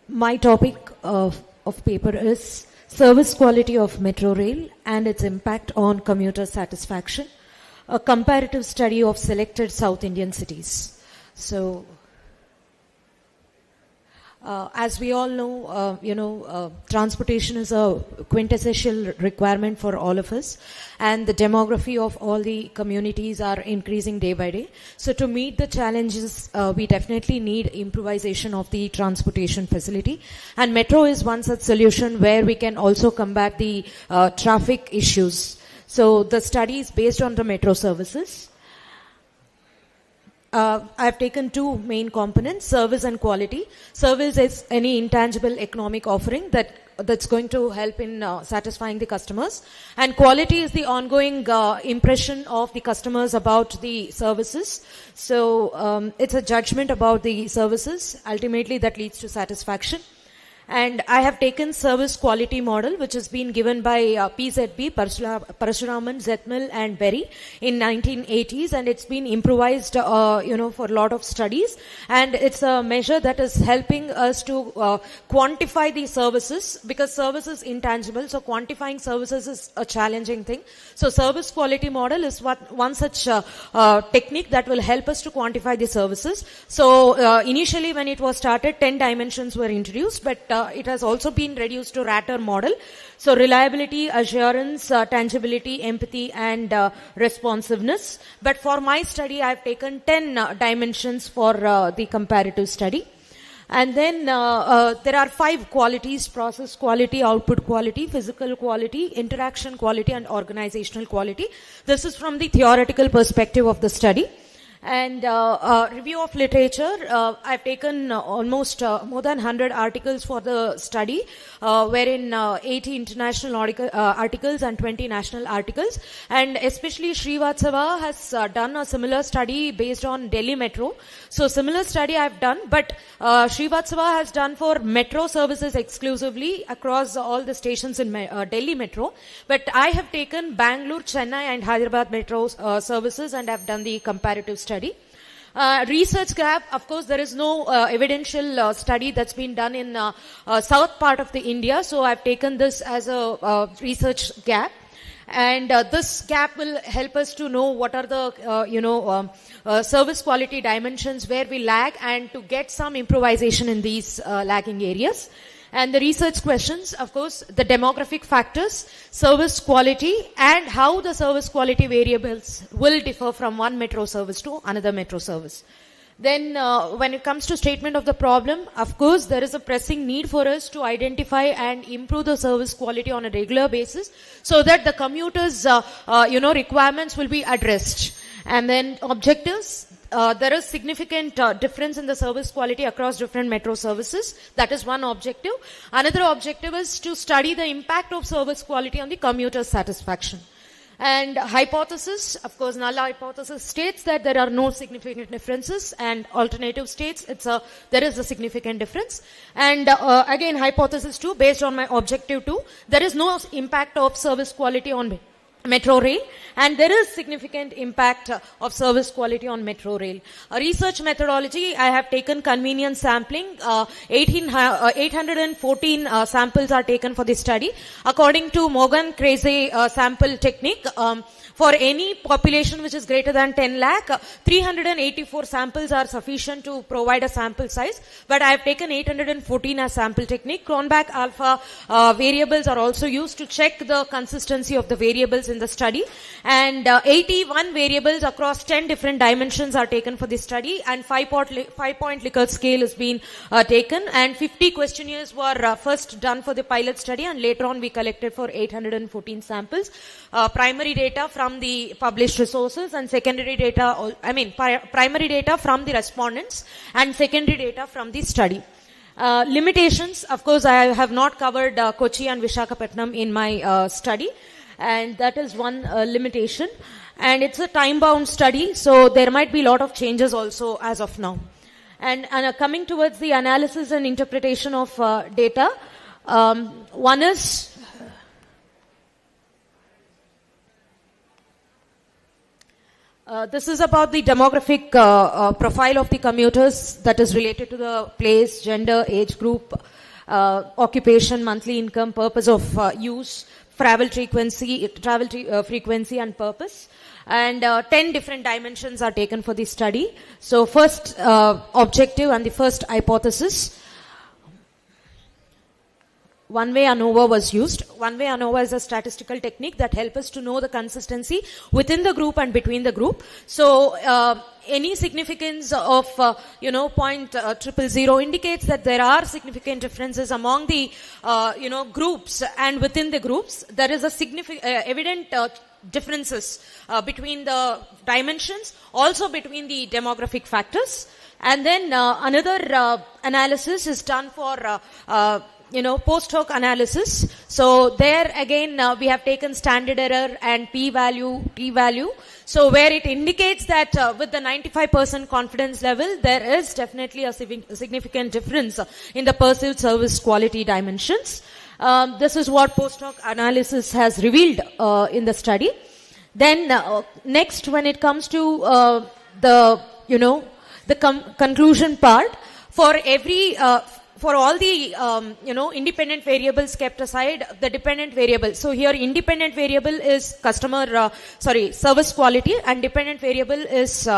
My topic of paper is service quality of metro rail and its impact on commuter satisfaction, a comparative study of selected South Indian cities. So, as we all know, transportation is a quintessential requirement for all of us, and the demography of all the communities are increasing day by day. So to meet the challenges, we definitely need improvisation of the transportation facility, and metro is one such solution where we can also combat the traffic issues. So the study is based on the metro services. I've taken two main components, service and quality. Service is any intangible economic offering that's going to help in satisfying the customers. And quality is the ongoing impression of the customers about the services. So it's a judgment about the services. Ultimately, that leads to satisfaction. And I have taken service quality model, which has been given by PZB, Parashuraman, Zetmil, and Berry in 1980s, and it's been improvised, for a lot of studies. And it's a measure that is helping us to quantify the services, because service is intangible, so quantifying services is a challenging thing. So service quality model is one such technique that will help us to quantify the services. So initially when it was started, 10 dimensions were introduced, but it has also been reduced to Ratter model. So reliability, assurance, tangibility, empathy, and responsiveness. But for my study, I have taken 10 dimensions for the comparative study. And then there are 5 qualities: process quality, output quality, physical quality, interaction quality, and organizational quality. This is from the theoretical perspective of the study. And review of literature, I've taken almost more than 100 articles for the study, wherein 80 international articles and 20 national articles. And especially Srivatsava has done a similar study based on Delhi Metro. So similar study I've done, but Srivatsava has done for metro services exclusively across all the stations in Delhi Metro. But I have taken Bangalore, Chennai, and Hyderabad Metro services, and I've done the comparative study. Research gap, of course, there is no evidential study that's been done in south part of the India, so I've taken this as a research gap. And this gap will help us to know what are the, service quality dimensions where we lag, and to get some improvisation in these lagging areas. And the research questions, of course, the demographic factors, service quality, and how the service quality variables will differ from one metro service to another metro service. Then when it comes to statement of the problem, of course, there is a pressing need for us to identify and improve the service quality on a regular basis, so that the commuters' requirements will be addressed. And then objectives. There is significant difference in the service quality across different metro services. That is one objective. Another objective is to study the impact of service quality on the commuter satisfaction. And hypothesis, of course, null hypothesis states that there are no significant differences, and alternative states there is a significant difference. And again, hypothesis 2, based on my objective 2, there is no impact of service quality on metro rail, and there is significant impact of service quality on metro rail. Research methodology, I have taken convenience sampling. 814 samples are taken for this study. According to Morgan-Crazy sample technique, for any population which is greater than 10 lakh, 384 samples are sufficient to provide a sample size. But I have taken 814 as sample technique. Cronbach alpha variables are also used to check the consistency of the variables in the study. And 81 variables across 10 different dimensions are taken for this study. And 5-point Likert scale has been taken. And 50 questionnaires were first done for the pilot study, and later on we collected for 814 samples. Primary data from the published resources, and secondary data, primary data from the respondents, and secondary data from the study. Limitations, of course, I have not covered Kochi and Visakhapatnam in my study, and that is one limitation. And it's a time-bound study, so there might be a lot of changes also as of now. And coming towards the analysis and interpretation of data, one is This is about the demographic profile of the commuters that is related to the place, gender, age group, occupation, monthly income, purpose of use, travel frequency and purpose. And 10 different dimensions are taken for the study. So first objective and the first hypothesis. One-way ANOVA was used. One-way ANOVA is a statistical technique that helps us to know the consistency within the group and between the group. So any significance of 0.000 indicates that there are significant differences among the groups, and within the groups there is a significant evident differences between the dimensions, also between the demographic factors. And then another analysis is done for post hoc analysis. So there again we have taken standard error and p-value, t-value. So where it indicates that with the 95% confidence level, there is definitely a significant difference in the perceived service quality dimensions. This is what post hoc analysis has revealed in the study. Then next, when it comes to the conclusion part, for every for all the independent variables kept aside, the dependent variable. So here independent variable is service quality, and dependent variable is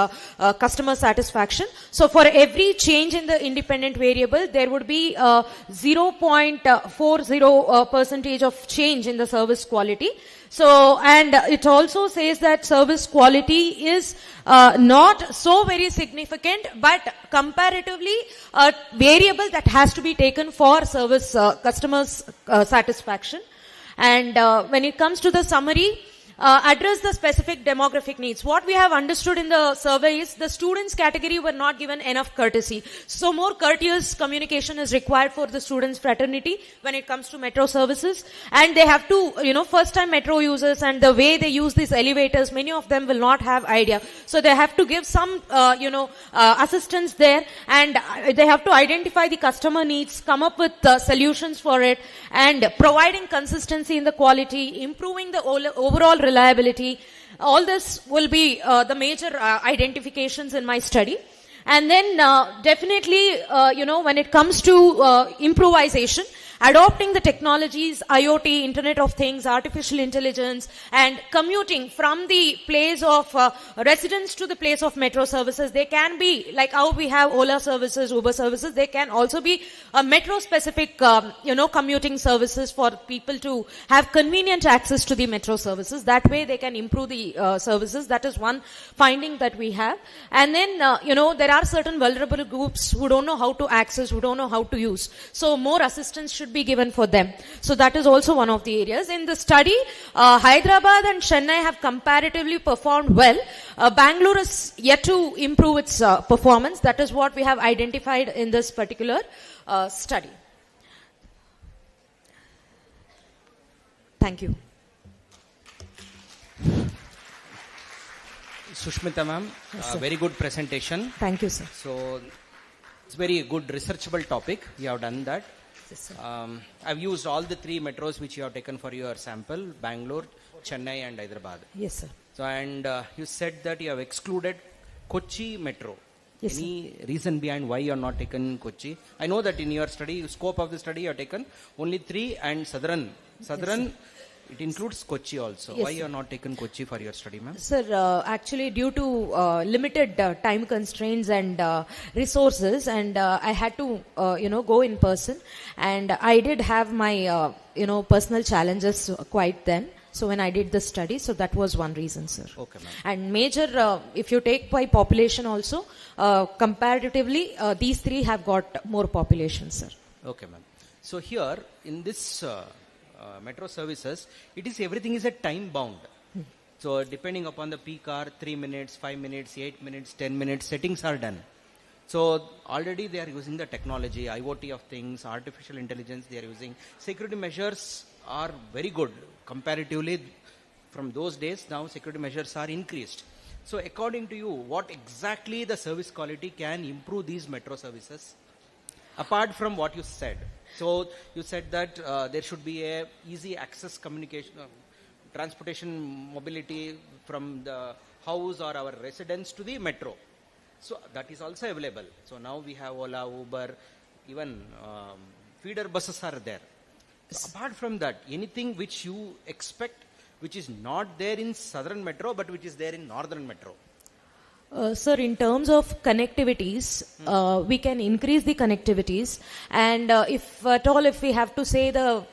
customer satisfaction. So for every change in the independent variable, there would be 0.40% of change in the service quality. So, and it also says that service quality is not so very significant, but comparatively a variable that has to be taken for service customers satisfaction. And when it comes to the summary, address the specific demographic needs. What we have understood in the survey is the students category were not given enough courtesy. So more courteous communication is required for the students fraternity when it comes to metro services. And they have to, first time metro users and the way they use these elevators, many of them will not have idea. So they have to give some, assistance there, and they have to identify the customer needs, come up with solutions for it, and providing consistency in the quality, improving the overall reliability. All this will be the major identifications in my study. And then definitely, when it comes to improvisation, adopting the technologies, IoT, Internet of Things, artificial intelligence, and commuting from the place of residence to the place of metro services. They can be, like how we have Ola services, Uber services, they can also be metro-specific, commuting services for people to have convenient access to the metro services. That way they can improve the services. That is one finding that we have. And then, there are certain vulnerable groups who don't know how to access, who don't know how to use. So more assistance should be given for them. So that is also one of the areas. In the study, Hyderabad and Chennai have comparatively performed well. Bangalore is yet to improve its performance. That is what we have identified in this particular study. Thank you. Sushmita ma'am, very good presentation. Thank you, sir. So it's very good researchable topic. You have done that. Yes, I've used all the three metros which you have taken for your sample: Bangalore, Chennai, and Hyderabad. Yes, sir. So, and you said that you have excluded Kochi metro. Yes, Any reason behind why you have not taken Kochi? I know that in your study, scope of the study, you have taken only three, and Southern, yes, it includes Kochi also. Yes, why you have not taken Kochi for your study, ma'am? Sir, actually due to limited time constraints and resources, and I had to, go in person, and I did have my, personal challenges quite then. So when I did the study, so that was one reason, sir. Okay, ma'am. And major, if you take by population also, comparatively, these three have got more population, sir. Okay, ma'am. So here, in this metro services, everything is a time bound. So depending upon the peak hour, 3 minutes, 5 minutes, 8 minutes, 10 minutes, settings are done. So already they are using the technology, IoT of things, artificial intelligence they are using. Security measures are very good. Comparatively, from those days, now security measures are increased. So according to you, what exactly the service quality can improve these metro services? Apart from what you said. So you said that there should be a easy access communication, transportation mobility from the house or our residence to the metro. So that is also available. So now we have Ola, Uber, even feeder buses are there. So apart from that, anything which you expect which is not there in southern metro but which is there in northern metro? Sir, in terms of connectivities, we can increase the connectivities, and if at all, if we have to say the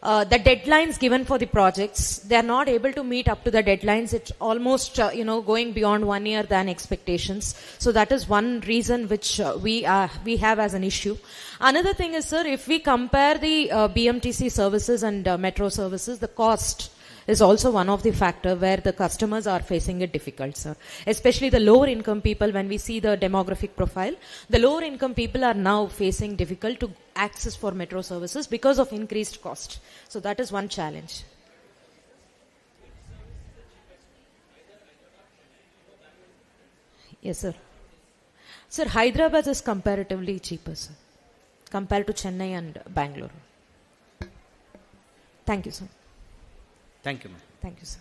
deadlines given for the projects, they are not able to meet up to the deadlines. It's almost going beyond 1 year than expectations. So that is one reason which we have as an issue. Another thing is, sir, if we compare the BMTC services and metro services, the cost is also one of the factor where the customers are facing it difficult, sir. Especially the lower income people, when we see the demographic profile, the lower income people are now facing difficult to access for metro services because of increased cost. So that is one challenge. Yes, sir. Sir, Hyderabad is comparatively cheaper, sir, compared to Chennai and Bangalore. Thank you, sir. Thank you, ma'am. Thank you, sir.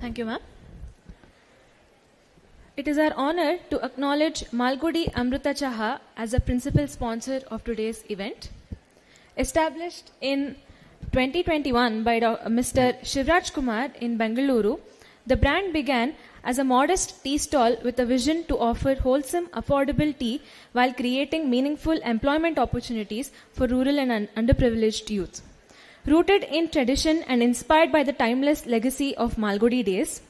Thank you, ma'am. It is our honor to acknowledge Malgudi Amrita Chaha as a principal sponsor of today's event. Established in 2021 by Mr. Shivraj Kumar in Bengaluru, the brand began as a modest tea stall with a vision to offer wholesome, affordable tea while creating meaningful employment opportunities for rural and underprivileged youth. Rooted in tradition and inspired by the timeless legacy of Malgudi days,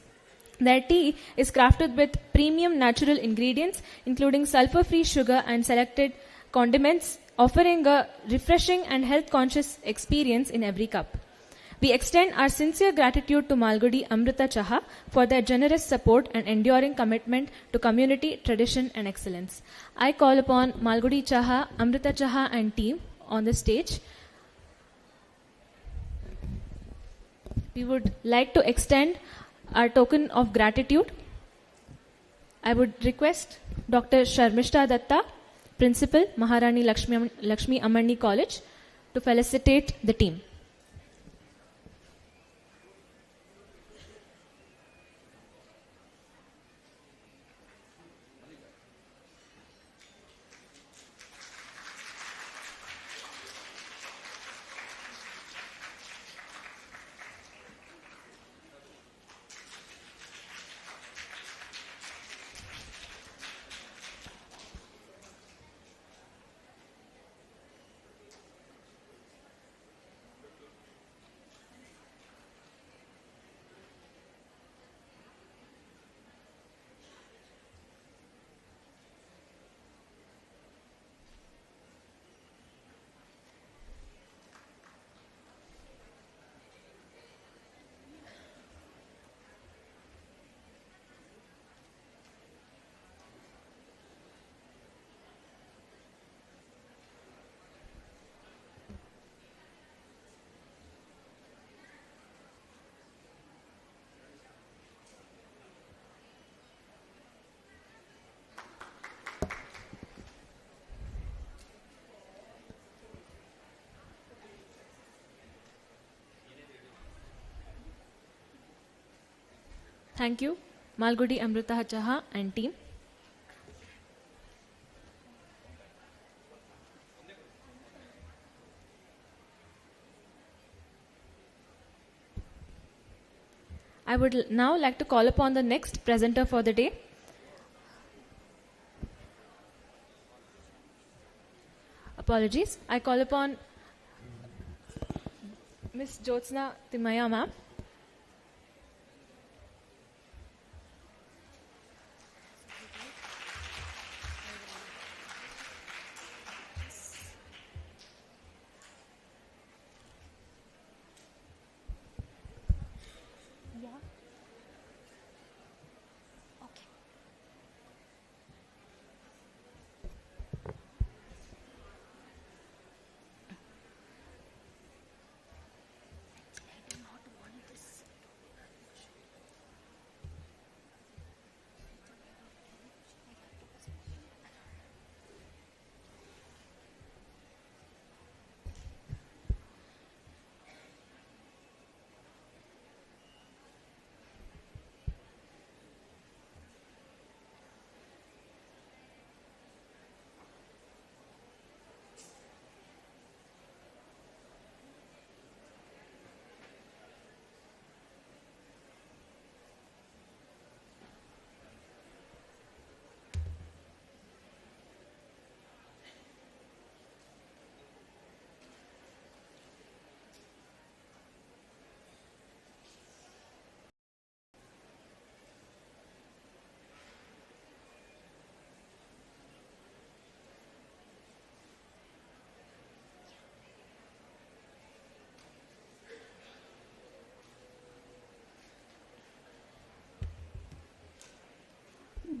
their tea is crafted with premium natural ingredients, including sulfur-free sugar and selected condiments, offering a refreshing and health-conscious experience in every cup. We extend our sincere gratitude to Malgudi Amrita Chaha for their generous support and enduring commitment to community, tradition and excellence. I call upon Malgudi Chaha, Amrita Chaha and team on the stage. We would like to extend our token of gratitude. I would request Dr. Sharmishta Datta, Principal, Maharani Lakshmi Ammani College, to felicitate the team. Thank you, Malgudi Amrita Chaha and team. I would now like to call upon the next presenter for the day. Apologies. I call upon Ms. Jyotsna Timaya, ma'am.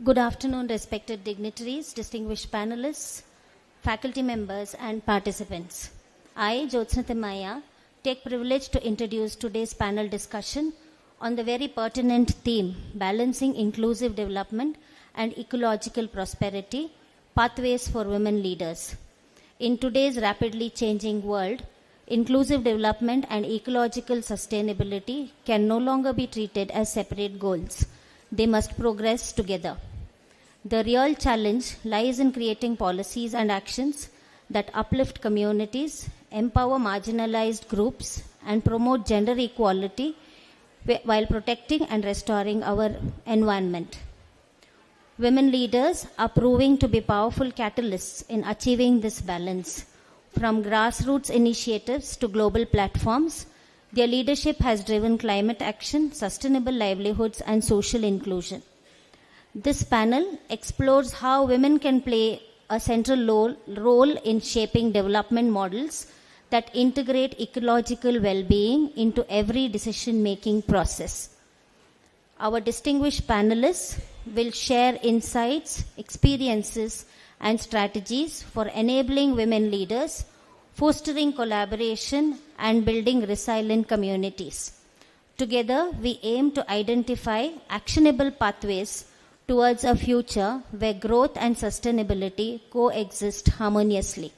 Good afternoon, respected dignitaries, distinguished panelists, faculty members, and participants. I, Jyotsna Timmaiah, take privilege to introduce today's panel discussion on the very pertinent theme, balancing inclusive development and ecological prosperity, pathways for women leaders. In today's rapidly changing world, inclusive development and ecological sustainability can no longer be treated as separate goals. They must progress together. The real challenge lies in creating policies and actions that uplift communities, empower marginalized groups, and promote gender equality while protecting and restoring our environment. Women leaders are proving to be powerful catalysts in achieving this balance. From grassroots initiatives to global platforms, their leadership has driven climate action, sustainable livelihoods, and social inclusion. This panel explores how women can play a central role in shaping development models that integrate ecological well-being into every decision-making process. Our distinguished panelists will share insights, experiences, and strategies for enabling women leaders, fostering collaboration, and building resilient communities. Together, we aim to identify actionable pathways towards a future where growth and sustainability coexist harmoniously.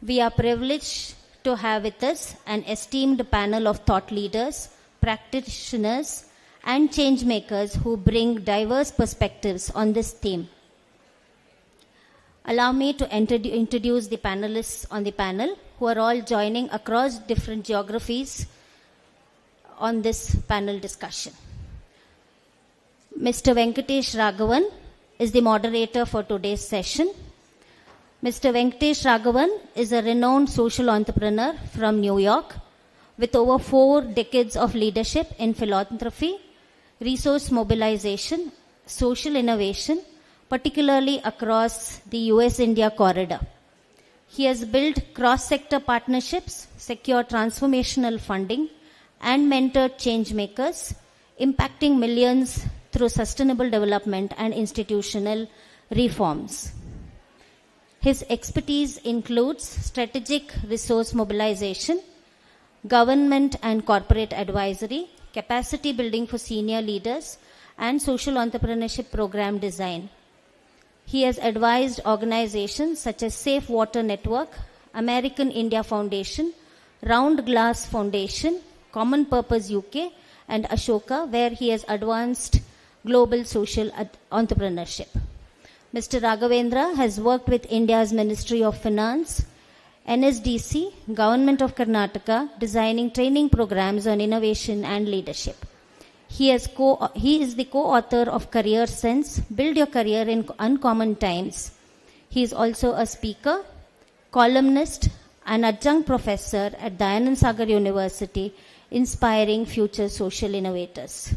We are privileged to have with us an esteemed panel of thought leaders, practitioners, and change makers who bring diverse perspectives on this theme. Allow me to introduce the panelists on the panel who are all joining across different geographies on this panel discussion. Mr. Venkatesh Raghavan is the moderator for today's session. Mr. Venkatesh Raghavan is a renowned social entrepreneur from New York with over 4 decades of leadership in philanthropy, resource mobilization, social innovation, particularly across the US-India corridor. He has built cross-sector partnerships, secured transformational funding, and mentored change makers, impacting millions through sustainable development and institutional reforms. His expertise includes strategic resource mobilization, government and corporate advisory, capacity building for senior leaders, and social entrepreneurship program design. He has advised organizations such as Safe Water Network, American India Foundation, Round Glass Foundation, Common Purpose UK, and Ashoka, where he has advanced global social entrepreneurship. Mr. Raghavendra has worked with India's Ministry of Finance, NSDC, Government of Karnataka, designing training programs on innovation and leadership. He is the co-author of Career Sense, Build Your Career in Uncommon Times. He is also a speaker, columnist, and adjunct professor at Dayanand Sagar University, inspiring future social innovators.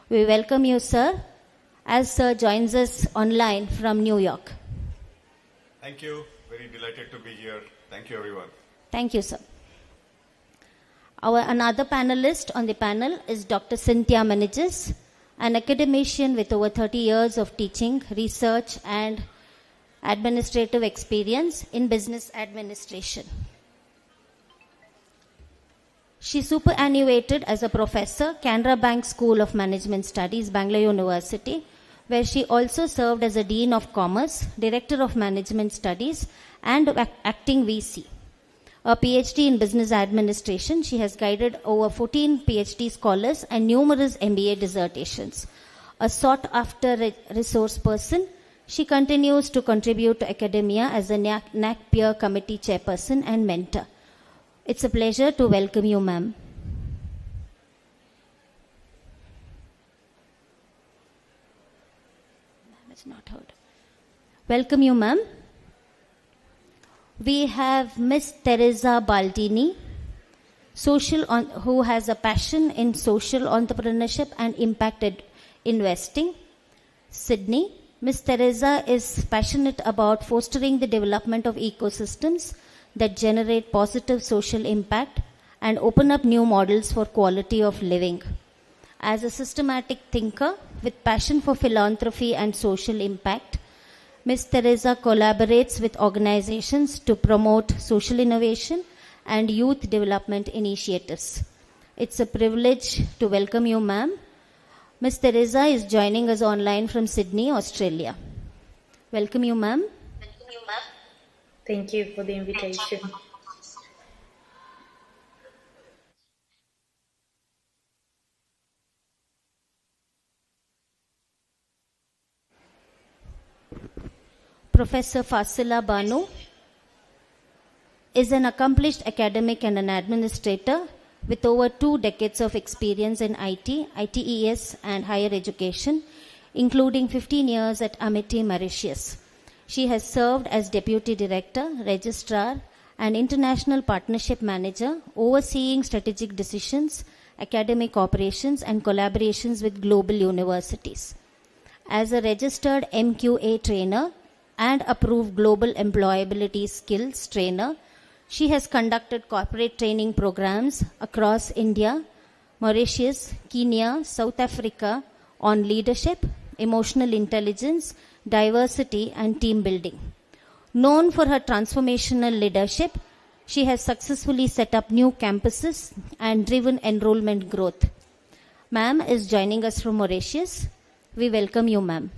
We welcome you, sir, as sir joins us online from New York. Thank you. Very delighted to be here. Thank you, everyone. Thank you, sir. Our another panelist on the panel is Dr. Cynthia Meneges, an academician with over 30 years of teaching, research, and administrative experience in business administration. She superannuated as a professor, Canara Bank School of Management Studies, Bangalore University, where she also served as a Dean of Commerce, Director of Management Studies, and acting VC. A PhD in Business Administration, she has guided over 14 PhD scholars and numerous MBA dissertations. A sought-after resource person, she continues to contribute to academia as a NAC Peer Committee Chairperson and mentor. It's a pleasure to welcome you, ma'am. It's not heard. Welcome you, ma'am. We have Miss Teresa Baldini, who has a passion in social entrepreneurship and impact investing. Sydney. Miss Teresa is passionate about fostering the development of ecosystems that generate positive social impact and open up new models for quality of living. As a systematic thinker, with passion for philanthropy and social impact, Ms. Teresa collaborates with organizations to promote social innovation and youth development initiatives. It's a privilege to welcome you, ma'am. Ms. Teresa is joining us online from Sydney, Australia. Welcome you, ma'am. Thank you for the invitation. Professor Fasila Banu is an accomplished academic and an administrator with over 2 decades of experience in IT, ITES and higher education, including 15 years at Amity, Mauritius. She has served as Deputy Director, Registrar and International Partnership Manager, overseeing strategic decisions, academic operations and collaborations with global universities. As a registered MQA trainer and approved global employability skills trainer, she has conducted corporate training programs across India, Mauritius, Kenya, South Africa on leadership, emotional intelligence, diversity and team building. Known for her transformational leadership, she has successfully set up new campuses and driven enrollment growth. Ma'am is joining us from Mauritius. We welcome you, ma'am.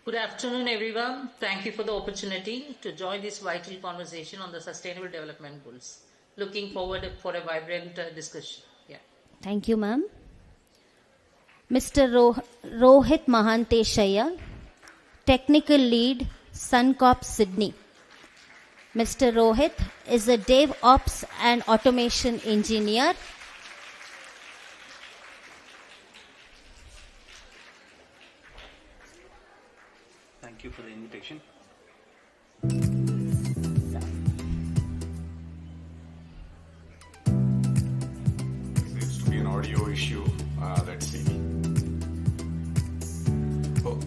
Good afternoon, everyone. Thank you for the opportunity to join this vital conversation on the Sustainable Development Goals. Looking forward for a vibrant discussion. Yeah. Thank you, ma'am. Mr. Rohit Mahanteshaya, Technical Lead, Suncorp, Sydney. Mr. Rohit is a DevOps and Automation Engineer. Thank you for the invitation. Seems to be an audio issue. Let's see. Oh.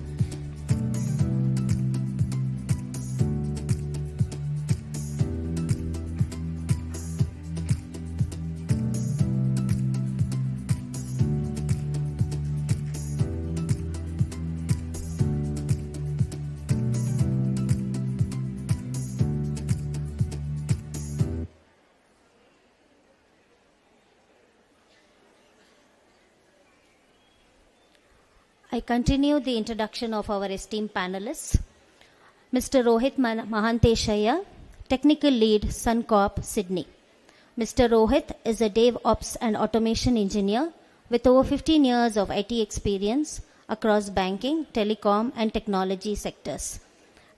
I continue the introduction of our esteemed panelists. Mr. Rohit Mahanteshaya, Technical Lead, Suncorp, Sydney. Mr. Rohit is a DevOps and Automation Engineer with over 15 years of IT experience across banking, telecom, and technology sectors.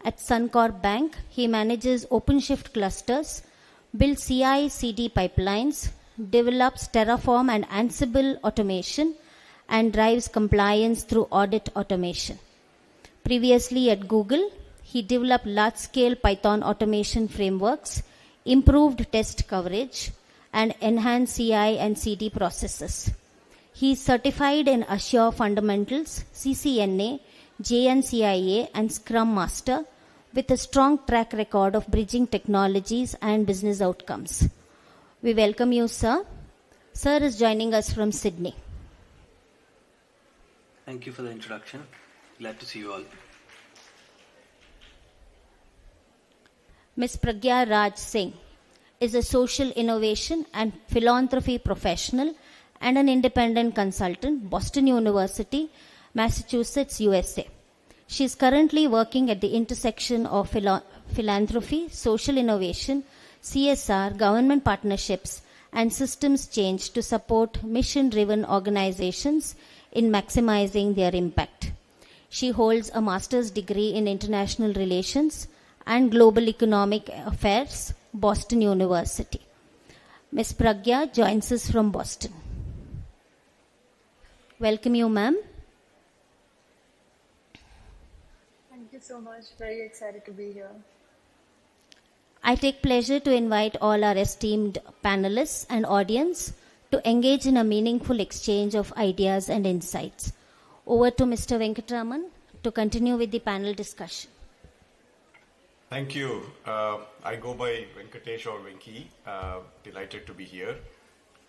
At Suncorp Bank, he manages OpenShift clusters, builds CI/CD pipelines, develops Terraform and Ansible automation, and drives compliance through audit automation. Previously at Google, he developed large-scale Python automation frameworks, improved test coverage, and enhanced CI and CD processes. He is certified in Azure Fundamentals, CCNA, JNCIA, and Scrum Master with a strong track record of bridging technologies and business outcomes. We welcome you, sir. Sir is joining us from Sydney. Thank you for the introduction. Glad to see you all. Ms. Pragya Raj Singh is a social innovation and philanthropy professional and an independent consultant, Boston University, Massachusetts, USA. She is currently working at the intersection of philanthropy, social innovation, CSR, government partnerships, and systems change to support mission-driven organizations in maximizing their impact. She holds a master's degree in international relations and global economic affairs, Boston University. Ms. Pragya joins us from Boston. Welcome you, ma'am. Thank you so much. Very excited to be here. I take pleasure to invite all our esteemed panelists and audience to engage in a meaningful exchange of ideas and insights. Over to Mr. Venkataraman to continue with the panel discussion. Thank you. I go by Venkatesh or Venki. Delighted to be here.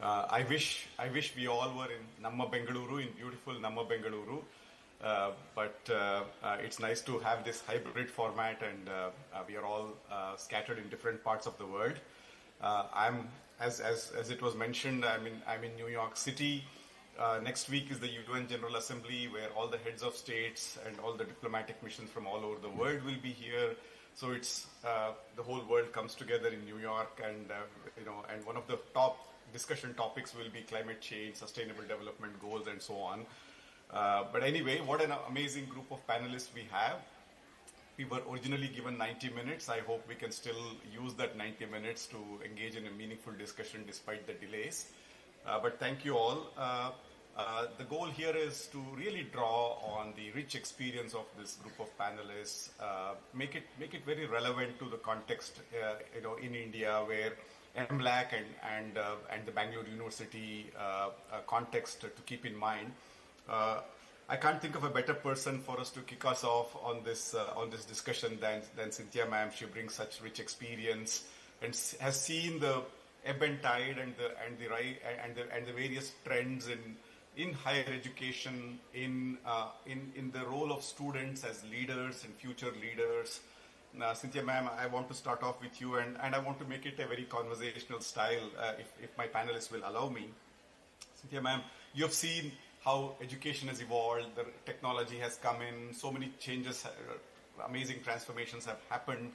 I wish we all were in Namma Bengaluru, in beautiful Namma Bengaluru. But it's nice to have this hybrid format, and we are all scattered in different parts of the world. I'm, as it was mentioned, I'm in New York City. Next week is the UN General Assembly, where all the heads of states and all the diplomatic missions from all over the world will be here. So it's the whole world comes together in New York, and and one of the top discussion topics will be climate change, sustainable development goals, and so on. But anyway, what an amazing group of panelists we have. We were originally given 90 minutes. I hope we can still use that 90 minutes to engage in a meaningful discussion despite the delays. But thank you all. The goal here is to really draw on the rich experience of this group of panelists, make it very relevant to the context, in India, where MLAC and the Bangalore University context to keep in mind. I can't think of a better person for us to kick us off on this discussion than Cynthia ma'am. She brings such rich experience and has seen the ebb and tide and the various trends in higher education, in the role of students as leaders and future leaders. Cynthia ma'am, I want to start off with you, and I want to make it a very conversational style, if my panelists will allow me. Cynthia ma'am, you have seen how education has evolved, the technology has come in, so many changes, amazing transformations have happened.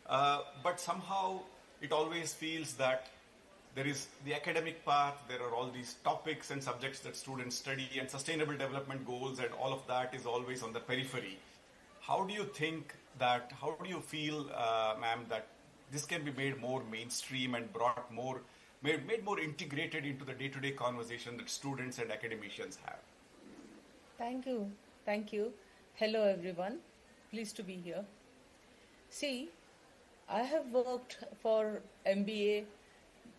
But somehow it always feels that there is the academic path, there are all these topics and subjects that students study, and sustainable development goals, and all of that is always on the periphery. How do you feel, ma'am, that this can be made more mainstream and made more integrated into the day-to-day conversation that students and academicians have? Thank you. Hello, everyone. Pleased to be here. See, I have worked for MBA,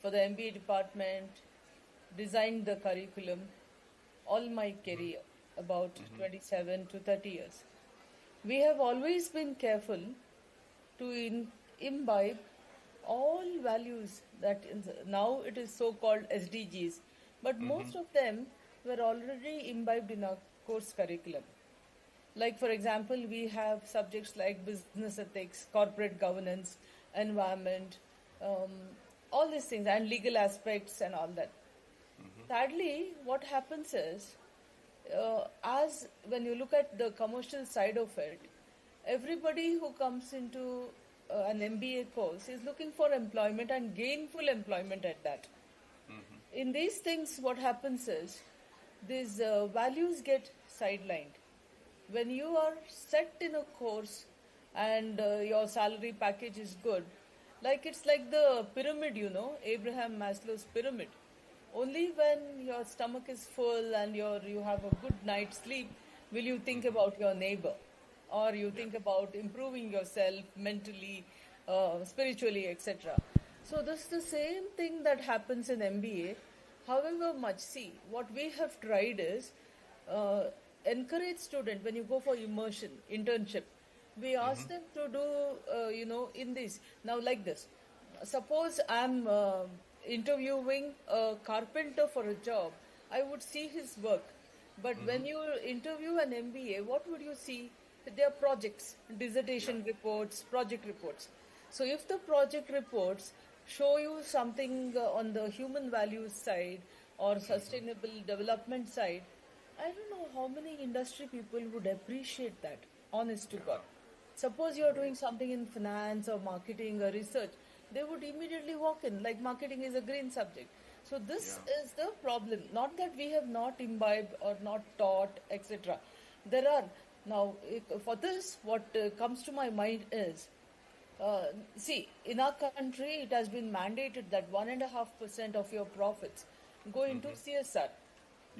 for the MBA department, designed the curriculum all my career, about 27 to 30 years. We have always been careful to imbibe all values that now it is so-called SDGs, but most of them were already imbibed in our course curriculum. Like, for example, we have subjects like business ethics, corporate governance, environment, all these things, and legal aspects and all that. Sadly, what happens is, as when you look at the commercial side of it, everybody who comes into an MBA course is looking for employment and gainful employment at that. In these things, what happens is, these values get sidelined. When you are set in a course and your salary package is good, it's like the pyramid, Abraham Maslow's pyramid. Only when your stomach is full and you have a good night's sleep will you think about your neighbor, or you think about improving yourself mentally, spiritually, etc. So this is the same thing that happens in MBA. However much, what we have tried is encourage students, when you go for immersion, internship, we ask them to do, in this. Now, like this, suppose I'm interviewing a carpenter for a job, I would see his work. But when you interview an MBA, what would you see? Their projects, dissertation reports, project reports. So if the project reports show you something on the human values side or sustainable development side, I don't know how many industry people would appreciate that, honest to God. Suppose you are doing something in finance or marketing or research, they would immediately walk in, like marketing is a green subject. So this is the problem. Not that we have not imbibed or not taught, etc. There are. Now, for this, what comes to my mind is, in our country, it has been mandated that 1.5% of your profits go into CSR.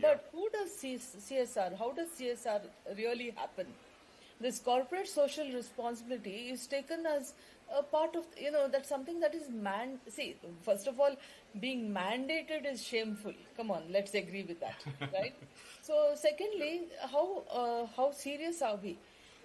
But who does CSR? How does CSR really happen? This corporate social responsibility is taken as a part of, that's something that is first of all, being mandated is shameful. Come on, let's agree with that, right? So secondly, how serious are we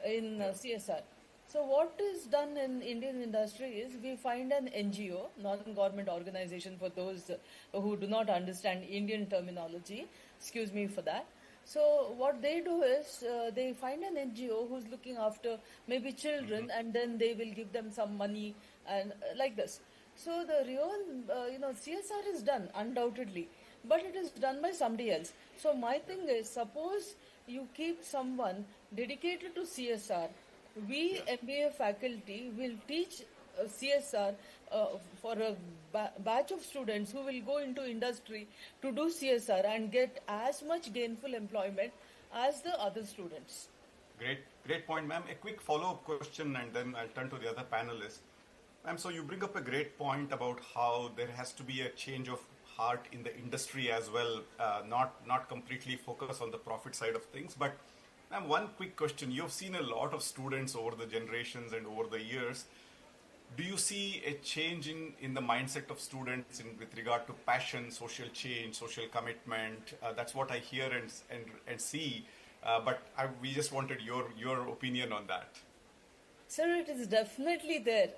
in CSR? So what is done in Indian industry is we find an NGO, non-government organization, for those who do not understand Indian terminology. Excuse me for that. So what they do is they find an NGO who's looking after maybe children, and then they will give them some money and like this. So the real, CSR is done undoubtedly, but it is done by somebody else. So my thing is, suppose you keep someone dedicated to CSR. We MBA faculty will teach CSR for a batch of students who will go into industry to do CSR and get as much gainful employment as the other students. Great point, ma'am. A quick follow-up question, and then I'll turn to the other panelists. Ma'am, so you bring up a great point about how there has to be a change of heart in the industry as well, not completely focus on the profit side of things. But ma'am, one quick question. You've seen a lot of students over the generations and over the years. Do you see a change in the mindset of students with regard to passion, social change, social commitment? That's what I hear and see. But we just wanted your opinion on that. Sir, it is definitely there.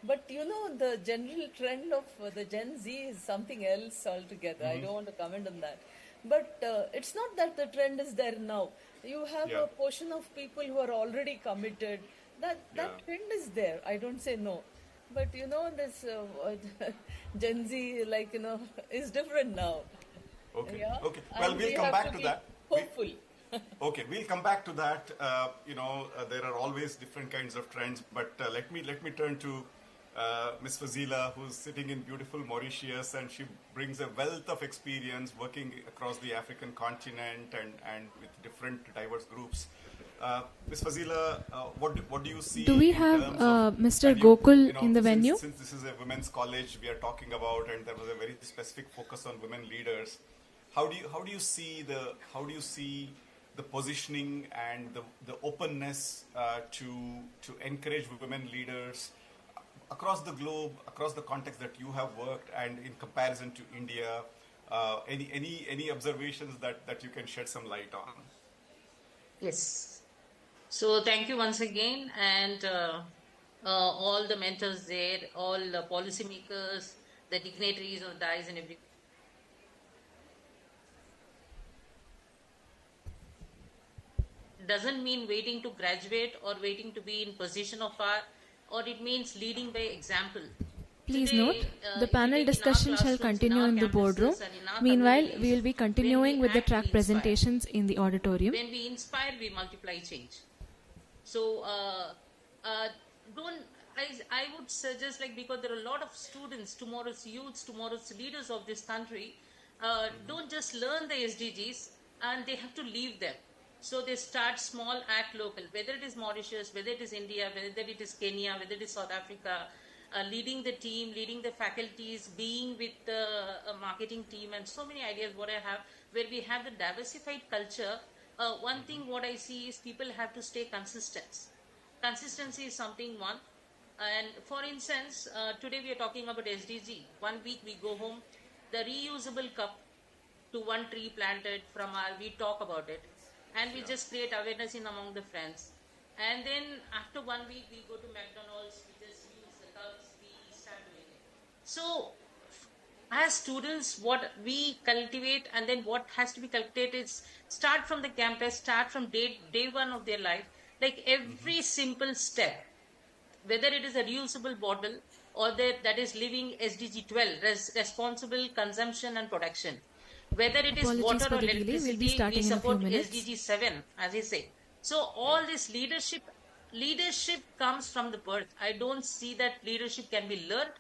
But the general trend of the Gen Z is something else altogether. I don't want to comment on that. But it's not that the trend is there now. You have a portion of people who are already committed. That trend is there. I don't say no. But this Gen Z, is different now. Okay. Yeah? Okay. Well, we'll come back to that. Hopeful. Okay, we'll come back to that. There are always different kinds of trends. But let me turn to Ms. Fazila, who's sitting in beautiful Mauritius, and she brings a wealth of experience working across the African continent and with different diverse groups. Ms. Fazila, what do you see? Do we have Mr. Gokul in the venue? Since this is a women's college we are talking about, and there was a very specific focus on women leaders, how do you see the positioning and the openness to encourage women leaders across the globe, across the context that you have worked, and in comparison to India? Any observations that you can shed some light on? Yes. So thank you once again, and all the mentors there, all the policymakers, the dignitaries of DICE and everything. Doesn't mean waiting to graduate or waiting to be in position of power, or it means leading by example. Please note, the panel discussion shall continue in the boardroom. Meanwhile, we will be continuing with the track presentations in the auditorium. When we inspire, we multiply change. So, I would suggest, because there are a lot of students, tomorrow's youths, tomorrow's leaders of this country, don't just learn the SDGs and they have to leave them. So they start small, act local, whether it is Mauritius, whether it is India, whether it is Kenya, whether it is South Africa, leading the team, leading the faculties, being with the marketing team, and so many ideas what I have, where we have the diversified culture. One thing what I see is people have to stay consistent. Consistency is something one. And for instance, today we are talking about SDG. 1 week we go home, the reusable cup to one tree planted from we talk about it. And we just create awareness among the friends. And then after 1 week, we go to McDonald's, we just use the cups, we start doing it. So, as students, what we cultivate and then what has to be cultivated is start from the campus, start from day one of their life. Like every simple step, whether it is a reusable bottle or that is living SDG 12, responsible consumption and production. Whether it is water or electricity, we support SDG 7, as I say. So all this leadership comes from the birth. I don't see that leadership can be learned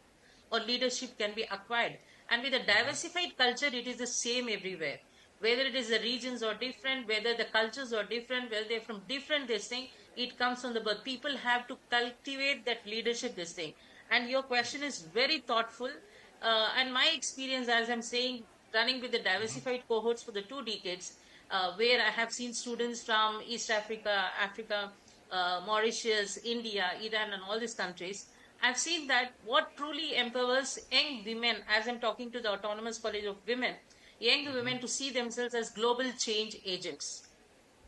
or leadership can be acquired. And with a diversified culture, it is the same everywhere. Whether it is the regions are different, whether the cultures are different, whether they're from different this thing, it comes from the birth. People have to cultivate that leadership this thing. And your question is very thoughtful. And my experience, as I'm saying, running with the diversified cohorts for the 2 decades, where I have seen students from East Africa, Mauritius, India, Iran, and all these countries. I've seen that what truly empowers young women, as I'm talking to the Autonomous College of Women, young women to see themselves as global change agents.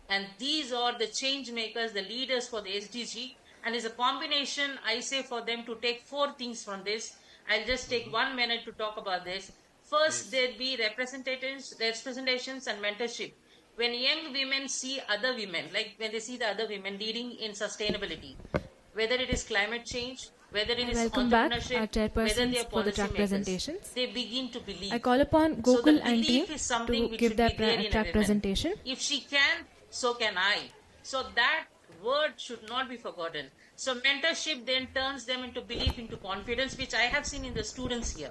And these are the change makers, the leaders for the SDG. And as a combination, I say for them to take 4 things from this. I'll just take 1 minute to talk about this. First, there'd be representations and mentorship. When young women see other women, like when they see the other women leading in sustainability, whether it is climate change, whether it is welcome back our entrepreneurship, whether chairpersons they are for the track policymakers, presentations. they begin to believe. I call upon So Gokul the and team belief is something to which give should their be there in a track woman. presentation. If she can, so can I. So that word should not be forgotten. So mentorship then turns them into belief, into confidence, which I have seen in the students here.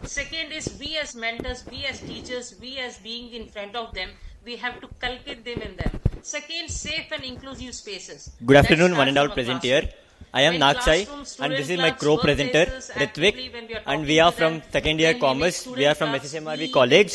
Second is we as mentors, we as teachers, we as being in front of them, we have to cultivate them in them. Second, safe and inclusive spaces. Good afternoon, one and all present here. I am Nakshay and this is my co-presenter Ritvik, and we are from second year commerce. We are from SSMRV College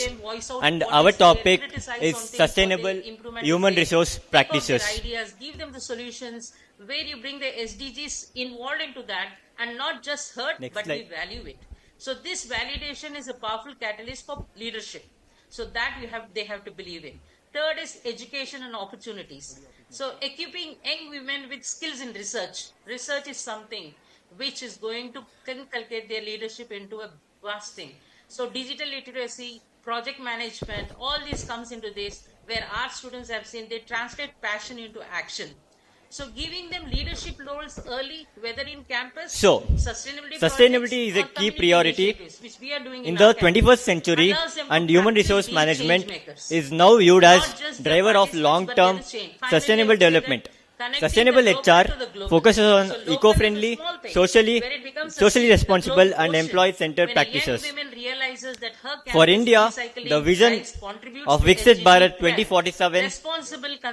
and our topic is sustainable human resource practices. Ideas, give them the solutions where you bring the SDGs involved into that and not just hurt but we value it. So this validation is a powerful catalyst for leadership. So that they have to believe in. Third is education and opportunities. So equipping young women with skills in research. Research is something which is going to inculcate their leadership into a vast thing. So digital literacy, project management, all this comes into this, where our students have seen they translate passion into action. So giving them leadership roles early, whether in campus, So, sustainability is a key priority in the 21st century, and human resource management is now viewed as driver of long-term sustainable development. Sustainable HR focuses on eco-friendly, socially responsible and employee-centered practices. For India, the vision of Viksit Bharat 2047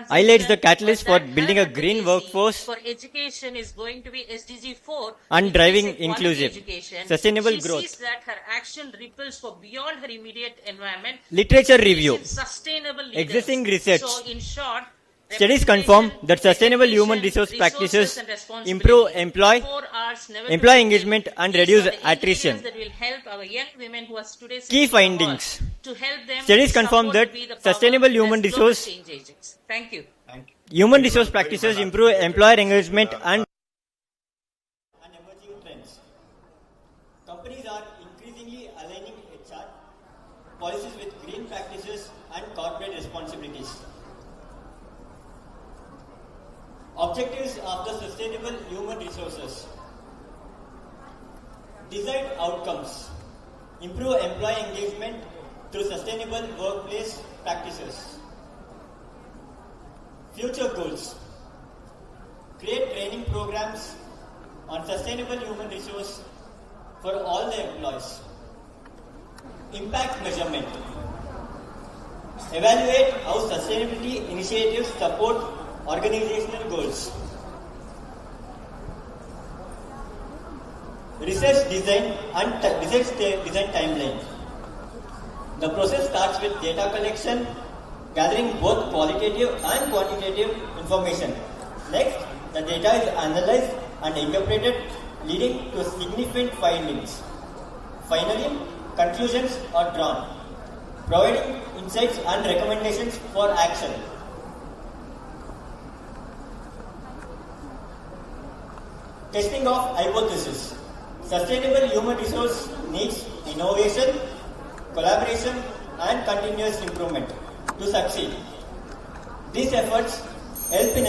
highlights the catalyst for building a green workforce for education is going to be SDG 4 and driving inclusive, sustainable growth. She sees that her action ripples for beyond her immediate environment. Literature review. Sustainable leaders. Existing research. So in short, studies confirm that sustainable human resource practices improve employee engagement and reduce attrition. That will help our young women who are today Key findings. to help them Studies confirm that sustainable human resource Thank you. human resource practices improve employer engagement and emerging trends. Companies are increasingly aligning HR policies with green practices and corporate responsibilities. Objectives of the sustainable human resources. Desired outcomes. Improve employee engagement through sustainable workplace practices. Future goals. Create training programs on sustainable human resource for all the employees. Impact measurement. Evaluate how sustainability initiatives support organizational goals. Research design and design timeline. The process starts with data collection, gathering both qualitative and quantitative information. Next, the data is analyzed and interpreted, leading to significant findings. Finally, conclusions are drawn, providing insights and recommendations for action. Testing of hypothesis. Sustainable human resource needs innovation, collaboration, and continuous improvement to succeed. These efforts help in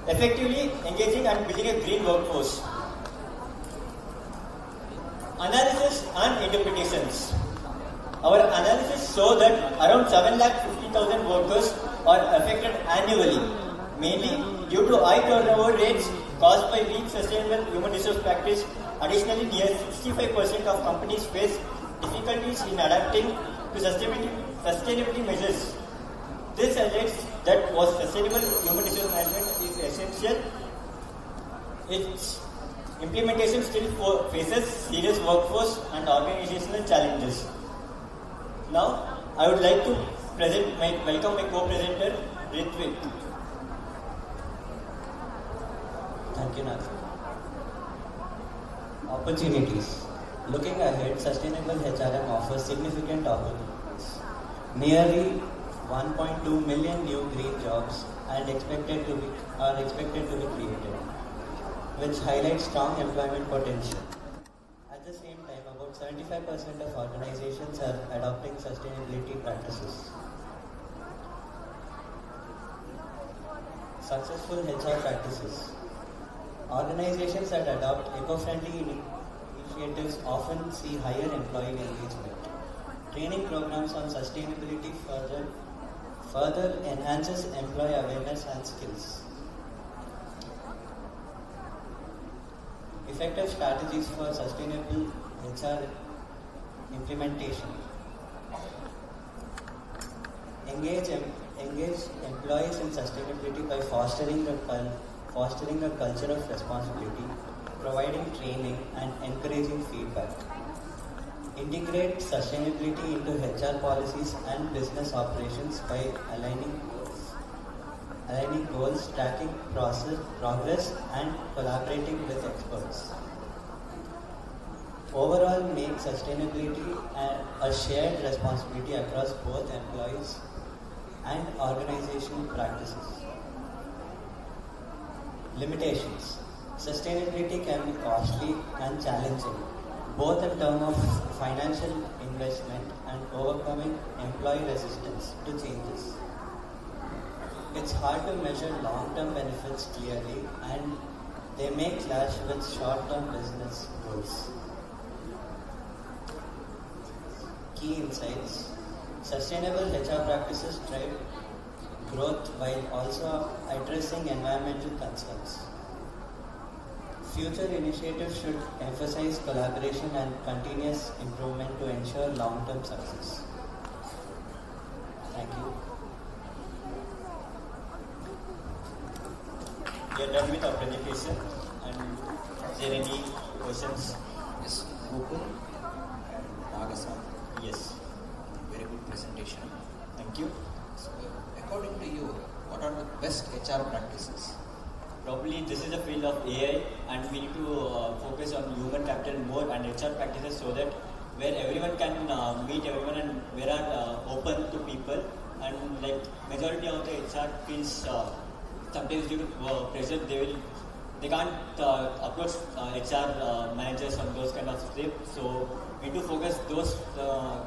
effectively engaging and building a green workforce. Analysis and interpretations. Our analysis show that around 750,000 workers are affected annually, mainly due to high turnover rates caused by weak sustainable human resource practice. Additionally, near 65% of companies face difficulties in adapting to sustainability measures. This highlights that while sustainable human resource management is essential, its implementation still faces serious workforce and organizational challenges. Now, I would like to welcome my co-presenter, Ritvik. Thank you, Nath. Opportunities. Looking ahead, sustainable HRM offers significant opportunities. Nearly 1.2 million new green jobs and expected to be created, which highlights strong employment potential. At the same time, about 75% of organizations are adopting sustainability practices. Successful HR practices. Organizations that adopt eco-friendly initiatives often see higher employee engagement. Training programs on sustainability further enhances employee awareness and skills. Effective strategies for sustainable HR implementation. Engage employees in sustainability by fostering a culture of responsibility, providing training and encouraging feedback. Integrate sustainability into HR policies and business operations by aligning goals, tracking progress and collaborating with experts. Overall, make sustainability a shared responsibility across both employees and organizational practices. Limitations. Sustainability can be costly and challenging, both in terms of financial investment and overcoming employee resistance to changes. It's hard to measure long-term benefits clearly, and they may clash with short-term business goals. Key insights. Sustainable HR practices drive growth while also addressing environmental concerns. Future initiatives should emphasize collaboration and continuous improvement to ensure long-term success. Thank you. We are done with our presentation. And is there any questions? Yes, Gokul and Nagasam. Yes. Very good presentation. Thank you. So, according to you, what are the best HR practices? Probably this is the field of AI, and we need to focus on human capital more and HR practices, so that where everyone can meet everyone and where are open to people, and like majority of the HR fields sometimes due to pressure they can't approach HR managers on those kind of stuff. So we need to focus those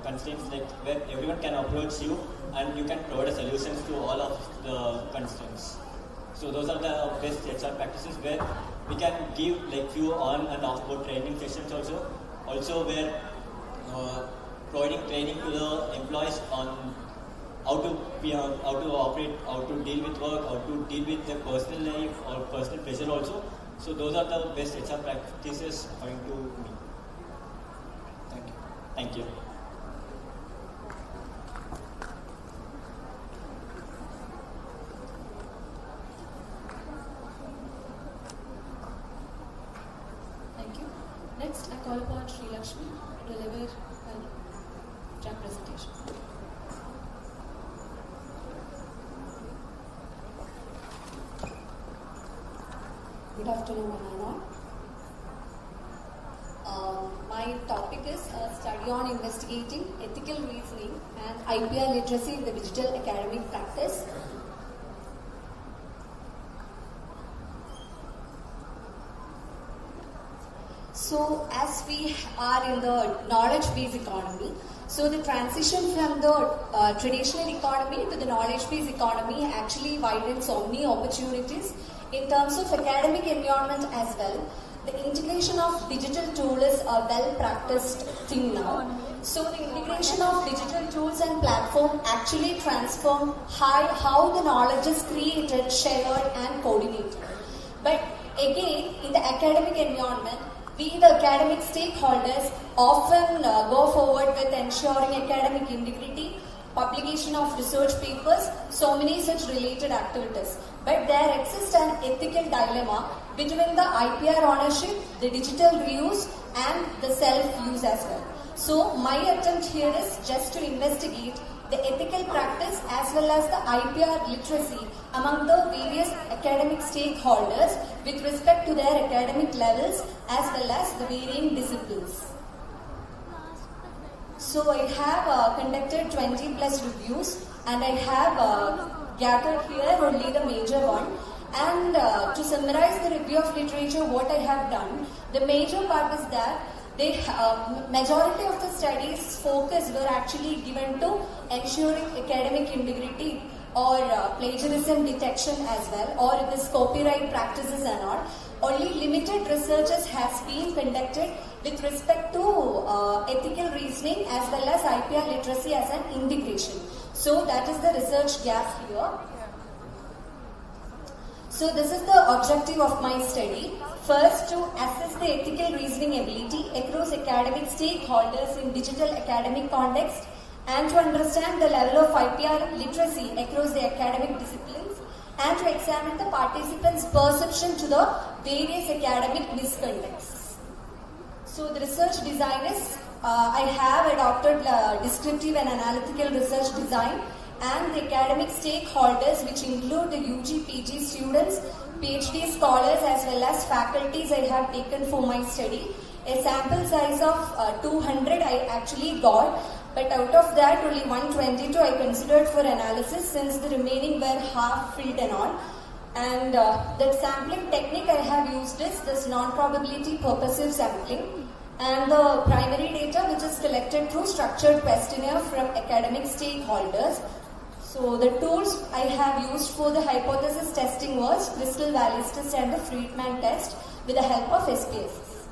constraints, like where everyone can approach you and you can provide solutions to all of the constraints. So those are the best HR practices, where we can give like few on and off board training sessions also where providing training to the employees on how to operate, how to deal with work, how to deal with their personal life or personal pressure also. So those are the best HR practices according to me. Thank you. Thank you. Thank you. Next, I call upon Sri Lakshmi to deliver a track presentation. Good afternoon, Anna. My topic is a study on investigating ethical reasoning and IPR literacy in the digital academic practice. So, as we are in the knowledge-based economy, so the transition from the traditional economy to the knowledge-based economy actually widens so many opportunities in terms of academic environment as well. The integration of digital tool is a well-practiced thing now. So the integration of digital tools and platform actually transform how the knowledge is created, shared and coordinated. But again, in the academic environment, we, the academic stakeholders, often go forward with ensuring academic integrity, publication of research papers, so many such related activities. But there exists an ethical dilemma between the IPR ownership, the digital reuse and the self-use as well. So my attempt here is just to investigate the ethical practice as well as the IPR literacy among the various academic stakeholders with respect to their academic levels as well as the varying disciplines. So I have conducted 20 plus reviews and I have gathered here only the major one. And to summarize the review of literature, what I have done, the major part is that majority of the studies focus were actually given to ensuring academic integrity or plagiarism detection as well, or this copyright practices and all. Only limited researches has been conducted with respect to ethical reasoning as well as IPR literacy as an integration. So that is the research gap here. So this is the objective of my study. First, to assess the ethical reasoning ability across academic stakeholders in digital academic context, and to understand the level of IPR literacy across the academic disciplines, and to examine the participants' perception to the various academic misconducts. So the research design is, I have adopted descriptive and analytical research design, and the academic stakeholders, which include the UG, PG students, PhD scholars as well as faculties, I have taken for my study. A sample size of 200 I actually got, but out of that only 122 I considered for analysis, since the remaining were half filled and all. And that sampling technique I have used is this non-probability purposive sampling, and the primary data which is collected through structured questionnaire from academic stakeholders. So the tools I have used for the hypothesis testing was Crystal Vallis test and the Friedman test with the help of SPSS.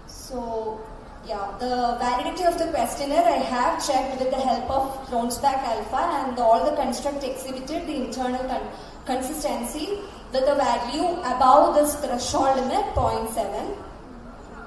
So yeah, the validity of the questionnaire I have checked with the help of Ronsback alpha, and all the construct exhibited the internal consistency with a value above this threshold limit 0.7.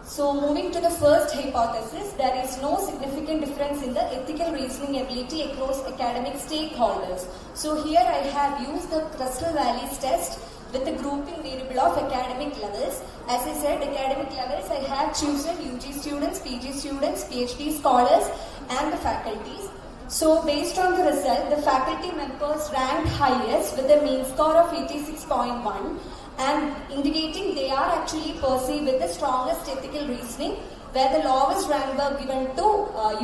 So moving to the first hypothesis, there is no significant difference in the ethical reasoning ability across academic stakeholders. So here I have used the Crystal Vallis test with the grouping variable of academic levels. As I said, academic levels I have chosen UG students, PG students, PhD scholars and the faculties. So based on the result, the faculty members ranked highest with a mean score of 86.1. and indicating they are actually perceived with the strongest ethical reasoning, where the lowest rank were given to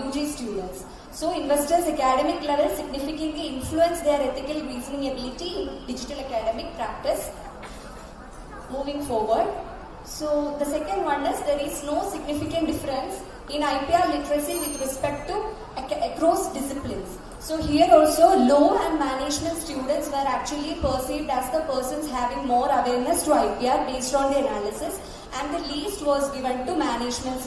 UG students. So investors' academic level significantly influence their ethical reasoning ability in digital academic practice. Moving forward, so the second one is there is no significant difference in IPR literacy with respect to across disciplines. So here also low and management students were actually perceived as the persons having more awareness to IPR based on the analysis, and the least was given to management,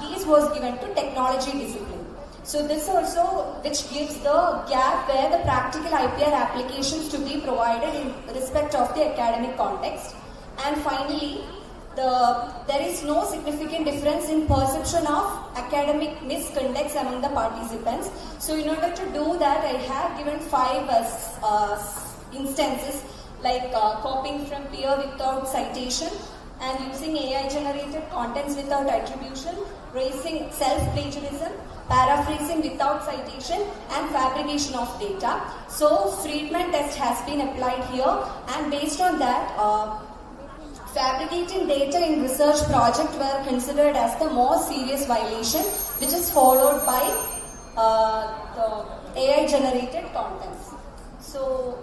least was given to technology discipline. So this also which gives the gap where the practical IPR applications to be provided in respect of the academic context. And finally, there is no significant difference in perception of academic misconducts among the participants. So in order to do that, I have given 5 instances like copying from peer without citation, and using AI generated contents without attribution, raising self-plagiarism, paraphrasing without citation, and fabrication of data. So Friedman test has been applied here, and based on that, fabricating data in research project were considered as the most serious violation, which is followed by the AI generated contents. So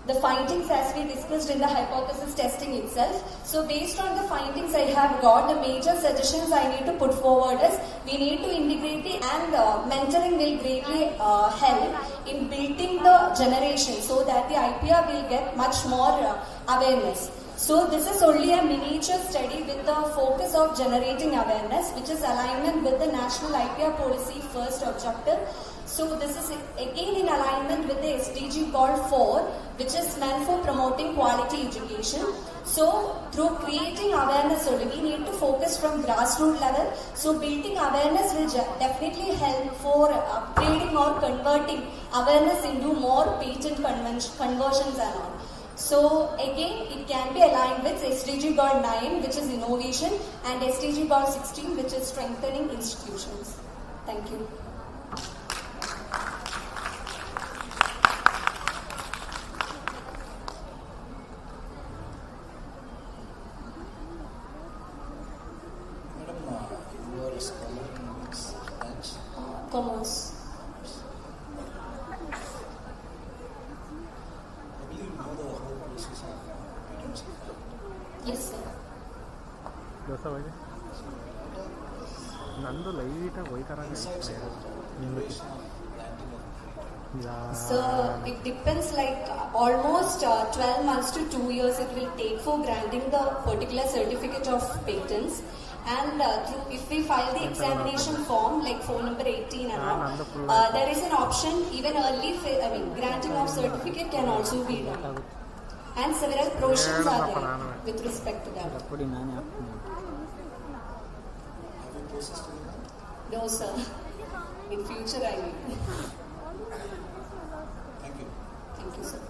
the findings as we discussed in the hypothesis testing itself. So based on the findings I have got, the major suggestions I need to put forward is we need to integrate the and mentoring will greatly help in building the generation so that the IPR will get much more awareness. So this is only a miniature study with the focus of generating awareness, which is alignment with the National IPR Policy first objective. So this is again in alignment with the SDG called 4, which is meant for promoting quality education. So through creating awareness only, we need to focus from grassroots level. So building awareness will definitely help for upgrading or converting awareness into more patent conversions and all. So again, it can be aligned with SDG Goal 9, which is innovation, and SDG Goal 16, which is strengthening institutions. Thank you. Madam, you are a scholar in which branch? Commerce. So it depends, like almost 12 months to 2 years it will take for granting the particular certificate of patents. And if we file the examination form, like form number 18 and all, there is an option, even early, granting of certificate can also be done. And several provisions are there with respect to that. No, sir. In future, I will. Thank you. Thank you, sir.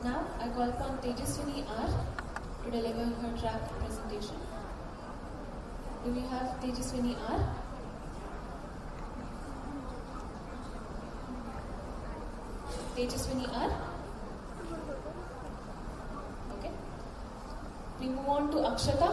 Now, I call upon Tejaswini R to deliver her draft presentation. Do we have Tejaswini R? Tejaswini R? Okay. We move on to Akshata.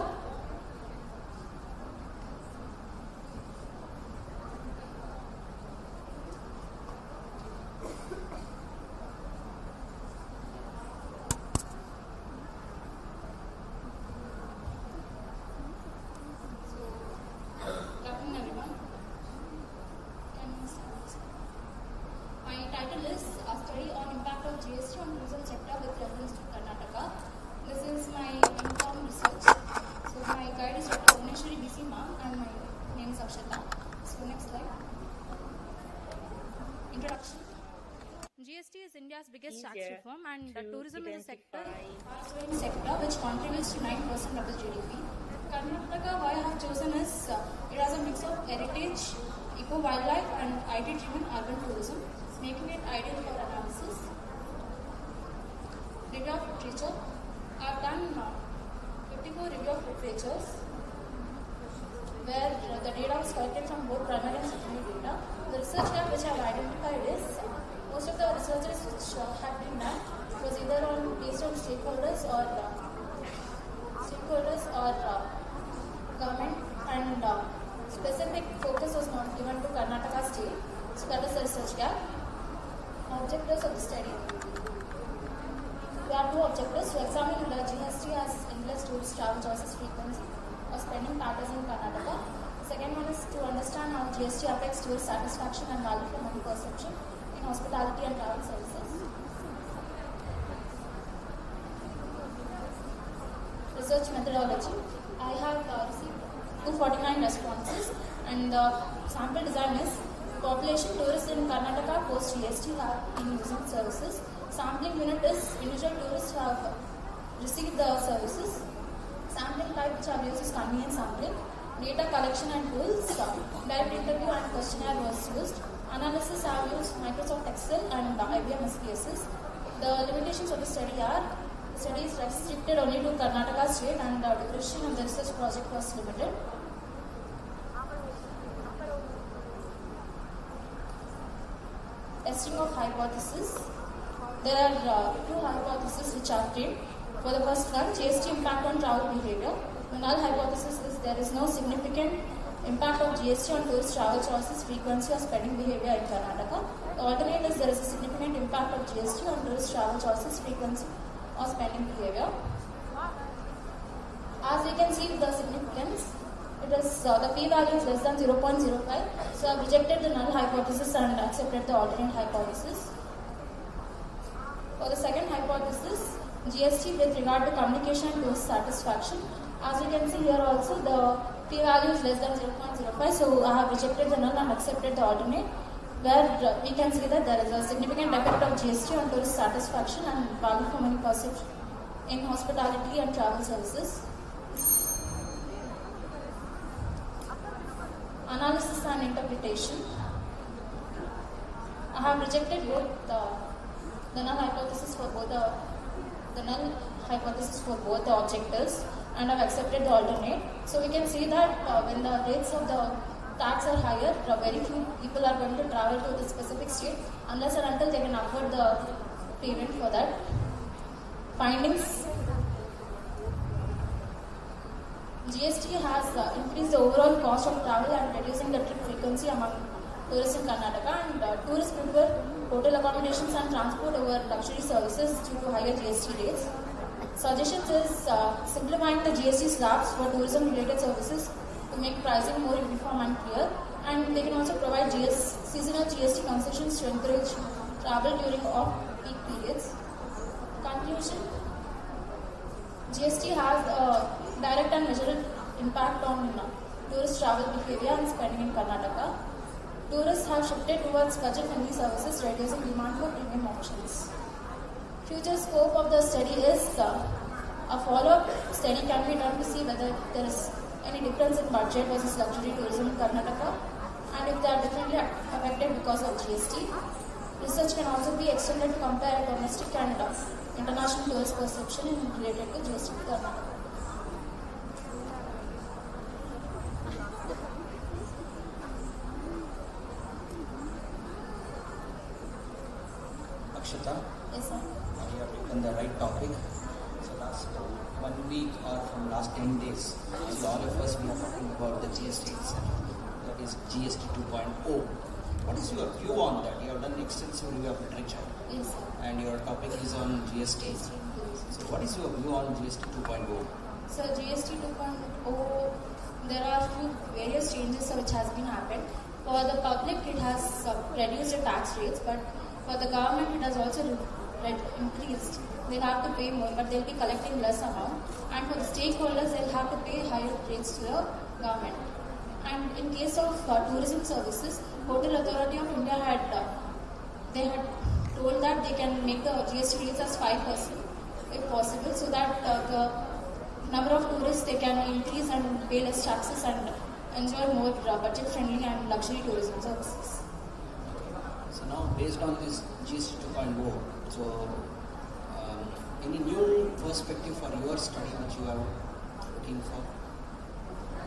Biggest tax reform, and tourism is a sector which contributes to 9% of the GDP. Karnataka, why I have chosen is it has a mix of heritage, eco-wildlife and IT-driven urban tourism, making it ideal for analysis. Review of literature. I have done 54 review of literatures where the data was collected from both primary and secondary data. The research gap which I have identified is most of the researches which have been done was either based on stakeholders or government, and specific focus was not given to Karnataka state. So that is the research gap. Objectives of the study. There are two objectives: to examine the GST as influenced tourist travel choices, frequency or spending patterns in Karnataka. The second one is to understand how GST affects tourist satisfaction and value for money perception in hospitality and travel services. Research methodology. I have received 249 responses, and the sample design is population tourists in Karnataka post GST have been using services. Sampling unit is individual tourists who have received the services. Sampling type which I have used is convenience sampling. Data collection and tools. Direct interview and questionnaire was used. Analysis I have used Microsoft Excel and IBM SPSS. The limitations of the study are: the study is restricted only to Karnataka state, and the duration of the research project was limited. Testing of hypothesis. There are two hypotheses which are framed. For the first one, GST impact on travel behavior. The null hypothesis is there is no significant impact of GST on tourist travel choices, frequency or spending behavior in Karnataka. The alternate is there is a significant impact of GST on tourist travel choices, frequency or spending behavior. As we can see with the significance, it is the p-value is less than 0.05. So I have rejected the null hypothesis and accepted the alternate hypothesis. For the second hypothesis, GST with regard to communication and tourist satisfaction. As you can see here also, the p-value is less than 0.05. So I have rejected the null and accepted the alternate, where we can see that there is a significant effect of GST on tourist satisfaction and value for money perception in hospitality and travel services. Analysis and interpretation. I have rejected both the null hypothesis for both the null hypothesis for both the objectives, and have accepted the alternate. So we can see that when the rates of the tax are higher, very few people are going to travel to the specific state unless and until they can afford the payment for that. Findings. GST has increased the overall cost of travel and reducing the trip frequency among tourists in Karnataka, and tourists prefer hotel accommodations and transport over luxury services due to higher GST rates. Suggestions is simplifying the GST slabs for tourism-related services to make pricing more uniform and clear, and they can also provide seasonal GST concessions to encourage travel during off-peak periods. Conclusion: GST has a direct and measurable impact on tourist travel behavior and spending in Karnataka. Tourists have shifted towards budget-friendly services, reducing demand for premium options. Future scope of the study is a follow-up study can be done to see whether there is any difference in budget versus luxury tourism in Karnataka, and if they are differently affected because of GST. Research can also be extended to compare domestic and international tourist perception related to GST in Karnataka. Yes, sir. You have taken the right topic. So last 1 week or from last 10 days, all of us we are talking about the GST itself. That is GST 2.0. What is your view on that? You have done extensive review of literature. Yes, sir. And your topic is on GST. So what is your view on GST 2.0? So GST 2.0, there are few various changes which has been happened. For the public, it has reduced the tax rates, but for the government, it has also increased. They'll have to pay more, but they'll be collecting less amount. And for the stakeholders, they'll have to pay higher rates to the government. And in case of tourism services, Hotel Authority of India had told that they can make the GST rates as 5% if possible, so that the number of tourists they can increase and pay less taxes and enjoy more budget-friendly and luxury tourism services. So now, based on this GST 2.0, so any new perspective for your study which you are looking for?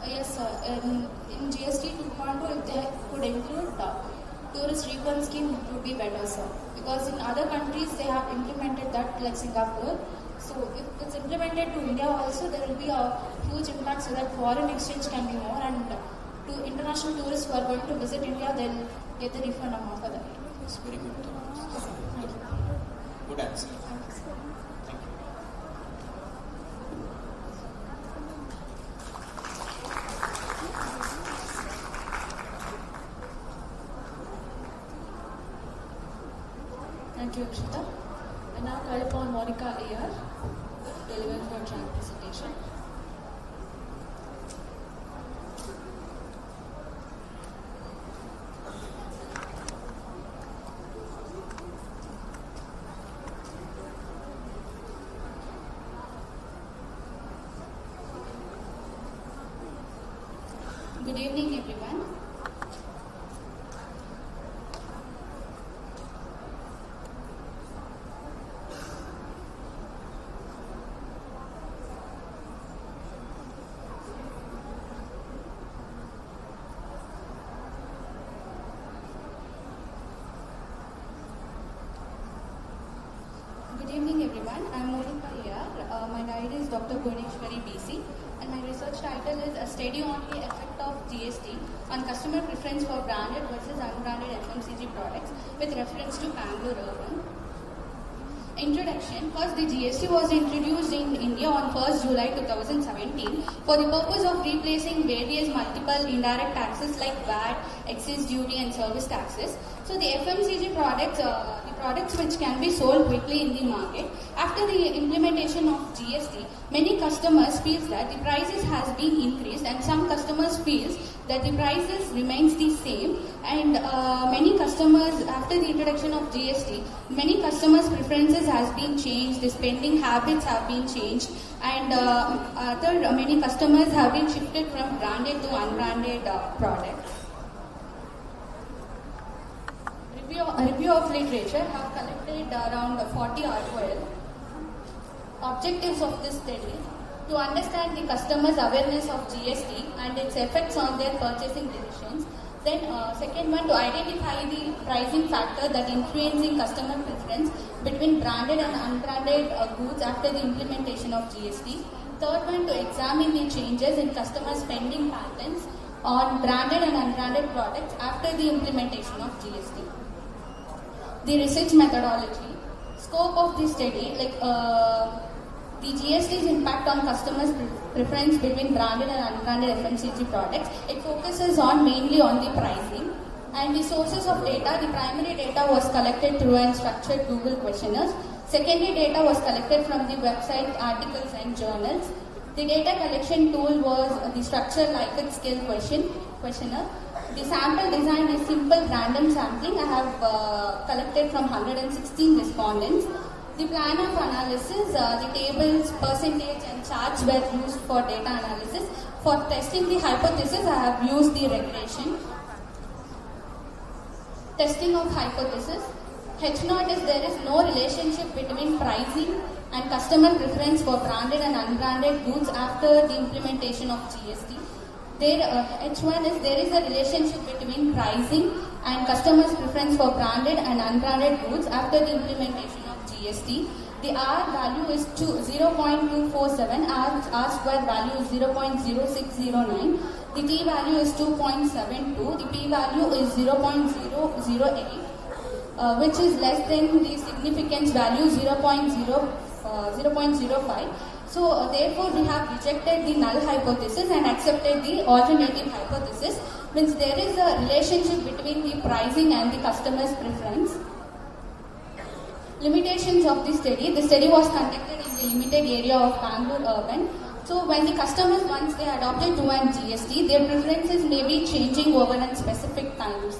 Yes, sir. In GST 2.0, if they could include tourist refund scheme, it would be better, sir. Because in other countries, they have implemented that, like Singapore. So if it's implemented to India also, there will be a huge impact so that foreign exchange can be more, and to international tourists who are going to visit India, they'll get the refund amount for that. It's very good. Good answer. Thank you. Thank you, Akshita. I now call upon Monica AR to deliver her track presentation. Good evening, everyone. Good evening, everyone. I'm Monica AR. My guide is Dr. Bhuneshwari BC, and my research title is A Study on the Effect of GST on Customer Preference for Branded versus Unbranded FMCG Products with reference to Bangalore Urban. Introduction. First, the GST was introduced in India on 1st July 2017 for the purpose of replacing various multiple indirect taxes like VAT, excise duty and service taxes. So the FMCG products, the products which can be sold quickly in the market, after the implementation of GST, many customers feel that the prices has been increased, and some customers feel that the prices remains the same, and many customers, after the introduction of GST, many customers' preferences has been changed, the spending habits have been changed, and many customers have been shifted from branded to unbranded products. Review of literature have collected around 40 articles. Objectives of this study: to understand the customers' awareness of GST and its effects on their purchasing decisions. Then second one, to identify the pricing factor that influencing customer preference between branded and unbranded goods after the implementation of GST. Third one, to examine the changes in customer spending patterns on branded and unbranded products after the implementation of GST. The research methodology. Scope of the study, the GST's impact on customers' preference between branded and unbranded FMCG products. It focuses mainly on the pricing. And the sources of data, the primary data was collected through and structured Google questionnaires. Secondary data was collected from the website, articles and journals. The data collection tool was the structured Likert scale questionnaire. The sample design is simple random sampling. I have collected from 116 respondents. The plan of analysis, the tables, percentage and charts were used for data analysis. For testing the hypothesis, I have used the regression. Testing of hypothesis. H0 is there is no relationship between pricing and customer preference for branded and unbranded goods after the implementation of GST. H1 is there is a relationship between pricing and customers' preference for branded and unbranded goods after the implementation of GST. The R value is 0.247, R square value is 0.0609, the T value is 2.72, the P value is 0.008, which is less than the significance value 0.05. So therefore we have rejected the null hypothesis and accepted the alternative hypothesis, means there is a relationship between the pricing and the customer's preference. Limitations of the study was conducted in the limited area of Bangalore urban. So when the customers, once they adopted 2 and GST, their preferences may be changing over at specific times.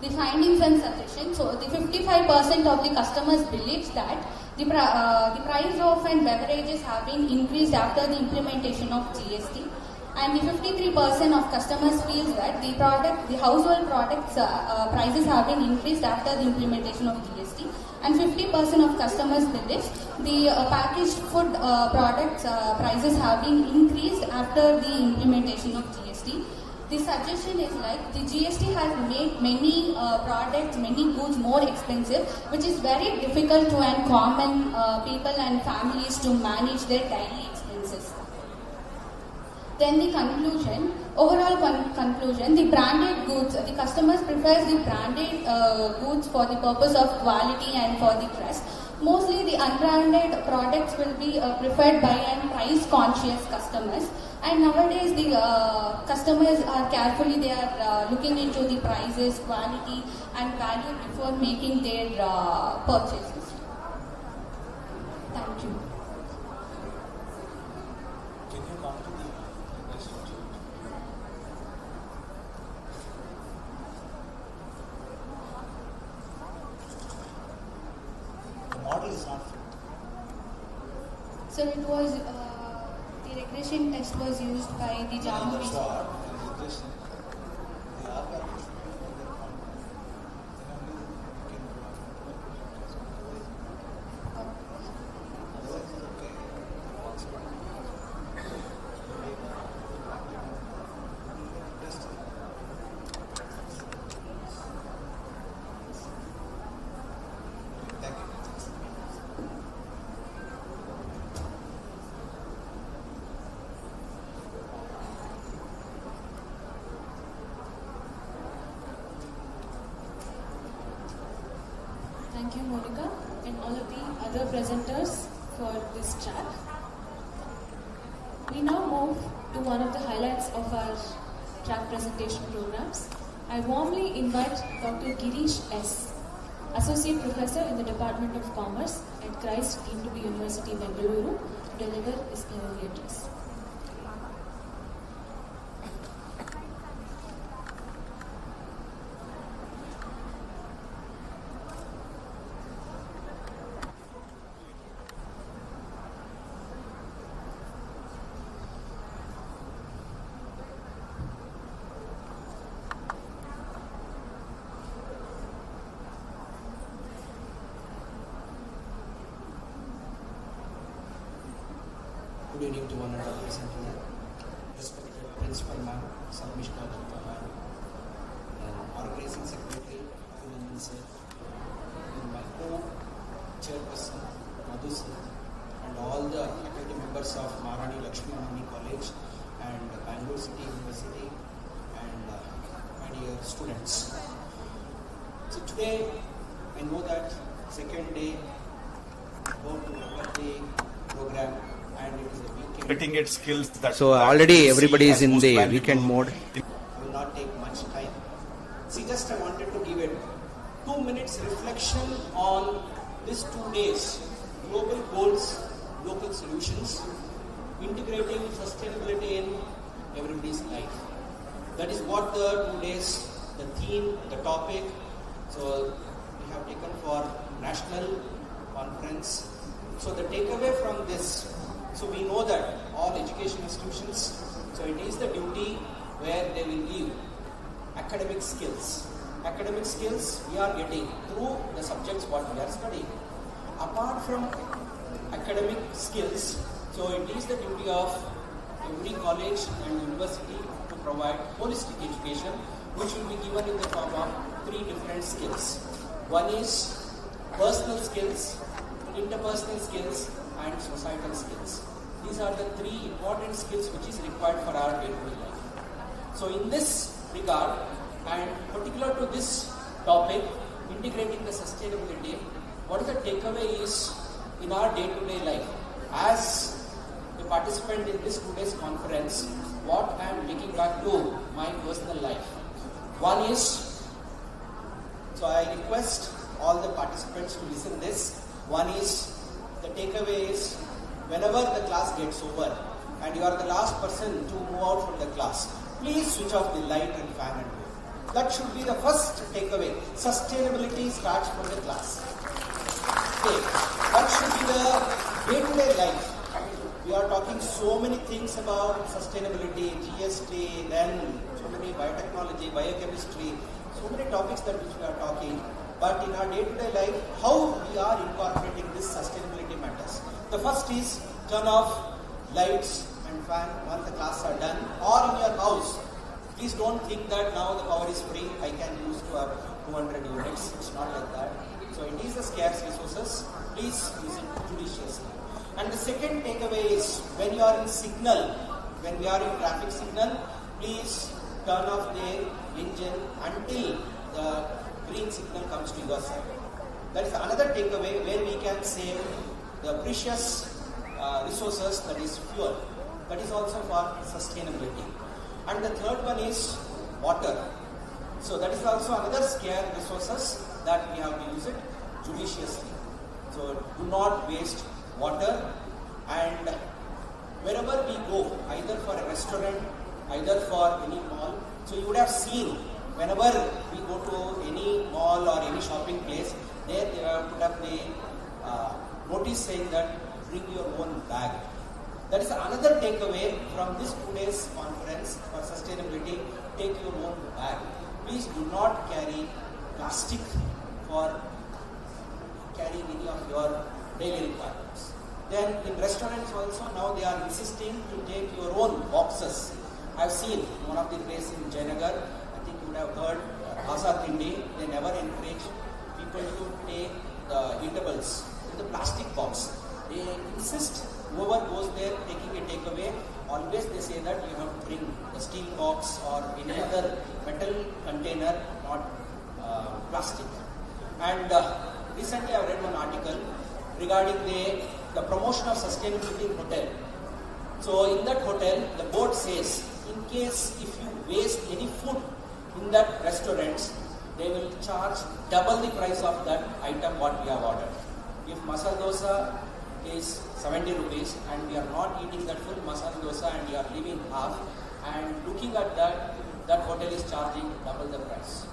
The findings and suggestions. So the 55% of the customers believes that the price of and beverages have been increased after the implementation of GST. And the 53% of customers feel that the household products prices have been increased after the implementation of GST. And 50% of customers believe the packaged food products prices have been increased after the implementation of GST. The suggestion is the GST has made many products, many goods more expensive, which is very difficult to and common people and families to manage their daily expenses. Then the conclusion, overall conclusion, the branded goods, the customers prefers the branded goods for the purpose of quality and for the trust. Mostly the unbranded products will be preferred by price conscious customers. And nowadays the customers are carefully, they are looking into the prices, quality and value before making their purchases. Thank you. So it was, the regression test was used by the JAMA. Thank you, Monica, and all of the other presenters for this chat. We now move to one of the highlights of our track presentation programs. I warmly invite Dr. Girish S., Associate Professor in the Department of Commerce at Christ Deemed University, Bengaluru, to deliver his plenary address. Good evening to one and all present here. Respected Principal Ma'am, Saurashtra Ma'am, Organizing Secretary, Women Sir, my co-chairperson, Madhu Sir, and all the faculty members of Maharani Lakshmi Mani College and Bangalore City University, and my dear students. So today I know that second day, about to end of the program, and it is a weekend. Getting its skills that. So already everybody is in the weekend mode. It will not take much time. See, just I wanted to give it 2 minutes reflection on these 2 days. Global goals, local solutions, integrating sustainability in everybody's life. That is what the 2 days, the theme, the topic. So we have taken for national conference. So the takeaway from this, so we know that all education institutions, so it is the duty where they will give academic skills. Academic skills we are getting through the subjects what we are studying. Apart from academic skills, so it is the duty of every college and university to provide holistic education, which will be given in the form of 3 different skills. One is personal skills, interpersonal skills, and societal skills. These are the 3 important skills which is required for our day-to-day life. So in this regard, and particular to this topic, integrating the sustainability, what is the takeaway is in our day-to-day life. As a participant in this 2 days conference, what I am taking back to my personal life. One is, so I request all the participants to listen this. One is, the takeaway is, whenever the class gets over and you are the last person to move out from the class, please switch off the light and fan and go. That should be the first takeaway. Sustainability starts from the class. Okay. That should be the day-to-day life. We are talking so many things about sustainability, GST, then so many biotechnology, biochemistry, so many topics that which we are talking. But in our day-to-day life, how we are incorporating this sustainability matters. The first is turn off lights and fan once the class are done, or in your house. Please don't think that now the power is free, I can use to have 200 units. It's not like that. So it is the scarce resources. Please use it judiciously. And the second takeaway is, when you are in signal, when we are in traffic signal, please turn off the engine until the green signal comes to your side. That is another takeaway where we can save the precious resources, that is fuel. That is also for sustainability. And the third one is water. So that is also another scarce resources that we have to use it judiciously. So do not waste water, and wherever we go, either for a restaurant, either for any mall, so you would have seen whenever we go to any mall or any shopping place, there they have put up the notice saying that bring your own bag. That is another takeaway from this 2 days conference for sustainability. Take your own bag. Please do not carry plastic for carrying any of your daily requirements. Then in restaurants also now they are insisting to take your own boxes. I have seen one of the places in Jayanagar, I think you would have heard, Asa Tindi, they never encourage people to take the eatables in the plastic box. They insist whoever goes there taking a takeaway, always they say that you have to bring the steel box or any other metal container, not plastic. And recently I read one article regarding the promotion of sustainability in hotel. So in that hotel, the board says, in case if you waste any food in that restaurants, they will charge double the price of that item what we have ordered. If masala dosa is 70 rupees and we are not eating that full masala dosa and we are leaving half, and looking at that, that hotel is charging double the price.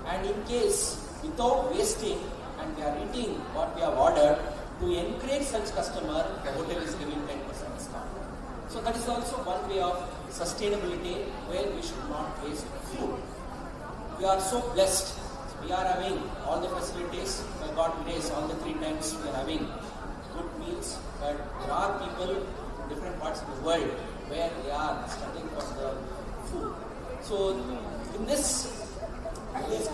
And in case without wasting and we are eating what we have ordered, to encourage such customer, the hotel is giving 10% discount. So that is also one way of sustainability where we should not waste food. We are so blessed. We are having all the facilities. By God grace, all the 3 times we are having good meals. But there are people in different parts of the world where they are struggling for the food. So in this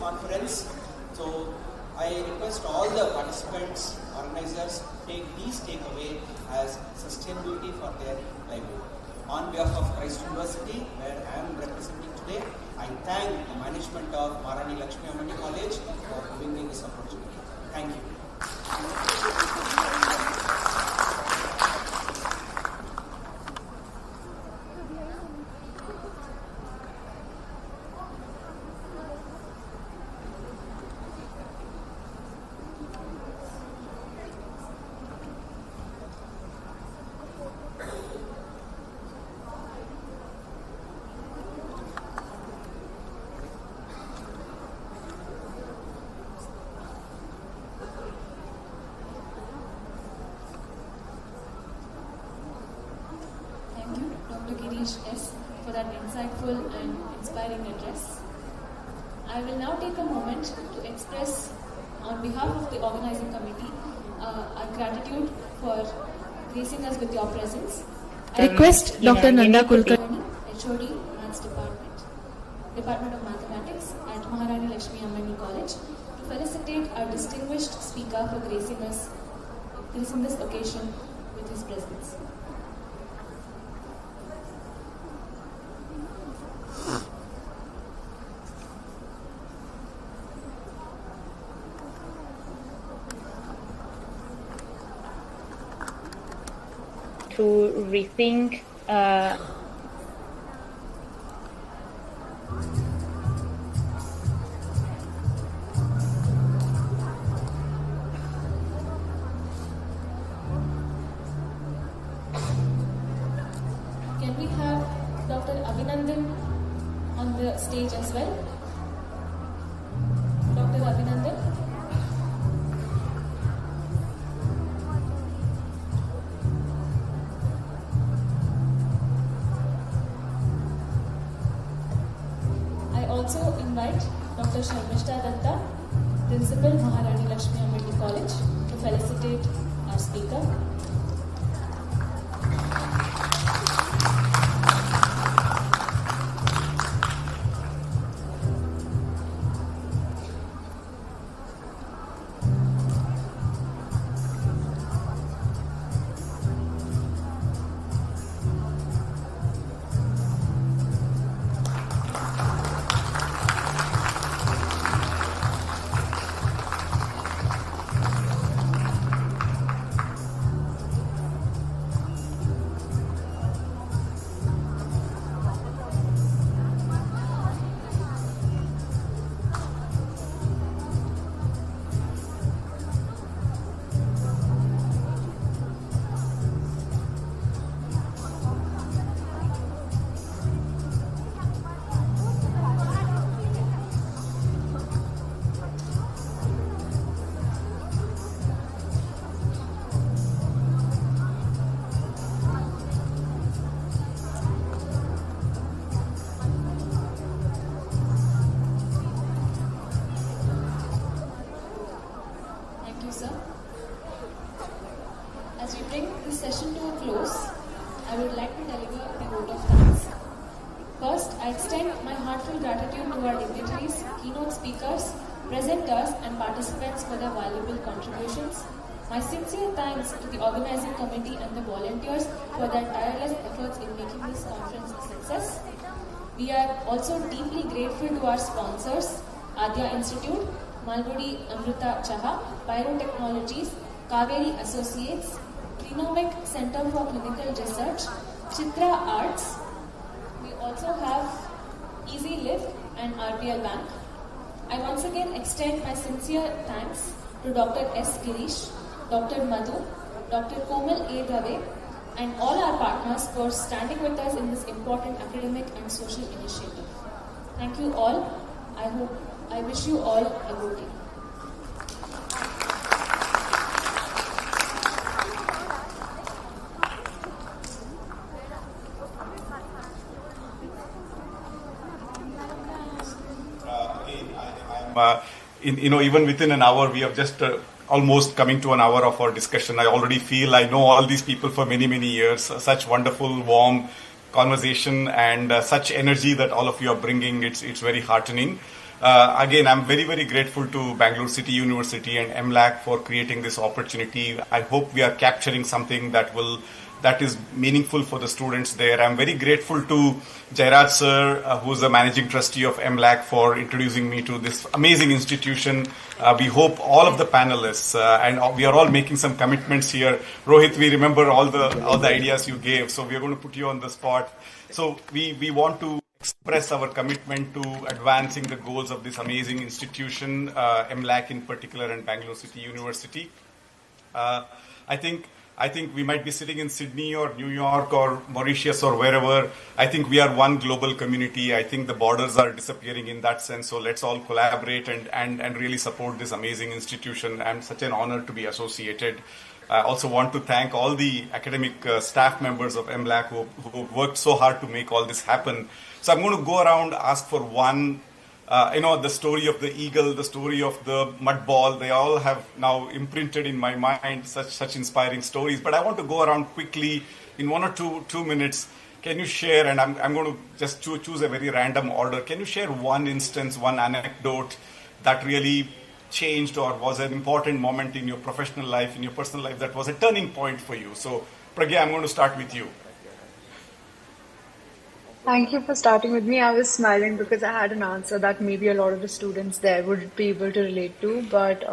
conference, so I request all the participants, organizers, take these takeaway as sustainability for their livelihood. On behalf of Christ University, where I am representing today, I thank the management of Maharani Lakshmi Ammani College for giving me this opportunity. Thank you. For that insightful and inspiring address. I will now take a moment to express on behalf of the organizing committee our gratitude for gracing us with your presence. I request Dr. Nanda Kulkarni, HOD, Maths Department of Mathematics at Maharani Lakshmi Ammani College, to felicitate our distinguished speaker for gracing this occasion with his presence. To rethink Can we have Dr. Abhinandan on the stage as well? Dr. Abhinandan? I also invite Dr. Saurashtra Weaving, Principal, Maharani Lakshmi Ammani College, to felicitate our speaker. I extend my heartfelt gratitude to our dignitaries, keynote speakers, presenters and participants for their valuable contributions. My sincere thanks to the organizing committee and the volunteers for their tireless efforts in making this conference a success. We are also deeply grateful to our sponsors, Adya Institute, Malgudi Amrita Chaha, Biotechnologies, Kaveri Associates, Clinomic Center for Clinical Research, Chitra Arts. We also have Easy Lift and RBL Bank. I once again extend my sincere thanks to Dr. S. Girish, Dr. Madhu, Dr. Komal A. Dave, and all our partners for standing with us in this important academic and social initiative. Thank you all. I wish you all a good day. Even within an hour, we have just almost coming to an hour of our discussion. I already feel I know all these people for many, many years. Such wonderful, warm conversation and such energy that all of you are bringing. It's very heartening. Again, I'm very, very grateful to Bangalore City University and MLAC for creating this opportunity. I hope we are capturing something that will that is meaningful for the students there. I'm very grateful to Jairaj sir, who's the managing trustee of MLAC, for introducing me to this amazing institution. We hope all of the panelists, and we are all making some commitments here. Rohit, we remember all the ideas you gave, so we are going to put you on the spot. So we want to express our commitment to advancing the goals of this amazing institution, MLAC in particular, and Bangalore City University. I think we might be sitting in Sydney or New York or Mauritius or wherever. I think we are one global community. I think the borders are disappearing in that sense. So let's all collaborate and really support this amazing institution. And such an honor to be associated. I also want to thank all the academic staff members of MLAC who worked so hard to make all this happen. So I'm going to go around, ask for one. The story of the eagle, the story of the mud ball, they all have now imprinted in my mind such inspiring stories. But I want to go around quickly in 1 or 2 minutes. Can you share, and I'm going to just choose a very random order. Can you share one instance, one anecdote that really changed or was an important moment in your professional life, in your personal life, that was a turning point for you? So, Pragya, I'm going to start with you. Thank you for starting with me. I was smiling because I had an answer that maybe a lot of the students there would be able to relate to. But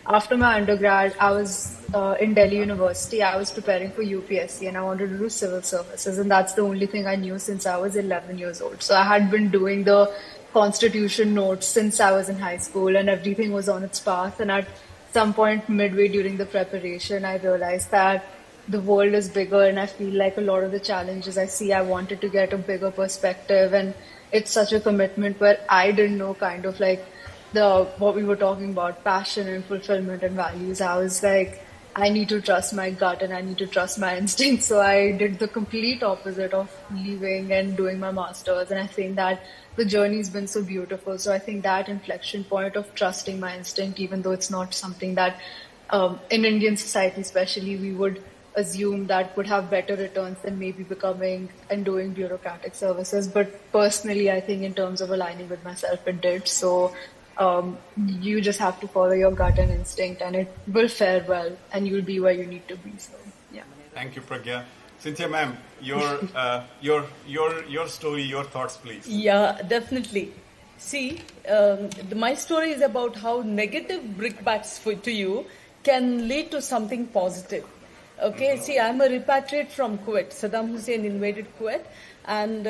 after my undergrad, I was in Delhi University. I was preparing for UPSC and I wanted to do civil services. And that's the only thing I knew since I was 11 years old. So I had been doing the constitution notes since I was in high school and everything was on its path. And at some point midway during the preparation, I realized that the world is bigger and I feel like a lot of the challenges I see, I wanted to get a bigger perspective, and it's such a commitment where I didn't know kind of like what we were talking about, passion and fulfillment and values. I was like, I need to trust my gut and I need to trust my instincts. So I did the complete opposite of leaving and doing my master's, and I think that the journey's been so beautiful. So I think that inflection point of trusting my instinct, even though it's not something that in Indian society especially we would assume that would have better returns than maybe becoming and doing bureaucratic services. But personally, I think in terms of aligning with myself, it did. So you just have to follow your gut and instinct and it will fare well and you'll be where you need to be. So, yeah. Thank you, Pragya. Cynthia ma'am, your story, your thoughts, please. Yeah, definitely. See, my story is about how negative brickbats to you can lead to something positive. Okay, see, I'm a repatriate from Kuwait. Saddam Hussein invaded Kuwait and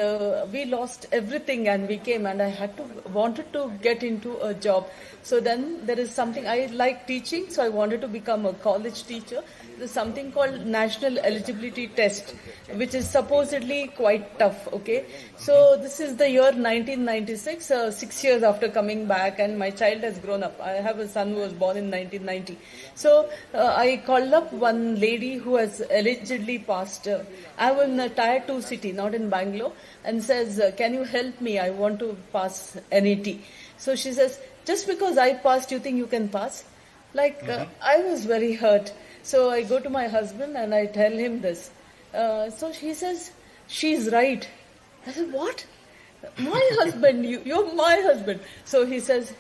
we lost everything and we came and I wanted to get into a job. So then there is something, I like teaching, so I wanted to become a college teacher. There's something called National Eligibility Test, which is supposedly quite tough, okay? So this is the year 1996, 6 years after coming back, and my child has grown up. I have a son who was born in 1990. So I called up one lady who has allegedly passed. I'm in a tier 2 city, not in Bangalore, and says, can you help me? I want to pass NET. So she says, just because I passed, you think you can pass? I was very hurt. So I go to my husband and I tell him this. So he says, she's right. I said, what? My husband, you're my husband. So he says,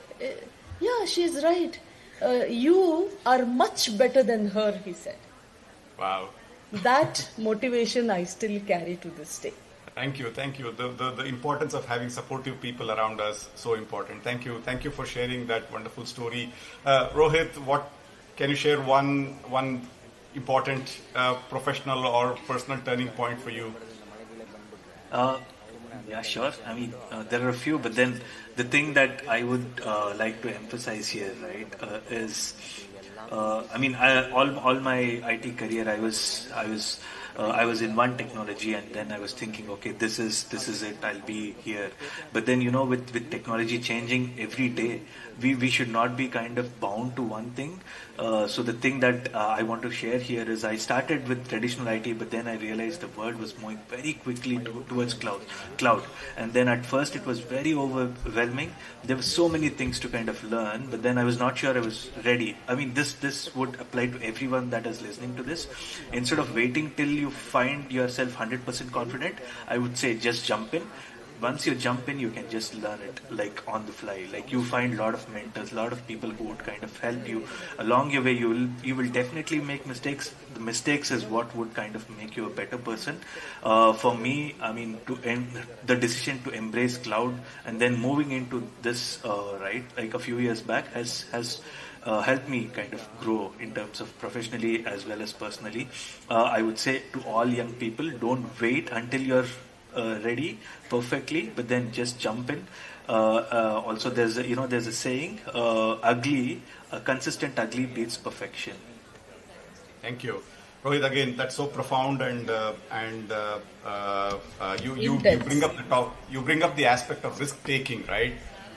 yeah, she's right. You are much better than her, he said. Wow. That motivation I still carry to this day. Thank you. The importance of having supportive people around us, so important. Thank you for sharing that wonderful story. Rohit, can you share one important professional or personal turning point for you? Yeah, sure. I mean, there are a few, but then the thing that I would like to emphasize here, right, is, all my IT career, I was in one technology, and then I was thinking, okay, this is it, I'll be here. But then, with technology changing every day, we should not be kind of bound to one thing. So the thing that I want to share here is I started with traditional IT, but then I realized the world was moving very quickly towards cloud. And then at first it was very overwhelming. There were so many things to kind of learn, but then I was not sure I was ready. I mean, this would apply to everyone that is listening to this. Instead of waiting till you find yourself 100% confident, I would say just jump in. once you jump in, you can just learn it like on the fly. Like you find a lot of mentors, a lot of people who would kind of help you along your way. You will definitely make mistakes. The mistakes is what would kind of make you a better person. For me, I mean, the decision to embrace cloud and then moving into this, right, like a few years back has helped me kind of grow in terms of professionally as well as personally. I would say to all young people, don't wait until you're ready perfectly, but then just jump in. Also, there's a saying, consistent ugly beats perfection. Thank you. Rohit, again, that's so profound, and you bring up the aspect of risk taking, right?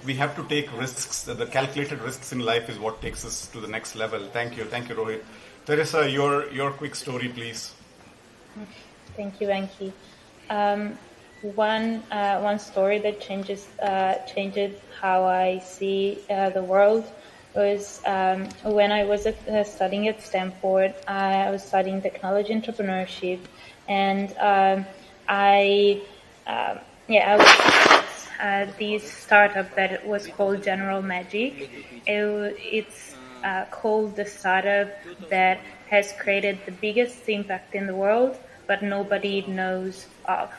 We have to take risks. The calculated risks in life is what takes us to the next level. Thank you, Rohit. Teresa, your quick story, please. Thank you, Anki. One story that changed how I see the world was when I was studying at Stanford. I was studying technology entrepreneurship, and I was this startup that was called General Magic. It's called the startup that has created the biggest impact in the world, but nobody knows of.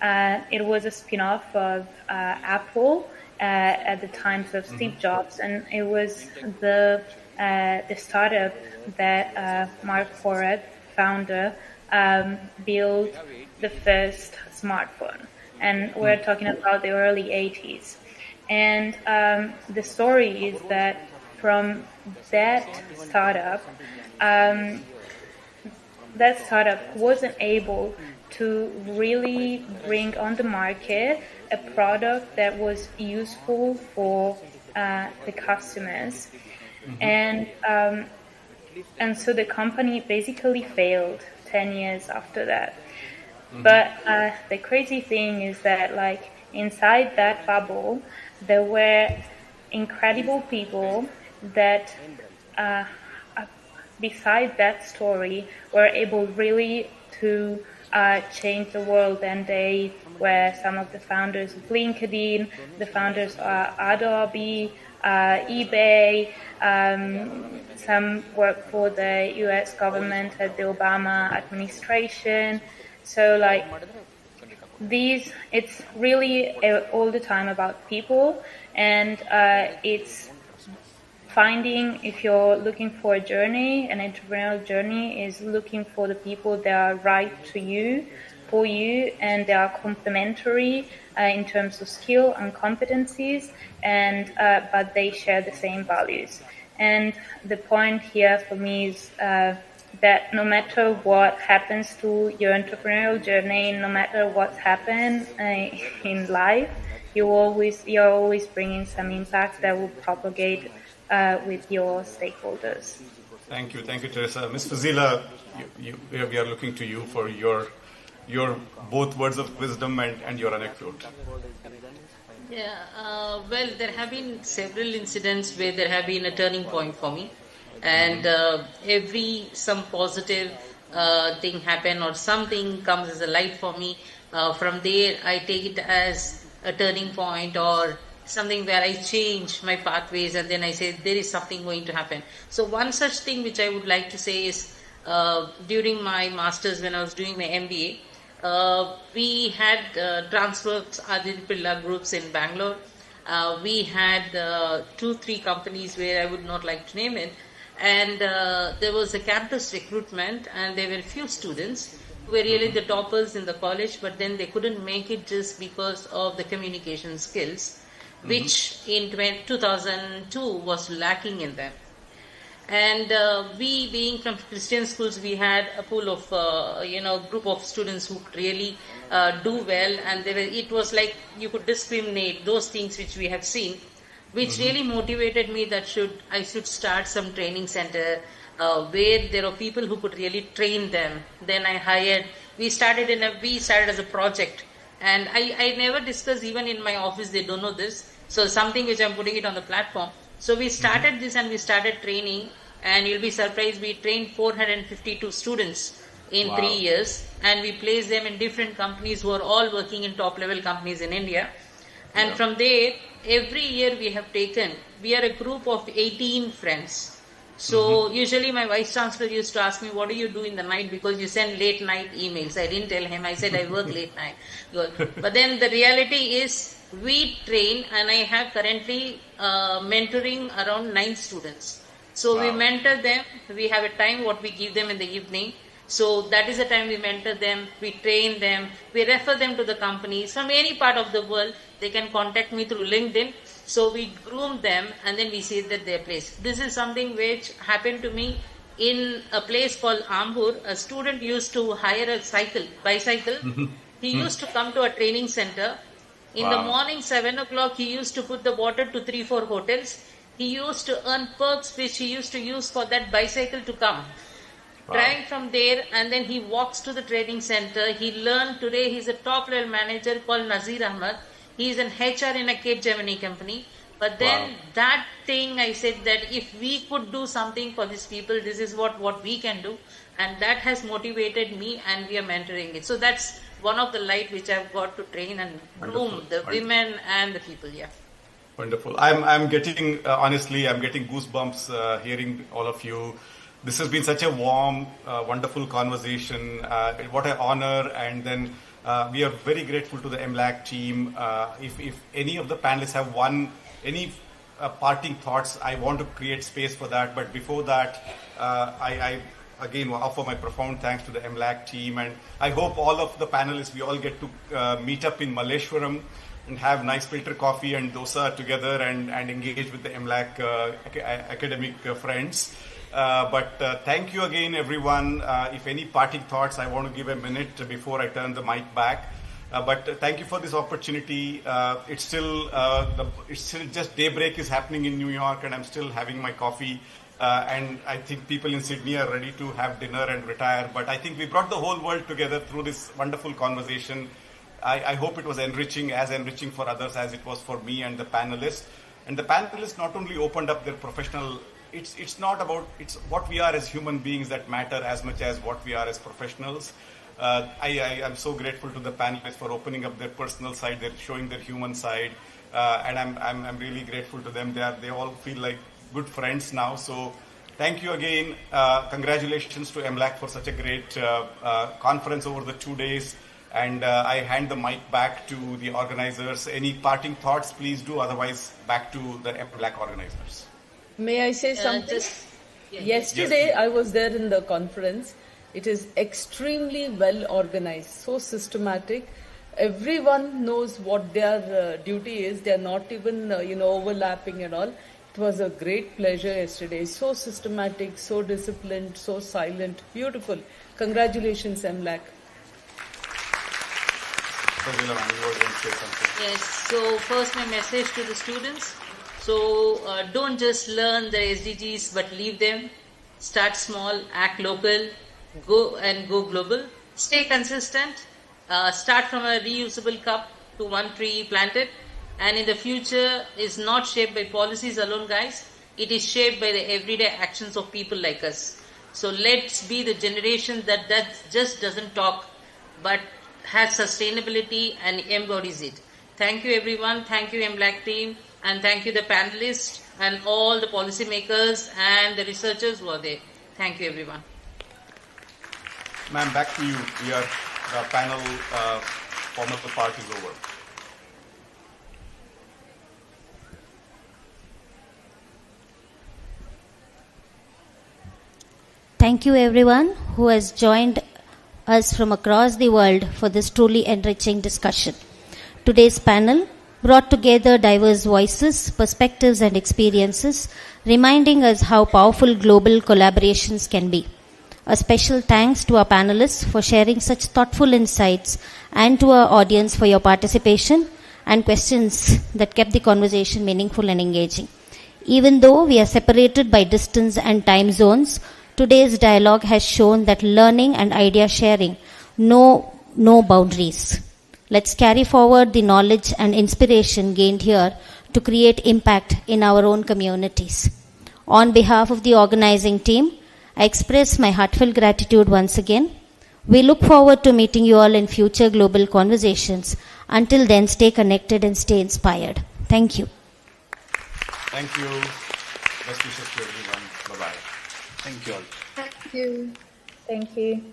It was a spin-off of Apple at the times of Steve Jobs, and it was the startup that Mark Forrest, founder, built the first smartphone. And we're talking about the early 80s. And the story is that from that startup wasn't able to really bring on the market a product that was useful for the customers. And so the company basically failed 10 years after that. But the crazy thing is that, like, inside that bubble, there were incredible people that, beside that story, were able really to change the world. And they were some of the founders of LinkedIn, the founders of Adobe, eBay, some work for the US government at the Obama administration. So, like, it's really all the time about people, and it's finding, if you're looking for a journey, an entrepreneurial journey is looking for the people that are right to you, for you, and they are complementary in terms of skill and competencies, and but they share the same values. And the point here for me is that no matter what happens to your entrepreneurial journey, no matter what's happened in life, you're always bringing some impact that will propagate with your stakeholders. Thank you, Teresa. Ms. Fazila, we are looking to you for your both words of wisdom and your anecdote. Yeah, well, there have been several incidents where there have been a turning point for me. And some positive thing happen or something comes as a light for me. From there, I take it as a turning point or something where I change my pathways, and then I say there is something going to happen. So one such thing which I would like to say is during my master's, when I was doing my MBA, we had Transworks Aditya groups in Bangalore. We had 2-3 companies where I would not like to name it. And there was a campus recruitment, and there were a few students who were really the toppers in the college, but then they couldn't make it just because of the communication skills, which in 2002 was lacking in them. And we, being from Christian schools, we had a pool of, group of students who could really do well, and it was like you could discriminate those things which we have seen, which really motivated me that I should start some training center where there are people who could really train them. Then we started as a project, and I never discuss, even in my office they don't know this, so something which I'm putting it on the platform. So we started this and we started training, and you'll be surprised, we trained 452 students in 3 years, and we place them in different companies who are all working in top level companies in India. And from there, every year we are a group of 18 friends. So usually my vice chancellor used to ask me, what do you do in the night, because you send late night emails. I didn't tell him. I said I work late night. But then the reality is we train, and I have currently mentoring around 9 students. So we mentor them. We have a time what we give them in the evening. So that is the time we mentor them, we train them, we refer them to the companies from any part of the world. They can contact me through LinkedIn. So we groom them, and then we see that they're placed. This is something which happened to me in a place called Ambur. A student used to hire a bicycle. He used to come to a training center. In the morning, 7 o'clock, he used to put the water to 3-4 hotels. He used to earn perks which he used to use for that bicycle to come. Trying from there, and then he walks to the training center. He learned. Today he's a top level manager called Nazir Ahmed. He's an HR in a Cape Gemini company. But then that thing, I said that if we could do something for these people, this is what we can do. And that has motivated me, and we are mentoring it. So that's one of the light which I've got to train and groom the women and the people. Yeah. Wonderful. I'm getting, honestly, I'm getting goosebumps hearing all of you. This has been such a warm, wonderful conversation. What an honor. And then we are very grateful to the MLAC team. If any of the panelists have any parting thoughts, I want to create space for that. But before that, I again offer my profound thanks to the MLAC team. And I hope all of the panelists, we all get to meet up in Malleshwaram and have nice filter coffee and dosa together and engage with the MLAC academic friends. But thank you again, everyone. If any parting thoughts, I want to give a minute before I turn the mic back. But thank you for this opportunity. It's still just daybreak is happening in New York, and I'm still having my coffee. And I think people in Sydney are ready to have dinner and retire. But I think we brought the whole world together through this wonderful conversation. I hope it was enriching for others as it was for me and the panelists. And the panelists not only opened up their professional. It's not about, it's what we are as human beings that matter as much as what we are as professionals. I am so grateful to the panelists for opening up their personal side, they're showing their human side, and I'm really grateful to them. They all feel like good friends now. So thank you again. Congratulations to MLAC for such a great conference over the 2 days. And I hand the mic back to the organizers. Any parting thoughts, please do. Otherwise, back to the MLAC organizers. May I say something? Yesterday, I was there in the conference. It is extremely well organized, so systematic. Everyone knows what their duty is. They are not even, overlapping and all. It was a great pleasure yesterday. So systematic, so disciplined, so silent. Beautiful. Congratulations, MLAC. Yes, so first my message to the students. So don't just learn the SDGs but leave them. Start small, act local, go global. Stay consistent. Start from a reusable cup to one tree planted. And in the future is not shaped by policies alone, guys. It is shaped by the everyday actions of people like us. So let's be the generation that just doesn't talk but has sustainability and embodies it. Thank you everyone. Thank you MLAC team. And thank you the panelists and all the policymakers and the researchers who are there. Thank you everyone. Ma'am, back to you. The panel format part is over. Thank you everyone who has joined us from across the world for this truly enriching discussion. Today's panel brought together diverse voices, perspectives and experiences, reminding us how powerful global collaborations can be. A special thanks to our panelists for sharing such thoughtful insights and to our audience for your participation and questions that kept the conversation meaningful and engaging. Even though we are separated by distance and time zones, today's dialogue has shown that learning and idea sharing know no boundaries. Let's carry forward the knowledge and inspiration gained here to create impact in our own communities. On behalf of the organizing team, I express my heartfelt gratitude once again. We look forward to meeting you all in future global conversations. Until then, stay connected and stay inspired. Thank you. Thank you. Best wishes to everyone. Bye-bye. Thank you all. Thank you. Thank you.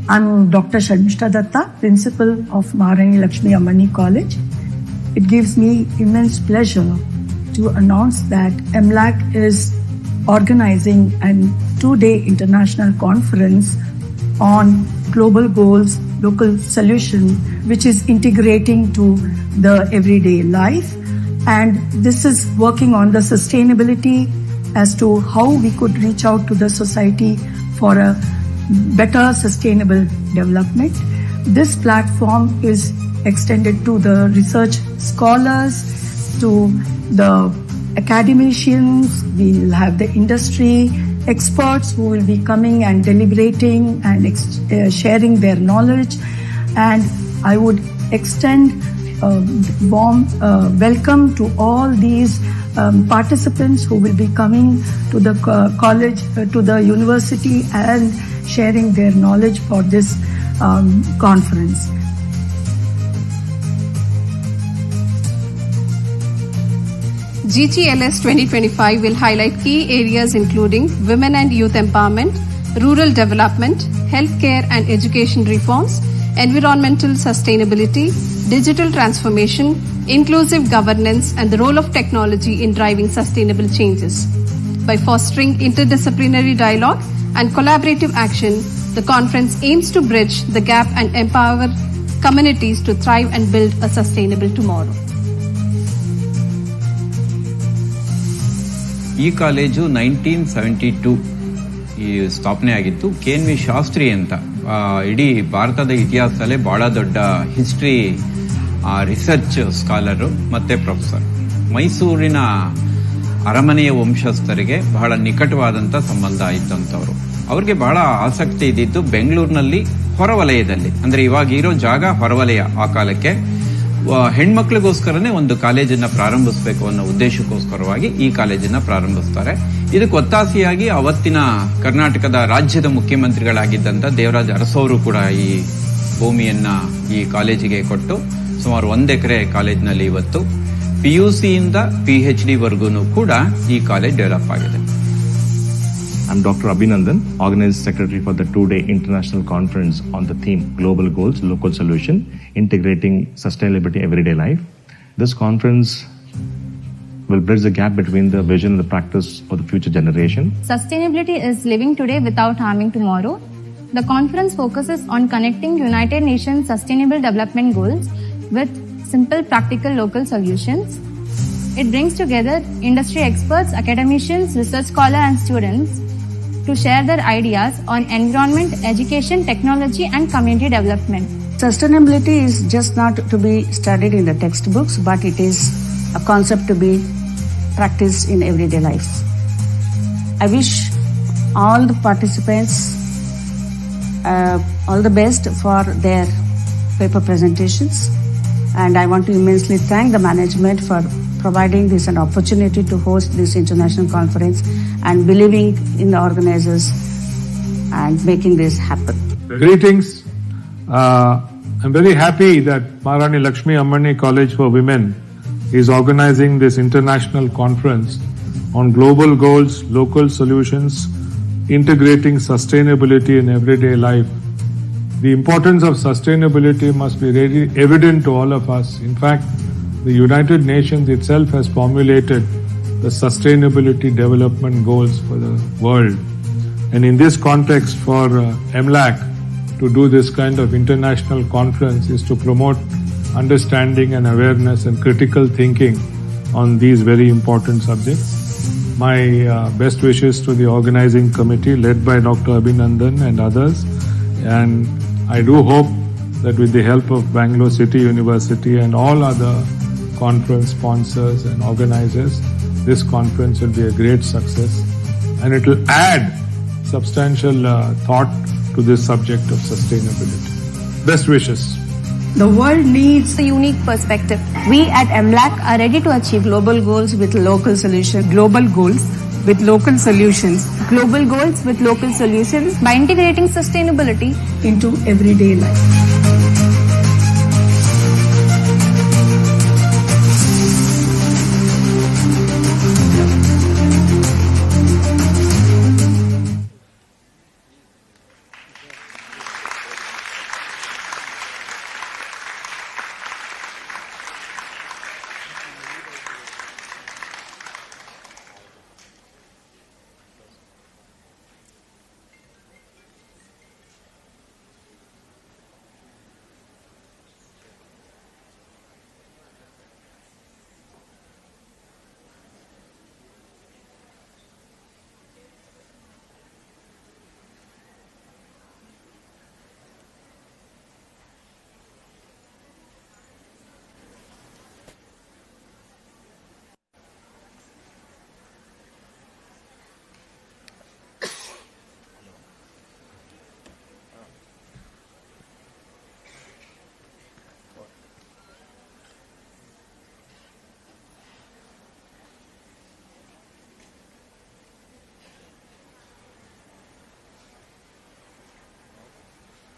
I'm Dr. Sharmishta Datta, Principal of Maharani Lakshmi Ammani College. It gives me immense pleasure to announce that MLAC is organizing a 2-day international conference on global goals, local solution, which is integrating to the everyday life. And this is working on the sustainability as to how we could reach out to the society for a better sustainable development. This platform is extended to the research scholars, to the academicians. We'll have the industry experts who will be coming and deliberating and sharing their knowledge. And I would extend a warm welcome to all these participants who will be coming to the college, to the university, and sharing their knowledge for this conference. GTLS 2025 will highlight key areas including women and youth empowerment, rural development, healthcare and education reforms, environmental sustainability, digital transformation, inclusive governance, and the role of technology in driving sustainable changes. By fostering interdisciplinary dialogue and collaborative action, the conference aims to bridge the gap and empower communities to thrive and build a sustainable tomorrow. ಈ college 1972 ಈ ಸ್ಥಾಪನೆ ಆಗಿತ್ತು. KNV Shastri ಅಂತ ಇಡೀ ಭಾರತದ ಇತಿಹಾಸದಲ್ಲೇ ಬಹಳ ದೊಡ್ಡ ಹಿಸ್ಟ್ರಿ ರಿಸರ್ಚ್ ಸ್ಕಾಲರು ಮತ್ತೆ ಪ್ರೊಫೆಸರ್. ಮೈಸೂರಿನ ಅರಮನೆಯ ವಂಶಸ್ಥರಿಗೆ ಬಹಳ ನಿಕಟವಾದಂತ ಸಂಬಂಧ ಇದ್ದಂಥವ್ರು. ಅವ್ರಿಗೆ ಬಹಳ ಆಸಕ್ತಿ ಇದ್ದಿದ್ದು ಬೆಂಗಳೂರಿನಲ್ಲಿ ಹೊರವಲಯದಲ್ಲಿ, ಅಂದ್ರೆ ಇವಾಗ ಇರೋ ಜಾಗ ಹೊರವಲಯ. ಆ ಕಾಲಕ್ಕೆ ಹೆಣ್ಮಕ್ಳಿಗೋಸ್ಕರನೇ ಒಂದು ಕಾಲೇಜನ್ನ ಪ್ರಾರಂಭಿಸಬೇಕು ಅನ್ನೋ ಉದ್ದೇಶಕ್ಕೋಸ್ಕರವಾಗಿ ಈ ಕಾಲೇಜನ್ನ ಪ್ರಾರಂಭಿಸ್ತಾರೆ. ಇದಕ್ಕೆ ಒತ್ತಾಸೆಯಾಗಿ ಅವತ್ತಿನ ಕರ್ನಾಟಕದ ರಾಜ್ಯದ ಮುಖ್ಯಮಂತ್ರಿಗಳಾಗಿದ್ದಂತ ದೇವರಾಜ ಅರಸವರು ಕೂಡ ಈ ಭೂಮಿಯನ್ನ ಈ ಕಾಲೇಜಿಗೆ ಕೊಟ್ಟು ಸುಮಾರು 1 ಎಕರೆ ಕಾಲೇಜಿನಲ್ಲಿ ಇವತ್ತು PUC ಇಂದ PhD ವರ್ಗೂನು ಕೂಡ ಈ ಕಾಲೇಜ್ ಡೆವಲಪ್ ಆಗಿದೆ. I'm Dr. Abhinandan, Organizing Secretary for the 2-day International Conference on the theme Global Goals, Local Solution, Integrating Sustainability Everyday Life. This conference will bridge the gap between the vision and the practice for the future generation. Sustainability is living today without harming tomorrow. The conference focuses on connecting United Nations Sustainable Development Goals with simple, practical local solutions. It brings together industry experts, academicians, research scholars, and students to share their ideas on environment, education, technology, and community development. Sustainability is just not to be studied in the textbooks, but it is a concept to be practiced in everyday life. I wish all the participants all the best for their paper presentations, and I want to immensely thank the management for providing this an opportunity to host this international conference and believing in the organizers and making this happen. Greetings. I'm very happy that Maharani Lakshmi Ammani College for Women is organizing this international conference on global goals, local solutions, integrating sustainability in everyday life. The importance of sustainability must be really evident to all of us. In fact, the United Nations itself has formulated the Sustainability Development Goals for the world. And in this context, for MLAC to do this kind of international conference is to promote understanding and awareness and critical thinking on these very important subjects. My best wishes to the organizing committee led by Dr. Abhinandan and others. And I do hope that with the help of Bangalore City University and all other conference sponsors and organizers, this conference will be a great success, and it will add substantial thought to this subject of sustainability. Best wishes. The world needs a unique perspective. We at MLAC are ready to achieve global goals with local solutions. Global goals with local solutions. Global goals with local solutions by integrating sustainability into everyday life.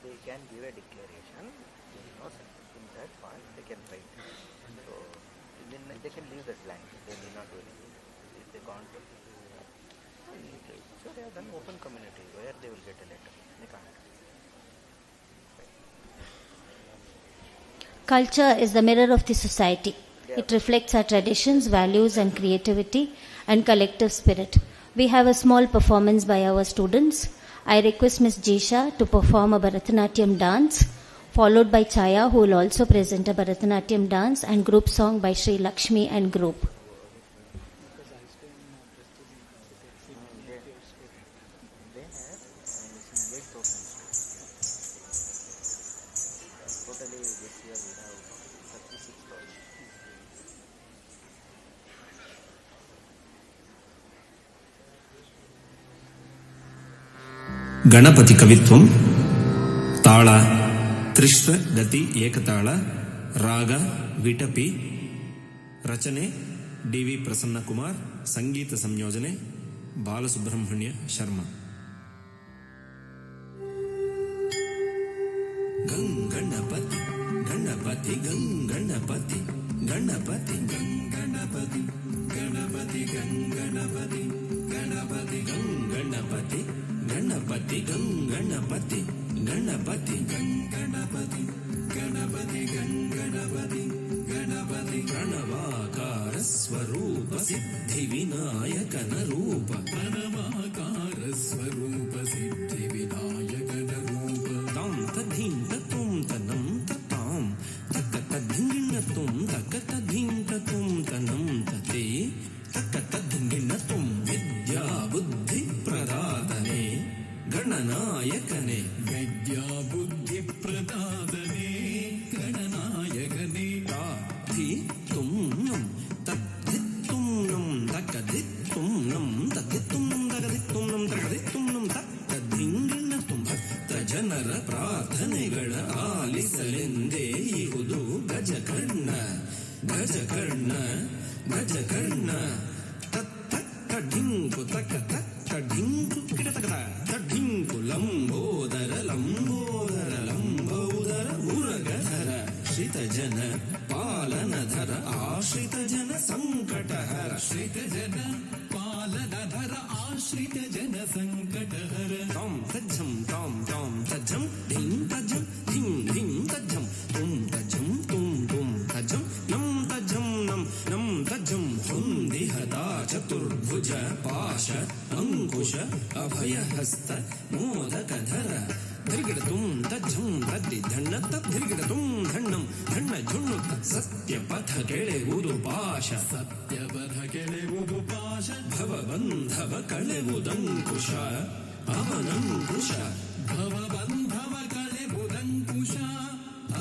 They can give a declaration, there is no sense. In that part they can write. So then they can leave that blank, they need not do anything. If they can't, so they have done open community where they will get a letter. They can't. Culture is the mirror of the society. It reflects our traditions, values and creativity and collective spirit. We have a small performance by our students. I request Ms. Jisha to perform a Bharatanatyam dance, followed by Chaya, who will also present a Bharatanatyam dance and group song by Sri Lakshmi and group. Ganapati ಕವಿತ್ವಂ ತಾಳ ತ್ರಿಶ್ರ ಗತಿ ಏಕತಾಳ ರಾಗ ವಿಟಪಿ ರಚನೆ DV. Prasannakumar ಸಂಗೀತ ಸಂಯೋಜನೆ ಬಾಲಸುಬ್ರಹ್ಮಣ್ಯ ಶರ್ಮಾ. ಗಣಪತಿ ಗಣಪತಿ ಗಣಪತಿ ಗಣಪತಿ ಗಣಪತಿ ಗಣಪತಿ ಗಣಪತಿ ಗಣಪತಿ ಗಣಪತಿ ಗಣಪತಿ ಗಣಪತಿ ಗಣಪತಿ ಗಣಪತಿ ಗಣಪತಿ ಗಣಪತಿ ಗಣಪತಿ ಪ್ರಣವಾಕಾರ ಸ್ವರೂಪ ಸಿದ್ಧಿ ವಿನಾಯಕನ ರೂಪ ಪ್ರಣವಾಕಾರ ಸ್ವರೂಪ ಸಿದ್ಧಿ ವಿನಾಯಕನ ರೂಪ ತಾಂ ತಧೀಂ ತತುಂ ತನಂ ತತಾಂ ತಕತ ಧಿಂಗಿಣ ತುಂ ತಕತ ಧೀಂ ತತುಂ ತನಂ ತತೆ ತಕತ ಧಿಂಗಿಣ ತುಂ ವಿದ್ಯಾ ಬುದ್ಧಿ ಪ್ರದಾತನೆ ಗಣನಾಯಕನೆ ವಿದ್ಯಾ ಬುದ್ಧಿ ಪ್ರದಾತನೆ ಗಣನಾಯಕನೆ ತಾಧಿ ತುಂ ನಂ ತದ್ಧಿ ತುಂ ನಂ ತಕಧಿ ತುಂ ನಂ ತದ್ಧಿ ತುಂ ನಂ ತಕಧಿ ತುಂ ನಂ ತಕಧಿ ತುಂ ನಂ ತದ್ಧಿಂಗಿಣ ತುಂ ಭಕ್ತ ಜನರ ಪ್ರಾರ್ಥನೆಗಳ ಆಲಿಸಲೆಂದೇ ಇಹುದು ಗಜಕರ್ಣ ಗಜಕರ್ಣ ಗಜಕರ್ಣ ತಡ್ಡಿಂಕು ತಕ್ಕ ತಡ್ಡಿಂಕು ಕಿಟತಕದ ತಡ್ಡಿಂಕು ಲಂಬೋದರ ಲಂಬೋದರ ಲಂಬೋದರ ಮುರಗಧರ ಶ್ರಿತ ಜನ ಪಾಲನಧರ ಆಶ್ರಿತ ಜನ ಸಂಕಟಹರ ಶ್ರಿತ ಜನ ಪಾಲನಧರ ಆಶ್ರಿತ ಜನ ಸಂಕಟಹರ ತಾಂ ತಜ್ಜಂ ತಾಂ ತಾಂ ತಜ್ಜಂ ಧಿಂ ತಜ್ಜಂ ಹಸ್ತ ಮೋದಕಧರ ಧಿರ್ಗಿಡತುಂ ತಜ್ಜಂ ತದ್ದಿ ಧಣ್ಣತ್ತ ಧಿರ್ಗಿಡತುಂ ಧಣ್ಣಂ ಧಣ್ಣ ಝುಣ್ಣುತ್ತ ಸತ್ಯಪಥ ಕೆಳೆವುದು ಪಾಶ ಸತ್ಯಪಥ ಕೆಳೆವುದು ಪಾಶ ಭವಬಂಧವ ಕಳೆವುದಂಕುಶ ಅವನಂಕುಶ ಭವಬಂಧವ ಕಳೆವುದಂಕುಶ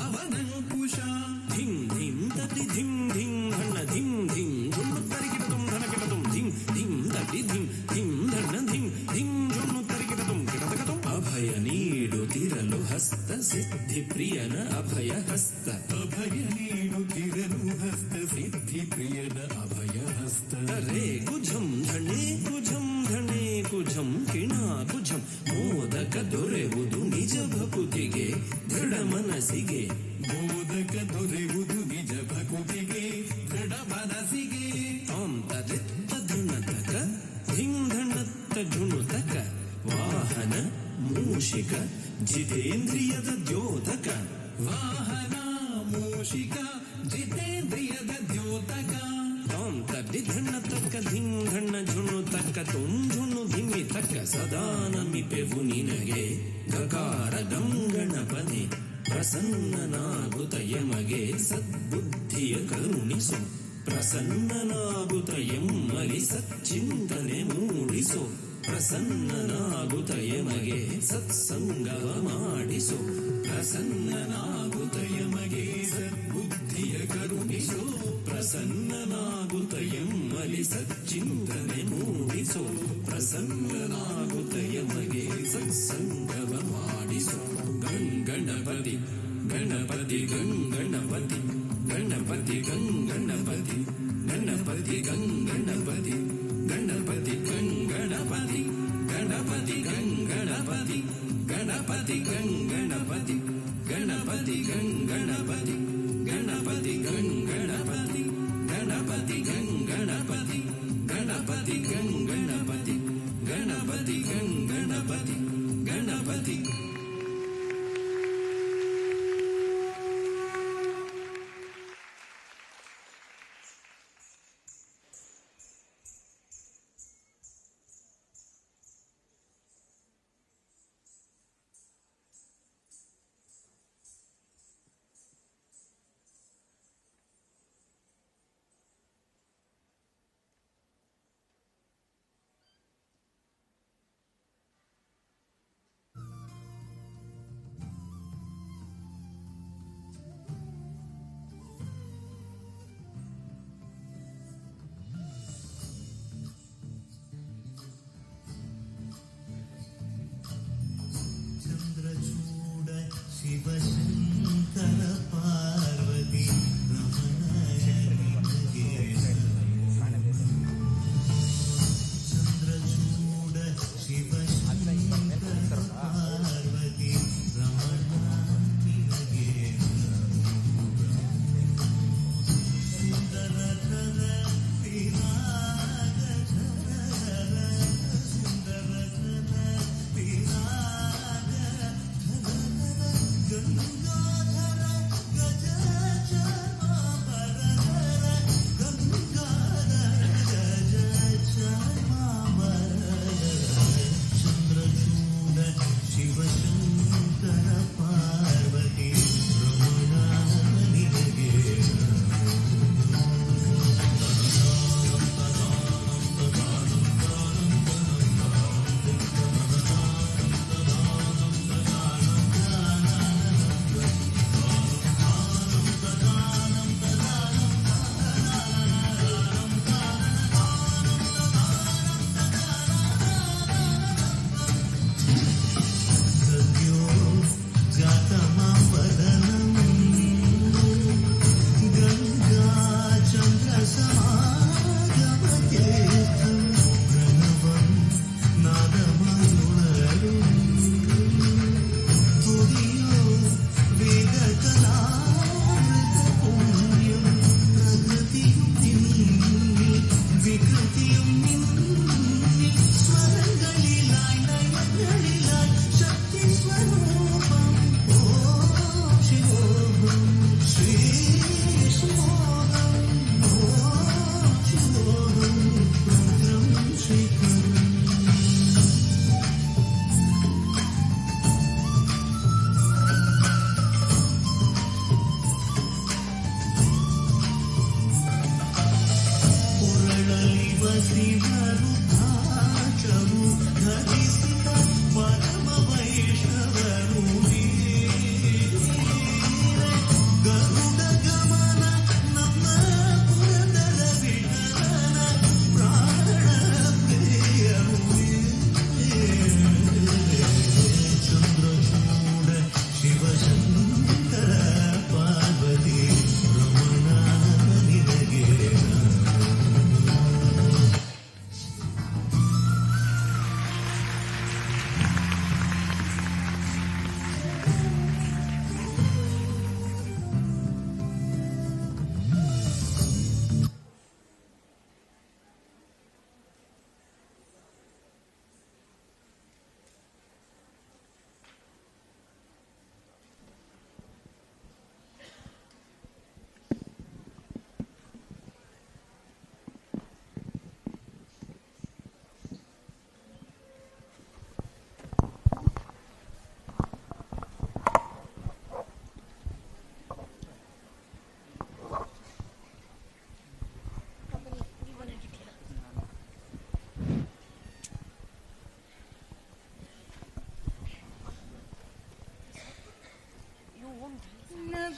ಅವನಂಕುಶ ಧಿಂ ಧಿಂ ತದ್ದಿ ಧಿಂ ಧಿಂ ಧಣ್ಣ ಧಿಂ ಧಿಂ ಝುಣ್ಣುತ್ತರಿಗಿಡತುಂ ಧನಕಿಡತುಂ ಧಿಂ ಧಿಂ ತದ್ದಿ ಧಿಂ ಧಿಂ ಧಣ್ಣ ಧಿಂ ಧಿಂ ಝುಣ್ಣುತ್ತರಿಗಿಡತುಂ ಕಿಡತಕತುಂ ಅಭಯ ನೀಡುತ್ತಿರಲು ಹಸ್ತ ಸಿದ್ಧಿ ಪ್ರಿಯನ ಅಭಯ ಹಸ್ತ ಅಭಯ ನೀಡುತ್ತಿರಲು ಹಸ್ತ ಸಿದ್ಧಿ ಪ್ರಿಯನ ಅಭಯ ಹಸ್ತ ರೇ ಕುಜಂ ಧಣೆ ಕುಜಂ ಧಣೆ ಕುಜಂ ಕಿಣಾ ಕುಜಂ ಮೋದಕ ದೊರೆವುದು ನಿಜ ಭಕುತಿಗೆ ದೃಢ ಮನಸ್ಸಿಗೆ ಮೋದಕ ದೊರೆವುದು ನಿಜ ಭಕುತಿಗೆ ದೃಢ ಮನಸ್ಸಿಗೆ ತಾಂತರಿತ್ತ ಧುಣತಕ ಧಿಂ ಧಣ್ಣತ್ತ ಝುಣುತಕ ವಾಹನ ಮೂಷಿಕ ಜಿತೇಂದ್ರಿಯದ ದ್ಯೋತಕ ವಾಹನ ಮೂಷಿಕ ಜಿತೇಂದ್ರಿಯದ ದ್ಯೋತಕ ತಾಂ ತದ್ದಿ ಧಣ್ಣ ತಕ್ಕ ಧಿಂ ಧಣ್ಣ ಝುಣ್ಣು ತಕ್ಕ ತುಂ ಝುಣ್ಣು ಧಿಮ್ಮಿ ತಕ್ಕ ಸದಾ ನಮಿಪೆವು ನಿನಗೆ ಗಕಾರ ಗಂಗಣಪತಿ ಪ್ರಸನ್ನನಾಗುತ್ತ ಯಮಗೆ ಸದ್ಬುದ್ಧಿಯ ಕರುಣಿಸು ಪ್ರಸನ್ನನಾಗುತ್ತ ಎಮ್ಮಲಿ ಸಚ್ಚಿಂತನೆ ಮೂಡಿಸು ಪ್ರಸನ್ನನಾಗುತ್ತ ಯಮಗೆ ಸತ್ಸಂಗವ ಮಾಡಿಸು ಪ್ರಸನ್ನನಾಗುತ್ತ ಯಮಗೆ ಸದ್ಬುದ್ಧಿಯ ಕರುಣಿಸು ಪ್ರಸನ್ನನಾಗುತ್ತ ಎಮ್ಮಲಿ ಸಚ್ಚಿಂತನೆ ಮೂಡಿಸು ಪ್ರಸನ್ನನಾಗುತ್ತ ಯಮಗೆ ಸತ್ಸಂಗವ ಮಾಡಿಸು ಗಂಗಣಪತಿ ಗಣಪತಿ ಗಂಗಣಪತಿ ಗಣಪತಿ ಗಂಗಣಪತಿ ಗಣಪತಿ ಗಂಗಣಪತಿ ಗಣಪತಿ ಗಂಗಣಪತಿ ಗಣಪತಿ ಗಂಗಣಪತಿ ಗಣಪತಿ ಗಂಗಣಪತಿ ಗಣಪತಿ ಗಂಗಣಪತಿ ಗಣಪತಿ ಗಂಗಣಪತಿ ಗಣಪತಿ ಗಂಗಣಪತಿ ಗಣಪತಿ ಗಂಗಣಪತಿ ಗಣಪತಿ ಗಂಗಣಪತಿ ಗಣಪತಿ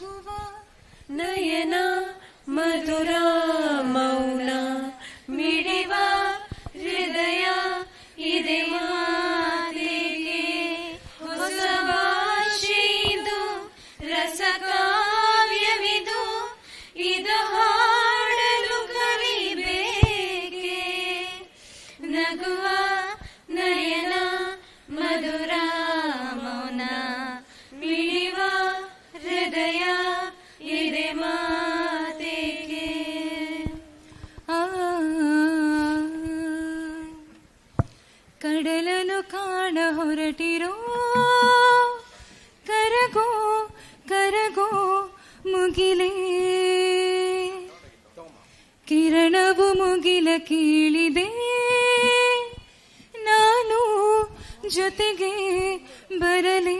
ನಗುವ ನಯನ ಮಧುರ ಮೌನ ಮಿಡಿವ ಹೃದಯ ಇದೆ ಮಾತಿಗೆ ಹೊಸ ಭಾಷೆಯಿದು ರಸಕಾವ್ಯವಿದು ಇದು ಹಾಡಲು ಕಲಿಬೇಕೆ ನಗುವ ನಯನ ಮಧುರ ಮೌನ ಮಿಡಿವ ಹೃದಯ ಇದೆ ಮಾತಿಗೆ ಕಡಲನ್ನು ಕಾಣ ಹೊರಟಿರೋ ಕರಗೋ ಕರಗೋ ಮುಗಿಲೇ ಕಿರಣವು ಮುಗಿಲ ಕೀಳಿದೆ ನಾನು ಜೊತೆಗೆ ಬರಲೇ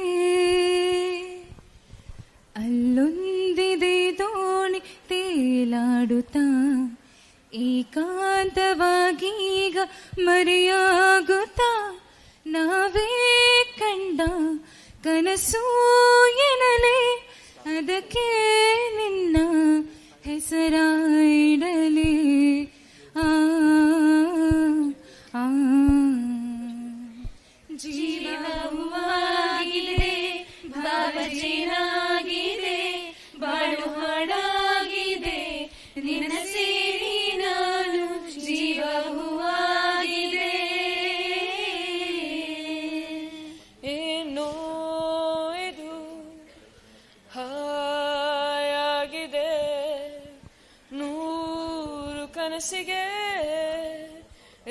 ಅಲ್ಲೊಂದಿದೆ ದೋಣಿ ತೇಲಾಡುತ್ತಾ ಏಕಾಂತವಾಗೀಗ ಮರೆಯಾಗುತ್ತಾ ನಾವೇ ಕಂಡ ಕನಸು ಎನಲೆ ಅದಕ್ಕೆ ನಿನ್ನ ಹೆಸರ ಇಡಲಿ ಜೀವವಾಗಿದೆ ಭಾವಜೇನಾಗಿದೆ ಬಾಳು ಹಾಡಾಗಿದೆ ನಿನ್ನ ಸೇರಿ ನಾನು ಜೀವ ಹೂವಾಗಿದೆ ಏನೋ ಇದು ಹಾಯಾಗಿದೆ ನೂರು ಕನಸಿಗೆ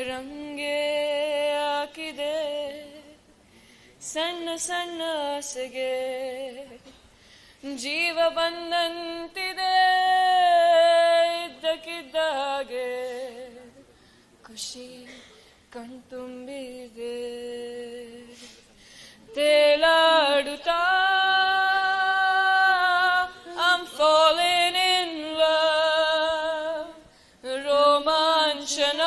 ರಂಗೆ ಹಾಕಿದೆ ಸಣ್ಣ ಸಣ್ಣ ಆಸೆಗೆ ಜೀವ ಬಂದಂತಿದೆ ಇದ್ದಕ್ಕಿದ್ದ ಹಾಗೆ ಖುಷಿ ಕಣ್ತುಂಬಿದೆ ತೇಲಾಡುತ್ತಾ I'm falling in love ರೋಮಾಂಚನ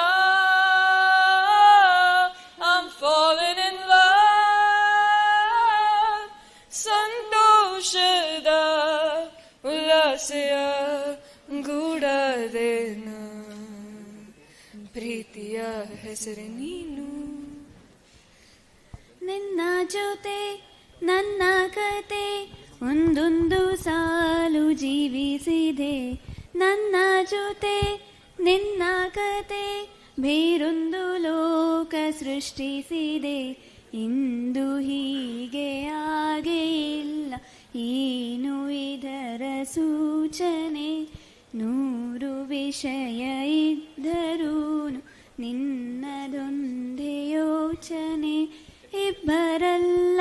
I'm falling in love ಸಂತೋಷದ ಉಲ್ಲಾಸೆಯ ಗೂಡಾದೇನ ಪ್ರೀತಿಯ ಹೆಸರು ನೀನು ನಿನ್ನ ಜೊತೆ ನನ್ನ ಕತೆ ಒಂದೊಂದು ಸಾಲು ಜೀವಿಸಿದೆ ನನ್ನ ಜೊತೆ ನಿನ್ನ ಕತೆ ಬೇರೊಂದು ಲೋಕ ಸೃಷ್ಟಿಸಿದೆ ಇಂದು ಹೀಗೆ ಹಾಗೆ ಇಲ್ಲ ಏನು ಇದರ ಸೂಚನೆ ನೂರು ವಿಷಯ ಇದ್ದರೂ ನಿನ್ನದೊಂದೇ ಯೋಚನೆ ಇಬ್ಬರಲ್ಲ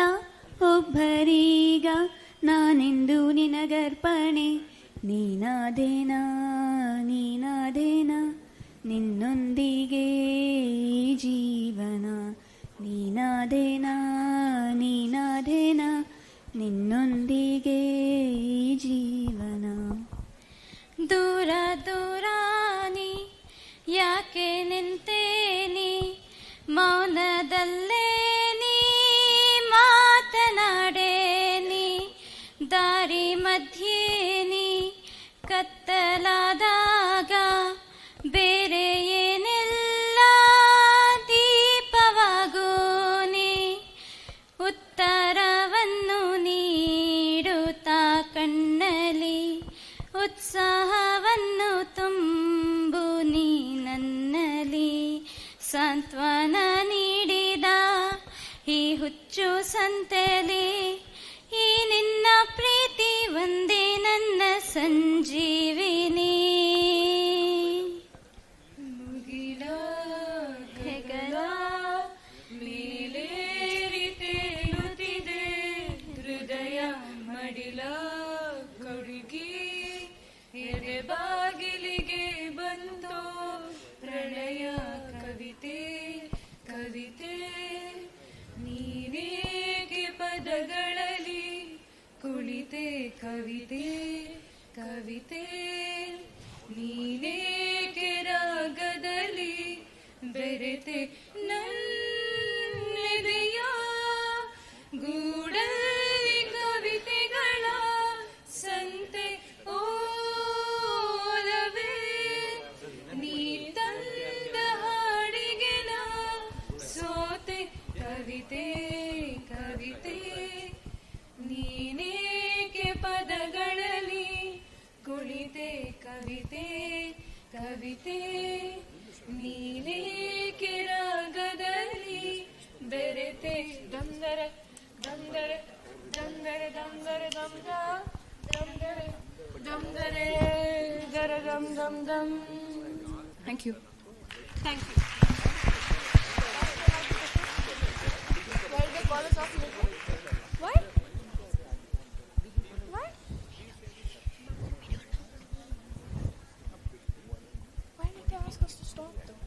ಒಬ್ಬರೀಗ ನಾನೆಂದು ನಿನಗರ್ಪಣೆ ನೀನಾದೇನಾ ನೀನಾದೇನಾ ನಿನ್ನೊಂದಿಗೆ ಈ ಜೀವನ ನೀನಾದೇನಾ ನೀನಾದೇನಾ ನಿನ್ನೊಂದಿಗೆ ಈ ಜೀವನ ದೂರ ದೂರಾನಿ ಯಾಕೆ ನಿಂತೇನಿ ಮೌನದಲ್ಲೇ ನೀ ಮಾತನಾಡೇನಿ ದಾರಿ ಮಧ್ಯೇನಿ ಕತ್ತಲಾದಾಗ ಬೇರೆ ಏನೆಲ್ಲ ದೀಪವಾಗೋನಿ ಉತ್ತರವನ್ನು ನೀಡುತ್ತಾ ಕಣ್ಣಲ್ಲಿ ಉತ್ಸಾಹವನ್ನು ತುಂಬು ನೀ ನನ್ನಲ್ಲಿ ಸಾಂತ್ವನ ನೀಡಿದ ಈ ಹುಚ್ಚು ಸಂತೆಲಿ ಈ ನಿನ್ನ ಪ್ರೀತಿ ಒಂದೇ ನನ್ನ ಸಂಜೀವಿನಿ ಮುಗಿಲ ಹೆಗಲ ಮೇಲೇರಿ ತೇಲುತ್ತಿದೆ ಹೃದಯ ಮಡಿಲ ಕೊಡುಗಿ ಎದೆ ಬಾಗಿಲಿಗೆ ಬಂತು ಪ್ರಣಯ ಕವಿತೆ ಕವಿತೆ ನೀನೇಕೆ ಪದಗಳಲ್ಲಿ ಕುಳಿತೆ ಕವಿತೆ ಕವಿತೆ ನೀನೇಕೆ ರಾಗದಲ್ಲಿ ಬೆರೆತೆ ನನ್ನೆದೆಯ ಗೂಡಲ್ಲಿ ಕವಿತೆಗಳ ಸಂತೆ ಕುಳಿತೆ ಕವಿತೆ ಕವಿತೆ ನೀಲೇ ಕೆರಾಗದಲ್ಲಿ ಬೆರೆತೆ ದಂದರೆ ದಂದರೆ ದಂದರೆ ದಂದರೆ ದಂದ ದಂದರೆ ದಂದರೆ ದರ ದಂ ದಂ ದಂ. Thank you. Thank you. Why did they call us off midway? Why? Why? Why did they ask us to stop though?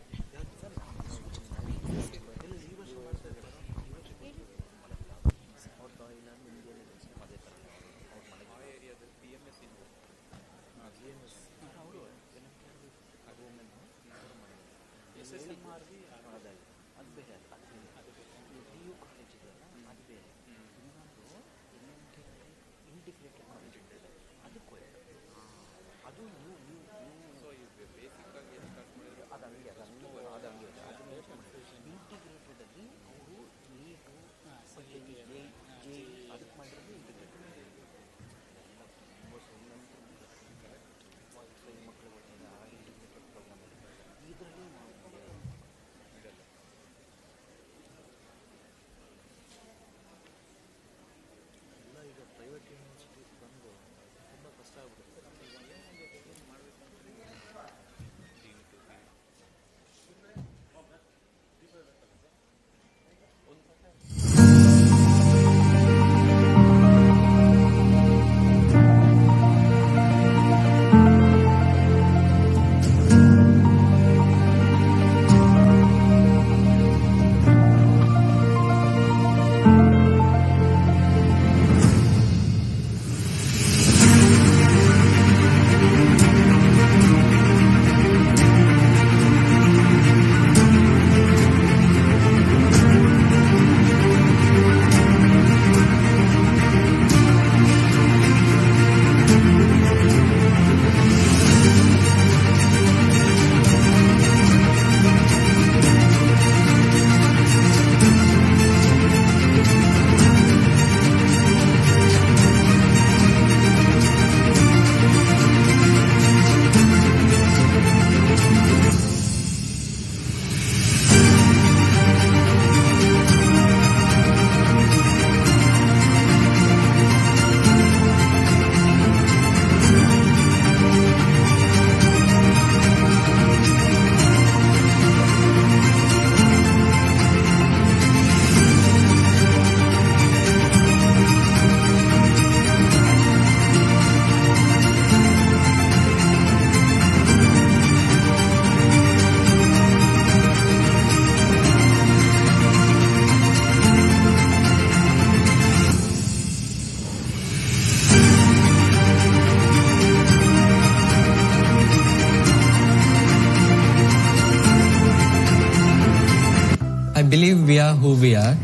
believe we are who we are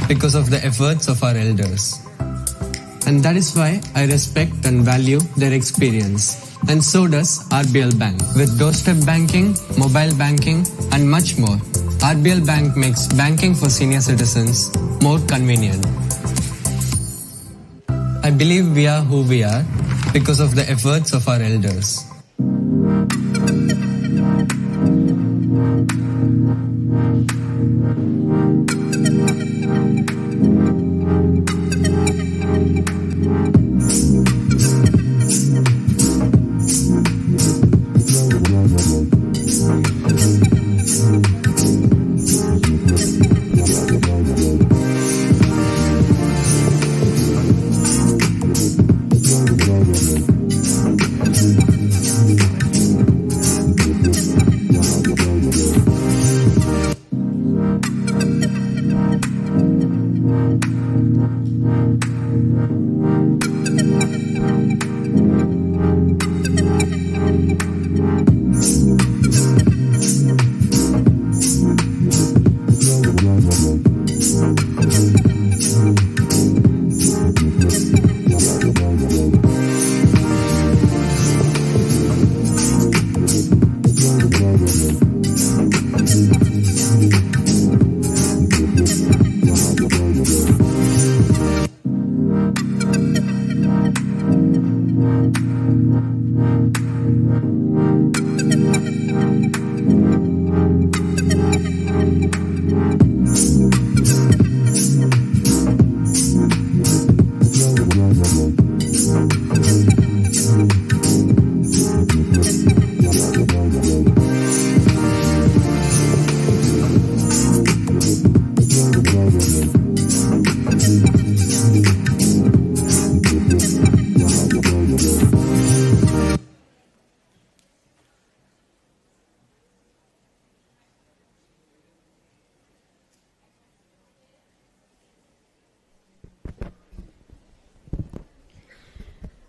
because of the efforts of our elders. And that is why I respect and value their experience. And so does RBL Bank. With doorstep banking, mobile banking, and much more, RBL Bank makes banking for senior citizens more convenient. I believe we are who we are because of the efforts of our elders.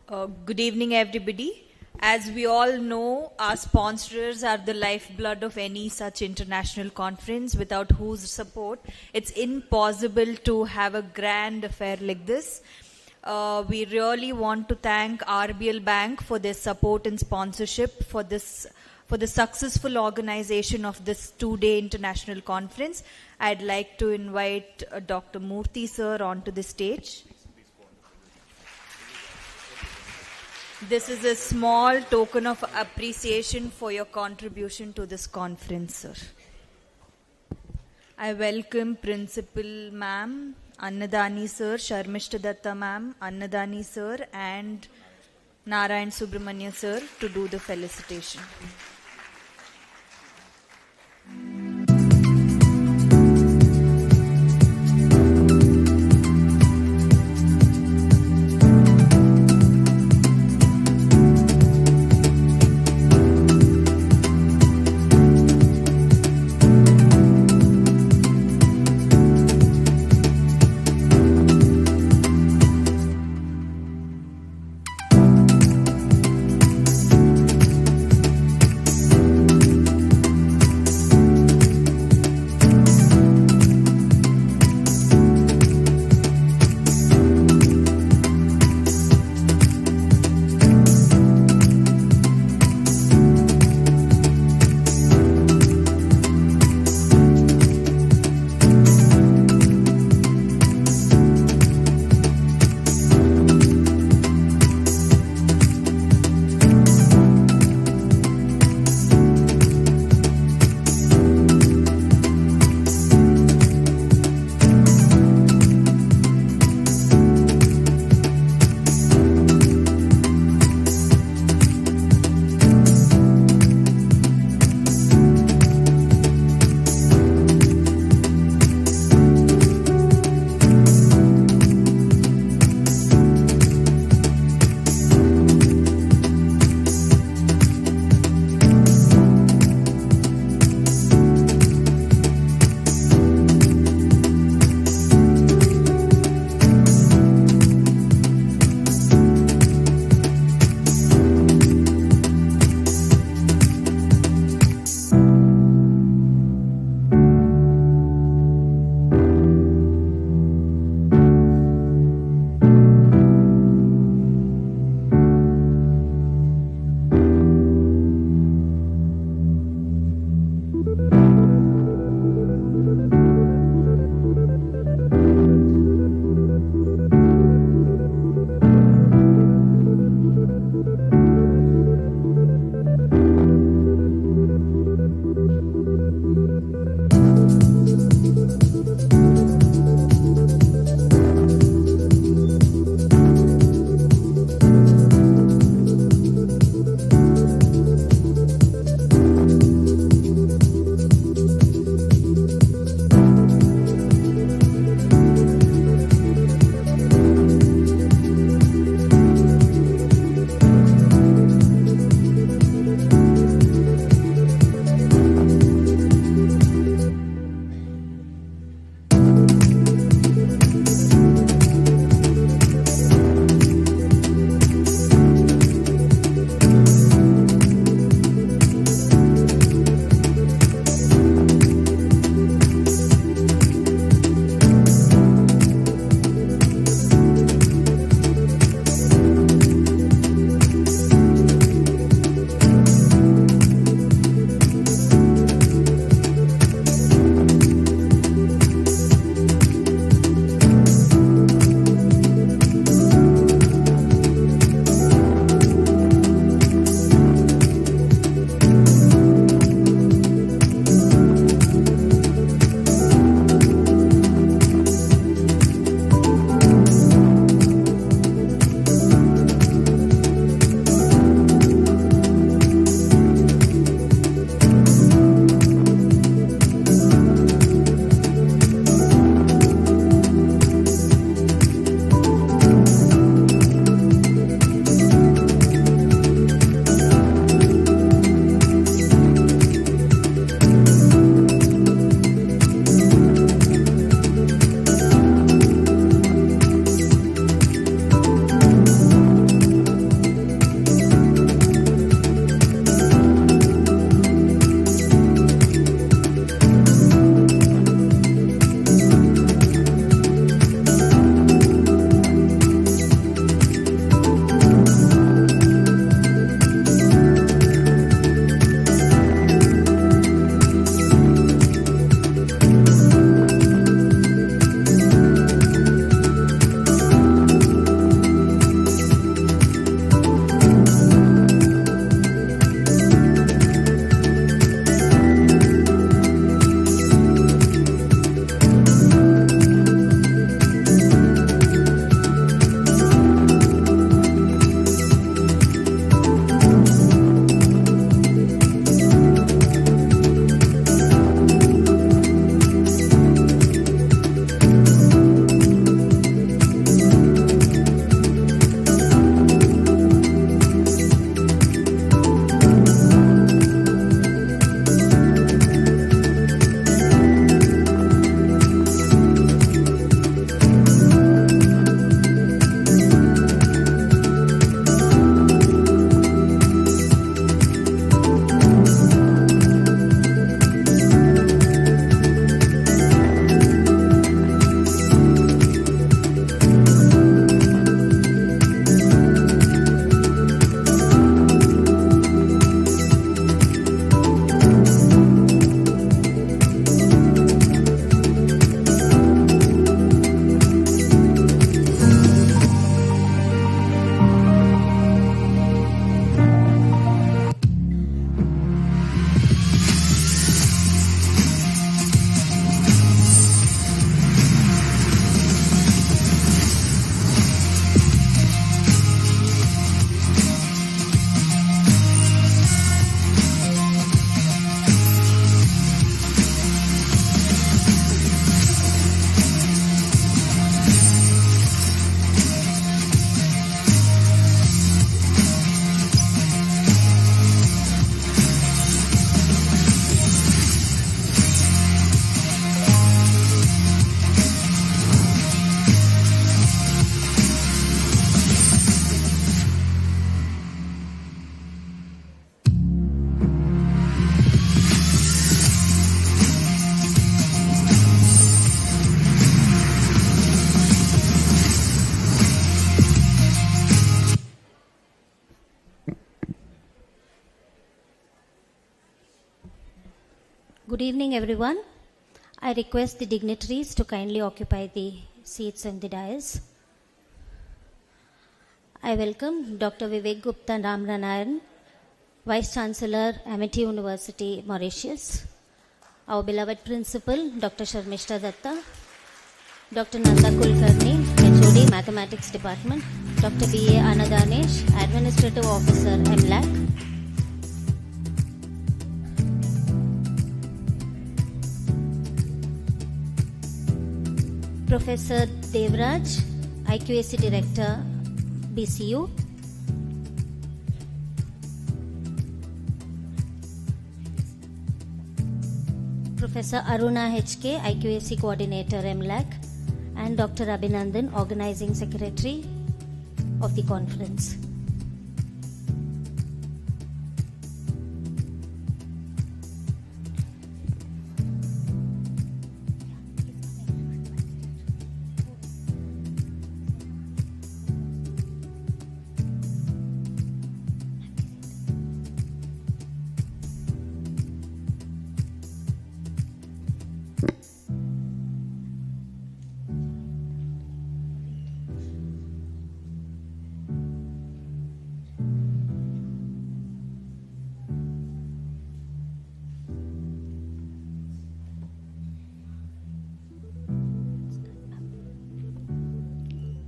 Good evening, everybody. As we all know, our sponsors are the lifeblood of any such international conference, without whose support it's impossible to have a grand affair like this. We really want to thank RBL Bank for their support and sponsorship for the successful organization of this 2-day international conference. I'd like to invite Dr. Murthy sir onto the stage. This is a small token of appreciation for your contribution to this conference, sir. I welcome Principal Ma'am, Annadani sir, Sharmishta Datta ma'am, Annadani sir and Narayan Subramanya sir to do the felicitation. Good evening, everyone. I request the dignitaries to kindly occupy the seats in the dais. I welcome Dr. Vivek Gupta Ramranayan, Vice Chancellor, Amity University, Mauritius. Our beloved Principal, Dr. Sharmishta Datta, Dr. Nanda Kulkarni, HOD, Mathematics Department, Dr. B.A. Anadanesh, Administrative Officer, MLAC, Professor Devraj, IQAC Director, BCU, Professor Aruna HK, IQAC Coordinator, MLAC, and Dr. Abhinandan, Organizing Secretary of the conference.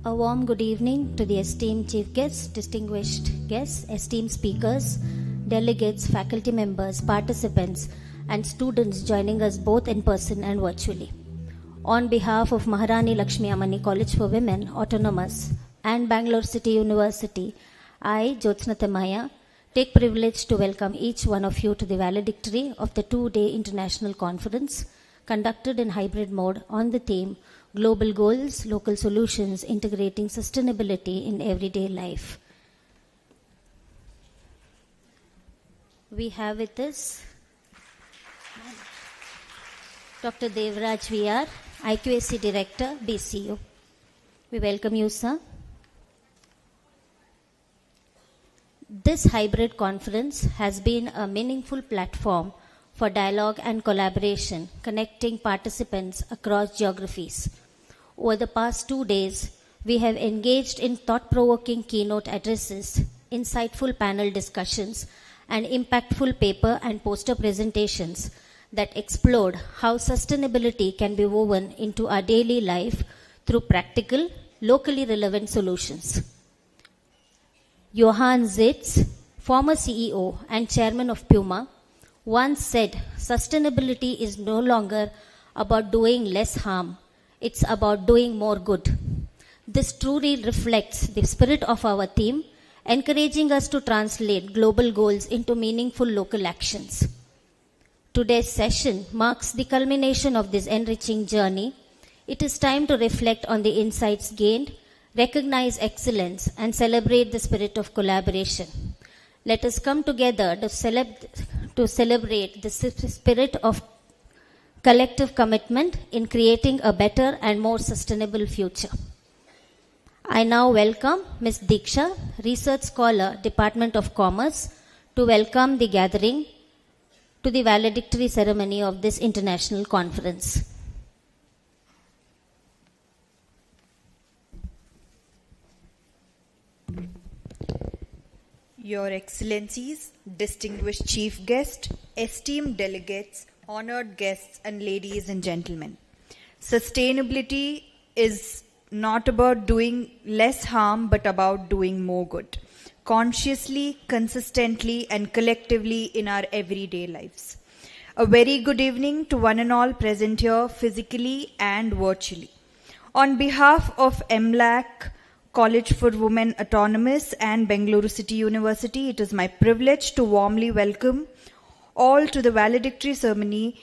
A warm good evening to the esteemed chief guests, distinguished guests, esteemed speakers, delegates, faculty members, participants, and students joining us both in person and virtually. On behalf of Maharani Lakshmi Ammani College for Women, Autonomous, and Bangalore City University, I, Jyotsna Temaya, take privilege to welcome each one of you to the valedictory of the two-day international conference conducted in hybrid mode on the theme Global Goals, Local Solutions, Integrating Sustainability in Everyday Life. We have with us Dr. Devraj VR, IQAC Director, BCU. We welcome you, sir. This hybrid conference has been a meaningful platform for dialogue and collaboration, connecting participants across geographies. Over the past 2 days, we have engaged in thought-provoking keynote addresses, insightful panel discussions, and impactful paper and poster presentations that explored how sustainability can be woven into our daily life through practical, locally relevant solutions. Johann Zitz, former CEO and chairman of Puma, once said, sustainability is no longer about doing less harm, it's about doing more good. This truly reflects the spirit of our theme, encouraging us to translate global goals into meaningful local actions. Today's session marks the culmination of this enriching journey. It is time to reflect on the insights gained, recognize excellence, and celebrate the spirit of collaboration. Let us come together to celebrate the spirit of collective commitment in creating a better and more sustainable future. I now welcome Ms. Diksha, Research Scholar, Department of Commerce, to welcome the gathering to the valedictory ceremony of this international conference. Your Excellencies, distinguished chief guest, esteemed delegates, honored guests, and ladies and gentlemen. Sustainability is not about doing less harm, but about doing more good, consciously, consistently, and collectively in our everyday lives. A very good evening to one and all present here, physically and virtually. On behalf of MLAC, College for Women Autonomous, and Bangalore City University, it is my privilege to warmly welcome all to the valedictory ceremony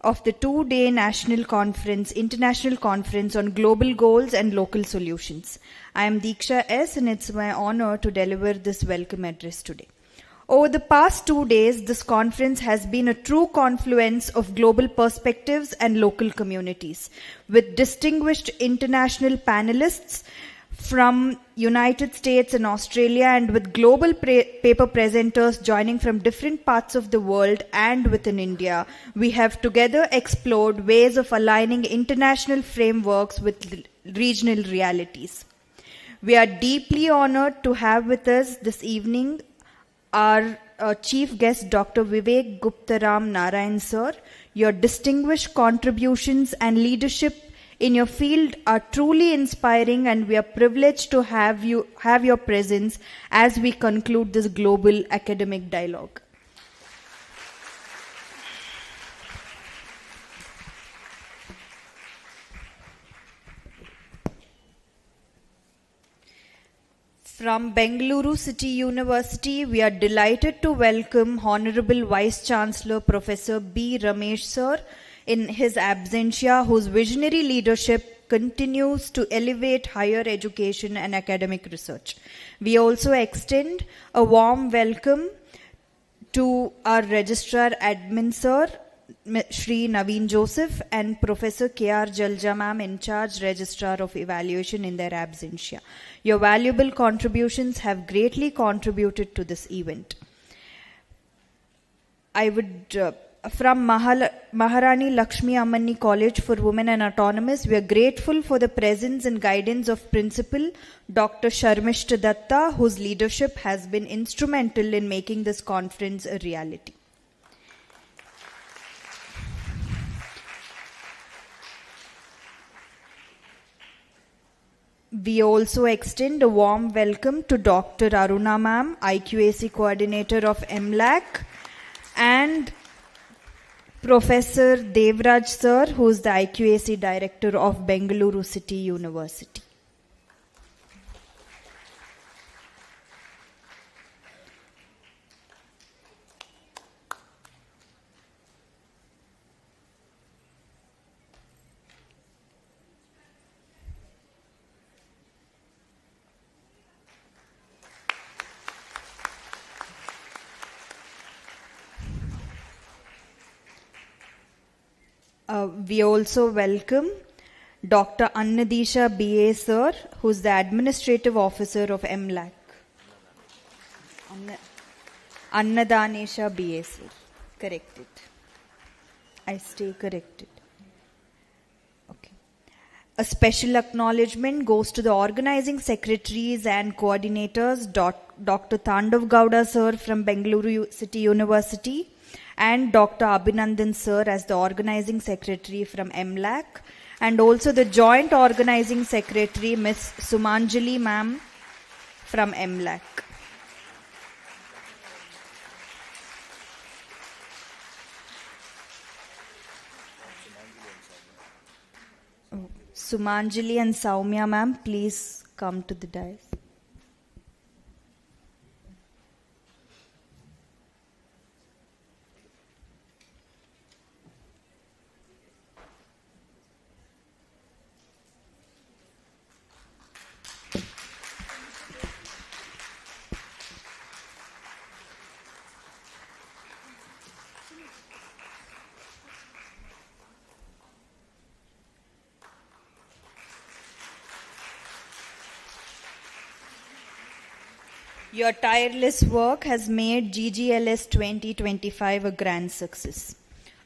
of the two-day international conference on global goals and local solutions. I am Diksha S. and it's my honor to deliver this welcome address today. Over the past 2 days, this conference has been a true confluence of global perspectives and local communities, with distinguished international panelists from United States and Australia, and with global paper presenters joining from different parts of the world and within India, we have together explored ways of aligning international frameworks with regional realities. We are deeply honored to have with us this evening our chief guest, Dr. Vivek Guptaram Narayan sir. Your distinguished contributions and leadership in your field are truly inspiring, and we are privileged to have your presence as we conclude this global academic dialogue. From Bengaluru City University, we are delighted to welcome Honorable Vice Chancellor Professor B. Ramesh sir in his absentia, whose visionary leadership continues to elevate higher education and academic research. We also extend a warm welcome to our Registrar Admin sir, Shri Naveen Joseph, and Professor K.R. Jalja ma'am, in charge Registrar of Evaluation, in their absentia. Your valuable contributions have greatly contributed to this event. I would, from Maharani Lakshmi Ammani College for Women and Autonomous, we are grateful for the presence and guidance of Principal Dr. Sharmishta Datta, whose leadership has been instrumental in making this conference a reality. We also extend a warm welcome to Dr. Aruna ma'am, IQAC Coordinator of MLAC, and Professor Devraj sir, who is the IQAC Director of Bengaluru City University. We also welcome Dr. Annadisha B.A. sir, who is the Administrative Officer of MLAC. Annadanesha B.A. sir. Corrected. I stay corrected. Okay. A special acknowledgement goes to the organizing secretaries and coordinators, Dr. Tandav Gowda sir from Bengaluru City University, and Dr. Abhinandan sir as the organizing secretary from MLAC, and also the joint organizing secretary, Miss Sumanjali ma'am from MLAC. Sumanjali and Saumya ma'am, please come to the dais. Your tireless work has made GGLS 2025 a grand success.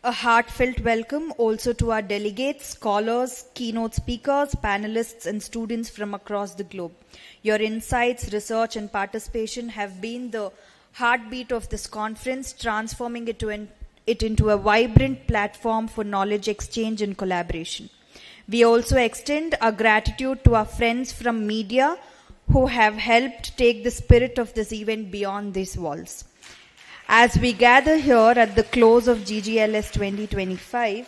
A heartfelt welcome also to our delegates, scholars, keynote speakers, panelists, and students from across the globe. Your insights, research, and participation have been the heartbeat of this conference, transforming it into a vibrant platform for knowledge exchange and collaboration. We also extend our gratitude to our friends from media who have helped take the spirit of this event beyond these walls. As we gather here at the close of GGLS 2025,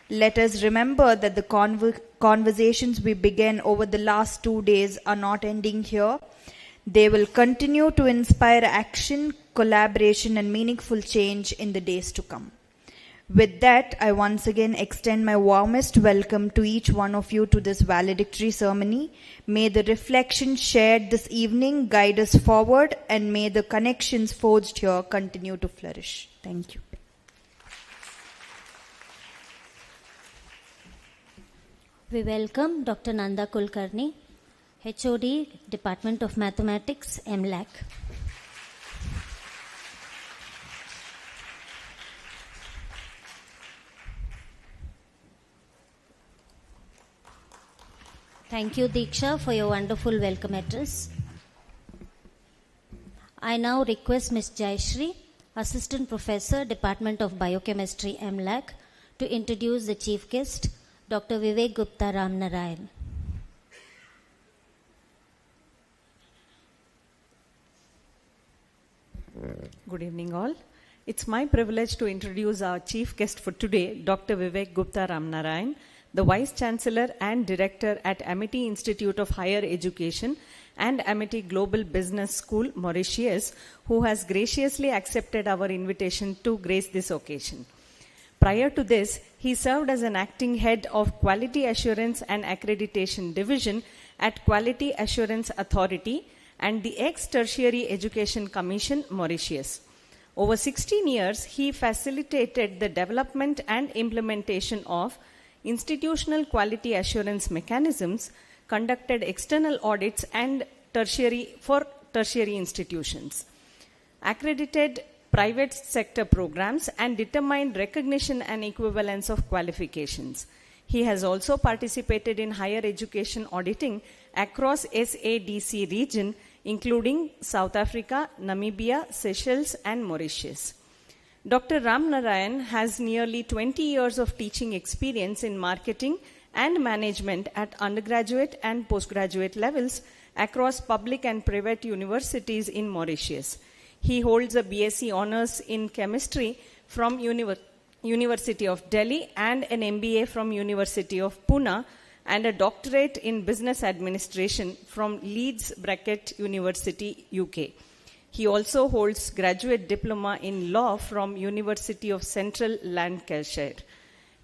let us remember that the conversations we began over the last 2 days are not ending here. They will continue to inspire action, collaboration, and meaningful change in the days to come. With that, I once again extend my warmest welcome to each one of you to this valedictory ceremony. May the reflections shared this evening guide us forward, and may the connections forged here continue to flourish. Thank you. We welcome Dr. Nanda Kulkarni, HOD, Department of Mathematics, MLAC. Thank you, Diksha, for your wonderful welcome address. I now request Ms. Jayashree, Assistant Professor, Department of Biochemistry, MLAC, to introduce the chief guest, Dr. Vivek Gupta Ramnarayan. Good evening, all. It's my privilege to introduce our chief guest for today, Dr. Vivek Gupta Ramnarayan, the Vice Chancellor and Director at Amity Institute of Higher Education and Amity Global Business School, Mauritius, who has graciously accepted our invitation to grace this occasion. Prior to this, he served as an acting head of Quality Assurance and Accreditation Division at Quality Assurance Authority and the Ex-Tertiary Education Commission, Mauritius. Over 16 years, he facilitated the development and implementation of institutional quality assurance mechanisms, conducted external audits and for tertiary institutions, accredited private sector programs, and determined recognition and equivalence of qualifications. He has also participated in higher education auditing across SADC region, including South Africa, Namibia, Seychelles, and Mauritius. Dr. Ramnarayan has nearly 20 years of teaching experience in marketing and management at undergraduate and postgraduate levels across public and private universities in Mauritius. He holds a BSc Honours in Chemistry from University of Delhi and an MBA from University of Pune and a doctorate in Business Administration from Leeds University, UK. He also holds graduate diploma in law from University of Central Lancashire.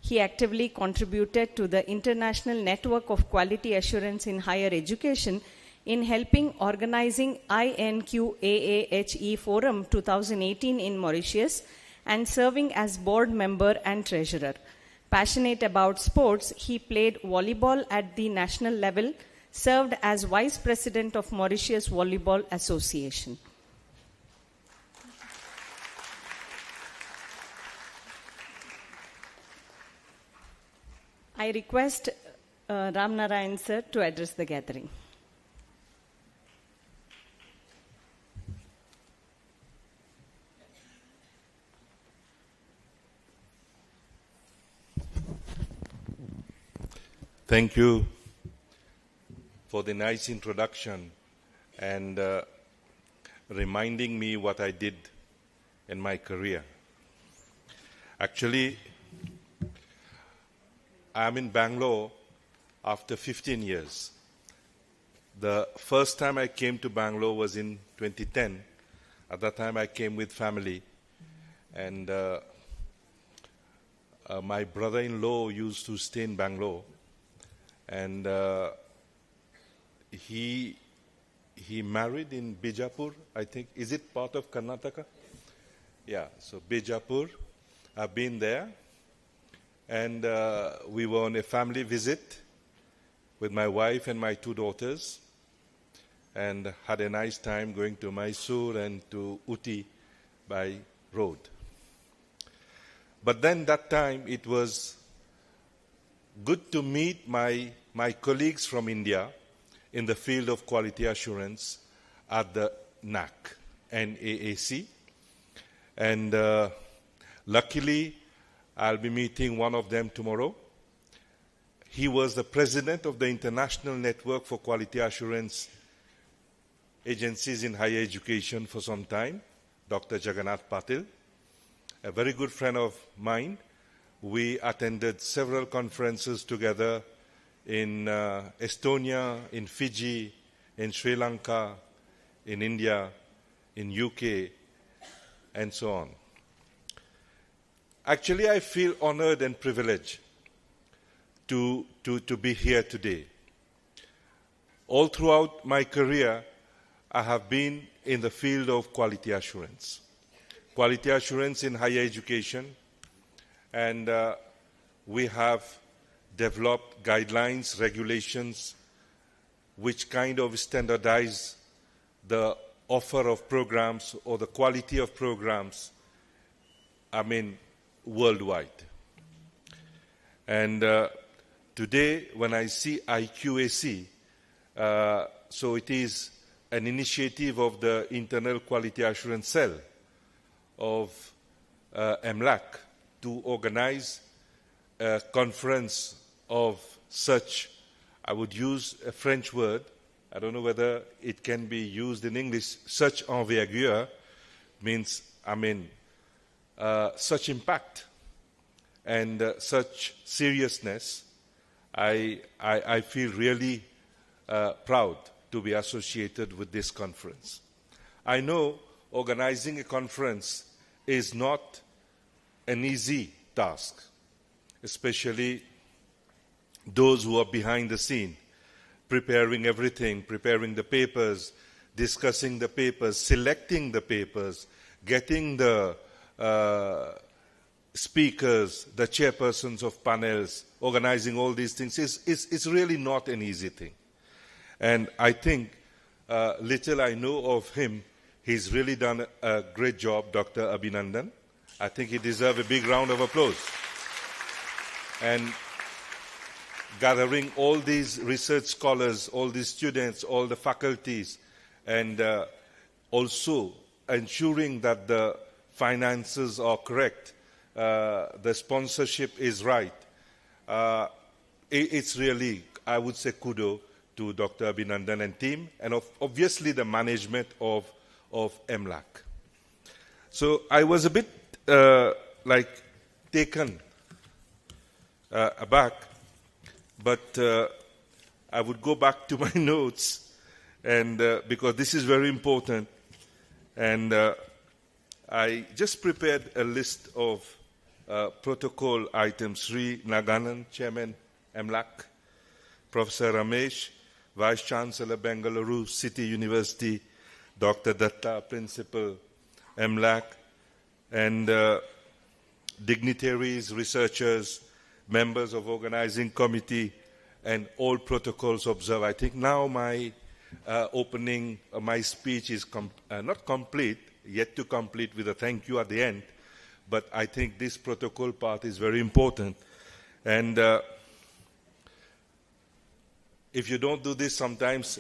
He actively contributed to the International Network of Quality Assurance in Higher Education in helping organizing INQAAHE Forum 2018 in Mauritius and serving as board member and treasurer. Passionate about sports, he played volleyball at the national level, served as vice president of Mauritius Volleyball Association. I request Ramnarayan sir to address the gathering. Thank you for the nice introduction and reminding me what I did in my career. Actually, I'm in Bangalore after 15 years. The first time I came to Bangalore was in 2010. At that time, I came with family, and my brother-in-law used to stay in Bangalore, and he married in Bijapur, I think. Is it part of Karnataka? Yeah, so Bijapur. I've been there. And we were on a family visit with my wife and my 2 daughters, and had a nice time going to Mysore and to Uti by road. But then that time it was good to meet my colleagues from India in the field of quality assurance at the NAAC. And luckily, I'll be meeting one of them tomorrow. He was the president of the International Network for Quality Assurance Agencies in Higher Education for some time, Dr. Jagannath Patil, a very good friend of mine. We attended several conferences together in Estonia, in Fiji, in Sri Lanka, in India, in UK, and so on. Actually, I feel honored and privileged to be here today. All throughout my career, I have been in the field of quality assurance in higher education, and we have developed guidelines, regulations, which kind of standardize the offer of programs or the quality of programs, worldwide. And today, when I see IQAC, so it is an initiative of the Internal Quality Assurance Cell of MLAC to organize a conference of such, I would use a French word, I don't know whether it can be used in English, such envergure means, such impact and such seriousness. I feel really proud to be associated with this conference. I know organizing a conference is not an easy task, especially those who are behind the scene, preparing everything, preparing the papers, discussing the papers, selecting the papers, getting the speakers, the chairpersons of panels, organizing all these things is really not an easy thing. And I think, little I know of him, he's really done a great job, Dr. Abhinandan. I think he deserves a big round of applause. And gathering all these research scholars, all these students, all the faculties, and also ensuring that the finances are correct, the sponsorship is right. It's really, I would say, kudos to Dr. Abhinandan and team, and obviously the management of MLAC. So I was a bit taken aback, but I would go back to my notes, and because this is very important, and I just prepared a list of protocol items. Sri Naganan, Chairman, MLAC, Professor Ramesh, Vice Chancellor, Bengaluru City University, Dr. Datta, Principal, MLAC, and dignitaries, researchers, members of organizing committee, and all protocols observed. I think now my opening, my speech is not complete, yet to complete with a thank you at the end, but I think this protocol part is very important. And if you don't do this, sometimes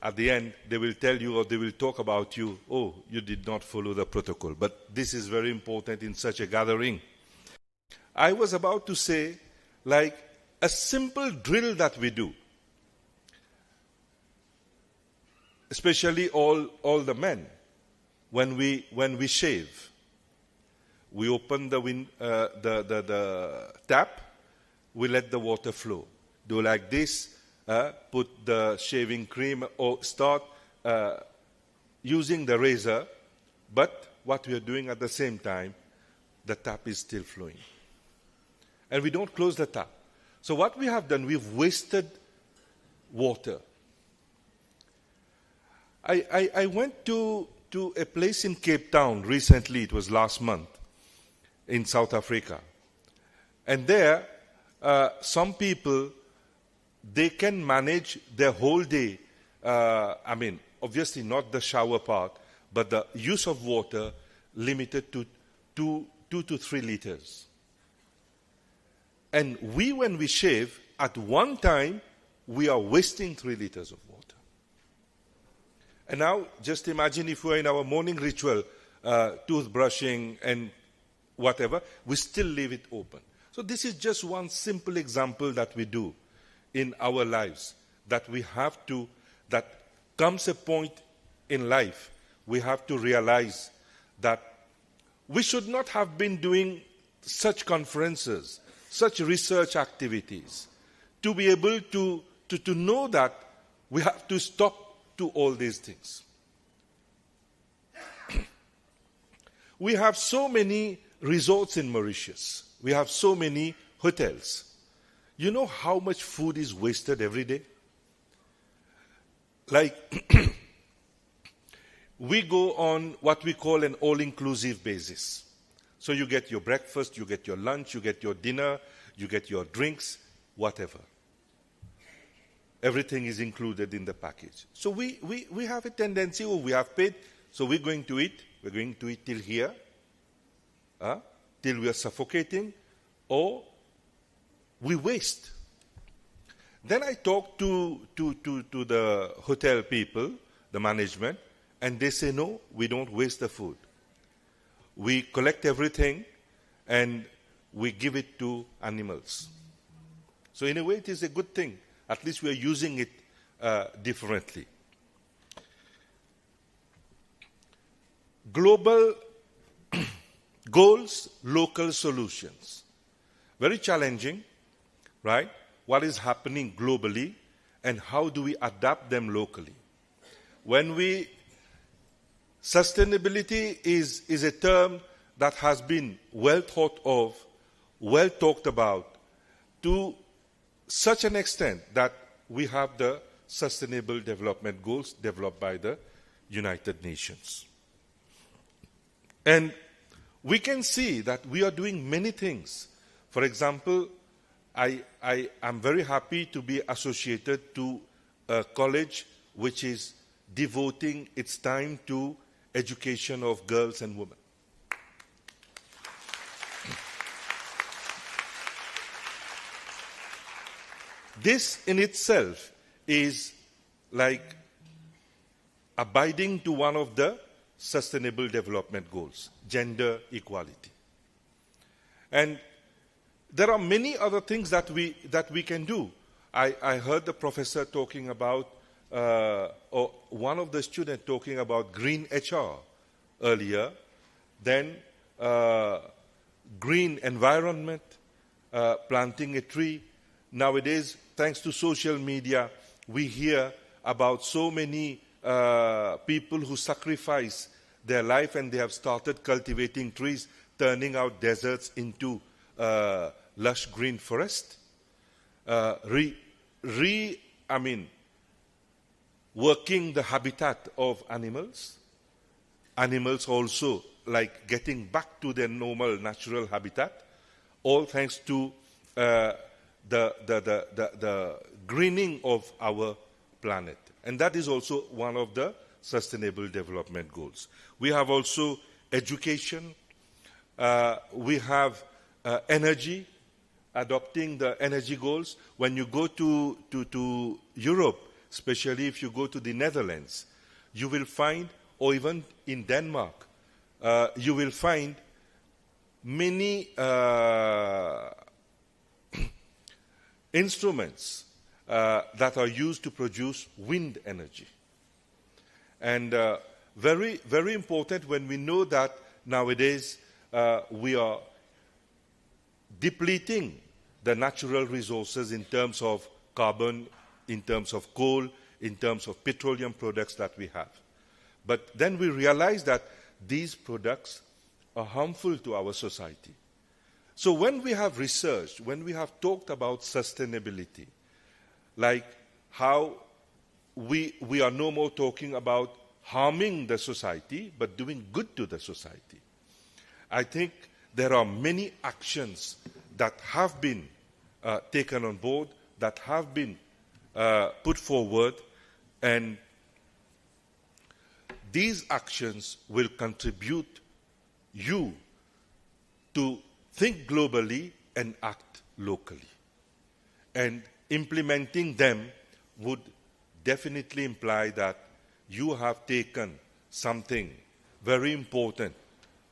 at the end they will tell you or they will talk about you, oh, you did not follow the protocol. But this is very important in such a gathering. I was about to say, like a simple drill that we do, especially all the men, when we shave, we open the tap, we let the water flow. Do like this, put the shaving cream, or start using the razor, but what we are doing at the same time, the tap is still flowing. And we don't close the tap. So what we have done, we've wasted water. I went to a place in Cape Town recently, it was last month, in South Africa. And there, some people, they can manage their whole day, obviously not the shower part, but the use of water limited to 2 to 3 liters. And when we shave, at one time, we are wasting 3 liters of water. And now, just imagine if we're in our morning ritual, toothbrushing and whatever, we still leave it open. So this is just one simple example that we do in our lives, that we have to, that comes a point in life, we have to realize that we should not have been doing such conferences, such research activities, to be able to know that we have to stop to all these things. We have so many resorts in Mauritius. We have so many hotels. You know how much food is wasted every day? Like, we go on what we call an all-inclusive basis. So you get your breakfast, you get your lunch, you get your dinner, you get your drinks, whatever. everything is included in the package. So we have a tendency, we have paid, so we're going to eat till here, till we are suffocating, or we waste. Then I talked to the hotel people, the management, and they say, no, we don't waste the food. We collect everything and we give it to animals. So in a way, it is a good thing. At least we are using it differently. Global goals, local solutions. Very challenging, right? What is happening globally and how do we adapt them locally? Sustainability is a term that has been well thought of, well talked about, to such an extent that we have the Sustainable Development Goals developed by the United Nations. And we can see that we are doing many things. For example, I am very happy to be associated to a college which is devoting its time to education of girls and women. This in itself is like abiding to one of the Sustainable Development Goals, gender equality. And there are many other things that we can do. I heard the professor talking about, or one of the students talking about green HR earlier, then green environment, planting a tree. Nowadays, thanks to social media, we hear about so many people who sacrifice their life and they have started cultivating trees, turning out deserts into lush green forest. Working the habitat of animals. Animals also like getting back to their normal natural habitat, all thanks to the greening of our planet. And that is also one of the Sustainable Development Goals. We have also education. We have energy, adopting the energy goals. When you go to Europe, especially if you go to the Netherlands, you will find, or even in Denmark, you will find many instruments that are used to produce wind energy. And very, very important when we know that nowadays we are depleting the natural resources in terms of carbon, in terms of coal, in terms of petroleum products that we have. But then we realize that these products are harmful to our society. So when we have researched, when we have talked about sustainability, like how we are no more talking about harming the society, but doing good to the society, I think there are many actions that have been taken on board, that have been put forward, and these actions will contribute you to think globally and act locally. And implementing them would definitely imply that you have taken something very important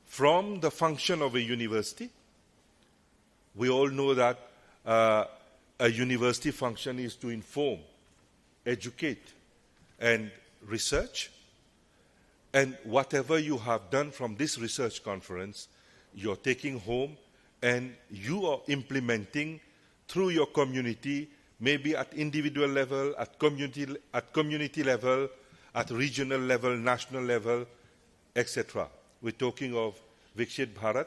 from the function of a university. We all know that a university function is to inform, educate, and research. And whatever you have done from this research conference, you're taking home and you are implementing through your community, maybe at individual level, at community level, at regional level, national level, etc. We're talking of Vikshit Bharat.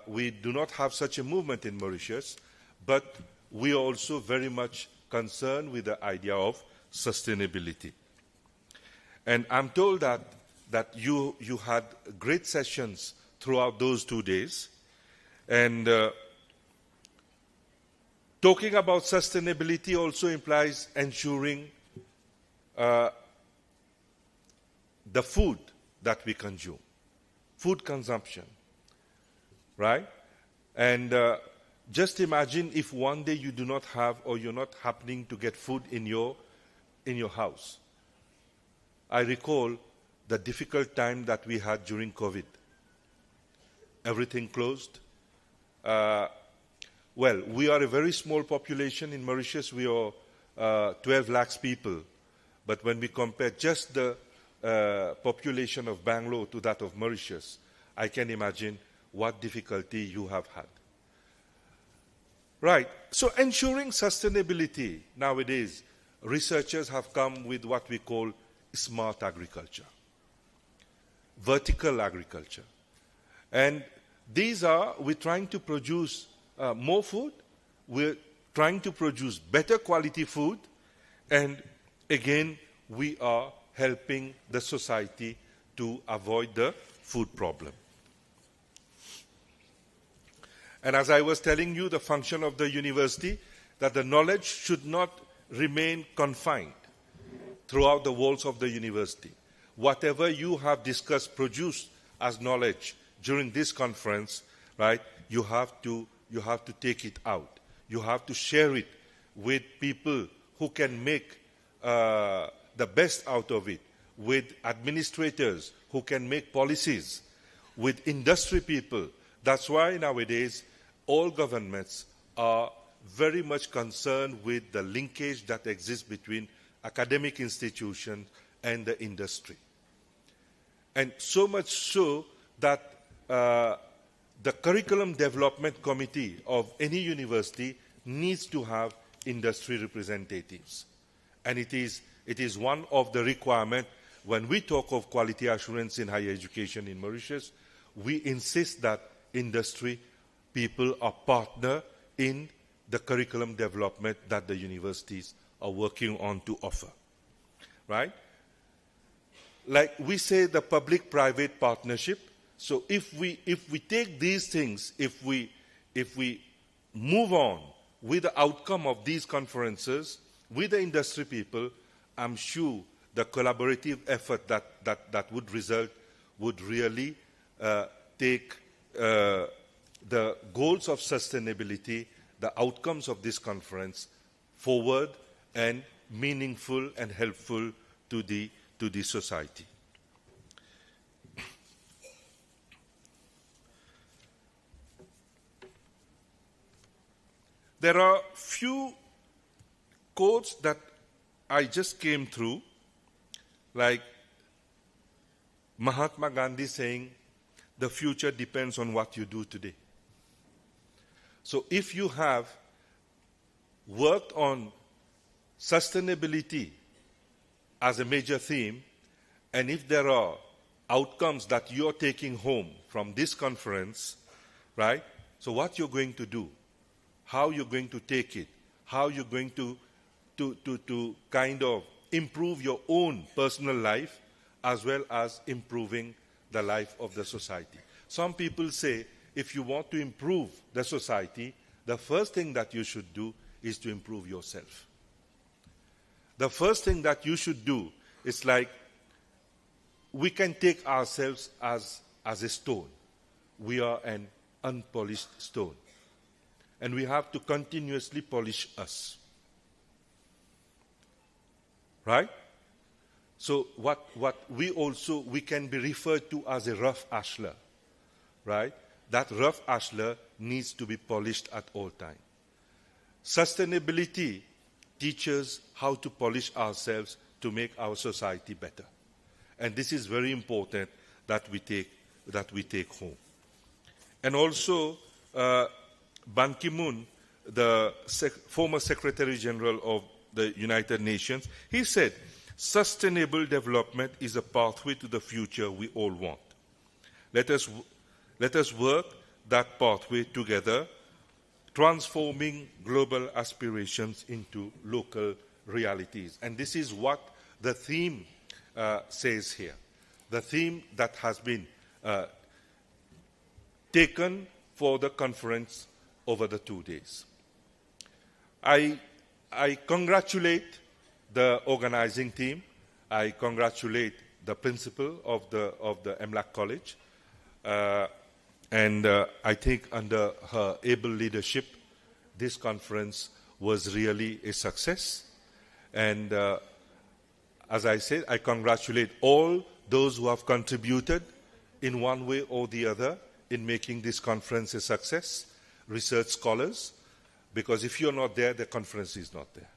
We do not have such a movement in Mauritius, but we are also very much concerned with the idea of sustainability. And I'm told that you had great sessions throughout those 2 days. And Talking about sustainability also implies ensuring the food that we consume, food consumption, right? And just imagine if one day you do not have, or you're not happening to get food in your house. I recall the difficult time that we had during COVID. Everything closed. Well, we are a very small population in Mauritius. We are 12 lakhs people. But when we compare just the population of Bangalore to that of Mauritius, I can imagine what difficulty you have had. Right. So ensuring sustainability nowadays, researchers have come with what we call smart agriculture, vertical agriculture. And these are, we're trying to produce more food, we're trying to produce better quality food, and again, we are helping the society to avoid the food problem. And as I was telling you, the function of the university, that the knowledge should not remain confined throughout the walls of the university. Whatever you have discussed, produced as knowledge during this conference, right, you have to take it out. You have to share it with people who can make the best out of it, with administrators who can make policies, with industry people. That's why nowadays all governments are very much concerned with the linkage that exists between academic institutions and the industry. And so much so that the curriculum development committee of any university needs to have industry representatives. And it is one of the requirements when we talk of quality assurance in higher education in Mauritius. We insist that industry people are partner in the curriculum development that the universities are working on to offer, right? Like we say, the public-private partnership. So if we take these things, if we move on with the outcome of these conferences with the industry people, I'm sure the collaborative effort that would result would really take the goals of sustainability, the outcomes of this conference forward and meaningful and helpful to the society. There are few quotes that I just came through, like Mahatma Gandhi saying, "The future depends on what you do today." So if you have worked on sustainability as a major theme, and if there are outcomes that you're taking home from this conference, right? So what you're going to do, how you're going to take it, how you're going to kind of improve your own personal life as well as improving the life of the society. Some people say, if you want to improve the society, the first thing that you should do is to improve yourself. The first thing that you should do is like, we can take ourselves as a stone. We are an unpolished stone. And we have to continuously polish us. Right? So what we can be referred to as a rough ashlar. Right? That rough ashlar needs to be polished at all times. Sustainability teaches how to polish ourselves to make our society better. And this is very important that we take home. And also, Ban Ki-moon, the former Secretary General of the United Nations, he said, "Sustainable development is a pathway to the future we all want. Let us work that pathway together, transforming global aspirations into local realities." And this is what the theme says here. The theme that has been taken for the conference over the 2 days. I congratulate the organizing team. I congratulate the principal of the MLAC College. And I think under her able leadership, this conference was really a success. And as I said, I congratulate all those who have contributed in one way or the other in making this conference a success. Research scholars, because if you're not there, the conference is not there.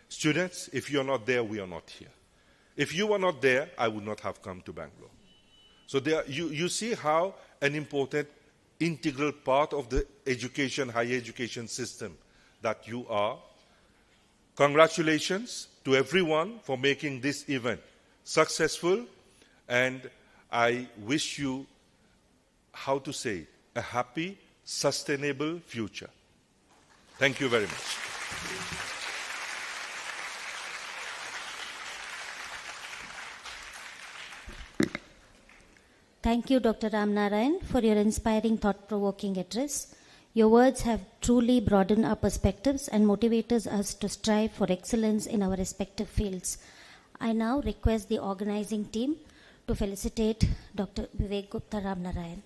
Students, if you're not there, we are not here. If you were not there, I would not have come to Bangalore. So there, you see how an important integral part of the higher education system that you are. Congratulations to everyone for making this event successful, and I wish you, how to say, a happy, sustainable future. Thank you very much. Thank you, Dr. Ramnarayan, for your inspiring, thought-provoking address. Your words have truly broadened our perspectives and motivated us to strive for excellence in our respective fields. I now request the organizing team to felicitate Dr. Vivek Gupta Ramnarayan.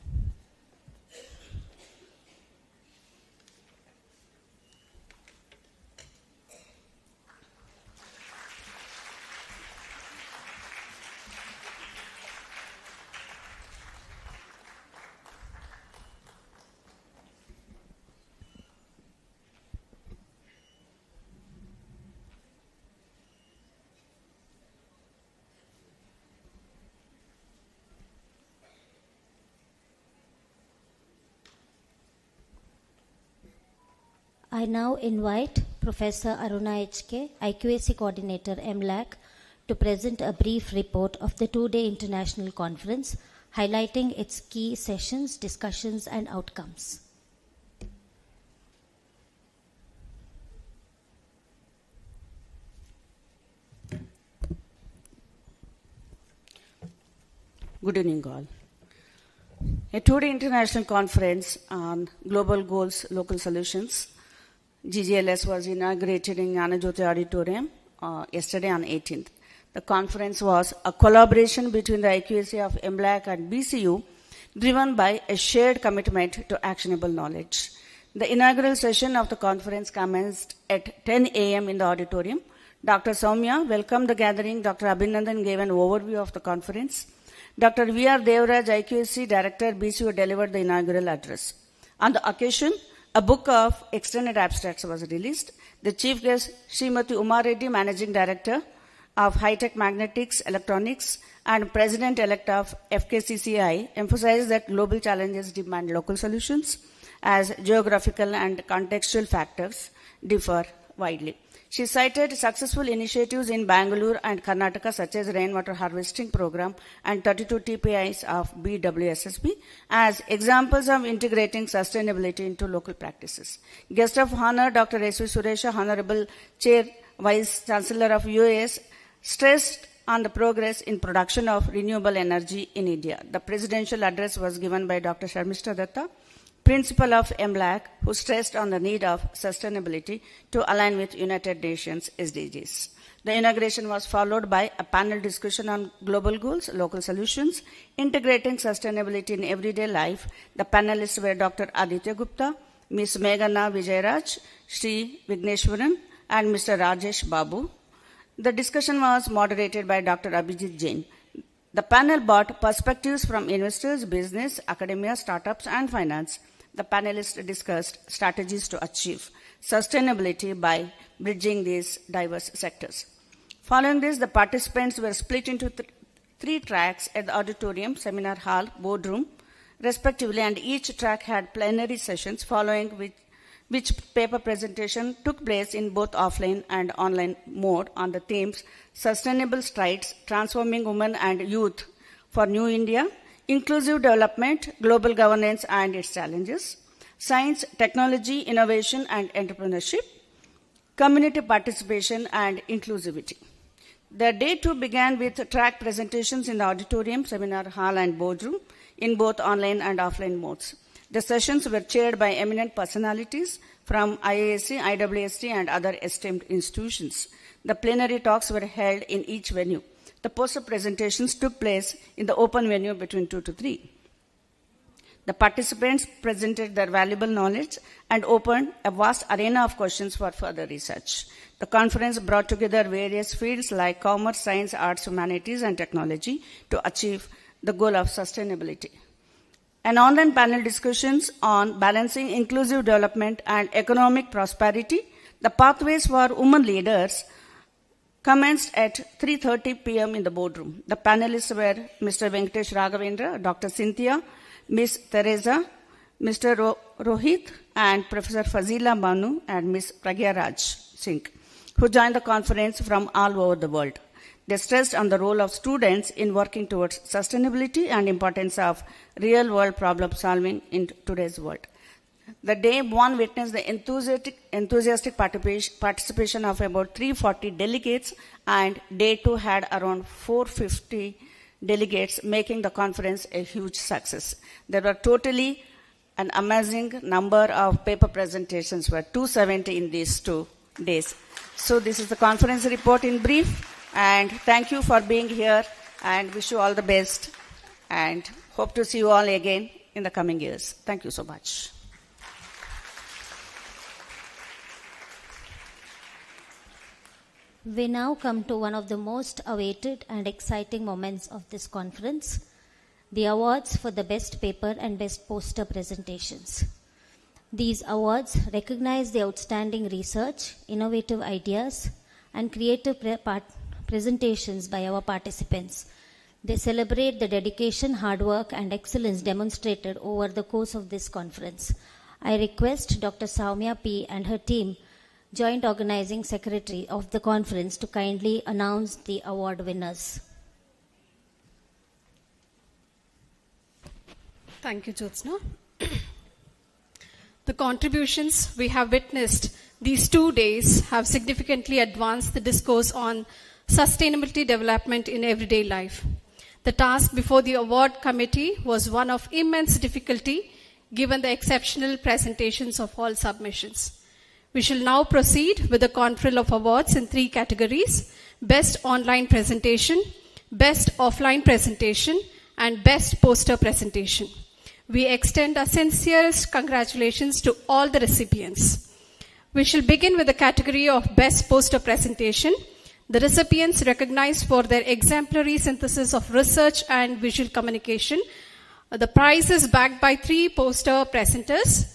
I now invite Professor Aruna HK, IQAC Coordinator, MLAC, to present a brief report of the two-day international conference, highlighting its key sessions, discussions, and outcomes. Good evening, all. A two-day international conference on global goals, local solutions, GGLS, was inaugurated in Agnihotra Auditorium yesterday on 18th. The conference was a collaboration between the IQAC of MLAC and BCU, driven by a shared commitment to actionable knowledge. The inaugural session of the conference commenced at 10 a.m. in the auditorium. Dr. Soumya welcomed the gathering. Dr. Abhinandan gave an overview of the conference. Dr. V.R. Devraj, IQAC Director, BCU, delivered the inaugural address. On the occasion, a book of extended abstracts was released. The chief guest, Srimati Uma Reddy, Managing Director of High-Tech Magnetics Electronics and President-elect of FKCCI, emphasized that global challenges demand local solutions as geographical and contextual factors differ widely. She cited successful initiatives in Bangalore and Karnataka, such as rainwater harvesting program and 32 TPIs of BWSSB, as examples of integrating sustainability into local practices. Guest of honor, Dr. S.V. Suresha, Honorable Chair, Vice Chancellor of UAS, stressed on the progress in production of renewable energy in India. The presidential address was given by Dr. Sharmishta Datta, Principal of MLAC, who stressed on the need of sustainability to align with United Nations SDGs. The inauguration was followed by a panel discussion on global goals, local solutions, integrating sustainability in everyday life. The panelists were Dr. Aditya Gupta, Ms. Meghana Vijayaraj, Sri Vigneshwaran, and Mr. Rajesh Babu. The discussion was moderated by Dr. Abhijit Jain. The panel brought perspectives from investors, business, academia, startups, and finance. The panelists discussed strategies to achieve sustainability by bridging these diverse sectors. Following this, the participants were split into three tracks at the auditorium, seminar hall, boardroom, respectively, and each track had plenary sessions, following which paper presentation took place in both offline and online mode on the themes Sustainable Strides, Transforming Women and Youth for New India, Inclusive Development, Global Governance and its Challenges, Science, Technology, Innovation and Entrepreneurship, Community Participation and Inclusivity. The day two began with track presentations in the auditorium, seminar hall and boardroom in both online and offline modes. The sessions were chaired by eminent personalities from IASC, IWST, and other esteemed institutions. The plenary talks were held in each venue. The poster presentations took place in the open venue between 2 to 3. The participants presented their valuable knowledge and opened a vast arena of questions for further research. The conference brought together various fields like commerce, science, arts, humanities, and technology to achieve the goal of sustainability. An online panel discussions on balancing inclusive development and economic prosperity, the pathways for women leaders, commenced at 3:30 p.m. in the boardroom. The panelists were Mr. Venkatesh Raghavendra, Dr. Cynthia, Ms. Teresa, Mr. Rohit, and Professor Fazila Banu and Ms. Pragya Raj Singh, who joined the conference from all over the world. They stressed on the role of students in working towards sustainability and importance of real-world problem solving in today's world. The day one witnessed the enthusiastic participation of about 340 delegates, and day two had around 450 delegates, making the conference a huge success. There were totally an amazing number of paper presentations, were 270 in these 2 days. So this is the conference report in brief, and thank you for being here, and wish you all the best, and hope to see you all again in the coming years. Thank you so much. We now come to one of the most awaited and exciting moments of this conference, the awards for the best paper and best poster presentations. These awards recognize the outstanding research, innovative ideas, and creative presentations by our participants. They celebrate the dedication, hard work, and excellence demonstrated over the course of this conference. I request Dr. Soumya P. and her team, Joint Organizing Secretary of the conference, to kindly announce the award winners. Thank you, Jyotsna. The contributions we have witnessed these 2 days have significantly advanced the discourse on sustainability development in everyday life. The task before the award committee was one of immense difficulty given the exceptional presentations of all submissions. We shall now proceed with the conferral of awards in 3 categories: Best Online Presentation, Best Offline Presentation, and Best Poster Presentation. We extend our sincerest congratulations to all the recipients. We shall begin with the category of Best Poster Presentation. The recipients recognized for their exemplary synthesis of research and visual communication. The prize is backed by 3 poster presenters,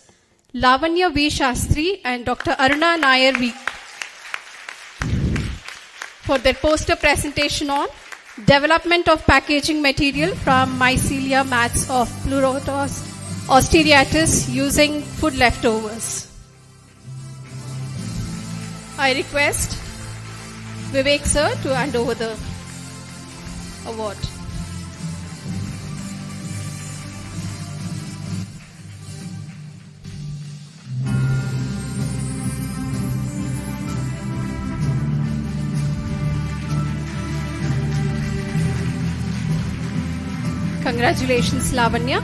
Lavanya V. Shastri and Dr. Aruna Nair V. for their poster presentation on Development of Packaging Material from Mycelia mats of Pleurotus ostreatus using food leftovers. I request Vivek sir to hand over the award. Congratulations, Lavanya.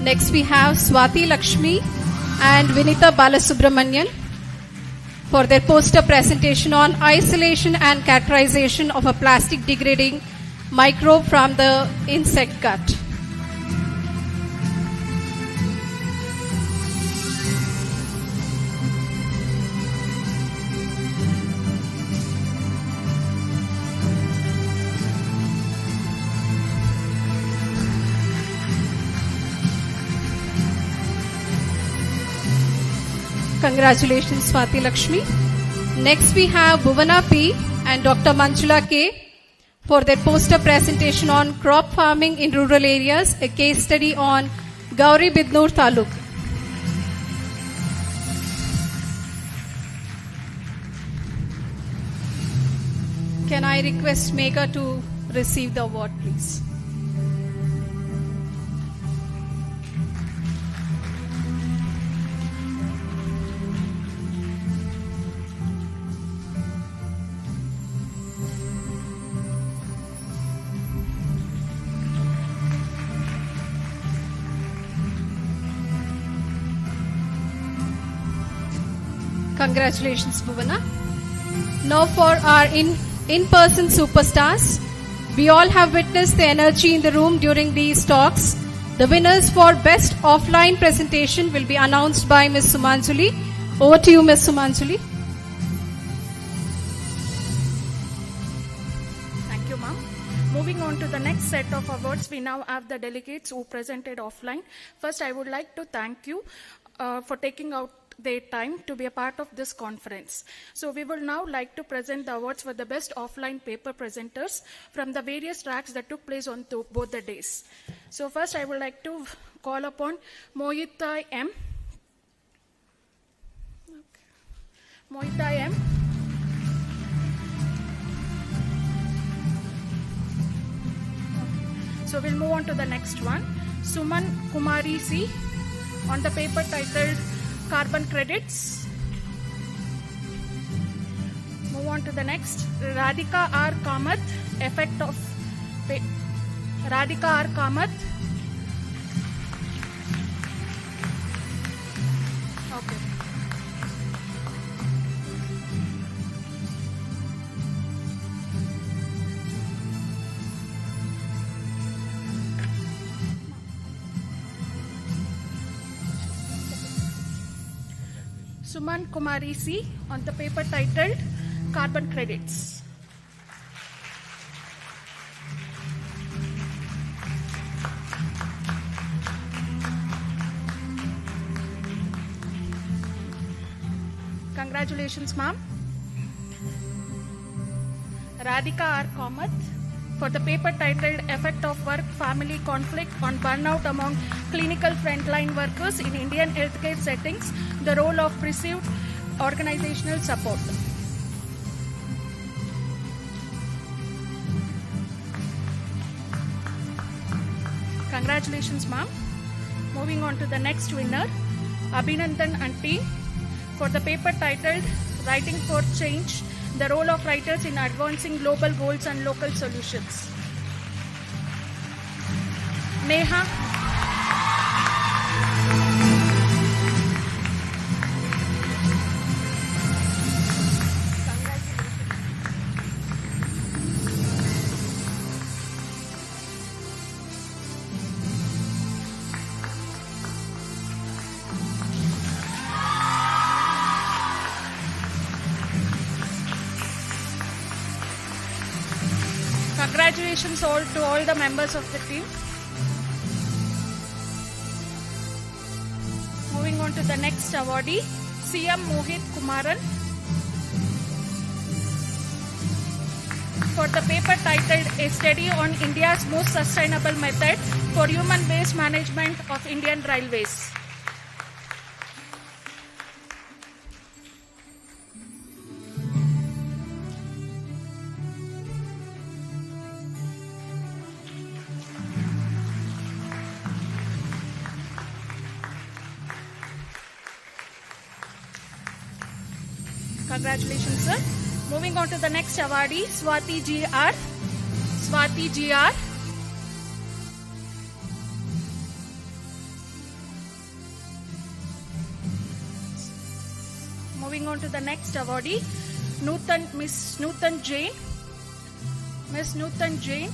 Next we have Swati Lakshmi and Vinita Balasubramanian for their poster presentation on isolation and characterization of a plastic degrading microbe from the insect gut. Congratulations, Swati Lakshmi. Next we have Bhuvana P. and Dr. Manjula K. for their poster presentation on crop farming in rural areas, a case study on Gauri Bidnoor Taluk. Can I request Megha to receive the award, please? Congratulations, Bhuvana. Now for our in-person superstars. We all have witnessed the energy in the room during these talks. The winners for best offline presentation will be announced by Ms. Sumanjali. Over to you, Ms. Sumanjali. Thank you, ma'am. Moving on to the next set of awards, we now have the delegates who presented offline. First, I would like to thank you for taking out their time to be a part of this conference. So we will now like to present the awards for the best offline paper presenters from the various tracks that took place on both the days. So first I would like to call upon Mohita M. Mohita M. So we'll move on to the next one. Suman Kumari C. on the paper titled Carbon Credits. Move on to the next. Radhika R. Kamath, Effect of Radhika R. Kamath. Okay. Suman Kumari C. on the paper titled Carbon Credits. Congratulations, ma'am. Radhika R. Kamath for the paper titled Effect of Work Family Conflict on Burnout Among Clinical Frontline Workers in Indian Healthcare Settings, the Role of Perceived Organizational Support. Congratulations, ma'am. Moving on to the next winner, Abhinandan and team for the paper titled Writing for Change, the Role of Writers in Advancing Global Goals and Local Solutions. Neha. Congratulations to all the members of the team. Moving on to the next awardee, CM Mohit Kumaran for the paper titled A Study on India's Most Sustainable Method for Human Waste Management of Indian Railways. Congratulations, sir. Moving on to the next awardee, Swati GR. Swati GR. Moving on to the next awardee, Miss Nutan Jain. Miss Nutan Jain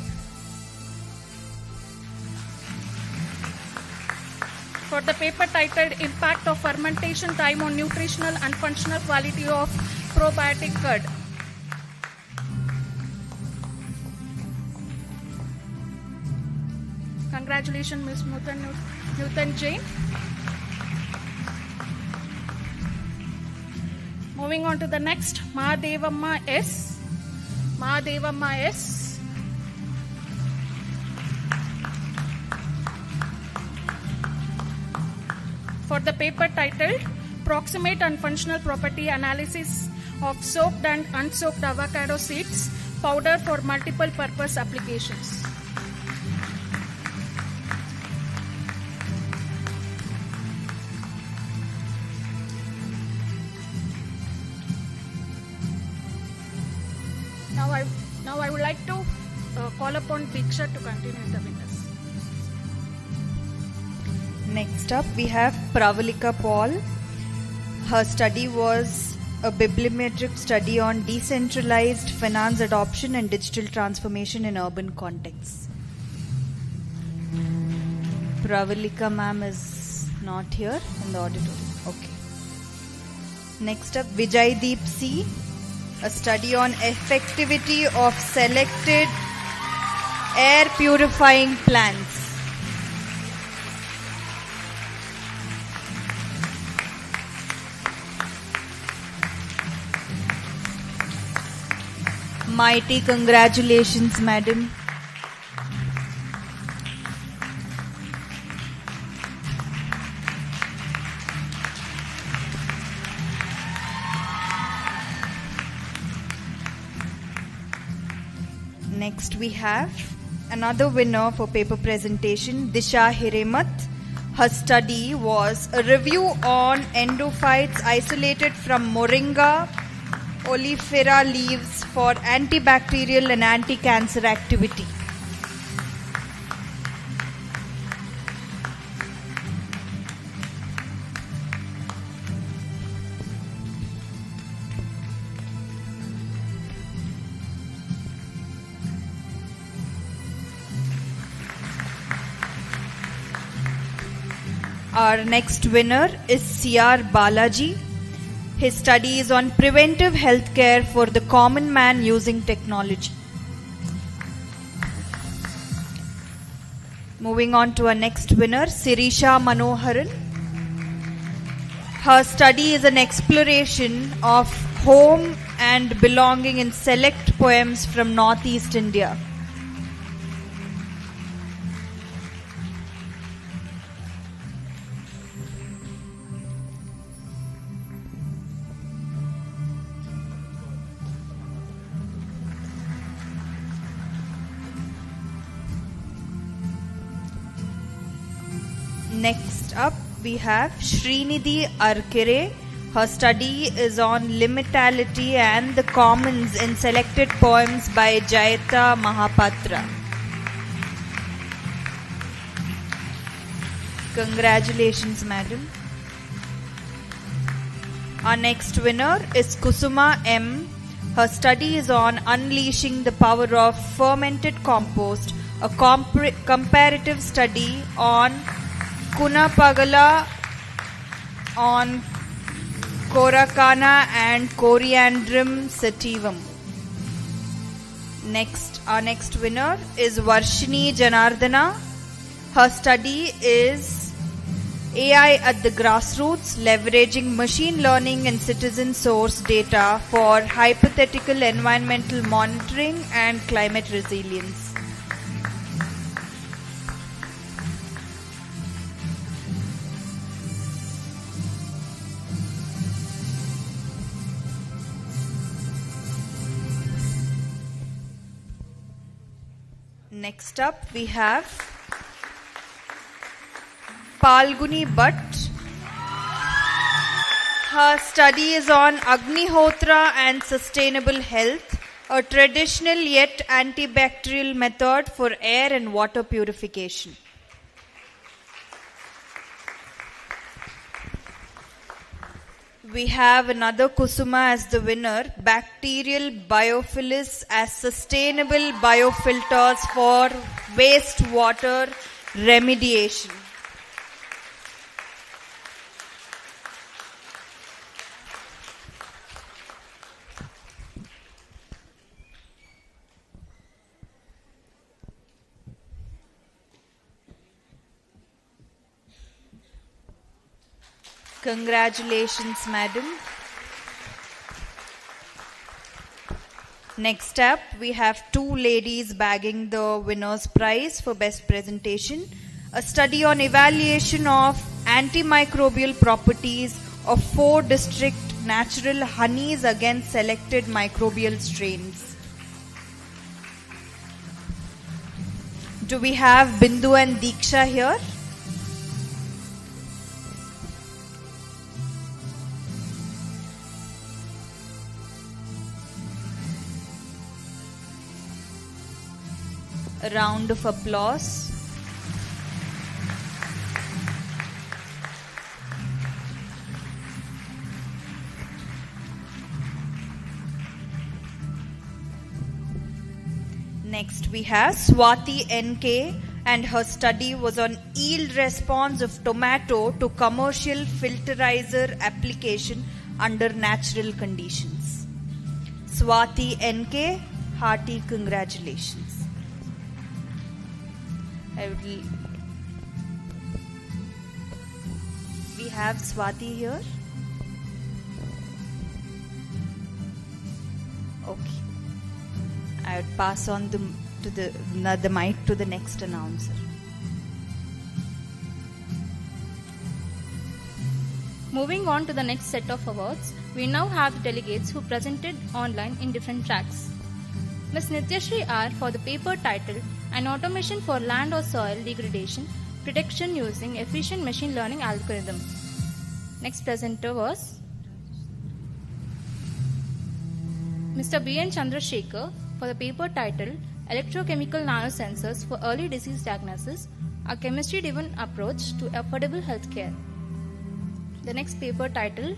for the paper titled Impact of Fermentation Time on Nutritional and Functional Quality of Probiotic Curd. Congratulations, Ms. Nutan Jain. Moving on to the next, Mahadevamma S. Mahadevamma S. For the paper titled Proximate and Functional Property Analysis of Soaked and Unsoaked Avocado Seeds Powder for Multiple Purpose Applications. Now I would like to call upon Diksha to continue with the winners. Next up, we have Pravalika Paul. Her study was a bibliometric study on decentralized finance adoption and digital transformation in urban contexts. Pravalika ma'am is not here in the auditorium. Okay. Next up, Vijay Deep C, a study on effectivity of selected air purifying plants. Mighty congratulations, madam. Next we have another winner for paper presentation, Disha Hiremat. Her study was a review on endophytes isolated from Moringa oleifera leaves for antibacterial and anti-cancer activity. Our next winner is C.R. Balaji. His study is on preventive healthcare for the common man using technology. Moving on to our next winner, Sirisha Manoharan. Her study is an exploration of home and belonging in select poems from Northeast India. Next up, we have Srinidhi Arkere. Her study is on limitality and the commons in selected poems by Jayata Mahapatra. Congratulations, madam. Our next winner is Kusuma M. Her study is on unleashing the power of fermented compost, a comparative study on Kunapagala, on Coracana and Coriandrum sativum. Our next winner is Varshini Janardana. Her study is AI at the grassroots, leveraging machine learning and citizen source data for hypothetical environmental monitoring and climate resilience. Next up, we have Palguni Bhatt. Her study is on Agnihotra and sustainable health, a traditional yet antibacterial method for air and water purification. We have another Kusuma as the winner, bacterial biophilus as sustainable biofilters for wastewater remediation. Congratulations, madam. Next up, we have two ladies bagging the winner's prize for best presentation. A study on evaluation of antimicrobial properties of 4 district natural honeys against selected microbial strains. Do we have Bindu and Deeksha here? A round of applause. we have Swati NK, and her study was on yield response of tomato to commercial filterizer application under natural conditions. Swati NK, hearty congratulations. We have Swati here. Okay. I would pass on the mic to the next announcer. Moving on to the next set of awards, we now have the delegates who presented online in different tracks. Ms. Nityashri R for the paper titled An Automation for Land or Soil Degradation Prediction Using Efficient Machine Learning Algorithm. Next presenter was Mr. B. N. Chandrasekhar for the paper titled Electrochemical Nanosensors for Early Disease Diagnosis, a Chemistry-Driven Approach to Affordable Healthcare. The next paper title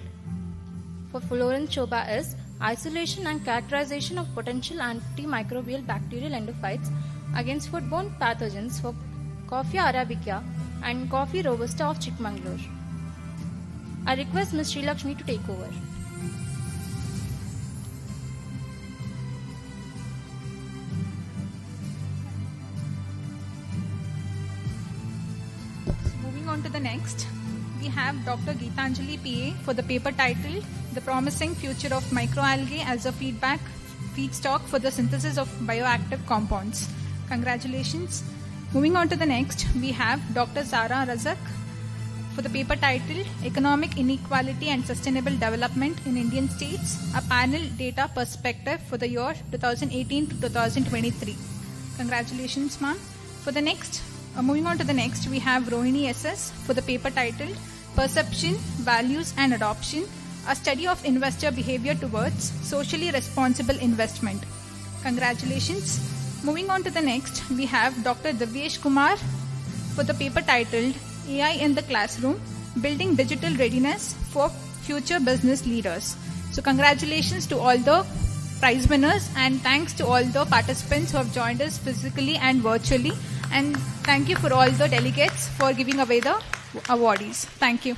for Florence Choba is Isolation and Characterization of Potential Antimicrobial Bacterial Endophytes Against Foodborne Pathogens for Coffea Arabica and Coffee Robusta of Chikmagalur. I request Ms. Sri Lakshmi to take over. Moving on to the next, we have Dr. Geetanjali PA for the paper titled The Promising Future of Microalgae as a Feedstock for the Synthesis of Bioactive Compounds. Congratulations. Moving on to the next, we have Dr. Zara Razak for the paper titled Economic Inequality and Sustainable Development in Indian States, a panel data perspective for the year 2018 to 2023. Congratulations, ma'am. For the next, moving on to the next, we have Rohini SS for the paper titled Perception, Values and Adoption, a study of investor behavior towards socially responsible investment. Congratulations. Moving on to the next, we have Dr. Divyesh Kumar for the paper titled AI in the Classroom, Building Digital Readiness for Future Business Leaders. So congratulations to all the prize winners, and thanks to all the participants who have joined us physically and virtually. And thank you for all the delegates for giving away the awardees. Thank you.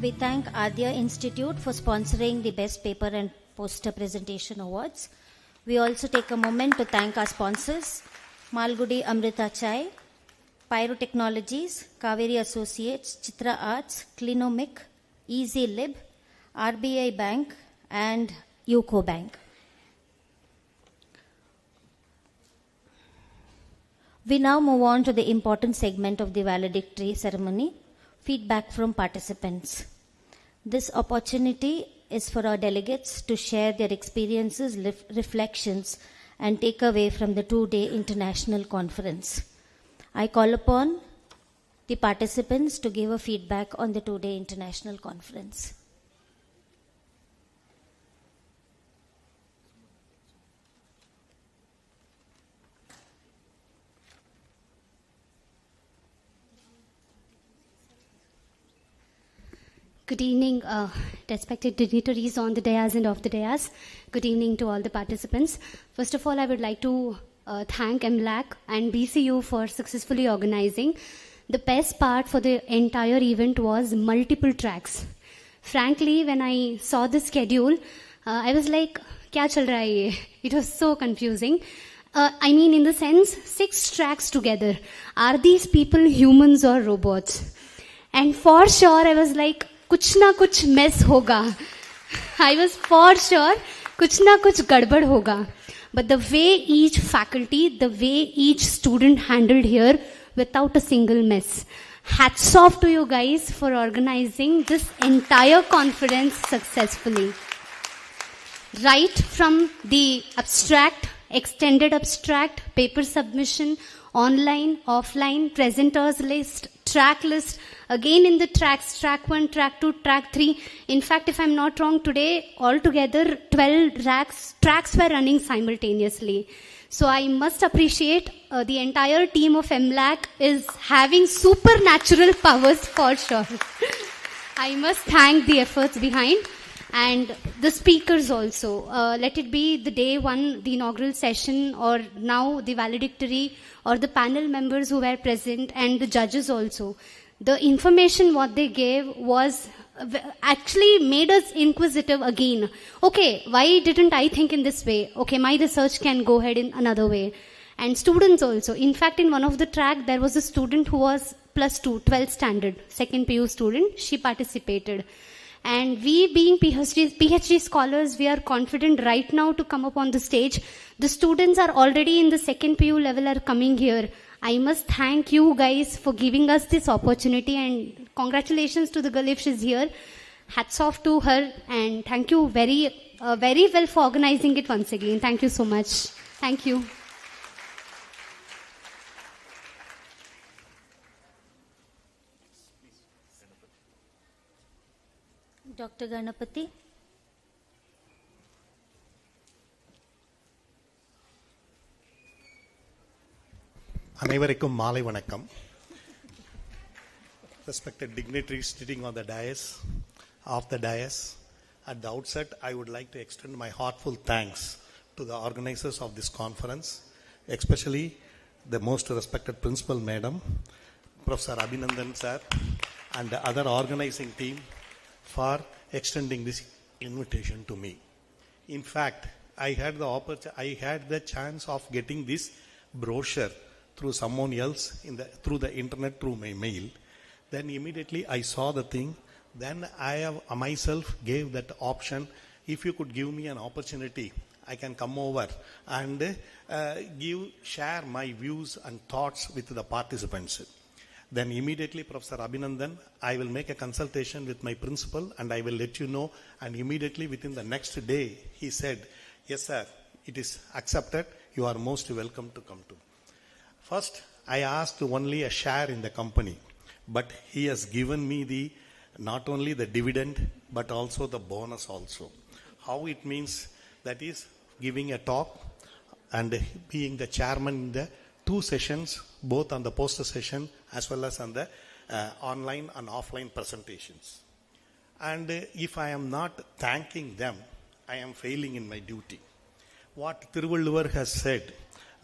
We thank Adya Institute for sponsoring the Best Paper and Poster Presentation Awards. We also take a moment to thank our sponsors, Malgudi Amrita Chai, Pyrotechnologies, Kaveri Associates, Chitra Arts, Clinomic, Easy Lib, RBI Bank, and UCO Bank. We now move on to the important segment of the valedictory ceremony, feedback from participants. This opportunity is for our delegates to share their experiences, reflections, and takeaway from the two-day international conference. I call upon the participants to give a feedback on the two-day international conference. Good evening, respected dignitaries on the dais and off the dais. Good evening to all the participants. First of all, I would like to thank MLAC and BCU for successfully organizing. The best part for the entire event was multiple tracks. Frankly, when I saw the schedule, I was like, kya chal raha hai ye? It was so confusing. I mean, in the sense, 6 tracks together. Are these people humans or robots? And for sure, I was like, कुछ ना कुछ mess होगा. I was for sure कुछ ना कुछ गड़बड़ होगा. But the way each faculty, the way each student handled here without a single mess. Hats off to you guys for organizing this entire conference successfully. Right from the abstract, extended abstract, paper submission, online, offline, presenters list, track list, again in the tracks, track 1, track 2, track 3. In fact, if I'm not wrong, today altogether 12 tracks were running simultaneously. So I must appreciate the entire team of MLAC is having supernatural powers for sure. I must thank the efforts behind. and the speakers also. Let it be the day one, the inaugural session, or now the valedictory, or the panel members who were present, and the judges also. The information what they gave was actually made us inquisitive again. Okay, why didn't I think in this way? Okay, my research can go ahead in another way. And students also. In fact, in one of the track, there was a student who was +2, 12th standard, second PU student. She participated. And we being PhD scholars, we are confident right now to come up on the stage. The students are already in the second PU level are coming here. I must thank you guys for giving us this opportunity, and congratulations to the girl if she's here. Hats off to her, and thank you very well for organizing it once again. Thank you so much. Thank you. Dr. Ganapati. அனைவருக்கும் மாலை வணக்கம். Respected dignitaries sitting on the dais, off the dais, at the outset I would like to extend my heartfelt thanks to the organizers of this conference, especially the most respected principal madam, Professor Abhinandan sir, and the other organizing team for extending this invitation to me. In fact, I had the chance of getting this brochure through someone else through the internet, through my mail. Then immediately I saw the thing. Then I myself gave that option. If you could give me an opportunity, I can come over and share my views and thoughts with the participants. Then immediately, Professor Abhinandan, I will make a consultation with my principal and I will let you know. And immediately within the next day, he said, yes sir, it is accepted. You are most welcome to come to. First, I asked only a share in the company, but he has given me not only the dividend, but also the bonus also. How it means, that is giving a talk and being the chairman in the 2 sessions, both on the poster session as well as on the online and offline presentations. And if I am not thanking them, I am failing in my duty. What Thiruvalluvar has said,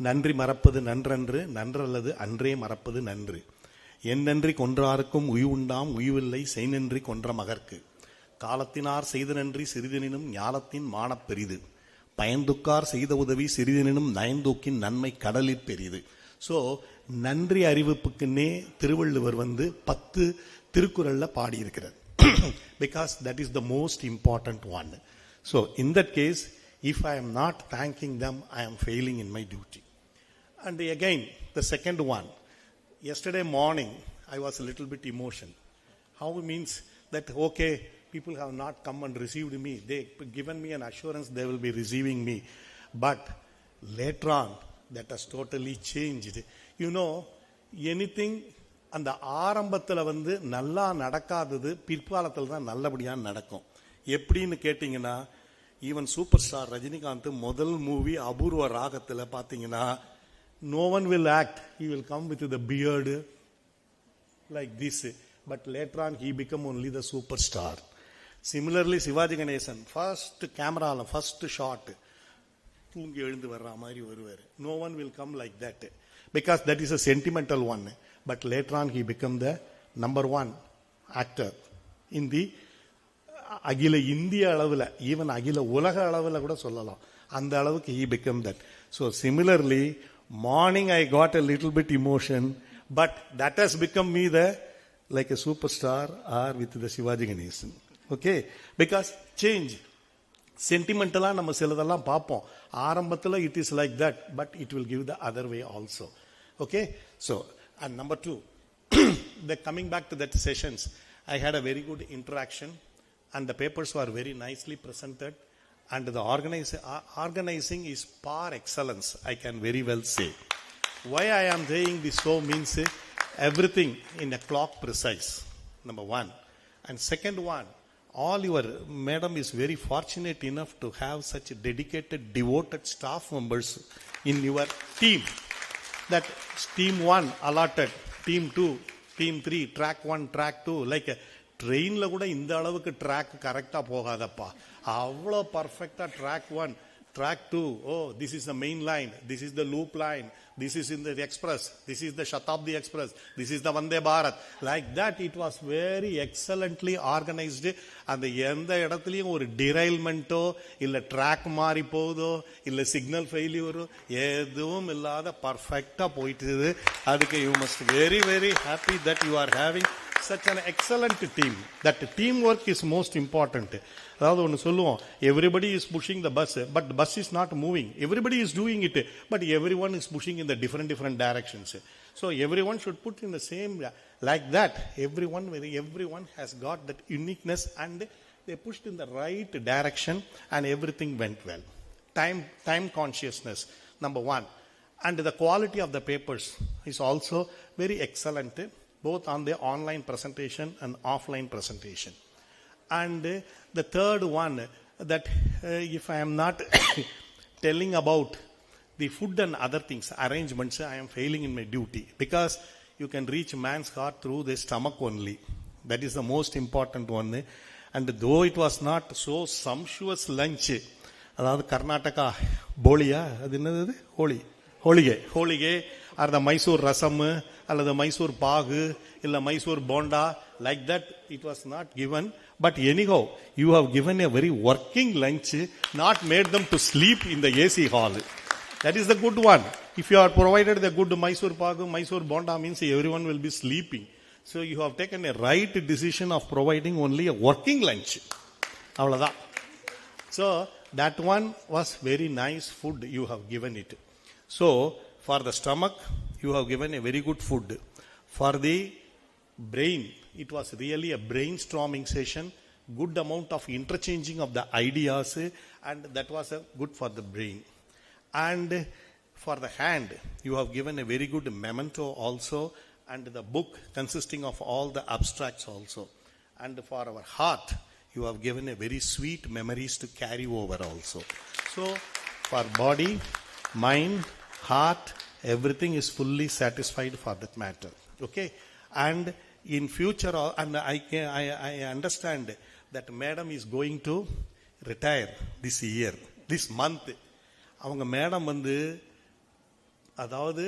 நன்றி மறப்பது நன்றன்று, நன்றல்லது அன்றே மறப்பது நன்று. என் நன்றி கொன்றாருக்கும் உய்வுண்டாம், உய்வில்லை செய் நன்றி கொன்ற மகற்கு. காலத்தினார் செய்த நன்றி சிறிதெனினும் ஞாலத்தின் மானப் பெரிது. பயந்துக்கார் செய்த உதவி சிறிதெனினும் நயந்தூக்கின் நன்மை கடலில் பெரிது. ஸோ நன்றி அறிவிப்புக்குன்னே திருவள்ளுவர் 10 திருக்குறள்ல பாடியிருக்கிறார். Because that is the most important one. So in that case, if I am not thanking them, I am failing in my duty. And again, the second one. Yesterday morning, I was a little bit emotional. How it means that, okay, people have not come and received me. They given me an assurance they will be receiving me. But later on, that has totally changed. You know, anything அந்த ஆரம்பத்தில் நல்லா நடக்காதது பிற்காலத்தில் தான் நல்லபடியாக நடக்கும். எப்படின்னு கேட்டிங்கன்னா, even super star Rajinikanth முதல் மூவி அபூர்வ ராகத்தில் பார்த்தீங்கன்னா, no one will act, he will come with the beard like this, but later on he become only the superstar. Similarly, Sivaji Ganesan, first camera, first shot, தூங்கி எழுந்து வர்ற மாதிரி வருவார். No one will come like that, because that is a sentimental one. But later on he become the number 1 actor in the அகில இந்திய அளவில், even அகில உலக அளவில் கூட சொல்லலாம். அந்த அளவுக்கு he become that. So similarly, morning I got a little bit emotion, but that has become me like a superstar or with the Sivaji Ganesan. Okay, because change. சென்டிமெண்டலா நம்ம சிலதெல்லாம் பார்ப்போம். ஆரம்பத்தில் it is like that, but it will give the other way also. Okay, so and number 2, the coming back to that sessions, I had a very good interaction and the papers were very nicely presented, and the organizing is par excellence, I can very well say. Why I am saying this so means everything in a clock precise, number 1. And second one, all your madam is very fortunate enough to have such dedicated, devoted staff members in your team. That team 1 allotted, team 2, team 3, track 1, track 2, like ட்ரெயின்ல கூட இந்த அளவுக்கு track கரெக்டா போகாதப்பா. அவ்வளோ பர்ஃபெக்டா track 1, track 2, oh, this is the main line, this is the loop line, this is in the express, this is the Shatabdi Express, this is the Vande Bharat. Like that, it was very excellently organized. And எந்த இடத்துலையும் ஒரு டிரைல்மெண்ட்டோ இல்லை track மாறி போகுதோ இல்லை signal ஃபெயிலியரோ எதுவும் இல்லாத பர்ஃபெக்டா போயிட்டு. அதுக்கு you must very very happy that you are having such an excellent team. That teamwork is most important. அதாவது ஒன்று சொல்லுவோம், everybody is pushing the bus, but the bus is not moving. Everybody is doing it, but everyone is pushing in the different directions. So everyone should put in the same, like that. Everyone has got that uniqueness and they pushed in the right direction and everything went well. Time consciousness, number one. And the quality of the papers is also very excellent, both on the online presentation and offline presentation. And the third one, that if I am not telling about the food and other things, arrangements, I am failing in my duty. Because you can reach man's heart through the stomach only. That is the most important one. And though it was not so sumptuous lunch, அதாவது கர்நாடகா போலியா, அது என்னது, ஹோலிகே R த மைசூர் ரசம் அல்லது மைசூர் பாகு இல்ல Mysore bonda, like that it was not given. But anyhow, you have given a very working lunch, not made them to sleep in the AC hall. That is the good one. If you are provided the good Mysore pagu, Mysore bonda, means everyone will be sleeping. So you have taken a right decision of providing only a working lunch. Avladha. So that one was very nice food you have given it. So for the stomach, you have given a very good food. For the brain, it was really a brainstorming session, good amount of interchanging of the ideas, and that was good for the brain. And for the hand, you have given a very good memento also, and the book consisting of all the abstracts also. And for our heart, you have given a very sweet memories to carry over also. So for body, mind, heart, everything is fully satisfied for that matter. Okay? And in future, and I understand that madam is going to retire this year, this month. அவங்க madam அதாவது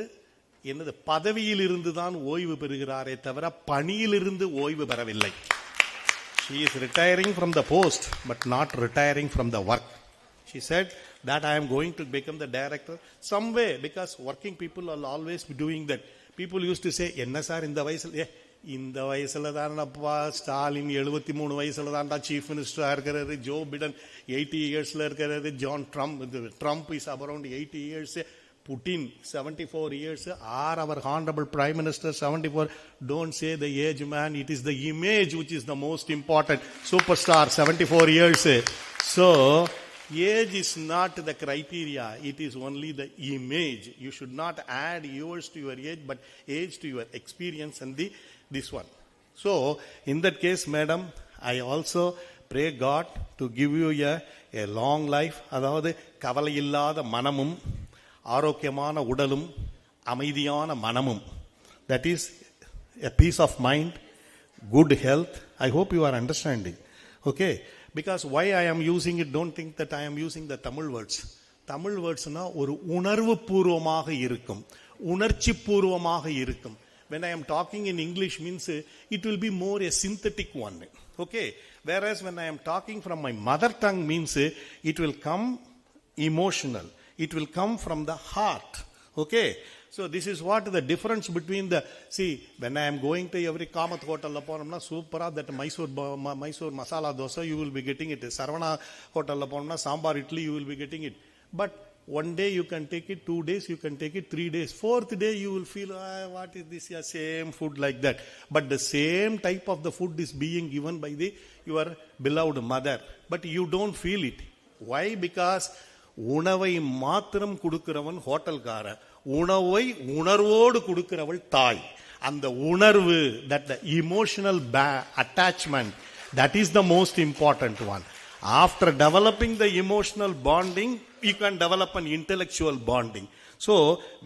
என்னது பதவியில் இருந்து தான் ஓய்வு பெறுகிறாரே தவிர பணியிலிருந்து ஓய்வு பெறவில்லை. She is retiring from the post but not retiring from the work. She said that I am going to become the director some way, because working people are always doing that. People used to say, என்ன sir இந்த வயசுல தானப்பா ஸ்டாலின் 73 வயசுல தான்டா chief மினிஸ்டரா இருக்கிறாரு, Joe Biden 80 இயர்ஸ்ல இருக்கிறாரு, John Trump is around 80 years, Putin 74 years, or our honorable prime minister 74. Don't say the age, man, it is the image which is the most important. Superstar 74 years. So age is not the criteria, it is only the image. You should not add years to your age, but age to your experience and this one. So in that case, madam, I also pray God to give you a long life. அதாவது கவலை இல்லாத மனமும் ஆரோக்கியமான உடலும் அமைதியான மனமும். That is a peace of mind, good health. I hope you are understanding. Okay? Because why I am using it, don't think that I am using the Tamil words. Tamil words na ஒரு உணர்வு பூர்வமாக இருக்கும், உணர்ச்சி பூர்வமாக இருக்கும். When I am talking in English means it will be more a synthetic one. Okay? Whereas when I am talking from my mother tongue means it will come emotional. It will come from the heart. Okay? So this is what the difference between the, see, when I am going to every Kamath hotel upon super that Mysore masala dosa, you will be getting it. Sarvana hotel upon sambar idli, you will be getting it. But one day you can take it, 2 days you can take it, 3 days, 4th day you will feel, what is this? Same food like that. But the same type of the food is being given by your beloved mother. But you don't feel it. Why? Because உணவை மாத்திரம் கொடுக்கிறவன் ஹோட்டல்காரன், உணவை உணர்வோடு கொடுக்கிறவள் தாய். அந்த உணர்வு, that the emotional attachment, that is the most important one. After developing the emotional bonding, you can develop an intellectual bonding. So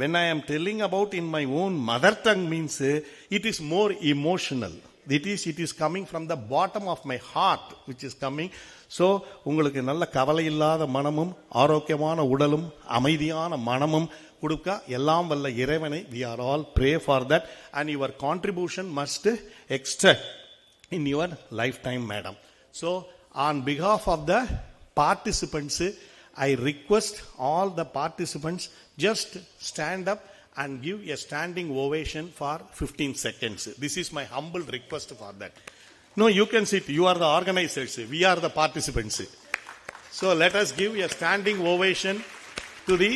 when I am telling about in my own mother tongue means it is more emotional. It is coming from the bottom of my heart, which is coming. So, உங்களுக்கு நல்ல கவலை இல்லாத மனமும் ஆரோக்கியமான உடலும் அமைதியான மனமும் கொடுக்க எல்லாம் வல்ல இறைவனை we are all pray for that, and your contribution must extend in your lifetime, madam. So, on behalf of the participants, I request all the participants just stand up and give a standing ovation for 15 seconds. This is my humble request for that. No, you can sit. You are the organizers. We are the participants. So let us give a standing ovation to the...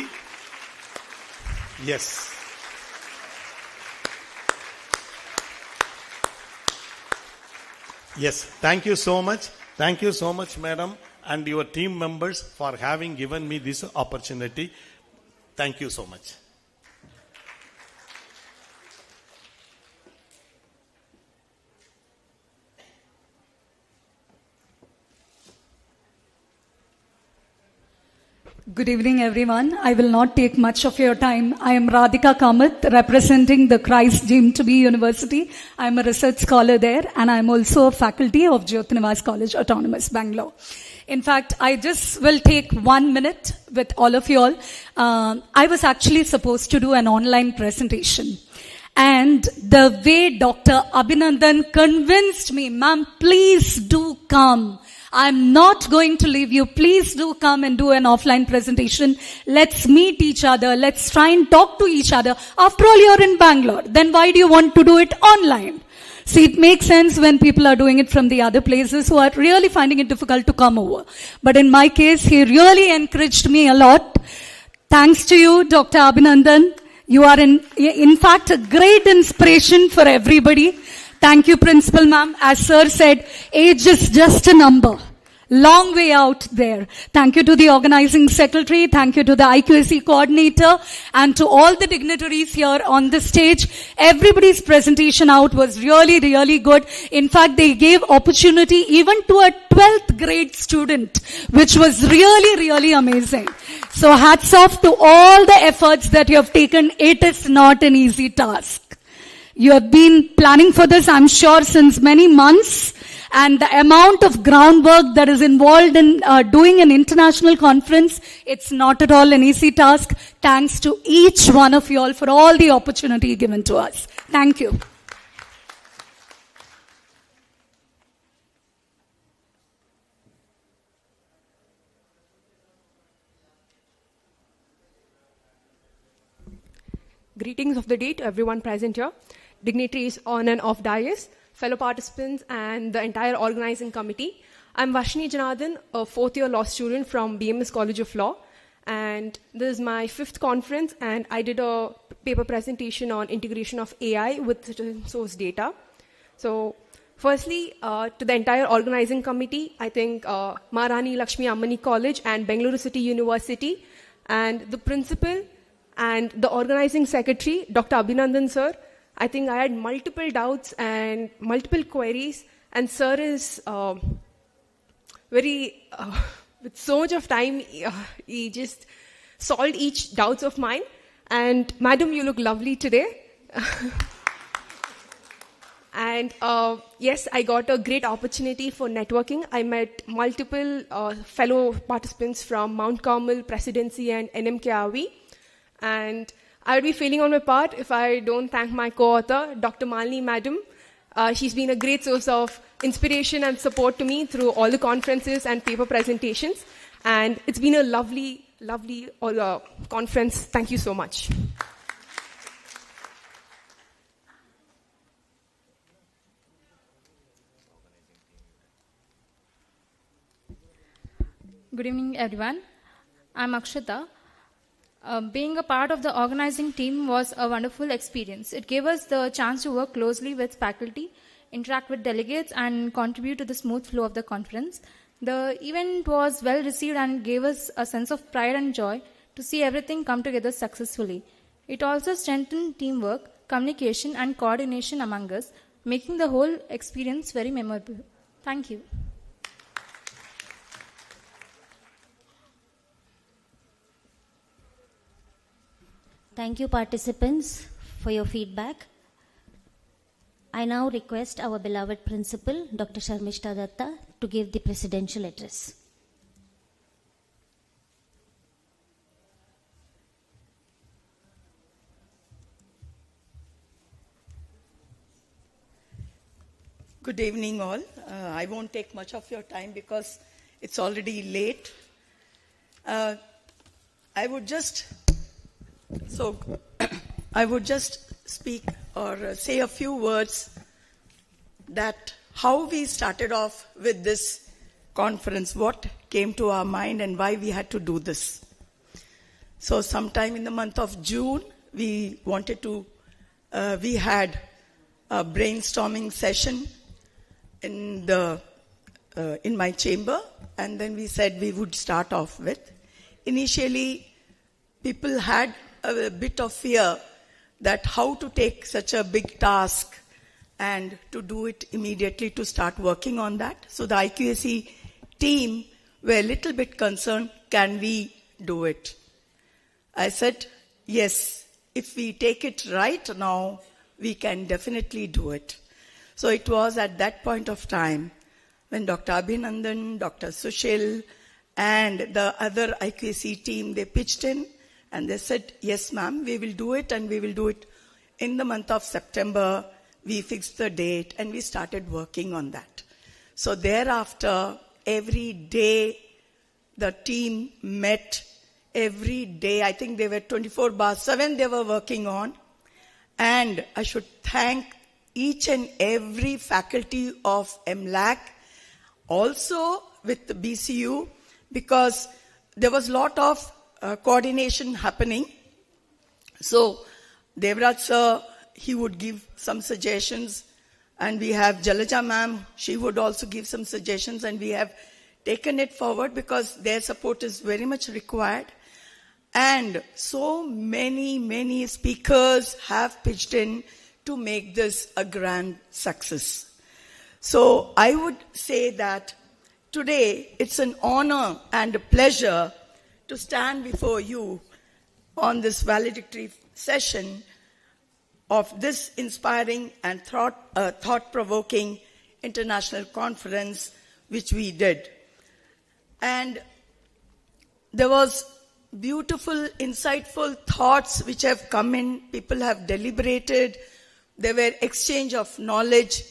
Yes. Yes. Thank you so much. Thank you so much, madam, and your team members for having given me this opportunity. Thank you so much. Good evening, everyone. I will not take much of your time. I am Radhika Kamath, representing the Christ Jim to be University. I am a research scholar there, and I am also a faculty of Jyotinivas College, Autonomous, Bangalore. In fact, I just will take 1 minute with all of you all. I was actually supposed to do an online presentation. And the way Dr. Abhinandan convinced me, ma'am, please do come. I'm not going to leave you. Please do come and do an offline presentation. Let's meet each other. Let's try and talk to each other. After all, you're in Bangalore. Then why do you want to do it online? See, it makes sense when people are doing it from the other places who are really finding it difficult to come over. But in my case, he really encouraged me a lot. Thanks to you, Dr. Abhinandan. You are in fact a great inspiration for everybody. Thank you, Principal Ma'am. As Sir said, age is just a number. Long way out there. Thank you to the organizing secretary. Thank you to the IQAC coordinator and to all the dignitaries here on the stage. Everybody's presentation out was really, really good. In fact, they gave opportunity even to a 12th grade student, which was really, really amazing. So hats off to all the efforts that you have taken. It is not an easy task. You have been planning for this, I'm sure, since many months. And the amount of groundwork that is involved in doing an international conference, it's not at all an easy task. Thanks to each one of you all for all the opportunity given to us. Thank you. Greetings of the day to everyone present here, dignitaries on and off dais, fellow participants, and the entire organizing committee. I'm Vashni Janardhan, a fourth-year law student from BMS College of Law, and this is my 5th conference, and I did a paper presentation on integration of AI with citizen source data. So, firstly, to the entire organizing committee, I think Maharani Lakshmi Ammani College and Bengaluru City University, and the principal and the organizing secretary, Dr. Abhinandan sir. I think I had multiple doubts and multiple queries, and sir is with so much of time, he just solved each doubts of mine. And madam, you look lovely today. And yes, I got a great opportunity for networking. I met multiple fellow participants from Mount Carmel, Presidency, and NMKRV. And I would be failing on my part if I don't thank my co-author, Dr. Malini Madam. She's been a great source of inspiration and support to me through all the conferences and paper presentations. And it's been a lovely, lovely conference. Thank you so much. Good evening, everyone. I'm Akshata. Being a part of the organizing team was a wonderful experience. It gave us the chance to work closely with faculty, interact with delegates, and contribute to the smooth flow of the conference. The event was well received and gave us a sense of pride and joy to see everything come together successfully. It also strengthened teamwork, communication, and coordination among us, making the whole experience very memorable. Thank you. Thank you, participants, for your feedback. I now request our beloved principal, Dr. Sharmishta Datta, to give the presidential address. Good evening, all. I won't take much of your time because it's already late. I would just speak or say a few words that how we started off with this conference, what came to our mind and why we had to do this. So sometime in the month of June, we had a brainstorming session in my chamber, and then we said we would start off with. Initially, people had a bit of fear that how to take such a big task and to do it immediately, to start working on that. So the IQAC team were a little bit concerned, can we do it? I said, yes, if we take it right now, we can definitely do it. So it was at that point of time when Dr. Abhinandan, Dr. Sushil, and the other IQAC team, they pitched in and they said, yes, ma'am, we will do it, and we will do it in the month of September. We fixed the date and we started working on that. So thereafter, every day the team met, every day, I think they were 24/7 they were working on. And I should thank each and every faculty of MLAC, also with the BCU, because there was a lot of coordination happening. So Devraj sir, he would give some suggestions, and we have Jalaja ma'am, she would also give some suggestions, and we have taken it forward because their support is very much required. And so many speakers have pitched in to make this a grand success. So I would say that today it's an honor and a pleasure to stand before you on this valedictory session of this inspiring and thought-provoking international conference which we did. And there was beautiful, insightful thoughts which have come in. People have deliberated. There were exchange of knowledge,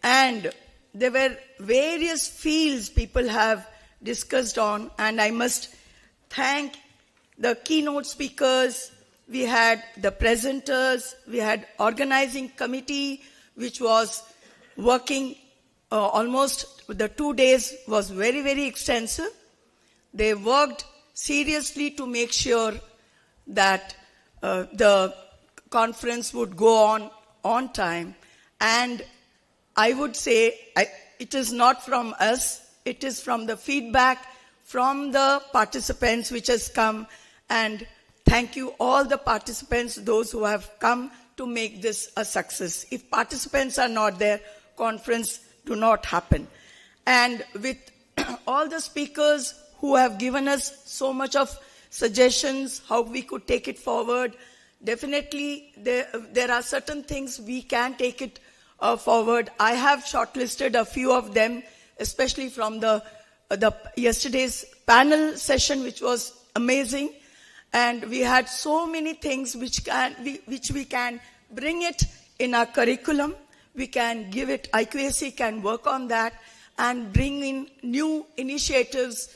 and there were various fields people have discussed on, and I must thank the keynote speakers. We had the presenters, we had organizing committee which was working almost the 2 days was very extensive. They worked seriously to make sure that the conference would go on time. And I would say it is not from us, it is from the feedback from the participants which has come. And thank you all the participants, those who have come to make this a success. If participants are not there, conference do not happen. And with all the speakers who have given us so much of suggestions how we could take it forward, definitely there are certain things we can take it forward. I have shortlisted a few of them, especially from the yesterday's panel session, which was amazing. And we had so many things which we can bring it in our curriculum. We can give it, IQAC can work on that and bring in new initiatives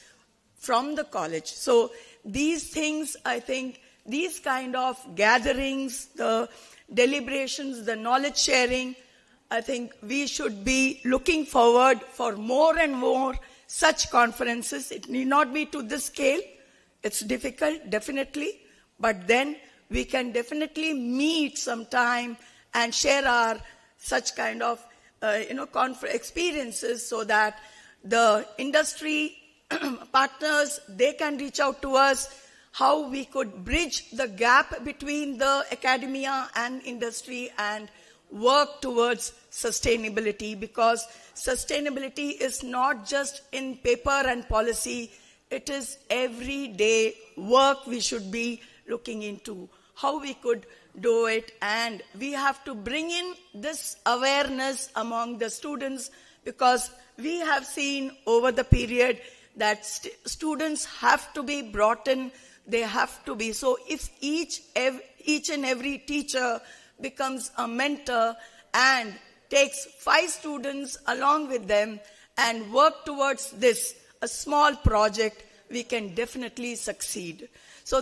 from the college. So these things, I think, these kind of gatherings, the deliberations, the knowledge sharing, I think we should be looking forward for more and more such conferences. It need not be to this scale. It's difficult, definitely, but then we can definitely meet sometime and share our such kind of experiences, so that the industry partners, they can reach out to us, how we could bridge the gap between the academia and industry and work towards sustainability, because sustainability is not just in paper and policy, it is everyday work we should be looking into. how we could do it. And we have to bring in this awareness among the students, because we have seen over the period that students have to be brought in. They have to be. So if each and every teacher becomes a mentor and takes 5 students along with them and work towards this, a small project, we can definitely succeed. So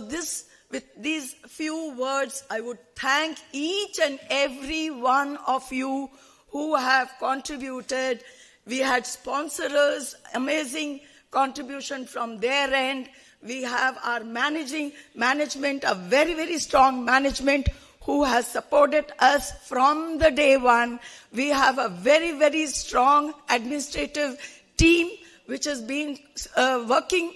with these few words, I would thank each and every one of you who have contributed. We had sponsors, amazing contribution from their end. We have our management, a very, very strong management who has supported us from the day one. We have a very, very strong administrative team which has been working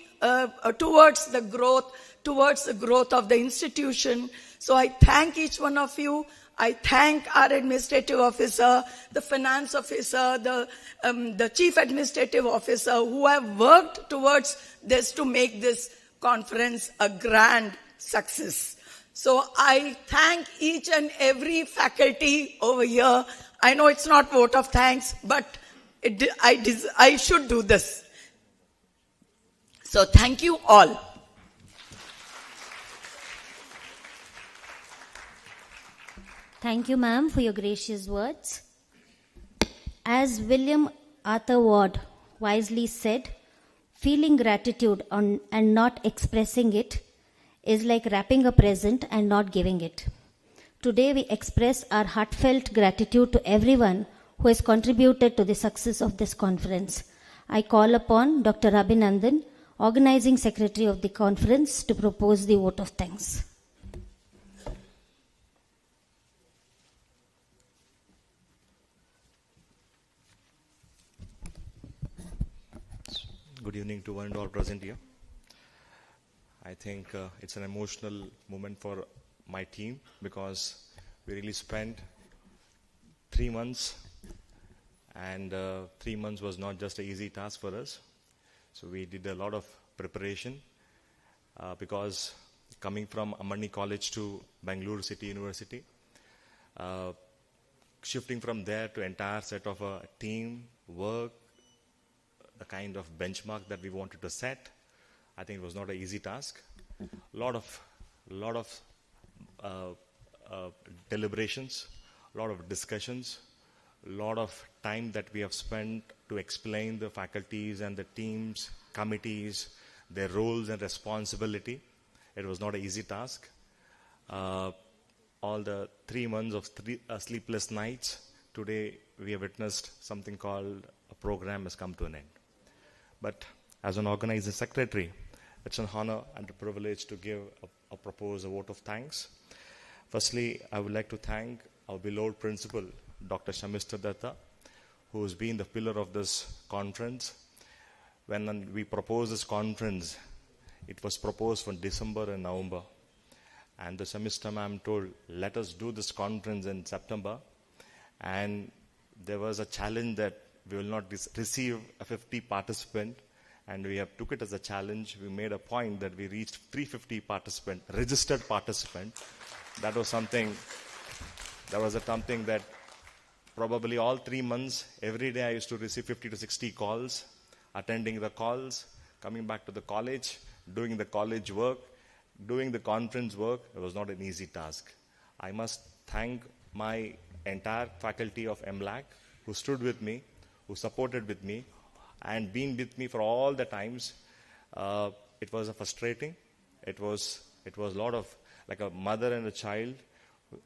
towards the growth of the institution. So I thank each one of you. I thank our administrative officer, the finance officer, the chief administrative officer who have worked towards this to make this conference a grand success. So I thank each and every faculty over here. I know it's not vote of thanks, but I should do this. So thank you all. Thank you, ma'am, for your gracious words. As William Arthur Ward wisely said, feeling gratitude and not expressing it is like wrapping a present and not giving it. Today we express our heartfelt gratitude to everyone who has contributed to the success of this conference. I call upon Dr. Abhinandan, Organizing Secretary of the conference, to propose the vote of thanks. Good evening to one and all present here. I think it's an emotional moment for my team, because we really spent 3 months, and 3 months was not just an easy task for us. So we did a lot of preparation, because coming from Amani College to Bangalore City University, shifting from there to entire set of a team work, the kind of benchmark that we wanted to set, I think it was not an easy task. Lot of deliberations, a lot of discussions, a lot of time that we have spent to explain the faculties and the teams, committees, their roles and responsibility. It was not an easy task. All the 3 months of sleepless nights, today we have witnessed something called a program has come to an end. But as an organizing secretary, it's an honor and a privilege to give propose a vote of thanks. Firstly, I would like to thank our beloved principal, Dr. Saurashtra Datta, who has been the pillar of this conference. When we proposed this conference, it was proposed for December and November. And the semester ma'am told, let us do this conference in September. And there was a challenge that we will not receive a 50 participant, and we have took it as a challenge. We made a point that we reached 350 registered participant. That was something that probably all 3 months, every day I used to receive 50 to 60 calls, attending the calls, coming back to the college, doing the college work, doing the conference work. It was not an easy task. I must thank my entire faculty of MLAC who stood with me, who supported with me, and been with me for all the times. It was frustrating. It was a lot of, like a mother and a child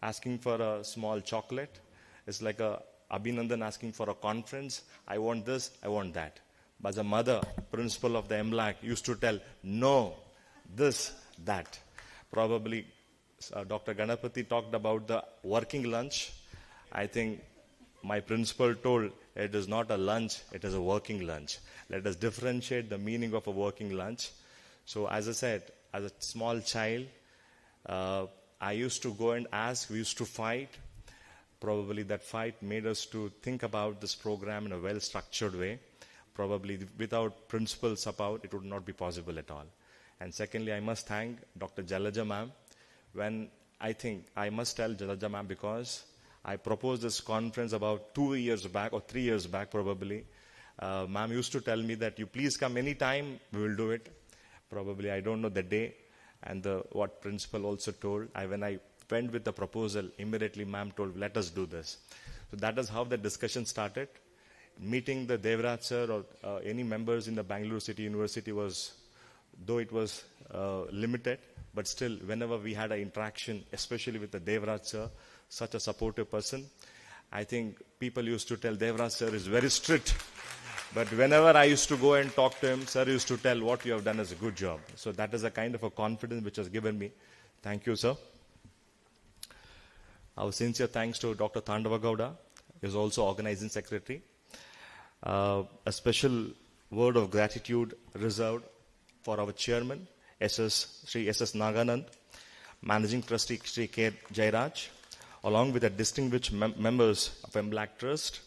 asking for a small chocolate. It's like a Abhinandan asking for a conference. I want this, I want that. But as a mother, principal of the MLAC used to tell, no, this, that. Probably Dr. Ganapati talked about the working lunch. I think my principal told, it is not a lunch, it is a working lunch. Let us differentiate the meaning of a working lunch. So as I said, as a small child, I used to go and ask, we used to fight. Probably that fight made us to think about this program in a well-structured way. Probably without principal support, it would not be possible at all. And secondly, I must thank Dr. Jalaja ma'am. When I think I must tell Jalaja ma'am, because I proposed this conference about 2 years back or 3 years back probably. Ma'am used to tell me that you please come anytime, we will do it. Probably I don't know the day and what principal also told. When I went with the proposal, immediately ma'am told, let us do this. So that is how the discussion started. Meeting the Devraj sir or any members in the Bangalore City University was, though it was limited, but still whenever we had an interaction, especially with the Devraj sir, such a supportive person, I think people used to tell Devraj sir is very strict. But whenever I used to go and talk to him, sir used to tell what you have done is a good job. So that is a kind of a confidence which has given me. Thank you, sir. Our sincere thanks to Dr. Thandava Gowda, who is also organizing secretary. A special word of gratitude reserved for our chairman, Sri S.S. Naganand, managing trustee Sri K. Jairaj, along with the distinguished members of MBLAC Trust,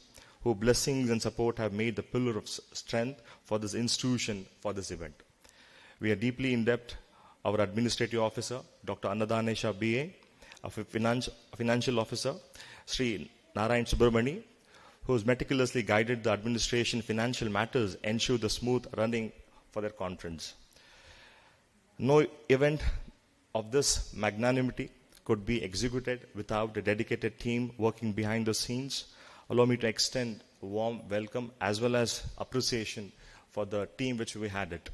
whose blessings and support have made the pillar of strength for this institution for this event. We are deeply indebted our administrative officer, Dr. Annadanesha B.A., of a financial officer, Sri Narayan Subramani, who has meticulously guided the administration financial matters, ensure the smooth running for their conference. No event of this magnanimity could be executed without a dedicated team working behind the scenes. Allow me to extend a warm welcome as well as appreciation for the team which we had it.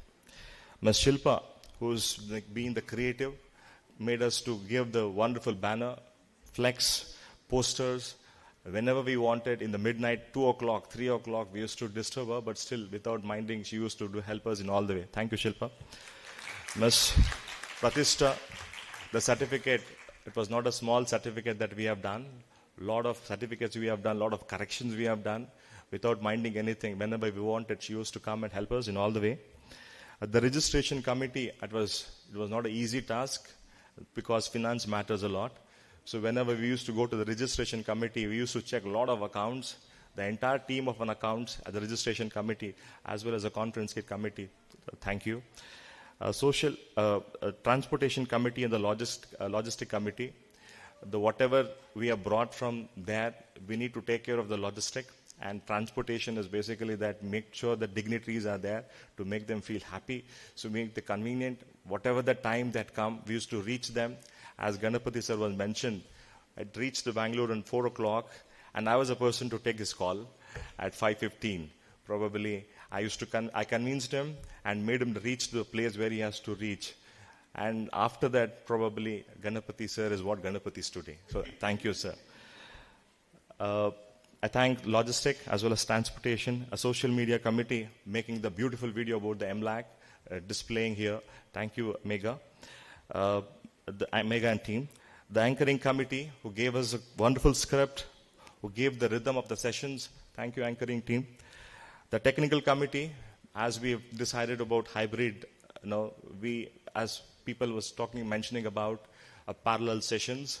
Ms. Shilpa, who's been the creative, made us to give the wonderful banner, flex, posters. Whenever we wanted, in the midnight, 2 o'clock, 3 o'clock, we used to disturb her, but still, without minding, she used to help us in all the way. Thank you, Shilpa. Ms. Pratishta, the certificate, it was not a small certificate that we have done. Lot of certificates we have done, lot of corrections we have done, without minding anything. Whenever we wanted, she used to come and help us in all the way. The registration committee, it was not an easy task because finance matters a lot. So whenever we used to go to the registration committee, we used to check a lot of accounts. The entire team of an accounts at the registration committee, as well as the conference kit committee. Thank you. Social transportation committee and the logistic committee. Whatever we have brought from there, we need to take care of the logistic, and transportation is basically that make sure the dignitaries are there to make them feel happy. So make the convenient, whatever the time that come, we used to reach them. As Ganapati sir was mentioned, I reached the Bangalore at 4 o'clock, and I was a person to take his call at 5:15. Probably I convinced him and made him reach the place where he has to reach. And after that, probably Ganapati sir is what Ganapati is today. So thank you, sir. I thank logistic as well as transportation, a social media committee making the beautiful video about the MLAC displaying here. Thank you, Mega. Mega and team. The anchoring committee who gave us a wonderful script, who gave the rhythm of the sessions. Thank you, anchoring team. The technical committee, as we've decided about hybrid, we, as people was mentioning about parallel sessions,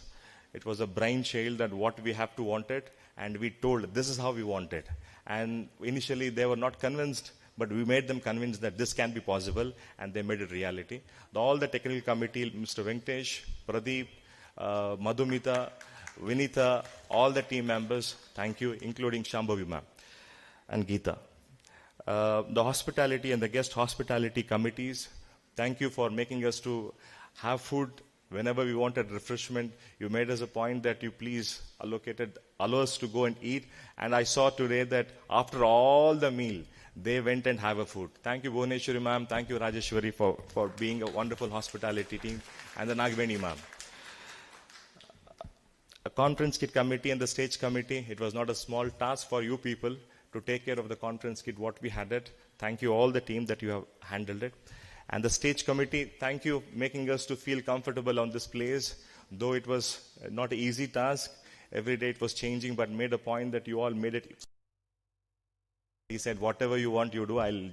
it was a brainchild that what we have to want it, and we told this is how we want it. And initially they were not convinced, but we made them convinced that this can be possible, and they made it reality. All the technical committee, Mr. Venkatesh, Pradeep, Madhumita, Vinita, all the team members, thank you, including Shambhavi ma'am and Geeta. The hospitality and the guest hospitality committees, thank you for making us to have food whenever we wanted refreshment. You made us a point that you please allow us to go and eat. And I saw today that after all the meal, they went and have a food. Thank you, Bhuvaneshwari ma'am. Thank you, Rajeshwari, for being a wonderful hospitality team. And the Nagveni ma'am. A conference kit committee and the stage committee, it was not a small task for you people to take care of the conference kit, what we had it. Thank you all the team that you have handled it. And the stage committee, thank you making us to feel comfortable on this place. Though it was not an easy task, every day it was changing, but made a point that you all made it. He said, whatever you want, you do, I'll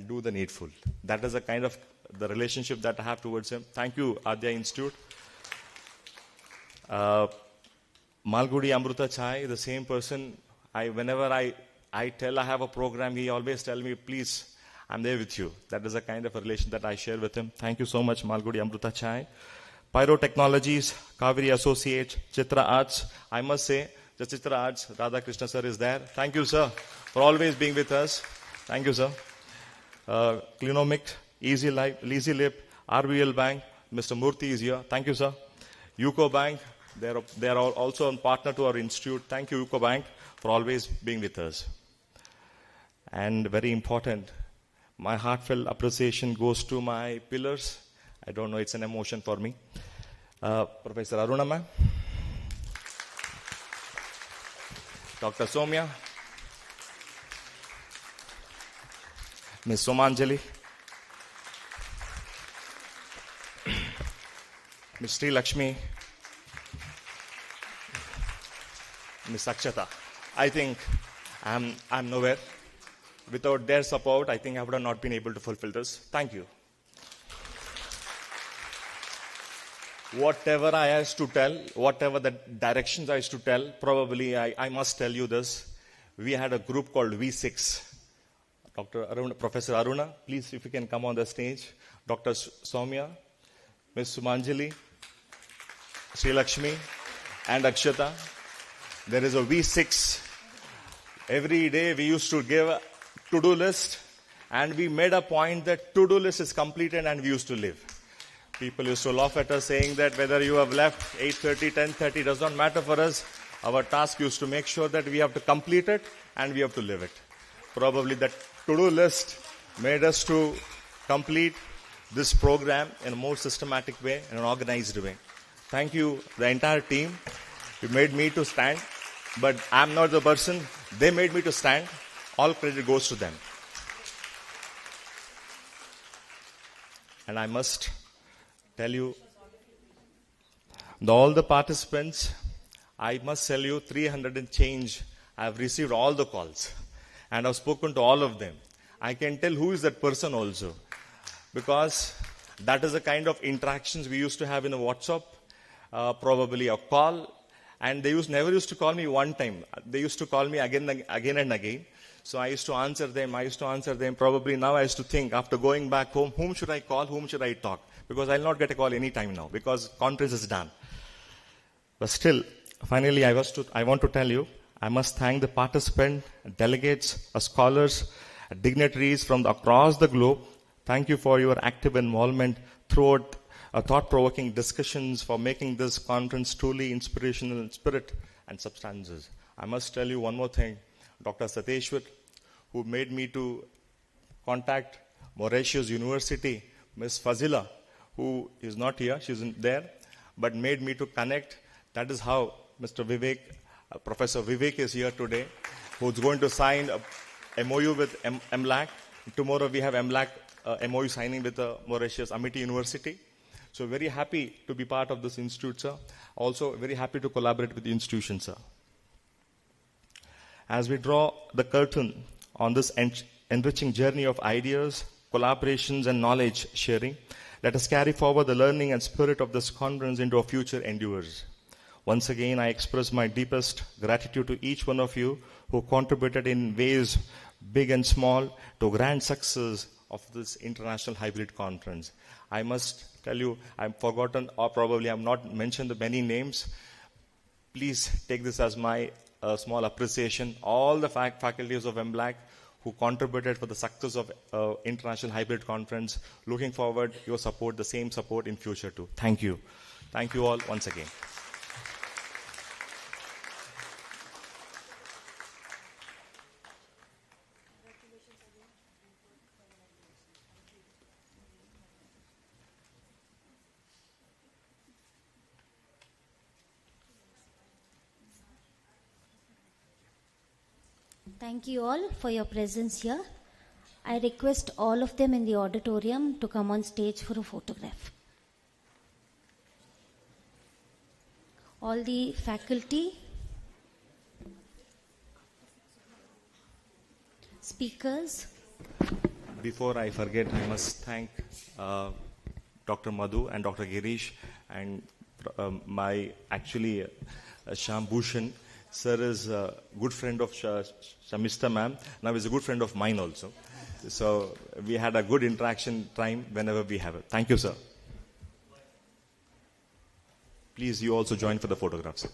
do the needful. That is a kind of the relationship that I have towards him. Thank you, Adya Institute. Malgudi Amruta Chai, the same person, whenever I tell I have a program, he always tell me, please, I'm there with you. That is a kind of a relation that I share with him. Thank you so much, Malgudi Amruta Chai. Pyrotechnologies, Kaveri Associates, Chitra Arts. I must say, the Chitra Arts, Radha Krishna sir is there. Thank you, sir, for always being with us. Thank you, sir. Clinomic, Easy Lip, RBL Bank, Mr. Murthy is here. Thank you, sir. UCO Bank, they are also a partner to our institute. Thank you, UCO Bank, for always being with us. And very important, my heartfelt appreciation goes to my pillars. I don't know, it's an emotion for me. Professor Aruna ma'am, Dr. Somya, Ms. Somanjali, Ms. Sri Lakshmi, Ms. Akshata. I think I'm nowhere. Without their support, I think I would have not been able to fulfill this. Thank you. Whatever I have to tell, whatever the directions I have to tell, probably I must tell you this. We had a group called V6. Dr. Aruna, Professor Aruna, please, if you can come on the stage. Dr. Soumya, Ms. Sumanjali, Sri Lakshmi, and Akshata. There is a V6. Every day we used to give a to-do list, and we made a point that to-do list is completed and we used to live. People used to laugh at us saying that whether you have left 8:30, 10:30, does not matter for us. Our task used to make sure that we have to complete it and we have to live it. Probably that to-do list made us to complete this program in a more systematic way, in an organized way. Thank you, the entire team. You made me to stand, but I'm not the person. They made me to stand. All credit goes to them. And I must tell you, all the participants, I must tell you, 300 and change, I've received all the calls. And I've spoken to all of them. I can tell who is that person also. Because that is the kind of interactions we used to have in a WhatsApp, probably a call. And they never used to call me one time. They used to call me again and again. So I used to answer them. Probably now I used to think, after going back home, whom should I call, whom should I talk? Because I'll not get a call any time now, because conference is done. But still, finally, I want to tell you, I must thank the participants, delegates, scholars, dignitaries from across the globe. Thank you for your active involvement throughout thought-provoking discussions, for making this conference truly inspirational in spirit and substances. I must tell you one more thing. Dr. Sateshwar, who made me to contact Mauritius University, Ms. Fazila, who is not here, she's there, but made me to connect. That is how Mr. Vivek, Professor Vivek is here today, who's going to sign a MOU with MLAC. Tomorrow we have MLAC MOU signing with Mauritius Amity University. So very happy to be part of this institute, sir. Also very happy to collaborate with the institution, sir. As we draw the curtain on this enriching journey of ideas, collaborations, and knowledge sharing, let us carry forward the learning and spirit of this conference into our future endeavors. Once again, I express my deepest gratitude to each one of you who contributed in ways big and small to grand success of this international hybrid conference. I must tell you, I've forgotten, or probably I've not mentioned the many names. Please take this as my small appreciation. All the faculties of MBLAC who contributed for the success of International Hybrid Conference. Looking forward your support, the same support in future too. Thank you. Thank you all once again. Thank you all for your presence here. I request all of them in the auditorium to come on stage for a photograph. All the faculty, speakers. Before I forget, I must thank Dr. Madhu and Dr. Girish and my Sham Bhushan. Sir is a good friend of Shamista ma'am. Now he's a good friend of mine also. So we had a good interaction time whenever we have it. Thank you, sir. Please, you also join for the photographs.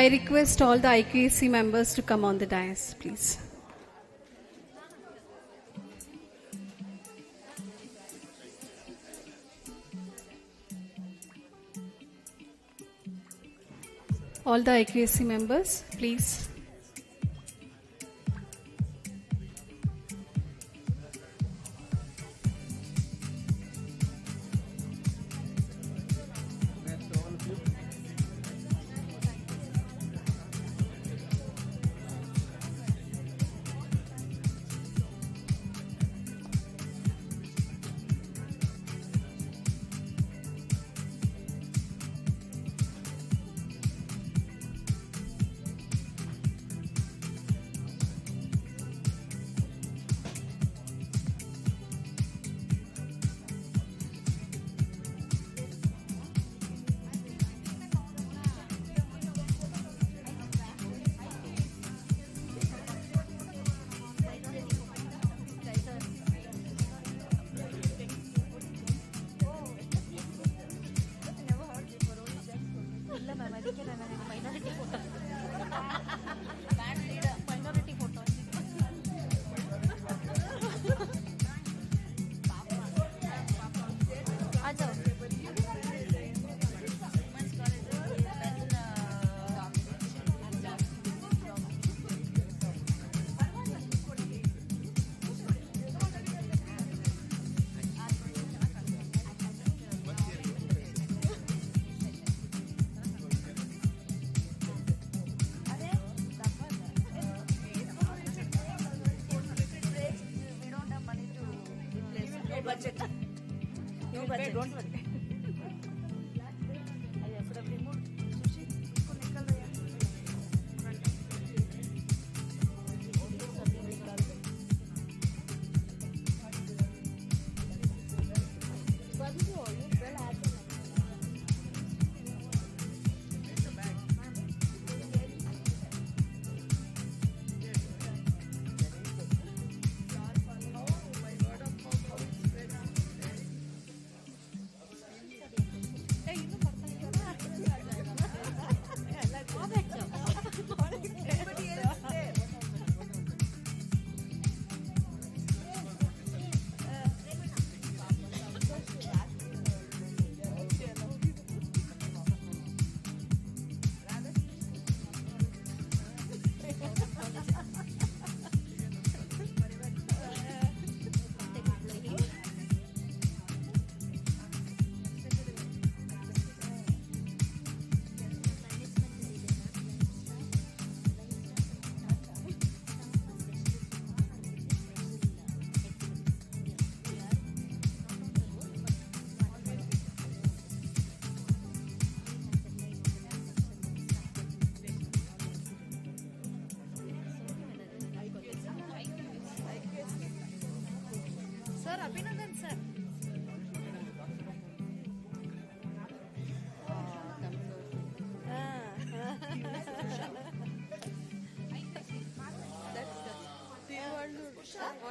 I request all the IQAC members to come on the dais, please. All the IQAC members, please.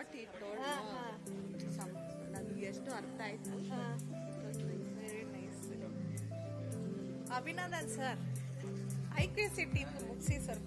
what he told ನನಗೆ ಎಷ್ಟು ಅರ್ಥ ಆಯ್ತು. Very nice. Abhinandan sir, IQAC team ಮುಗಿಸಿ sir.